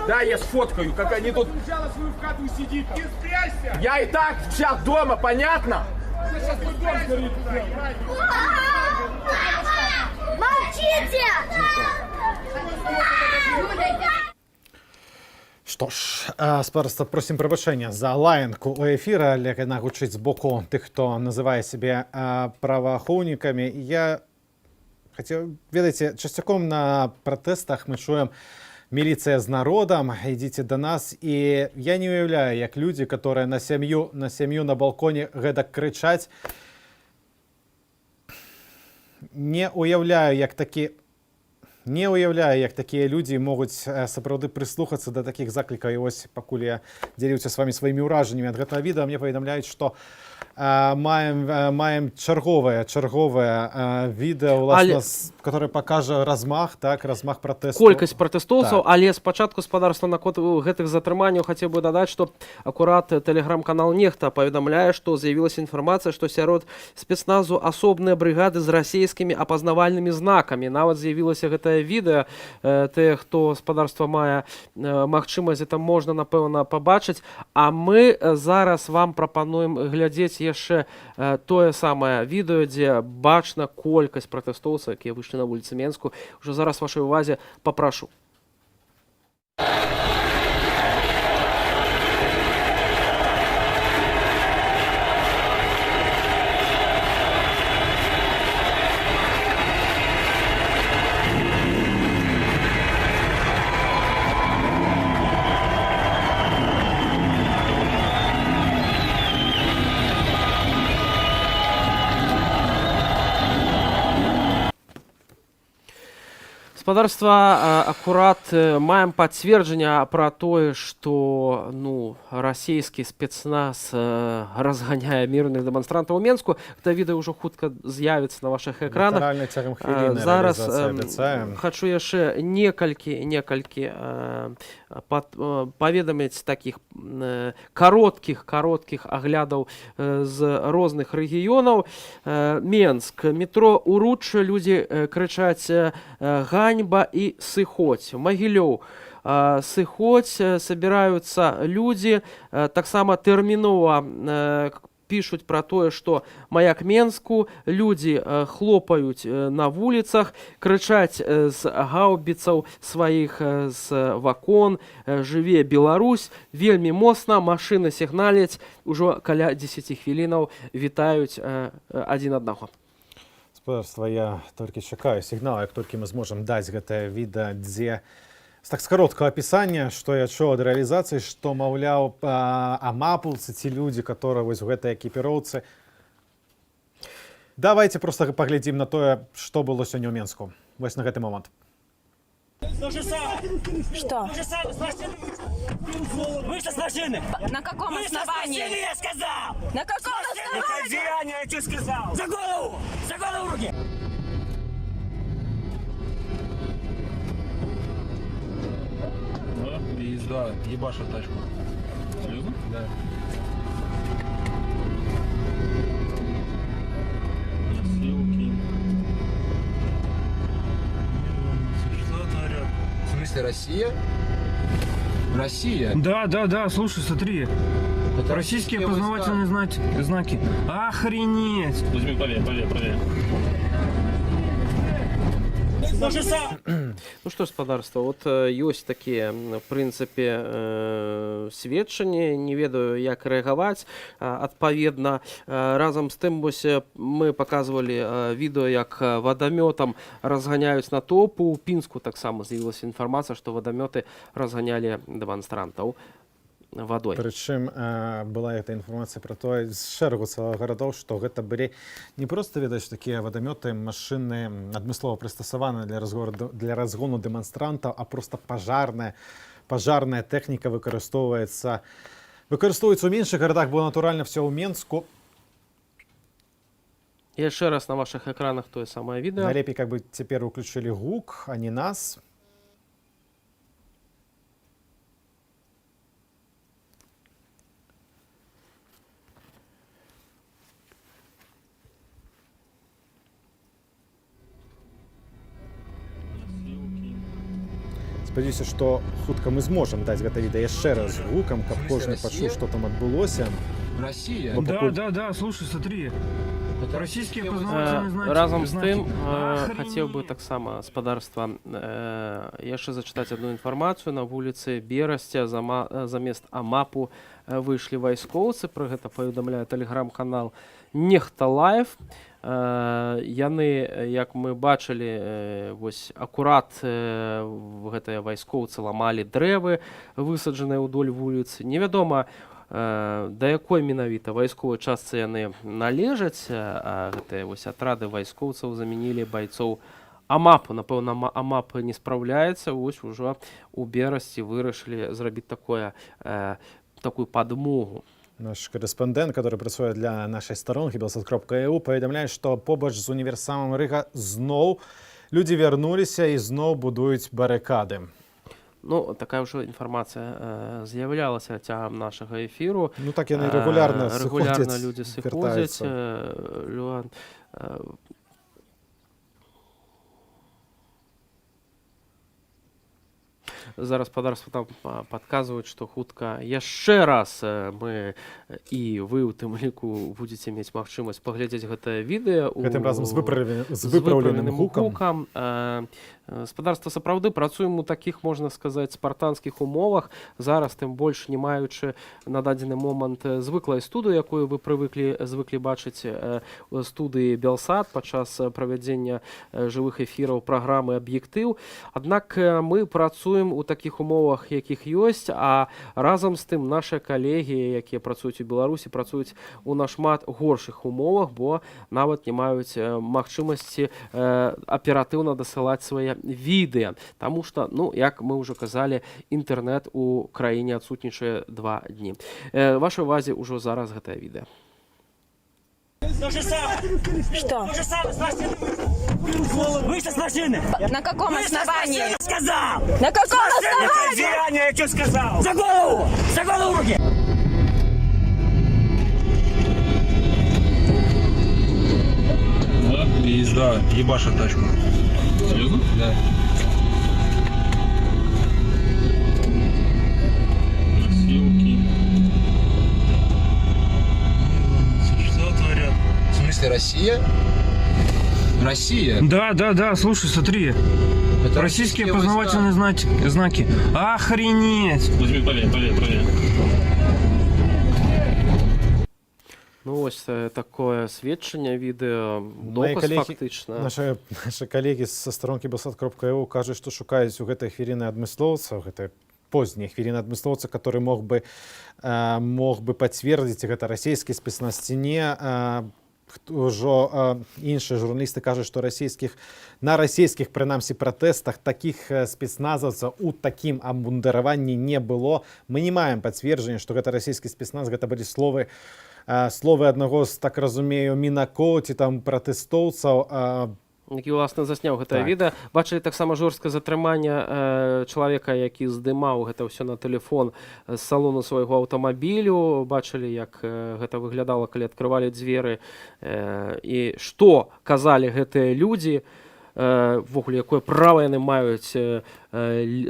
Да, я сфоткаю, как они тут... Взяла свою вкату и сидит. Не спрячься. Я и так сейчас дома, понятно? Сейчас твой дом сгорит. Молчите! Што ж, спадарства, просім прабачэння за лаянку ў эфіра, але яна гучыць з боку тых, хто называе сябе праваахоўнікамі. Я хацеў, ведаеце, часцяком на пратэстах мы чуем «Міліцыя з народам, ідзіце да нас». І я не уяўляю, як людзі, которые на сям'ю на балконе гэтак крычаць, не уяўляю, як такі Не уяўляю, як такія людзі могуць сапраўды прыслухацца да такіх заклікаў. І вось пакуль я дзяліўся з вамі сваімі ўражаннямі ад гэтага відэа, мне паведамляюць, што маем чарговае відэа, уласна, которое пакажа размах пратэсту. Колькасць пратэстоўцаў, Так. але спачатку спадарства наконт гэтых затрыманняў хацеў бы дадаць, што акурат тэлеграм-канал «Нехта» паведамляе, што з'явілася інфармацыя, што сярод спецназу асобныя брыгады з расійскімі апазнавальнымі знакамі. Нават з'явілася гэтае відэа. Тыя, хто спадарства мае магчымасць, это можна, напэўна, пабачыць. А мы зараз вам прапануем глядзець яшчэ тое самае відэо, дзе бачна колькасць пратэстоўцаў, якія выйшлі на вуліцы Менску. Ужо зараз вашай увазе папрашу. Спадарства, акурат маем пацверджанне пра тое, што расійскі спецназ разганяе мірных дэманстрантаў у Менску. Гэта відэа ўжо хутка з'явіцца на вашых экранах. Літаральна цягам хвіліны Зараз рэалізацыя, абяцаем. хачу яшчэ некалькі паведаміць такіх кароткіх аглядаў з розных рэгіёнаў. Менск, метро Уручча, людзі крычаць «Ганьба» и «Сыходь». Могилев, «Сыходь», собираются люди, так само терминова пишут про то, что маяк Менску, люди хлопают на улицах, кричать с гаубицаў своих с вакон, «Жыве Беларусь», вельмі моцна, машины сигналять, уже каля 10 хвілінаў вітаюць адзін аднаго. Спадарства, я толькі чакаю сігнал, як толькі мы зможам даць гэтае відэа, дзе з кароткага апісання, што я чуў ад рэалізацыі, што, маўляў, амапулцы, ці людзі, которые вось у гэтай экіпіроўцы. Давайте просто паглядзім на тое, што было сёння ў Менску. Вось на гэты момант. Что? Вышли с машины! На каком основании? Я сказал! На каком основании? Выходи, Аня, я тебе сказал! За голову! За голову руки! Езда, ебаша тачку. Серьезно? Да. Носилки. Что творят? В смысле, Россия? Россия? Да, слушай, смотри. Это российские опознавательные знаки. Охренеть! Возьми, правее. Ну што ж, спадарства, от ёсць такія, в прынцыпе, сведчанні, не ведаю, як рэагаваць. Адпаведна, разам з тым, вось мы паказвалі відэо, як вадамётам разганяюць натоўп. У Пінску таксама з'явілася інфармацыя, што вадамёты разганялі дэманстрантаў водой. Прычым была эта інфармацыя пра тое з шэрагу гарадоў, што гэта былі не проста, ведаць, такія вадамёты, машыны адмыслова прыстасаваныя для разгону дэманстрантаў, а проста пажарная тэхніка выкарыстоўваецца ў меншых гарадах, бо натуральна все ў Менску. Яшчэ раз на вашых экранах тое самае відэа. Найлепей, как бы цяпер уключылі гук, а не нас. Спадзяюся, што хутка мы зможам даць гэта відэа яшчэ раз гукам, каб кожны пачуў, што там адбылося. Россия? Да, слушай, смотри. Это российские опознавательные знаки. Разом з тым, хацеў бы таксама, спадарства, яшчэ зачытаць адну інфармацыю. На вуліцы Берасця замест амапу выйшлі вайскоўцы. Пра гэта паведамляе тэлеграм-канал «Нехта Лайв». Яны, як мы бачылі, вось акурат гэтыя вайскоўцы ламалі дрэвы, высаджаныя ўдоль вуліцы. Невядома, да якой менавіта вайсковай частцы яны належаць, а гэтыя вось атрады вайскоўцаў замянілі байцоў АМАП, напэўна, АМАП не спраўляецца, вось ужо у Берасці вырашылі зрабіць такую падмогу. Наш корэспондэнт, который працуе для нашай старонкі белсат.eu, паведамляе, што побач з універсамам Рыга зноў людзі вярнуліся і зноў будуюць барыкады. Ну, такая ўжо інфармацыя з'яўлялася цягам нашага эфіру. Ну, так яны рэгулярна людзі сыходзяць. Зараз спадарства там падказваюць, што хутка яшчэ раз мы і вы ў тым ліку будзеце мець магчымасць паглядзець гэтае відэа гэтым разам з выпраўленым гукам. Спадарства сапраўды працуем у такіх, можна сказаць, спартанскіх умовах. Зараз тым больш не маючы на дадзены момант звыклай студыі, якую вы звыклі бачыць студыі Белсат падчас правядзення жывых эфіраў праграмы «Аб'ектыў». Аднак мы працуем у такіх умовах, якіх ёсць, а разам з тым нашыя калегі, якія працуюць у Беларусі, працуюць у нашмат горшых умовах, бо нават не маюць магчымасці аператыўна дасылаць свае відэа. Таму што, ну, як мы ўжо казалі, інтэрнэт у краіне адсутнічае 2 дні. Вашай увазе ўжо зараз гэтае відэа. То же самое. Что? То же самое с машины. Вышли с машины. На каком основании? Я сказал. На каком основании? Деяние, я что сказал? За голову! За голову руки! Езда, ебашит тачку. Серьезно? Да. Красивки. Что творят? В смысле, Россия? Россия? Да, слушай, смотри. Это российские познавательные знаки. Охренеть! Возьми, правее. Ну, ось такое сведчанне відэа, доказ фактычна. Наши калегі са старонкі белсат.eu кажуць, што шукаюць у гэтай хвіліны адмыслоўца, гэтай позняй хвіліны адмыслоўца, который мог бы пацвердзіць, гэта расійскі спецназ ці не. Ужо іншыя журналісты кажуць, што на расійскіх, прынамсі, пратэстах такіх спецназаўцаў у такім абмундыраванні не было. Мы не маем пацверджання, што гэта расійскі спецназ, гэта былі словы аднаго з, так разумею, мінако ці там пратэстоўцаў, які, уласна, засняў гэтае відэа. Бачылі таксама жорсткае затрыманне чалавека, які здымаў гэта ўсё на тэлефон з салону свайго аўтамабілю. Бачылі, як гэта выглядала, калі адкрывалі дзверы, і што казалі гэтыя людзі, ввогуле, якое права яны маюць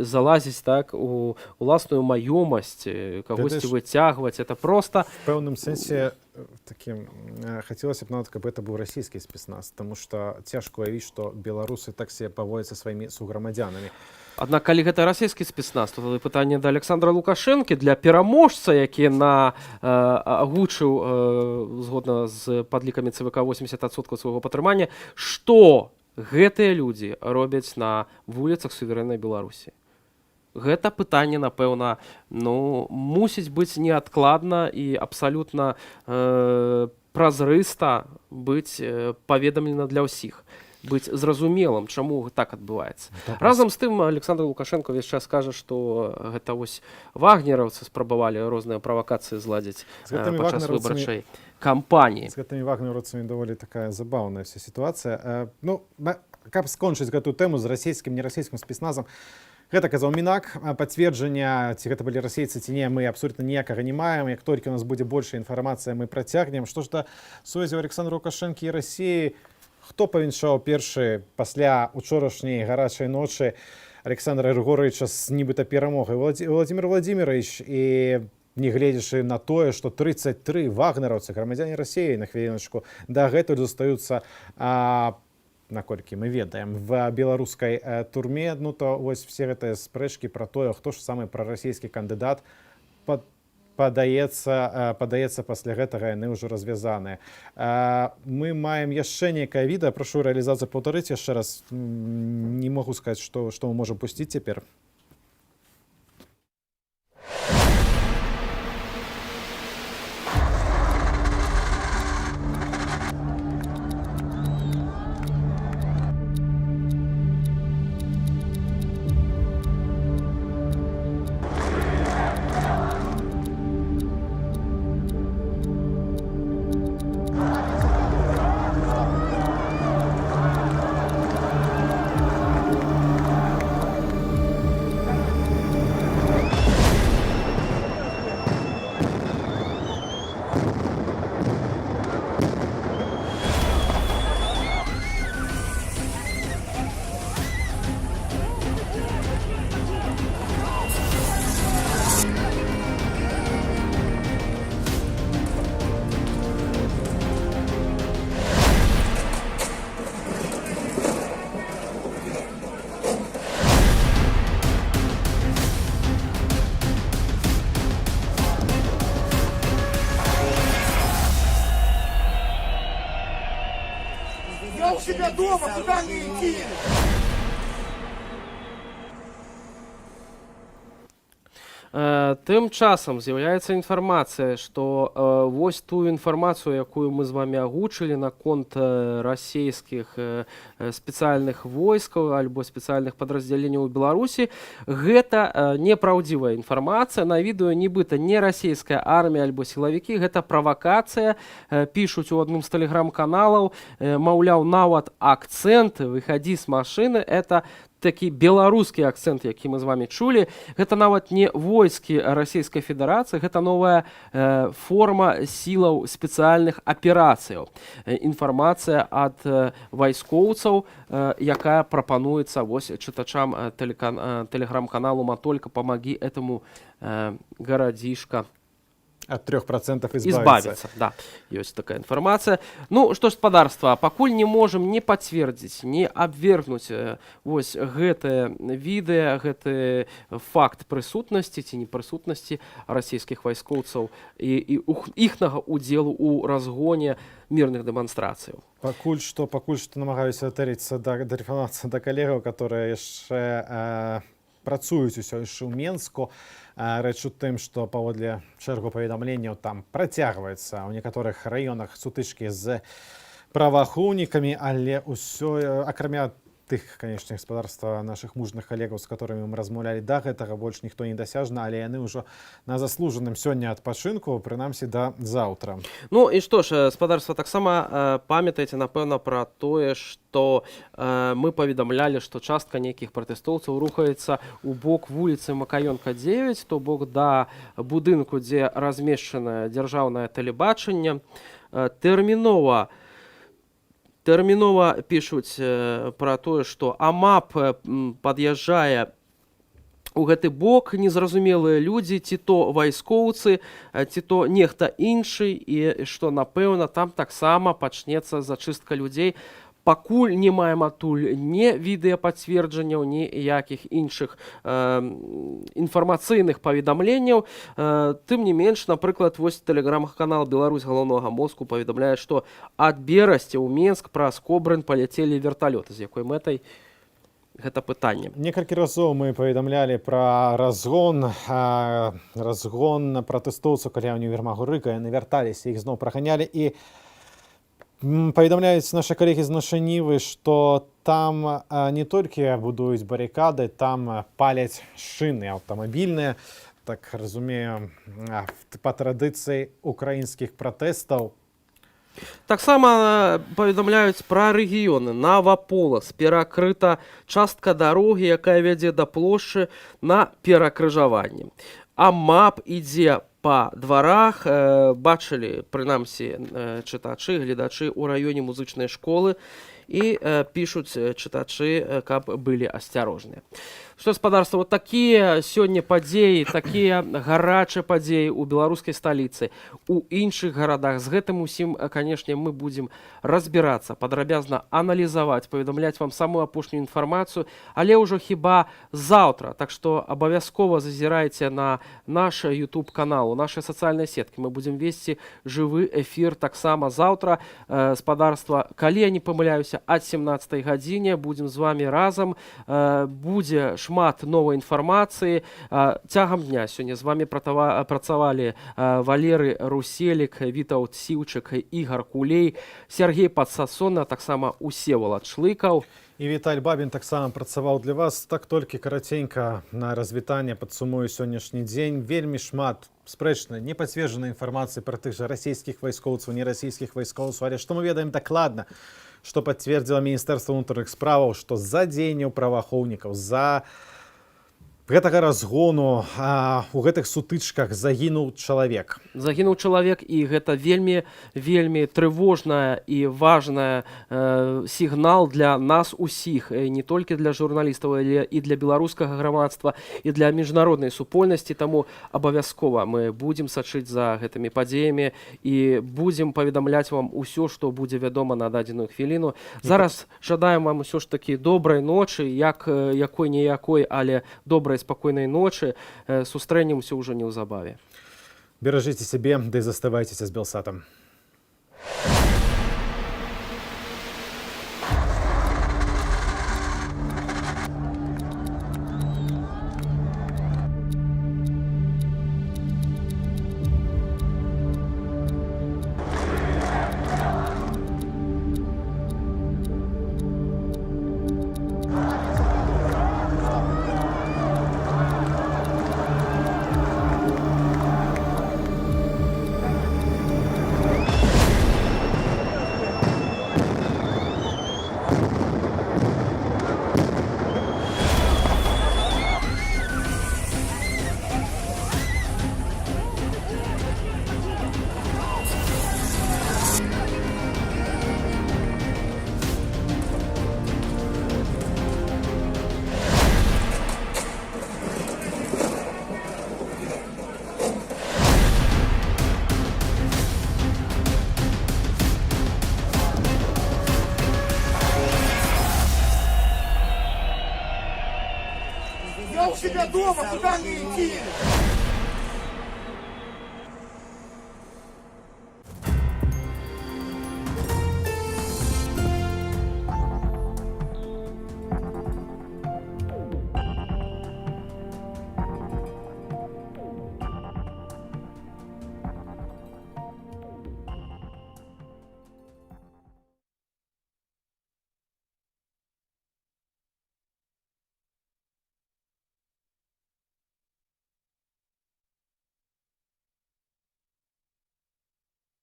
залазіць так у уласную маёмасць, кагосьці выцягваць. Это просто... В пэўным сэнсе таким хацелася б нават, каб это быў расійскі спецназ, таму што цяжка уявіць, што беларусы так себе паводзяць са сваімі суграмадзянамі. Аднак, калі гэта расійскі спецназ, то тады пытанне да Александра Лукашэнкі, для пераможца, які агучыў, згодна з падлікамі ЦВК, 80% свайго патрымання, што гэтыя людзі робяць на вуліцах суверэннай Беларусі. Гэта пытанне, напэўна, мусіць быць неадкладна і абсалютна празрыста быць паведамлена для ўсіх. Быць зразумелым, чаму так адбываецца. Разам з тым, Александр Лукашенко увесь час кажа, што гэта вось вагнераўцы спрабавалі розныя правакацыі зладзіць падчас выбарчай кампаніі. З гэтымі вагнераўцамі даволі такая забаўная вся сітуацыя. Каб скончыць гэтую тэму з расійскім, нерасійскім спецназам, гэта казаў Мінак, пацверджання, ці гэта былі расейцы, ці не, мы абсолютна ніякага не маем. Як толькі у нас будзе большая інфармацыя, мы працягнем. Што ж да сувязі Александра Лукашэнкі і Расіі, хто павіншаў першы пасля учорашняй гарачай ночы Александра Григоровича з нібыта перамогай? Владимир Владимирович. І негледзячы на тое, што 33 вагнераўцы, грамадзяне Расіі, на хвіліначку, дагэтуль застаюцца, наколькі мы ведаем, в беларускай турме. То вось все гэтыя спрэчкі пра тое, хто ж самы прарасійскі кандыдат, падаецца, пасля гэтага яны ўжо развязаныя. Мы маем яшчэ некае відэа, прашу рэалізацыю паўтарыць яшчэ раз. Не магу сказаць, што мы можам пусціць цяпер. себя дома, куда мне идти? Тым часам з'яўляецца інфармацыя, што вось тую інфармацыю, якую мы з вами агучылі наконт расійскіх спецыяльных войскаў альбо спецыяльных падраздзяленняў у Беларусі, гэта непраўдзівая інфармацыя. На відэо нібыта не расійская армія альбо сілавікі, гэта правакацыя. Пішуць у адным з тэлеграм-каналаў, маўляў, нават акцэнт «выходи з машыны» — это такі беларускі акцэнт, які мы з вами чулі. Гэта нават не войскі Расійскай Федэрацыі, гэта новая форма сілаў спецыяльных аперацыяў. Інфармацыя ад вайскоўцаў, якая прапануецца вось чытачам тэлеграм-каналу «Матолька, помоги этому гарадзішка». От 3% избавиться. Да, есть такая информация. Ну, что ж, спадарства, пакуль не можем не подтвердить, не обвергнуть вось гэтае відэа, гэты факт прысутнасці ці непрысутнасці расійскіх вайскоўцаў і іхнага удзелу ў разгоне мирных дэманстрацыяў. Пакуль што намагаюся датэрыцца да калегаў, которые яшчэ працуюць усё яшчэ ў Менску. Рэч у тым, што паводле чэргу паведамленняў там працягваецца ў некаторых раёнах сутычкі з праваахоўнікамі, але ўсё, акрамя тых, канечне, гаспадарства нашых мужных калегаў, з которымі мы размаўлялі да гэтага, больш ніхто не дасяжна, але яны ўжо на заслужаным сёння адпачынку, прынамсі да заўтра. Ну і што ж, спадарства, таксама памятайце, напэўна, пра тое, што мы паведамлялі, што частка нейкіх пратэстоўцаў рухаецца ў бок вуліцы Макаёнка 9, то бок да будынку, дзе размешчанае дзяржаўнае тэлебачанне. Тэрмінова пішуць пра тое, што АМАП пад'язджае у гэты бок, незразумелыя людзі, ці то вайскоўцы, ці то нехта іншы, і што, напэўна, там таксама пачнецца зачыстка людзей. Пакуль не маем адтуль ні відэапацверджанняў, ні якіх іншых інфармацыйных паведамленняў. Тым не менш, напрыклад, вось тэлеграм-канал «Беларусь галоўнога мозгу» паведамляе, што ад Берасці ў Менск праз Кобрын паляцелі верталёты. З якой мэтай гэта пытанне? Некалькі разоў мы паведамлялі пра разгон пратэстоўцаў каля універмагу Рыга. Яны вярталіся, іх зноў праганялі, і паведамляюць нашы калегі з нашай Нівы, што там не толькі будуюць барыкады, там паляць шыны аўтамабільныя. Так разумею, па традыцыі украінскіх пратэстаў. Таксама паведамляюць пра рэгіёны. Наваполас перакрыта частка дарогі, якая вядзе да плошчы на перакрыжаванні. АМАП ідзе па дварах, бачылі, прынамсі, чытачы, гледачы ў раёне музычнай школы, і пішуць чытачы, каб былі асцярожныя. Што, гаспадарства, вот такія сёння падзеі, такія гарачыя падзеі ў беларускай сталіцы, у іншых гарадах. З гэтым усім, канешне, мы будзем разбірацца, падрабязна аналізаваць, паведамляць вам самую апошнюю інфармацыю, але ўжо хіба заўтра. Так што абавязкова зазірайце на наш YouTube-канал, у нашай сацыяльнай сеткі. Мы будзем весці жывы эфір таксама заўтра. Спадарства, калі я не памыляюся, ад 17 гадзіне будзем з вами разам. Будзе шмат новай інфармацыі. Цягам дня сёння з вами працавалі Валерый Руселік, Вітаўт Сіўчык, Ігар Кулей, Сергей Падсасон, таксама Усевалад Шлыкаў. І Віталь Бабін таксама працаваў для вас. Так толькі караценька на развітанне падсумую сённяшні дзень. Вельмі шмат спрэчнай, непацверджанай інфармацыі пра тых жа расійскіх вайскоўцаў, нерасійскіх вайскоўцаў, але што мы ведаем дакладна, што пацвердзіла Міністэрства ўнутраных справаў, што за дзеянняў праваахоўнікаў, за гэтага разгону у гэтых сутычках загінуў чалавек. Загінуў чалавек, і гэта вельмі трывожная і важная сігнал для нас усіх, не толькі для журналістаў, але і для беларускага грамадства, і для міжнароднай супольнасці. Таму абавязкова мы будзем сачыць за гэтымі падзеямі і будзем паведамляць вам усё, што будзе вядома на дадзеную хвіліну. Зараз жадаем вам усё ж такі добрай ночы, якой-ніякой, але добрай спакойнай ночы. Сустрэнемся ўжо неўзабаве. Беражыце сябе, ды заставайцеся з Белсатам. дома, куда мне идти?